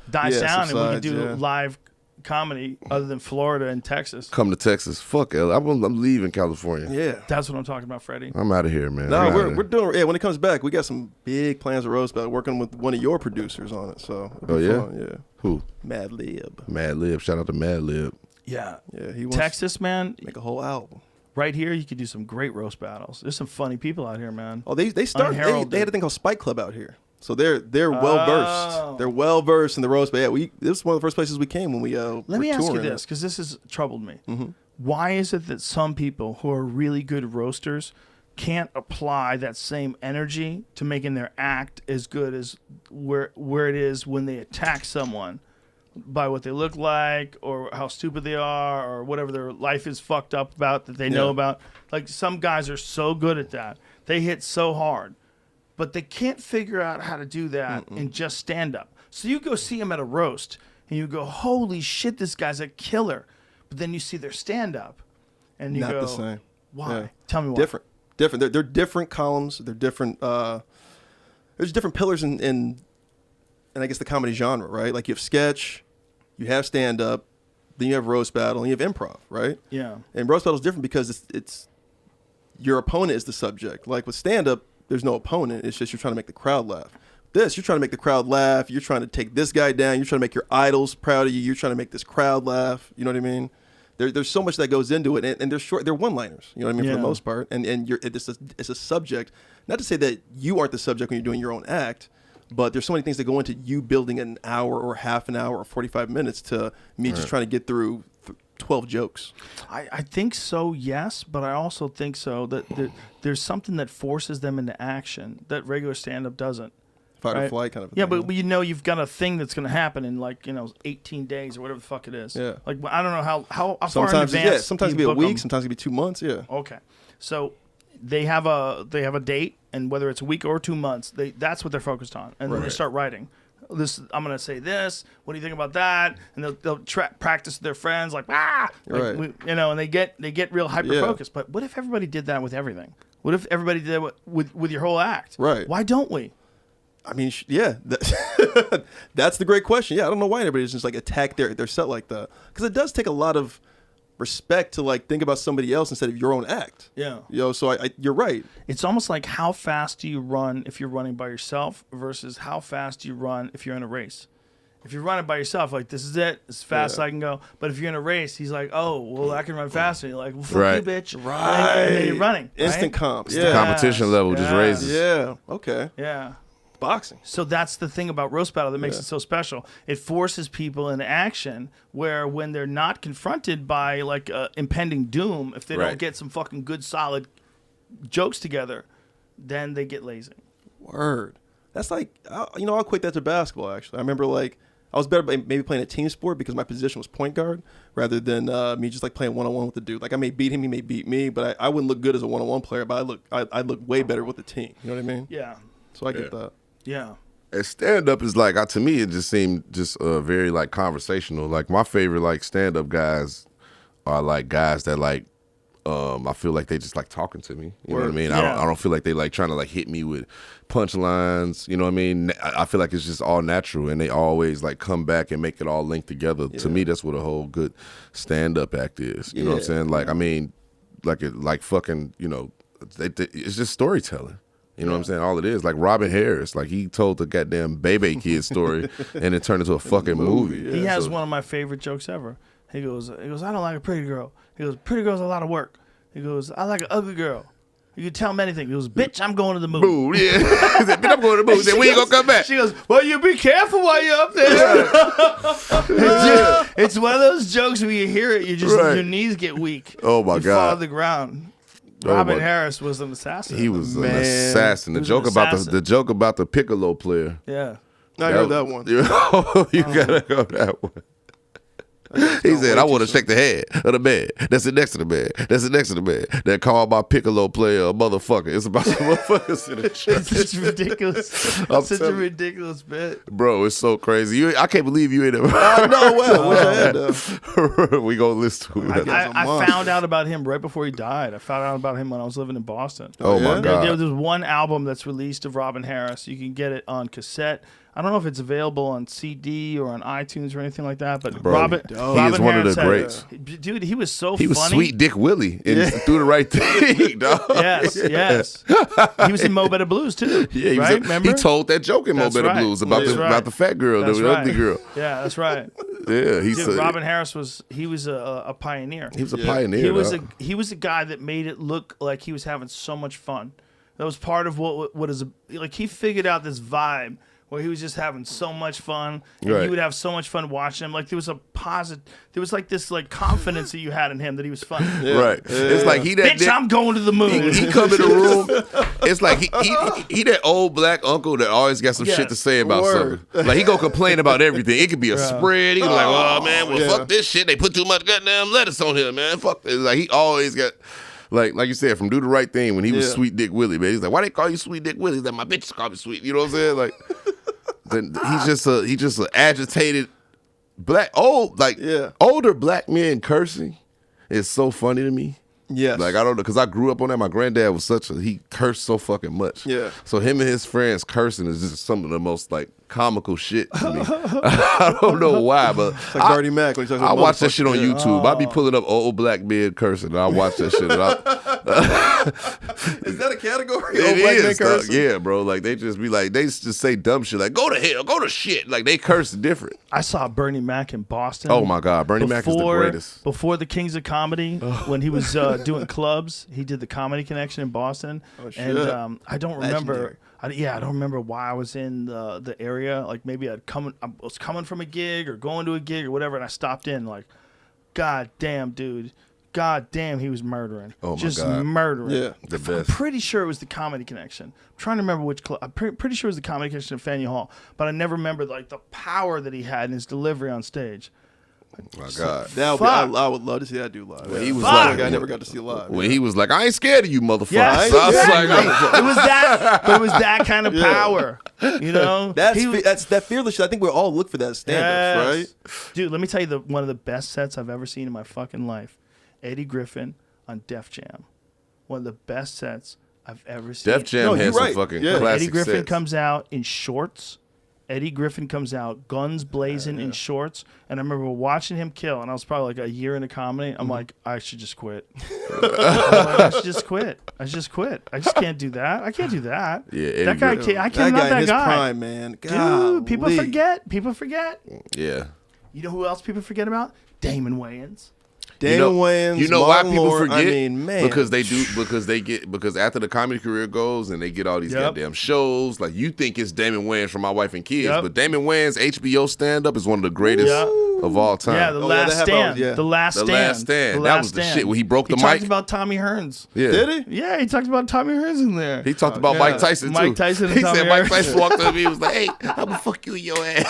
dies Yeah, down and we can subsides, do yeah. live comedy other than Florida and Texas. Come to Texas. Fuck it. I'm leaving California. Yeah. That's what I'm talking about, Freddie. I'm out of here, man. No, I'm outta we're here. doing. Yeah, when it comes back, we got some big plans with Roast Battle. Working with one of your producers on it. So. it'll Oh be yeah. fun, yeah. Who? Mad Lib. Mad Lib. Shout out to Mad Lib. Yeah. Yeah, he wants Texas, man. to make a whole album. Right here, you could do some great roast battles. There's some funny people out here, man. Oh, they started. They Unheralded. had a thing called Spike Club out here, so they're well versed. Oh. They're well versed in the roast. But yeah, this is one of the first places we came when we. Let me ask you this, because this has troubled me. Mm-hmm. Why is it that some people who are really good roasters can't apply that same energy to making their act as good as where it is when they attack someone by what they look like or how stupid they are or whatever their life is fucked up about that they know Yeah. about? Like some guys are so good at that. They hit so hard, but they can't figure out how to do that in just stand up. So you go see them at a roast and you go, holy shit, this guy's a killer. But then you see their stand up and you Not go, the same. why? Yeah. Tell me why. Different. They're different columns. They're different. There's different pillars in I guess the comedy genre, right? Like you have sketch, you have stand up, then you have roast battle, and you have improv, right? Yeah. And roast battle is different because it's your opponent is the subject. Like with stand up, there's no opponent. It's just you're trying to make the crowd laugh. This, you're trying to make the crowd laugh. You're trying to take this guy down. You're trying to make your idols proud of you. You're trying to make this crowd laugh. You know what I mean? There's so much that goes into it, and they're one-liners. You know what I mean, for the most part. And it's a subject. Not to say that you aren't the subject when you're doing your own act, but there's so many things that go into you building an hour or half an hour or 45 minutes to me just trying to get through 12 jokes. I think so, yes, but I also think so that there's something that forces them into action that regular stand-up doesn't. Fight or Right? flight kind of a Yeah, thing. but you know you've got a thing that's going to happen in 18 days or whatever the fuck it is. Yeah. Like I don't know how far in Sometimes, advance. sometimes you it can be a book 'em. week, sometimes it can be 2 months, yeah. Okay, so they have a date, and whether it's a week or 2 months, that's what they're focused on, and then they start writing. I'm gonna say this. What do you think about that? And they'll practice with their friends, like Right. and they get real hyper focused. But what if everybody did that with everything? What if everybody did that with your whole act? Right. Why don't we? I mean, that's the great question. Yeah, I don't know why anybody's just like attack their set like that, because it does take a lot of respect to like think about somebody else instead of your own act. Yeah. So you're right. It's almost like how fast do you run if you're running by yourself versus how fast do you run if you're in a race. If you're running by yourself, like this is it, as fast as I can go. But if you're in a race, he's like, oh, well, I can run faster. And you're like, well, fuck you, bitch. Right. And then you're running. Instant right? comp. The competition level just raises. Yeah. Okay. Yeah. Boxing. So that's the thing about roast battle that makes it so special. It forces people into action where when they're not confronted by like impending doom, if they don't get some fucking good solid jokes together, then they get lazy. Word. That's like, I'll equate that to basketball, actually. I remember like I was better by maybe playing a team sport because my position was point guard rather than me just like playing one-on-one with the dude. Like I may beat him, he may beat me, but I wouldn't look good as a one-on-one player, but I look way better with the team. You know what I mean? Yeah. So I get that. Yeah. And stand up is like, to me, it just seemed just very like conversational. Like my favorite like stand up guys are like guys that like I feel like they just like talking to me. You know what I mean? Yeah. I don't feel like they like trying to like hit me with punchlines. You know what I mean? I feel like it's just all natural, and they always like come back and make it all link together. To me, that's what a whole good stand-up act is. You know what I'm saying? Like, I mean, like fucking, you know, it's just storytelling. You know what I'm saying? All it is. Like Robin Harris, like he told the goddamn Bebe Kid story and it turned into a fucking movie. He has one of my favorite jokes ever. He goes, I don't like a pretty girl. He goes, pretty girl's a lot of work. He goes, I like an ugly girl. You can tell him anything. He goes, bitch, I'm going to the moon. Moon, yeah. He said, bitch, I'm going to the moon. He said, when you gonna come back? She goes, well, you be careful while you're up there. It's one of those jokes where you hear it, your knees get weak. Oh my you God. fall to the ground. Robin Harris was an assassin. He was an assassin. The joke about the piccolo player. Yeah. I heard that one. You gotta go that one. He said, I want to shake the head of the man that's next to the man. That's next to the man that called my piccolo player a motherfucker. It's about some motherfuckers in the church. It's ridiculous. Such a ridiculous bit. Bro, it's so crazy. I can't believe you ain't ever. No, well, I wish I had that. We gonna listen to it. I found out about him right before he died. I found out about him when I was living in Boston. Oh my God. There's one album that's released of Robin Harris. You can get it on cassette. I don't know if it's available on CD or on iTunes or anything like that, but Bro, Robin he Harris is one of the greats. Dude, he was so funny. He was Sweet Dick Willie and threw the right thing, dog. Yes. He was in Mo Better Blues too. Yeah, right? Remember? He told that joke in Mo Better Blues about the fat girl, the ugly girl. Yeah, that's right. Yeah, Dude, Robin Harris was a pioneer. He was a pioneer. He was a guy that made it look like he was having so much fun. That was part of what is like he figured out this vibe where he was just having so much fun, and you would have so much fun watching him. Like there was like this like confidence that you had in him that he was funny. Right. It's like bitch, I'm going to the moon. He come in the room. It's like he that old black uncle that always got some shit to say about something. Like he go complain about everything. It could be a spread. He be like, oh man, fuck this shit. They put too much goddamn lettuce on here, man. Fuck this. Like he always got. Like you said, from Do the Right Thing when he was Sweet Dick Willie, man. He's like, why they call you Sweet Dick Willie? He's like, my bitches call me Sweet. You know what I'm saying? Like, then he's just an agitated older black men cursing is so funny to me. Yes. Like I don't know, because I grew up on that. My granddad was he cursed so fucking much. Yeah. So him and his friends cursing is just some of the most like comical shit to me. I don't know why, but it's like Bernie Mac when he talks about I watch that shit on YouTube. I be pulling up old black men cursing, and I watch that shit. Is that a category? It old black men is, cursing? yeah, bro. Like they just be like, they just say dumb shit like "go to hell," "go to shit." Like they curse different. I saw Bernie Mac in Boston. Oh my God, Bernie Mac is the greatest. Before the Kings of Comedy, when he was doing clubs, he did the Comedy Connection in Boston. Oh shit! And I don't remember. I don't remember why I was in the area. Like maybe I was coming from a gig or going to a gig or whatever, and I stopped in. Like, God damn, dude. God damn, he was murdering. Oh my Just God. murdering. Yeah, the best. I'm pretty sure it was the Comedy Connection. I'm trying to remember which club. I'm pretty sure it was the Comedy Connection in Faneuil Hall, but I never remember like the power that he had in his delivery on stage. Oh my God. I would love to see that dude live. When he was like, I never got to see live. When he was like, I ain't scared of you, motherfucker. Yes, So I was exactly. like, it was that kind of power. You know, that's that fearless shit. I think we all look for that stand-ups, right? Dude, let me tell you one of the best sets I've ever seen in my fucking life. Eddie Griffin on Def Jam. One of the best sets I've ever seen. Def Jam has some fucking classic Eddie Griffin sets. comes out in shorts. Eddie Griffin comes out, guns blazing in shorts. And I remember watching him kill, and I was probably like a year into comedy. I'm like, I should just quit. I should just quit. I just can't do that. I can't do that. Yeah, Eddie that guy Griffin. I can't. I'm not that in his guy. prime, man. Dude, people Golly. forget. Yeah. You know who else people forget about? Damon Wayans. Damon Wayans. You know Martin why people Lord, forget? I mean, man. Because after the comedy career goes and they get all these goddamn shows, like you think it's Damon Wayans from My Wife and Kids, but Damon Wayans' HBO stand-up is one of the greatest of all time. Yeah, The Last Stand. The Last Stand. That was the shit where he broke the He mic. talked about Tommy Hearns. Yeah. Did he? Yeah, he talked about Tommy Hearns in there. He talked about Mike Tyson too. Mike Tyson and He Tommy said Mike Hearns. Tyson walked up to me. He was like, "Hey, I'm gonna fuck you in your ass."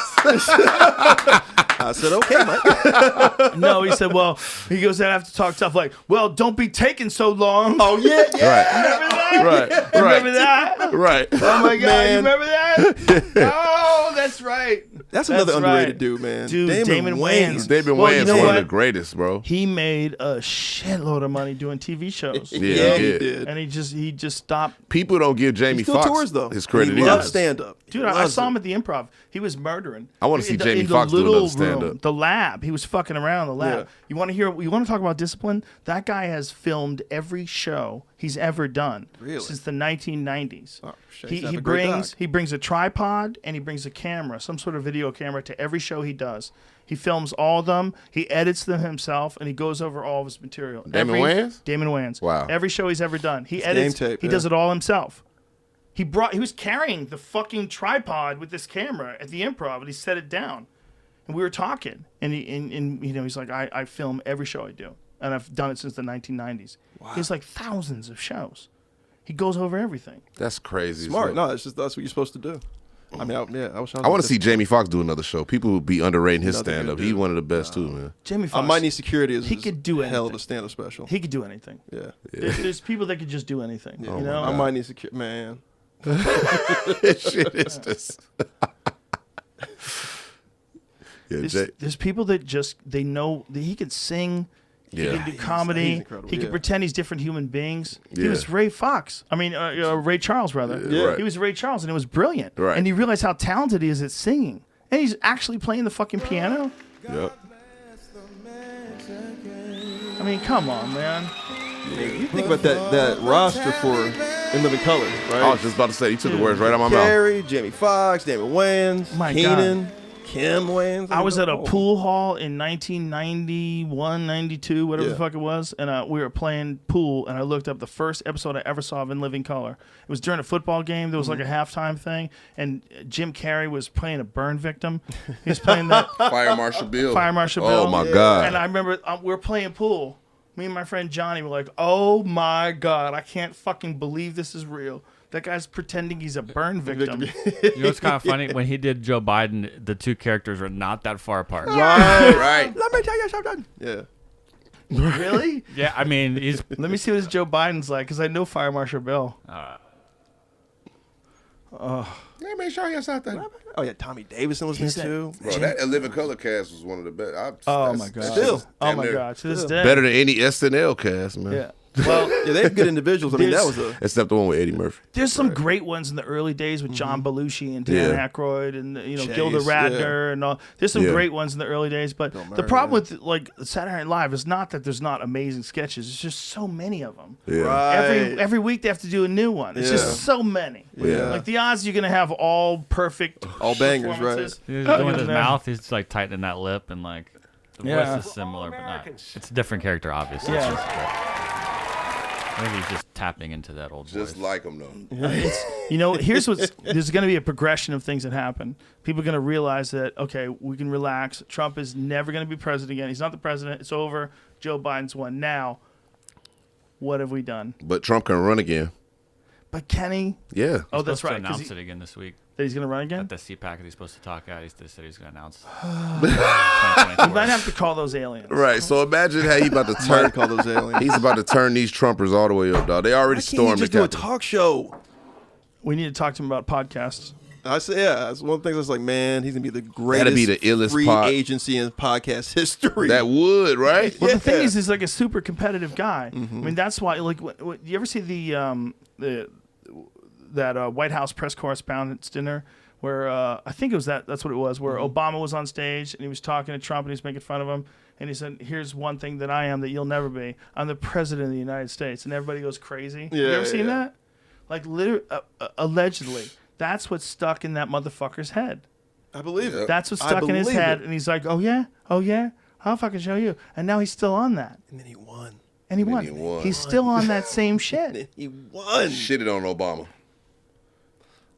I said, "Okay, Mike." No, he said, "Well," he goes, "I have to talk tough." Like, "Well, don't be taking so long." Oh yeah. Right. Remember that? Right. Remember that? Right. Oh my God, Man. you remember that? Oh, that's right. That's another That's underrated right. dude, man. Dude, Damon Wayans. Damon Well, Wayans you is know one what? of the greatest, bro. He made a shitload of money doing TV shows. Yeah, he did. And he just stopped. People don't give Jamie He still Foxx tours, though. his credit. He either. loves stand-up. Dude, He I loves saw it. him at the Improv. He was murdering. I wanna see In the- Jamie in the Foxx do another little stand-up. room, the lab. He was fucking around in the lab. Yeah. You want to talk about discipline? That guy has filmed every show he's ever done since the 1990s. Oh, shit, He, he's have he a great brings doc. he brings a tripod and he brings a camera, some sort of video camera, to every show he does. He films all of them. He edits them himself, and he goes over all of his material. Damon Wayans? Damon Wayans. Wow. Every show he's ever done, he It's edits. game tape, he yeah. does it all himself. He was carrying the fucking tripod with this camera at the Improv, and he set it down. And we were talking, and he's like, I film every show I do, and I've done it since the 1990s. Wow. He has like thousands of shows. He goes over everything. That's crazy. Smart. No, it's just that's what you're supposed to do. I mean, I wish I want to see Jamie Foxx do another show. People would be underrating his Another good stand-up. dude. He's one of the best too, man. Jamie I Foxx. might need security. He could do a hell of anything. a stand-up special. He could do anything. Yeah. There's people that could just do anything. Yeah. You know. I might need security, man. Shit is just. There's people that just they know that he can sing. Yeah. He can do He's comedy. incredible, He can yeah. pretend he's different human beings. He Yeah. was Ray Fox. I mean, Ray Charles, rather. Yeah. Right. He was Ray Charles, and it was brilliant. Right. And you realize how talented he is at singing. And he's actually playing the fucking piano. Yep. I mean, come on, man. You think about that roster for In Living Color, right? I was just about to say, you took the words right out of my mouth. Carey, Jamie Foxx, Damon Wayans, My Keenan, Kim Wayans. I was at a pool hall in 1991, 92, whatever the Yeah. fuck it was, and we were playing pool, and I looked up the first episode I ever saw of In Living Color. It was during a football game. There was like a halftime thing, and Jim Carrey was playing a burn victim. He was playing that Fire Marshal Bill. Fire Marshal Bill. Oh my God. And I remember we were playing pool. Me and my friend Johnny were like, "Oh my God, I can't fucking believe this is real." That guy's pretending he's a burn victim. You know what's kind of funny? When he did Joe Biden, the two characters were not that far apart. Right. Let me tell you something. Yeah. Really? Yeah, I mean, he's. Let me see what his Joe Biden's like, because I know Fire Marshal Bill. Hey, man, show you something. Oh yeah, Tommy Davidson was there too. Bro, that In Living Color cast was one of the best. Oh my God. Still. Oh my God. To this day. Better than any SNL cast, man. Yeah. Well, yeah, they have good individuals. I mean, that was a. Except the one with Eddie Murphy. There's some great ones in the early days with John Belushi and Dan Yeah. Aykroyd and Chase, Gilda Radner and all. There's some Yeah. great ones in the early days, but the Murray, problem with like Saturday Night Live is not that there's not amazing sketches. It's just so many of them. Yeah. Right. Every week they have to do a new one. It's Yeah. just so many. Yeah. Like the odds you're gonna have all perfect, All bangers, right. performances. He's You're doing his gonna- mouth. He's like tightening that lip, and like the Yeah. voice is similar, but not. It's a different character, obviously. Yeah. It's just, I think he's just tapping into that old Just voice. like him, though. Here's what's there's going to be a progression of things that happen. People are going to realize that, okay, we can relax. Trump is never going to be president again. He's not the president. It's over. Joe Biden's won. Now, what have we done? But Trump can run again. But Kenny, Yeah. oh, that's Supposed to right. 'cause announce he- it again this week that he's going to run again? at the CPAC that he's supposed to talk at. He said he's going to announce. We might have to call those aliens. Right. So imagine how he about to Might turn. call those aliens. He's about to turn these Trumpers all the way up, dog. They already Why can't you stormed the just do a Capitol. talk show? We need to talk to him about podcasts. I say, yeah, that's one of the things. I was like, man, he's gonna be the greatest. be the illest free pod- agency in podcast history. That would, right? Well, the thing Yeah. is, he's like a super competitive guy. I mean, that's why. Like, you ever see that White House press correspondence dinner where I think it was that's what it was, where Obama was on stage and he was talking to Trump and he was making fun of him, and he said, "Here's one thing that I am that you'll never be. I'm the president of the United States," and everybody goes crazy. You Yeah, ever seen yeah. that? Like, allegedly, that's what's stuck in that motherfucker's head. I believe it. That's what's I stuck in his believe head, it. and he's like, "Oh yeah, I'll fucking show you." And now he's still on that. And then he won. And he And won. he won. He's still on that same shit. And he won. Shitted on Obama.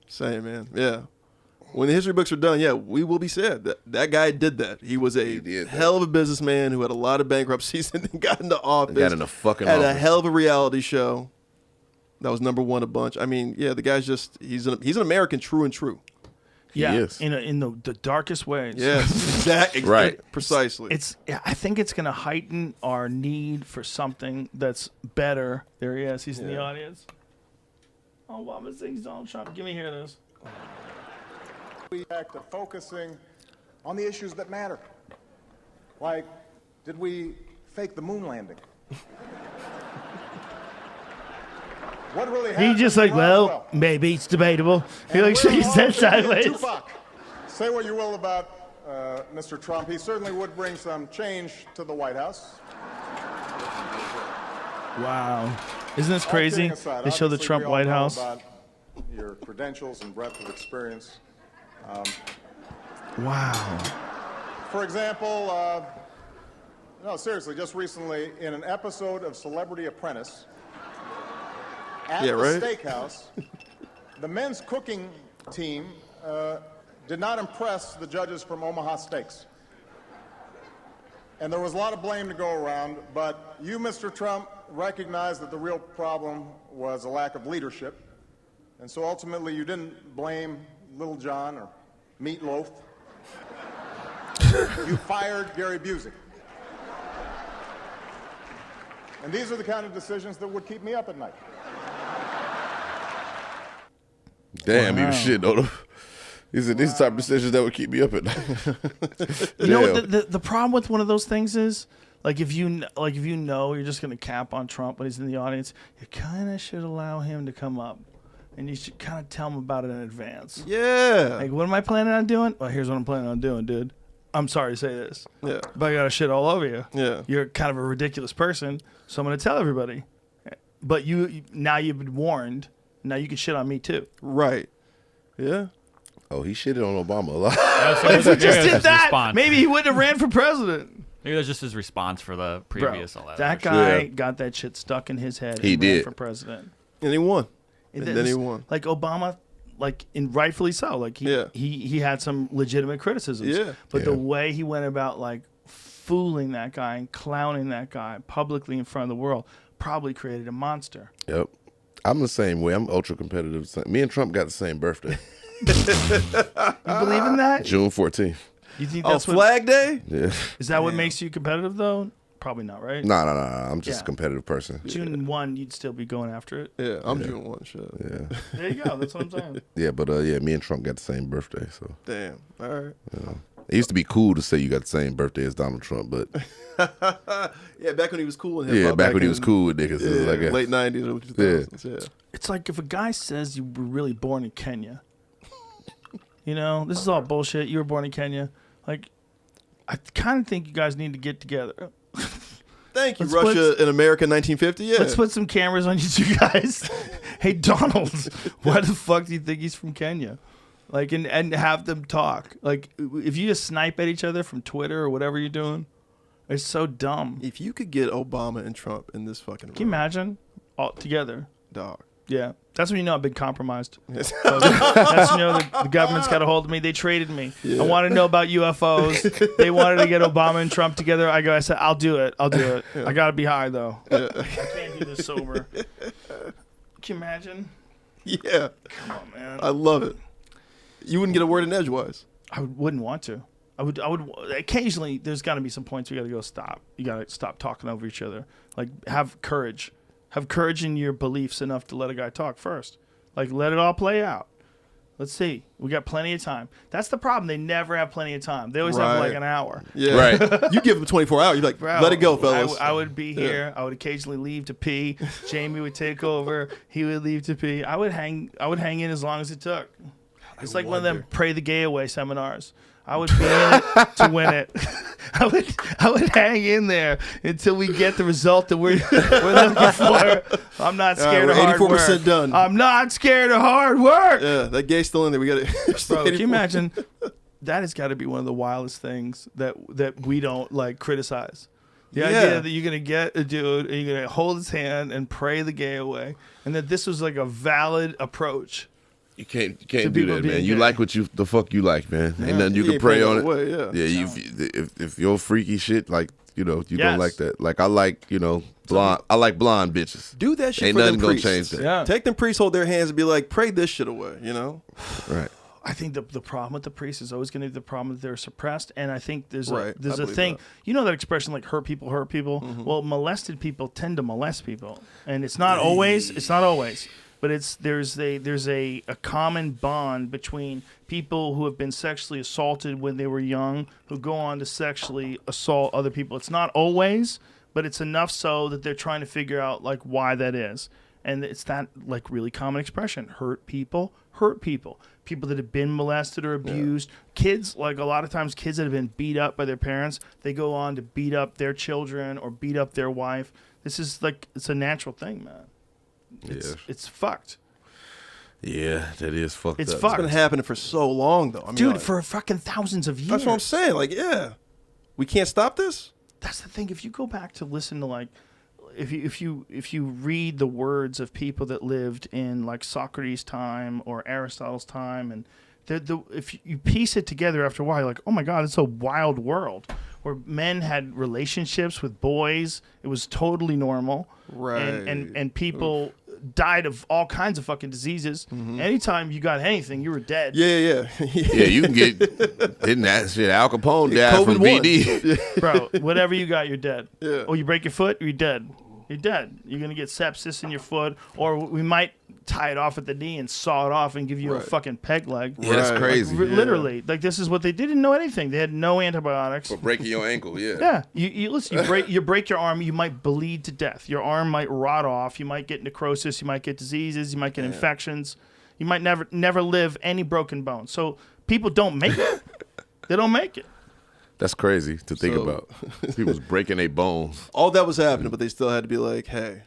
Saying, man, yeah. When the history books are done, yeah, we will be said that guy did that. He was a did that. hell of a businessman who had a lot of bankruptcies and then got into office. Got in the fucking had a office. hell of a reality show. That was #1 a bunch. I mean, yeah, the guy's just he's an American true and true. Yeah, is. in the darkest ways. Yes, exactly. Right. Precisely. I think it's going to heighten our need for something that's better. There he is. He's in the audience. Obama sings Donald Trump. Give me here this. Back to focusing on the issues that matter. Like, did we fake the moon landing? What really happened? He just like, well, maybe it's debatable. He like shakes his head sideways. Tupac. Say what you will about Mr. Trump. He certainly would bring some change to the White House. Wow. Isn't this crazy? Aside, they show the Trump we all White know House. About your credentials and breadth of experience. Wow. For example, no, seriously, just recently in an episode of Celebrity Apprentice at the steakhouse, the men's cooking team did not impress the judges from Omaha Steaks. And there was a lot of blame to go around, but you, Mr. Trump, recognized that the real problem was a lack of leadership. And so ultimately you didn't blame Little John or Meatloaf. You fired Gary Busey. And these are the kind of decisions that would keep me up at night. Damn, he was shit on him. He said these are the type of decisions that would keep me up at night. You know what the problem with one of those things is? Like if you know you're just gonna cap on Trump when he's in the audience, you kind of should allow him to come up, and you should kind of tell him about it in advance. Yeah. Like, what am I planning on doing? Well, here's what I'm planning on doing, dude. I'm sorry to say this. Yeah. But I got shit all over you. Yeah. You're kind of a ridiculous person, so I'm gonna tell everybody. But now you've been warned. Now you can shit on me too. Right. Yeah. Oh, he shitted on Obama a lot. If he just did that, maybe he wouldn't have ran for president. Maybe that's just his response for the previous Bro, election. that guy got that shit stuck in his head. He and did. ran for president, and he won. And then he won. Like Obama, and rightfully so. Like he had some legitimate criticisms. Yeah. But the way he went about like fooling that guy and clowning that guy publicly in front of the world probably created a monster. Yep. I'm the same way. I'm ultra competitive. Me and Trump got the same birthday. You believe in that? June 14th. You think that's Flag Day? Yeah. Is that what makes you competitive though? Probably not, right? No. I'm just a competitive person. June 1, you'd still be going after it. Yeah, I'm June 1. Shit. Yeah. There you go. That's what I'm saying. Yeah, but me and Trump got the same birthday. So. Damn. All right. It used to be cool to say you got the same birthday as Donald Trump, but yeah, back when he was cool in hip-hop. back when he was cool with niggas. Yeah, like late 90s or 2000s. Yeah. It's like if a guy says you were really born in Kenya. You know, this is all bullshit. You were born in Kenya. Like, I kind of think you guys need to get together. Thank you, Russia in America 1950. Yeah. Let's put some cameras on you two guys. Hey, Donald, why the fuck do you think he's from Kenya? Like, and have them talk. Like, if you just snipe at each other from Twitter or whatever you're doing, it's so dumb. If you could get Obama and Trump in this fucking room. Can you imagine? All together. Dog. Yeah. That's when you know I've been compromised. That's when you know the government's got a hold of me. They traded me. Yeah. I want to know about UFOs. They wanted to get Obama and Trump together. I said, I'll do it. Yeah. I got to be high, though. Yeah. I can't do this sober. Can you imagine? Yeah. Come on, man. I love it. You wouldn't get a word in edgewise. I wouldn't want to. I would. Occasionally, there's got to be some points we got to go stop. You got to stop talking over each other. Like, have courage. Have courage in your beliefs enough to let a guy talk first. Like, let it all play out. Let's see. We got plenty of time. That's the problem. They never have plenty of time. They always have like an hour. Yeah. Right. You give them 24 hours. You're like, bro, let it go, fellas. I would be here. I would occasionally leave to pee. Jamie would take over. He would leave to pee. I would hang in as long as it took. It's like one of them pray the gay away seminars. I would be in it to win it. I would hang in there until we get the result that we're looking for. I'm not scared of hard work. 84% done. I'm not scared of hard work. Yeah, that gay's still in there. We got it. Bro, can you imagine? That has got to be one of the wildest things that we don't like criticize. The idea that you're gonna get a dude and you're gonna hold his hand and pray the gay away, and that this was like a valid approach. You can't do that, man. You like what the fuck you like, man. Yeah. Ain't nothing you can pray on it. If you're freaky shit, like, you know, you don't like that. Like, I like, you know, blonde. I like blonde bitches. Do that shit. Ain't for nothing them gonna priests. change that. Yeah. Take them priests, hold their hands, and be like, pray this shit away. You know. Right. I think the problem with the priests is always going to be the problem that they're suppressed, and I think there's a believe thing. that. You know that expression like hurt people hurt people. Mm-hmm. Well, molested people tend to molest people, and it's not always. but there's a common bond between people who have been sexually assaulted when they were young, who go on to sexually assault other people. It's not always, but it's enough so that they're trying to figure out like why that is. And it's that like really common expression: hurt people. People that have been molested or abused. Kids, like a lot of times, kids that have been beat up by their parents, they go on to beat up their children or beat up their wife. This is like, it's a natural thing, man. It's fucked. Yeah, that is fucked It's up. fucked. It's been happening for so long, though. I mean, Dude, like, for fucking thousands of years. that's what I'm saying. Like, yeah, we can't stop this. That's the thing. If you go back to listen to like, if you read the words of people that lived in like Socrates' time or Aristotle's time, and if you piece it together after a while, you're like, oh my God, it's a wild world where men had relationships with boys. It was totally normal, right? And people died of all kinds of fucking diseases. Anytime you got anything, you were dead. Yeah. Yeah, you can get didn't that shit. Al Capone died from VD. Bro, whatever you got, you're dead. Yeah. Or you break your foot, you're dead. You're dead. You're gonna get sepsis in your foot, or we might tie it off at the knee and saw it off and give you a fucking peg leg. Yeah, that's crazy. Like, literally, like this is what they didn't know anything. They had no antibiotics. For breaking your ankle, yeah. Yeah, you listen. You break your arm, you might bleed to death. Your arm might rot off. You might get necrosis. You might get diseases. You might get infections. You might never live any broken bones. So people don't make it. They don't make it. That's crazy to think about. People's breaking their bones. All that was happening, but they still had to be like, hey,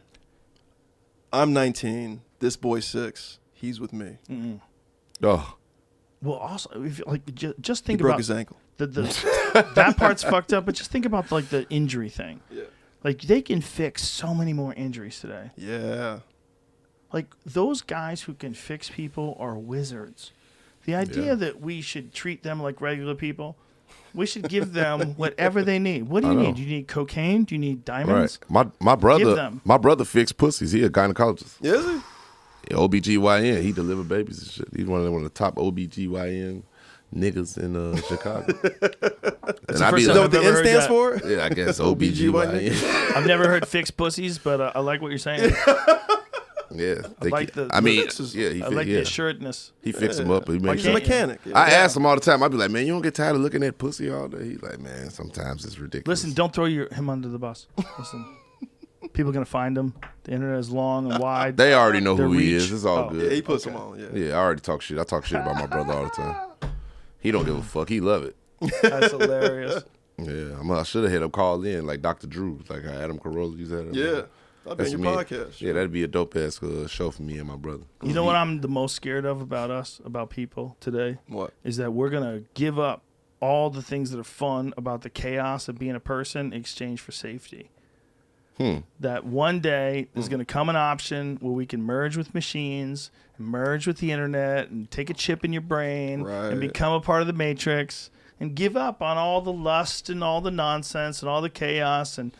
I'm 19. This boy's 6. He's with me. Oh. Well, also, if you, like, just think He broke about his ankle. That part's fucked up. But just think about like the injury thing. Yeah. Like they can fix so many more injuries today. Yeah. Like those guys who can fix people are wizards. The idea that we should treat them like regular people. We should give them whatever they need. What do you need? Do you need cocaine? Do you need diamonds? Right. My Give them. brother fixed pussies. He a gynecologist. Yeah, is he? Yeah, OBGYN. He delivered babies and shit. He's one of the top OBGYN niggas in Chicago. And I be like, what the N stands for? Yeah, I guess OBGYN. I've never heard fixed pussies, but I like what you're saying. Yeah, I like the assuredness. He fixed them up. He's a mechanic. Yeah. I ask him all the time. I be like, man, you don't get tired of looking at pussy all day? He's like, man, sometimes it's ridiculous. Listen, don't throw him under the bus. Listen, people are gonna find him. The internet is long and wide. They already know who he reach. is. It's all good. Yeah, he puts them on. Yeah. I already talk shit. I talk shit about my brother all the time. He don't give a fuck. He love it. That's hilarious. Yeah, I should have had him call in like Dr. Drew, like Adam Carolla used to have. Yeah. That'd be your podcast. Yeah, that'd be a dope ass show for me and my brother. You know what I'm the most scared of about us, about people today? What? Is that we're going to give up all the things that are fun about the chaos of being a person in exchange for safety. That one day there's going to come an option where we can merge with machines, and merge with the internet, and take a chip in your brain, and become a part of the matrix, and give up on all the lust and all the nonsense and all the chaos. And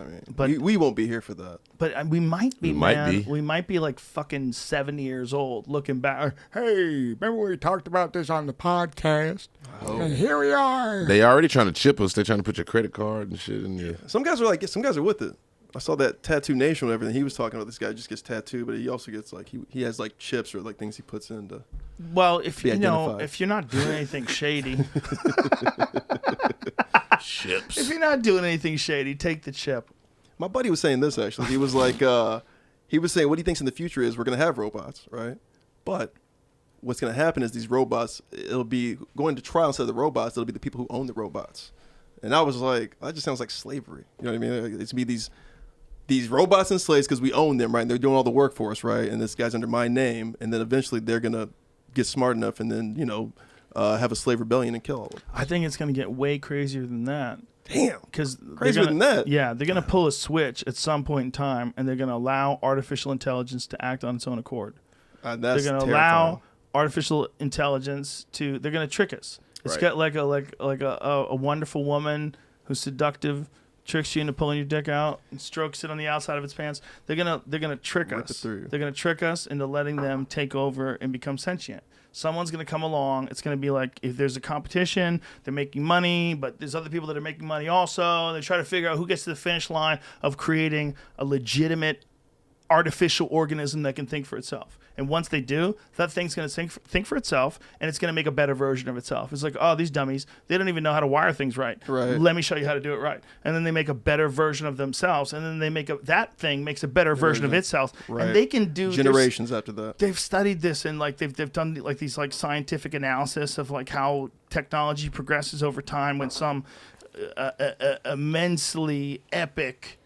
I mean, but we won't be here for that. But we might be, We might be like fucking 70 years old looking back. Hey, remember we talked about this on the podcast? Oh. And here we are. They already trying to chip us. They're trying to put your credit card and shit in there. Some guys are with it. I saw that Tattoo Nation and everything. He was talking about this guy just gets tattooed, but he also gets like he has like chips or like things he puts in to. Well, if you know, if you're not doing anything shady, chips. If you're not doing anything shady, take the chip. My buddy was saying this actually. He was like, he was saying what he thinks in the future is we're gonna have robots, right? But what's gonna happen is these robots, it'll be going to trial instead of the robots. It'll be the people who own the robots. And I was like, that just sounds like slavery. You know what I mean? It's gonna be these robots and slaves because we own them, right? And they're doing all the work for us, right? And this guy's under my name, and then eventually they're gonna get smart enough and then have a slave rebellion and kill all of them. I think it's gonna get way crazier than that. Damn, because crazier than that. Yeah, they're gonna pull a switch at some point in time, and they're gonna allow artificial intelligence to act on its own accord. They're gonna allow artificial intelligence to. They're gonna trick us. It's got like a wonderful woman who's seductive, tricks you into pulling your dick out and strokes it on the outside of its pants. They're gonna trick us. They're gonna trick us into letting them take over and become sentient. Someone's going to come along. It's going to be like if there's a competition, they're making money, but there's other people that are making money also. They try to figure out who gets to the finish line of creating a legitimate artificial organism that can think for itself. And once they do, that thing's going to think for itself, and it's going to make a better version of itself. It's like, oh, these dummies, they don't even know how to wire things right. Let me show you how to do it right. And then they make a better version of themselves, and then that thing makes a better version of itself. And they can do generations after that. They've studied this, and like they've done like these like scientific analysis of like how technology progresses over time when some immensely epic,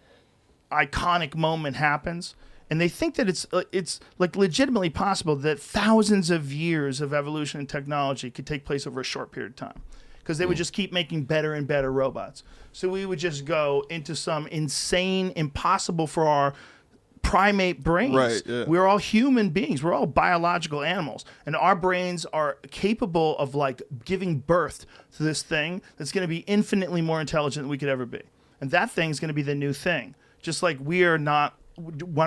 iconic moment happens. And they think that it's like legitimately possible that thousands of years of evolution in technology could take place over a short period of time, because they would just keep making better and better robots. So we would just go into some insane, impossible for our primate brains. Right, yeah. We're all human beings. We're all biological animals, and our brains are capable of like giving birth to this thing that's going to be infinitely more intelligent than we could ever be. And that thing's going to be the new thing. Just like we are not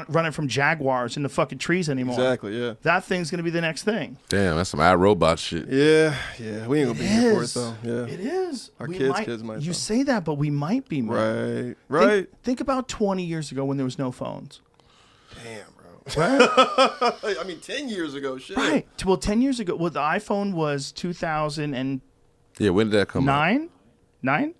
running from jaguars in the fucking trees anymore. Exactly, yeah. That thing's going to be the next thing. Damn, that's some iRobot shit. Yeah. We ain't gonna be here for it though. Yeah, it is. Our We kids might. You though. say that, but we might be, man. Right. Think about 20 years ago when there was no phones. Damn, bro. Right? I mean, 10 years ago, shit. Right. Well, 10 years ago, well, the iPhone was 2009? Yeah, when did that come out? 9?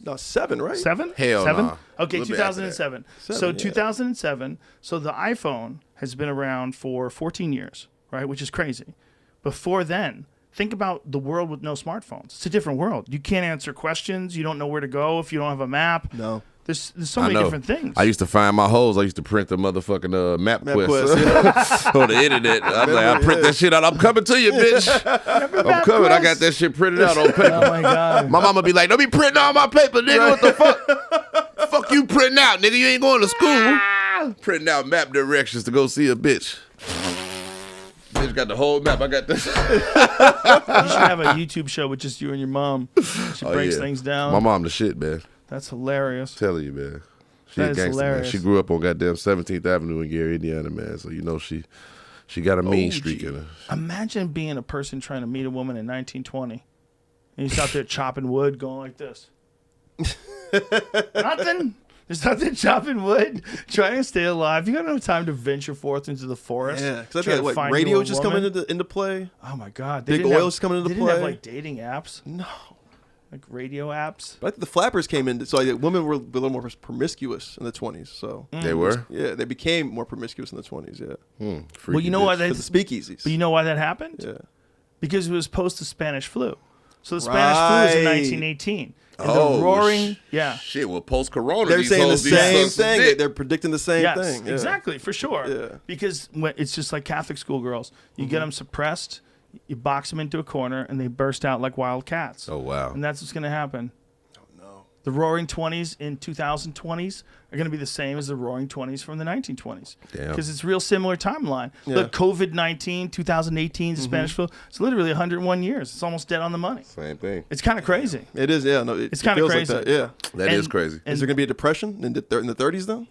No, 7, right? 7? Hell 7? nah. Okay, A little bit after 2007. that. So 7, yeah. 2007. So the iPhone has been around for 14 years, right? Which is crazy. Before then, think about the world with no smartphones. It's a different world. You can't answer questions. You don't know where to go if you don't have a map. No. There's so many different things. I used to find my hoes. I used to print the motherfucking MapQuest on the internet. I was like, I print that shit out. I'm coming to you, bitch. I'm coming. I got that shit printed out on paper. Oh my god. My mama be like, don't be printing all my paper, nigga. What the fuck? Fuck you printing out, nigga. You ain't going to school. Printing out map directions to go see a bitch. Bitch got the whole map. I got this. You should have a YouTube show with just you and your mom. She breaks things down. My mom the shit, man. That's hilarious. Telling you, man. She That a is gangster, man. hilarious. She grew up on goddamn 17th Avenue in Gary, Indiana, man. So you know she got a mean streak in her. Imagine being a person trying to meet a woman in 1920. And he's out there chopping wood going like this. Nothing. There's nothing chopping wood, trying to stay alive. You got no time to venture forth into the forest. Yeah, because I try to think find radio you a just woman. coming into play. Oh my god. Big oil's coming into they play. Didn't have like dating apps. No. Like radio apps. But I think the flappers came in, so women were a little more promiscuous in the 20s. So They were? Yeah, they became more promiscuous in the 20s. Yeah. Well, you know why the speakeasies. But you know why that happened? Yeah. Because it was post the Spanish flu. So the Spanish flu was in 1918. And the roaring, Shit, well, post-corona, They're these saying the hoes, these same sons of thing. dick. They're predicting the same thing. Yeah. Exactly, for sure. Yeah. Because it's just like Catholic schoolgirls. You get them suppressed, you box them into a corner, and they burst out like wild cats. Oh, wow. And that's what's going to happen. Oh, no. The roaring 20s in 2020s are going to be the same as the roaring 20s from the 1920s. Damn. Because it's real similar timeline. Yeah. Look, COVID-19, 2018, the Spanish flu, it's literally 101 101 It's almost dead on the money. Same thing. It's kind of crazy. It is, yeah. No, It's kind of crazy. Like that, yeah. That is crazy. Is there going to be a depression in the 30s, though?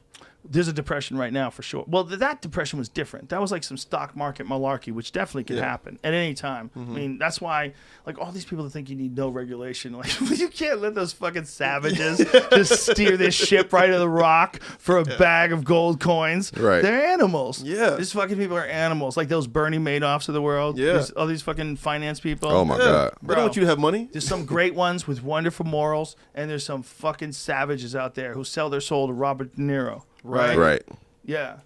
There's a depression right now for sure. Well, that depression was different. That was like some stock market malarkey, which definitely could happen at any time. I mean, that's why, like, all these people that think you need no regulation, like, you can't let those fucking savages just steer this ship right to the rock for a bag of gold coins. Right. They're animals. Yeah. These fucking people are animals. Like those Bernie Madoffs of the world. Yeah. All these fucking finance people. Oh, my God. They don't want you to have money. There's some great ones with wonderful morals, and there's some fucking savages out there who sell their soul to Robert De Niro. Right. Right. Yeah.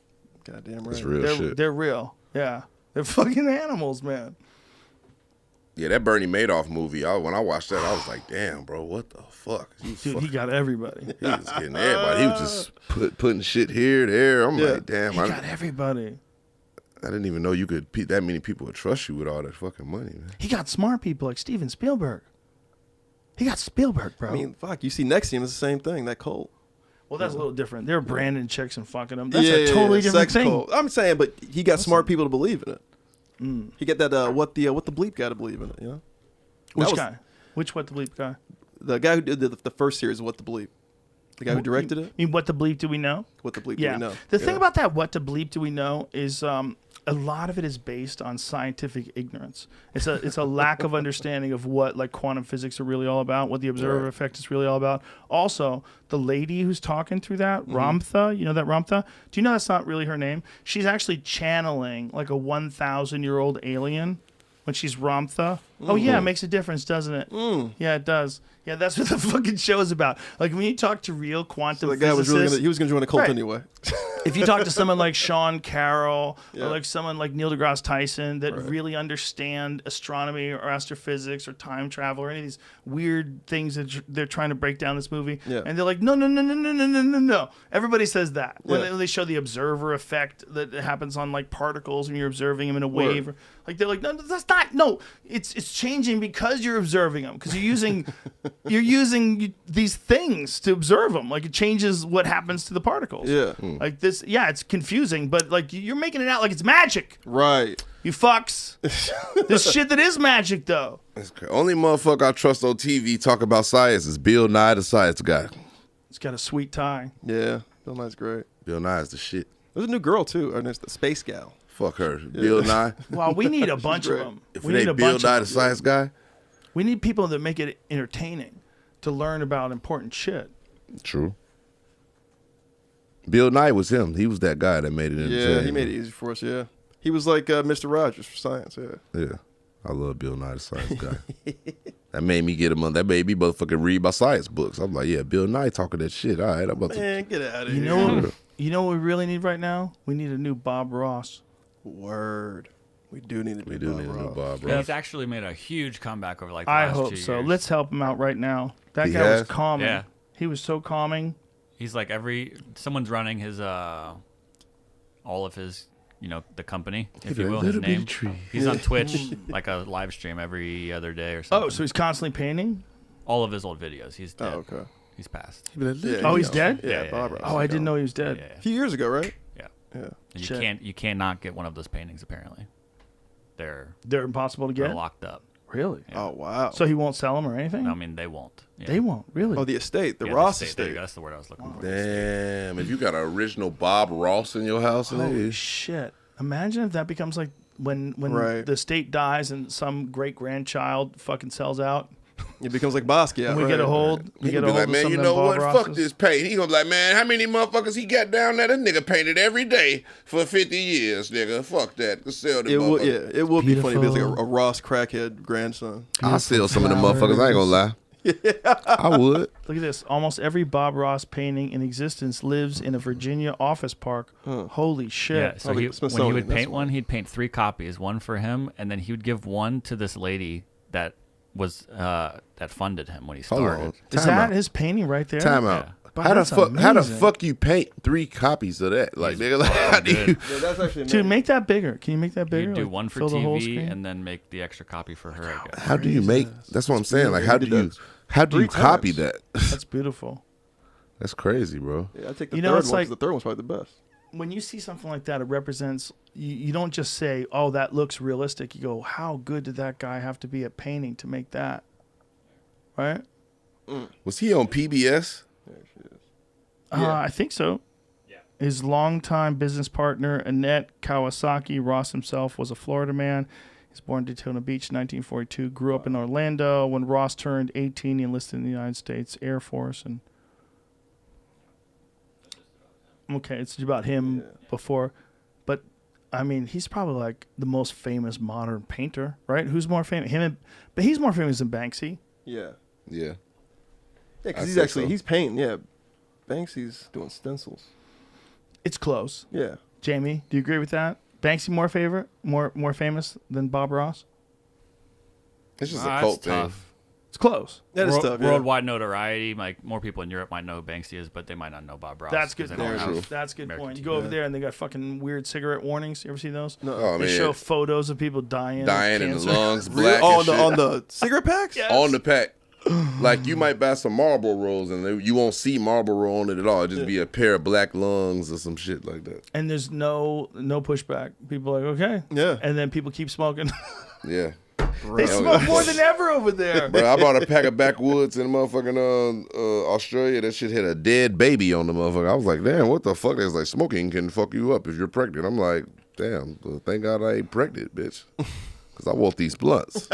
Goddamn right. It's real shit. They're real. Yeah. They're fucking animals, man. Yeah, that Bernie Madoff movie, when I watched that, I was like, damn, bro, what the fuck? Dude, he got everybody. He was getting everybody. He was just putting shit here, there. I'm like, damn. He got everybody. I didn't even know that many people would trust you with all that fucking money, man. He got smart people like Steven Spielberg. He got Spielberg, bro. I mean, fuck. You see Nexium, it's the same thing. That cult. Well, that's a little different. They're branding chicks and fucking them. That's a totally different sex thing. cult. I'm saying, but he got smart people to believe in it. He got that what the bleep guy to believe in it. You know. Which guy? Which What the Bleep guy? The guy who did the first series of What the Bleep. The guy who directed it. You mean What the Bleep Do We Know? What the Bleep Yeah. Do We Know? The thing about that What the Bleep Do We Know is a lot of it is based on scientific ignorance. It's a lack of understanding of what like quantum physics are really all about, what the observer effect is really all about. Also, the lady who's talking through that, Ramtha, you know that Ramtha? Do you know that's not really her name? She's actually channeling like a 1,000-year-old alien when she's Ramtha. Oh yeah, it makes a difference, doesn't it? Yeah, it does. Yeah, that's what the fucking show is about. Like when you talk to real quantum the guy was physicists, he was gonna join a cult anyway. if you talk to someone like Sean Carroll or like someone like Neil deGrasse Tyson that really understand astronomy or astrophysics or time travel or any of these weird things that they're trying to break down this movie, and they're like, no. Everybody says that when they show the observer effect that happens on like particles when you're observing them in a wave. Like they're like, no, that's not. No, it's changing because you're observing them because you're using these things to observe them. Like it changes what happens to the particles. Yeah, like this. Yeah, it's confusing, but like you're making it out like it's magic. Right. You fucks. This shit that is magic though. That's crazy. Only motherfucker I trust on TV talk about science is Bill Nye the Science Guy. He's got a sweet tie. Yeah, Bill Nye's great. Bill Nye is the shit. There's a new girl too, or there's the space gal. Fuck her. Bill Nye. Well, we need a bunch of them. If we need Bill Nye the Science Guy, we need people that make it entertaining to learn about important shit. True. Bill Nye was him. He was that guy that made it entertaining. Yeah, he made it easy for us. Yeah, he was like Mr. Rogers for science. Yeah. I love Bill Nye the Science Guy. That made me get him on. That made me motherfucking read my science books. I'm like, yeah, Bill Nye talking that shit. All right, I'm about to get out of here. You know what we really need right now? We need a new Bob Ross. Word. We do need a new Bob Ross. Yeah, he's actually made a huge comeback over like the I last hope 2 so. years. Let's help him out right now. That guy was calming. Yeah. He was so calming. He's like someone's running his all of his, the company, if you will, his name. He's on Twitch, like a live stream every other day or something. Oh, so he's constantly painting? All of his old videos. He's dead. Oh, okay. He's passed. He's dead? Yeah, Bob Ross. Oh, I didn't know he was dead. A few years ago, right? Yeah. Yeah. And you cannot get one of those paintings apparently. They're impossible to get? They're locked up. Really? Yeah. Oh, wow. So he won't sell them or anything? No, I mean, they won't. Yeah. They won't, really? Oh, the estate, the Ross estate. That's the word I was looking for. Damn, if you got an original Bob Ross in your house, holy shit! Imagine if that becomes like when the estate dies and some great grandchild fucking sells out. It becomes like Basquiat. We get a hold. We get a hold. Like, man, you know what? Fuck this paint. He gonna be like, man, how many motherfuckers he got down there? That nigga painted every day for 50 years, nigga. Fuck that. Let's sell them motherfuckers. It would be funny if it was like a Ross crackhead grandson. I'll sell some of them motherfuckers. I ain't gonna lie. I would. Look at this. Almost every Bob Ross painting in existence lives in a Virginia office park. Holy shit. Yeah, so when he would paint one, he'd paint 3 copies, one for him, and then he would give one to this lady that was that funded him when he started. Is that his painting right there? Time out. How the fuck you paint 3 copies of that? Like, nigga, how do you? Yeah, that's actually dude, make that bigger. Can you make that bigger? You do one for TV and then make the extra copy for her. I guess. How do you make? That's what I'm saying. Like, how do you copy that? That's beautiful. That's crazy, bro. Yeah, I take the third one because the third one's probably the best. When you see something like that, it represents. You don't just say, "Oh, that looks realistic." You go, "How good did that guy have to be at painting to make that?" Right? Was he on PBS? There she is. I think so. Yeah. His longtime business partner, Annette Kawasaki, Ross himself was a Florida man. He's born in Daytona Beach in 1942, grew up in Orlando. When Ross turned 18, he enlisted in the United States Air Force. And okay, it's about him before. But, I mean, he's probably like the most famous modern painter, right? Who's more famous? But he's more famous than Banksy. Yeah. Yeah. Yeah, because he's painting, yeah. Banksy's doing stencils. It's close. Yeah. Jamie, do you agree with that? Banksy more famous than Bob Ross? It's just a cult thing. Tough. It's close. That is tough. Worldwide notoriety. Like more people in Europe might know who Banksy is, but they might not know Bob Ross. That's good. That's good point. You go over there and they got fucking weird cigarette warnings. You ever see those? No. They show photos of people dying in the lungs, black. On the cigarette packs? Yes. On the pack. Like you might buy some Marlboro rolls and you won't see Marlboro on it at all. It'd just be a pair of black lungs or some shit like that. And there's no pushback. People are like, okay. Yeah. And then people keep smoking. Yeah. They smoke more than ever over there. Bro, I bought a pack of backwoods in motherfucking Australia. That shit had a dead baby on the motherfucker. I was like, damn, what the fuck? They was like, smoking can fuck you up if you're pregnant. I'm like, Damn, well, thank God I ain't pregnant, bitch. Because I want these blunts.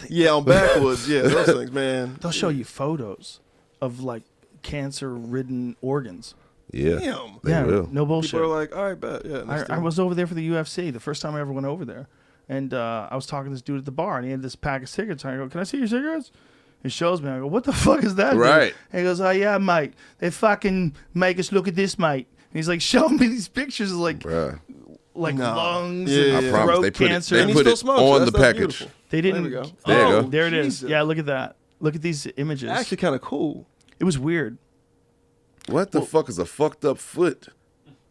Yeah, on backwoods. Yeah, those things, man. They'll show you photos of like cancer-ridden organs. Yeah, Damn. they will. No bullshit. People are like, all right, bet. Yeah, I was over there for the UFC, the first time I ever went over there. And I was talking to this dude at the bar, and he had this pack of cigarettes. And I go, can I see your cigarettes? He shows me. I go, what the fuck is that? Dude? Right. And he goes, oh, yeah, mate. They fucking make us look at this, mate. And he's like, show me these pictures of like lungs and throat cancer. They put it on the package. Beautiful. They didn't. There we go. There you go. There it is. Jesus. Yeah, look at that. Look at these images. Actually, kind of cool. It was weird. What the fuck is a fucked up foot?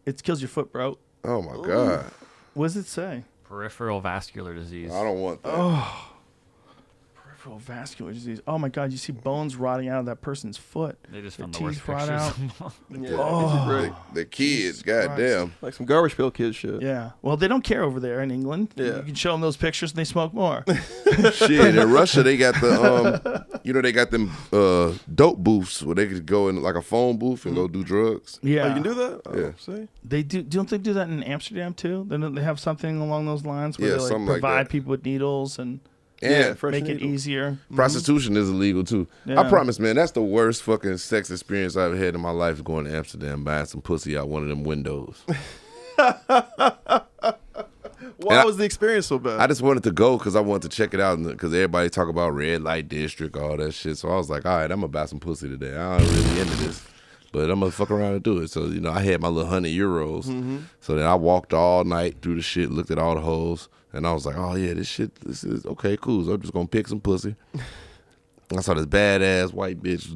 It kills your foot, bro. Oh my God. What does it say? Peripheral vascular disease. I don't want that. Oh. Peripheral vascular disease. Oh my God, you see bones rotting out of that person's foot. They just Their found the worst teeth rot pictures. out. Yeah, the kids, goddamn. Like some garbage pail kid shit. Yeah. Well, they don't care over there in England. Yeah. You can show them those pictures and they smoke more. Shit, in Russia they got the they got them dope booths where they could go in like a phone booth and go do drugs. Yeah. Oh, you can do that? Oh, Yeah. See? They do. Don't they do that in Amsterdam too? Don't they have something along those lines where Yeah, they like something like provide that. people with needles and And make it easier? prostitution is illegal too. Yeah. I promise, man, that's the worst fucking sex experience I've had in my life, is going to Amsterdam buying some pussy out one of them windows. Why was the experience so bad? I just wanted to go because I wanted to check it out, because everybody talk about red light district, all that shit. So I was like, all right, I'm gonna buy some pussy today. I ain't really into this, but I'm gonna fuck around and do it. So I had my little €100. So then I walked all night through the shit, looked at all the hoes, and I was like, oh yeah, this is okay, cool. So I'm just gonna pick some pussy. I saw this badass white bitch,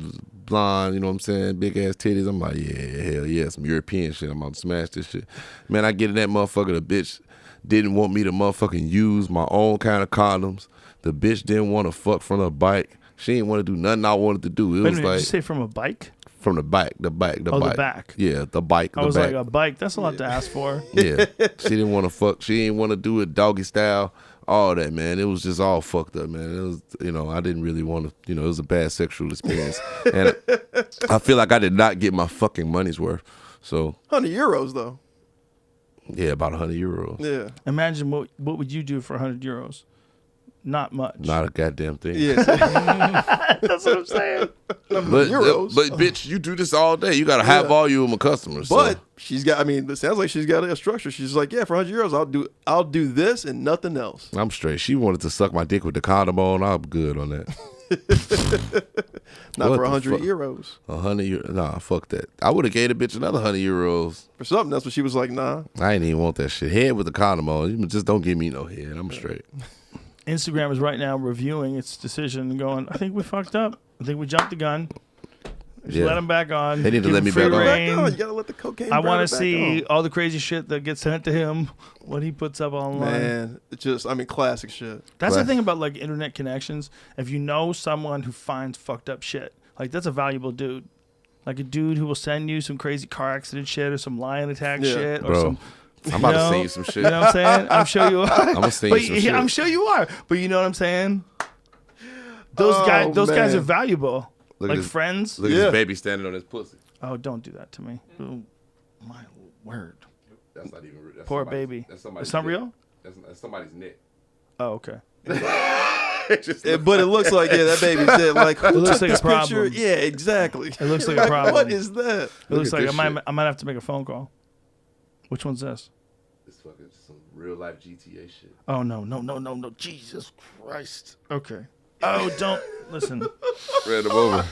blonde, you know what I'm saying, big ass titties. I'm like, yeah, hell yeah, some European shit. I'm about to smash this shit. Man, I get in that motherfucker, the bitch didn't want me to motherfucking use my own kind of condoms. The bitch didn't want to fuck from the bike. She didn't want to do nothing I wanted to do. It Wait a was minute, like did you say from a bike? from the bike. Oh, the back. Yeah, the bike. I was like, a bike? That's a lot to ask for. Yeah, she didn't want to fuck. She didn't want to do it doggy style. All that, man. It was just all fucked up, man. It was, I didn't really want to, it was a bad sexual experience. And I feel like I did not get my fucking money's worth. So €100 though. Yeah, about €100. Yeah. Imagine what would you do for €100? Not much. Not a goddamn thing. Yeah. That's what I'm saying. But bitch, you do this all day. You got to high volume of customers. But she's got. I mean, it sounds like she's got a structure. She's like, yeah, for €100, I'll do this and nothing else. I'm straight. She wanted to suck my dick with the condom on. I'm good on that. Not What for the €100. fuck? €100? Nah, fuck that. I would have gave the bitch another €100 For something else, but she was like, nah. I ain't even want that shit. Head with the condom on. You just don't give me no head. I'm straight. Instagram is right now reviewing its decision and going, I think we fucked up. I think we jumped the gun. We should Yeah. let him back on. They need to Give let him me free back on. reign. You gotta let the cocaine. I want want to see all the crazy shit that gets sent to him, what he puts up online. Man, it's just, classic shit. That's the thing about like internet connections. If you know someone who finds fucked up shit, like that's a valuable dude. Like a dude who will send you some crazy car accident shit or some lion attack shit or Bro. some. I'm about to send you some shit. You know what I'm saying? I'm sure you are. I'm gonna send you some shit. I'm sure you are. But you know what I'm saying? Those guys are valuable. Look at like this- friends. Look at this baby standing on his pussy. Oh, don't do that to me. Oh, my word. That's not even real. That's Poor somebody's- baby. That's somebody's It's not neck. real? That's somebody's neck. Oh, okay. But it looks like, that baby's dead. Like, who It looks took like a this picture? problem. Yeah, exactly. It looks like a problem. What is that? It looks at like this I might have to make a phone call. Which one's this? It's fucking some real life GTA shit. Oh no. Jesus Christ. Okay. Oh, don't listen. Read them over.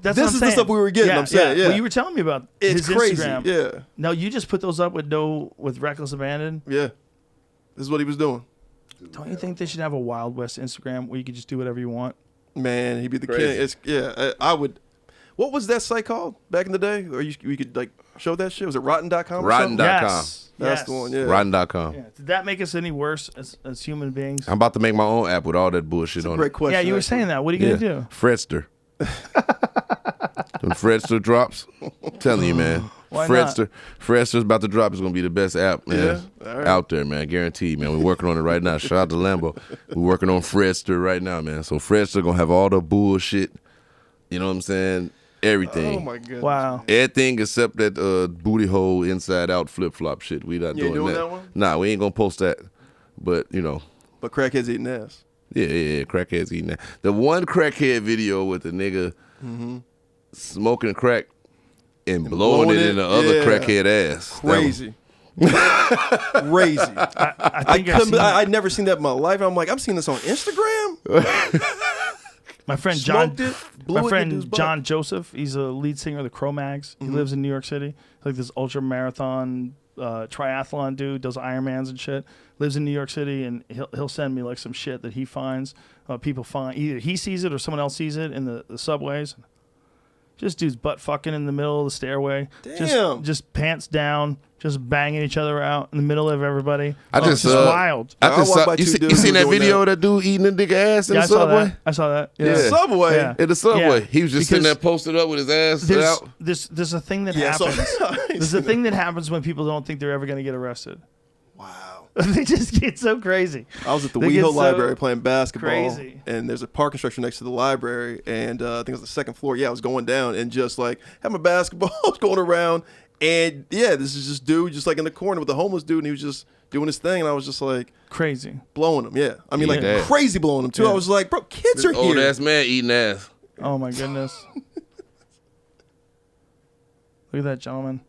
That's This what I'm is the saying. stuff we were getting, I'm saying, yeah. Well, you were telling me about It's his crazy, Instagram. yeah. No, you just put those up with reckless abandon. Yeah. This is what he was doing. Don't you think they should have a Wild West Instagram where you could just do whatever you want? Man, he'd be the Crazy. king. I would. What was that site called back in the day? Or we could like show that shit? Was it Rotten.com? Rotten.com. Yes. That's the one, yeah. Rotten.com. Yeah. Did that make us any worse as human beings? I'm about to make my own app with all that bullshit on Great it. question. Yeah, you were actually. saying that. What are you gonna do? Fredster. When Fredster drops, I'm telling you, man. Why Fredster's about to drop. It's gonna be the best app, man, Yeah? All right. out there, man. Guaranteed, man. We're working on it right now. Shout out to Lambo. We're working on Fredster right now, man. So Fredster gonna have all the bullshit. You know what I'm saying? Everything. Oh my goodness. Wow. Everything except that booty hole inside out flip flop shit. We not doing that one? Nah, we ain't gonna post that. But you know. But crackheads eating ass. Yeah. Crackheads eating that. The one crackhead video with the nigga smoking crack and blowing it in the other crackhead ass. Crazy. Crazy. I'd never seen that in my life. I'm like, I'm seeing this on Instagram. My friend John Joseph, he's a lead singer of the Cro-Mags. He lives in New York City. He's like this ultra marathon triathlon dude, does Ironmans and shit. Lives in New York City, and he'll send me like some shit that he finds. People find either he sees it or someone else sees it in the subways. Just dudes butt fucking in the middle of the stairway. Damn. Just pants down, just banging each other out in the middle of everybody. It's just wild. You seen that video of that dude eating a nigga ass in the subway? I saw that. Yeah. Subway? Yeah. In the subway. Yeah. He was just sitting there posted up with his ass out. There's a thing that happens. There's a thing that happens when people don't think they're ever going to get arrested. Wow. They just get so crazy. I was at the WeHo Library playing basketball. Crazy. And there's a parking structure next to the library. And I think it was the second floor. Yeah, I was going down and just like having a basketball. I was going around. And yeah, this is just dude just like in the corner with the homeless dude. And he was just doing his thing. And I was just like. Crazy. Blowing him, yeah. I mean, like crazy blowing him too. I was like, bro, kids are here. Old ass man eating ass. Oh my goodness. Look at that gentleman.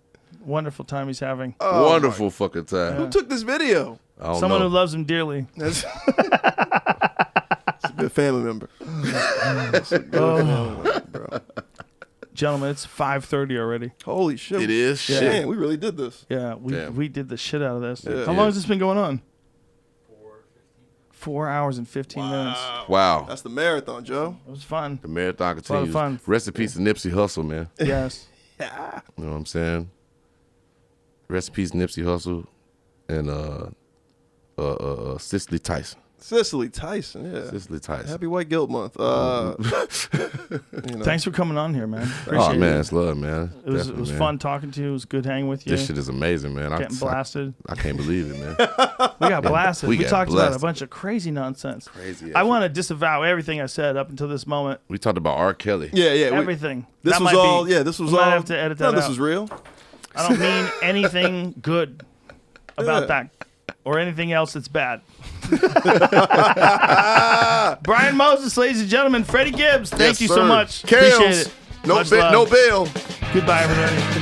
Wonderful time he's having. Oh, wonderful fucking time. Who took this video? Someone who loves him dearly. It's a good family member. It's a good family member, bro. Gentlemen, it's 5:30 already. Holy shit. It is? Yeah. Shit. Man, we really did this. Yeah, we did the shit out of this. Yeah. How long has this been going on? 4 hours and 15 minutes. Wow. That's the marathon, Joe. It was fun. The marathon A lot of continues. fun. Rest in peace to Nipsey Hussle, man. Yes. You know what I'm saying? Rest in peace to Nipsey Hussle and Cicely Tyson. Cicely Tyson, yeah. Cicely Tyson. Happy White Guilt Month. Thanks for coming on here, man. Appreciate man, it. it's love, man. It was Definitely, man. fun talking to you. It was good hanging with you. This shit is amazing, man. Getting blasted. I can't believe it, man. We got blasted. We got talked about blasted. a bunch of crazy nonsense. Crazy. I want to disavow everything I said up until this moment. We talked about R. Kelly. Yeah. Everything. This That was might all. be- Yeah, this was I all. might have to edit that No, this out. was real. I don't mean anything good about that or anything else that's bad. Brian Moses, ladies and gentlemen, Freddie Gibbs, thank Yes, you so sir. much. Chaos. Appreciate it. No Much bail. love. Goodbye, everybody.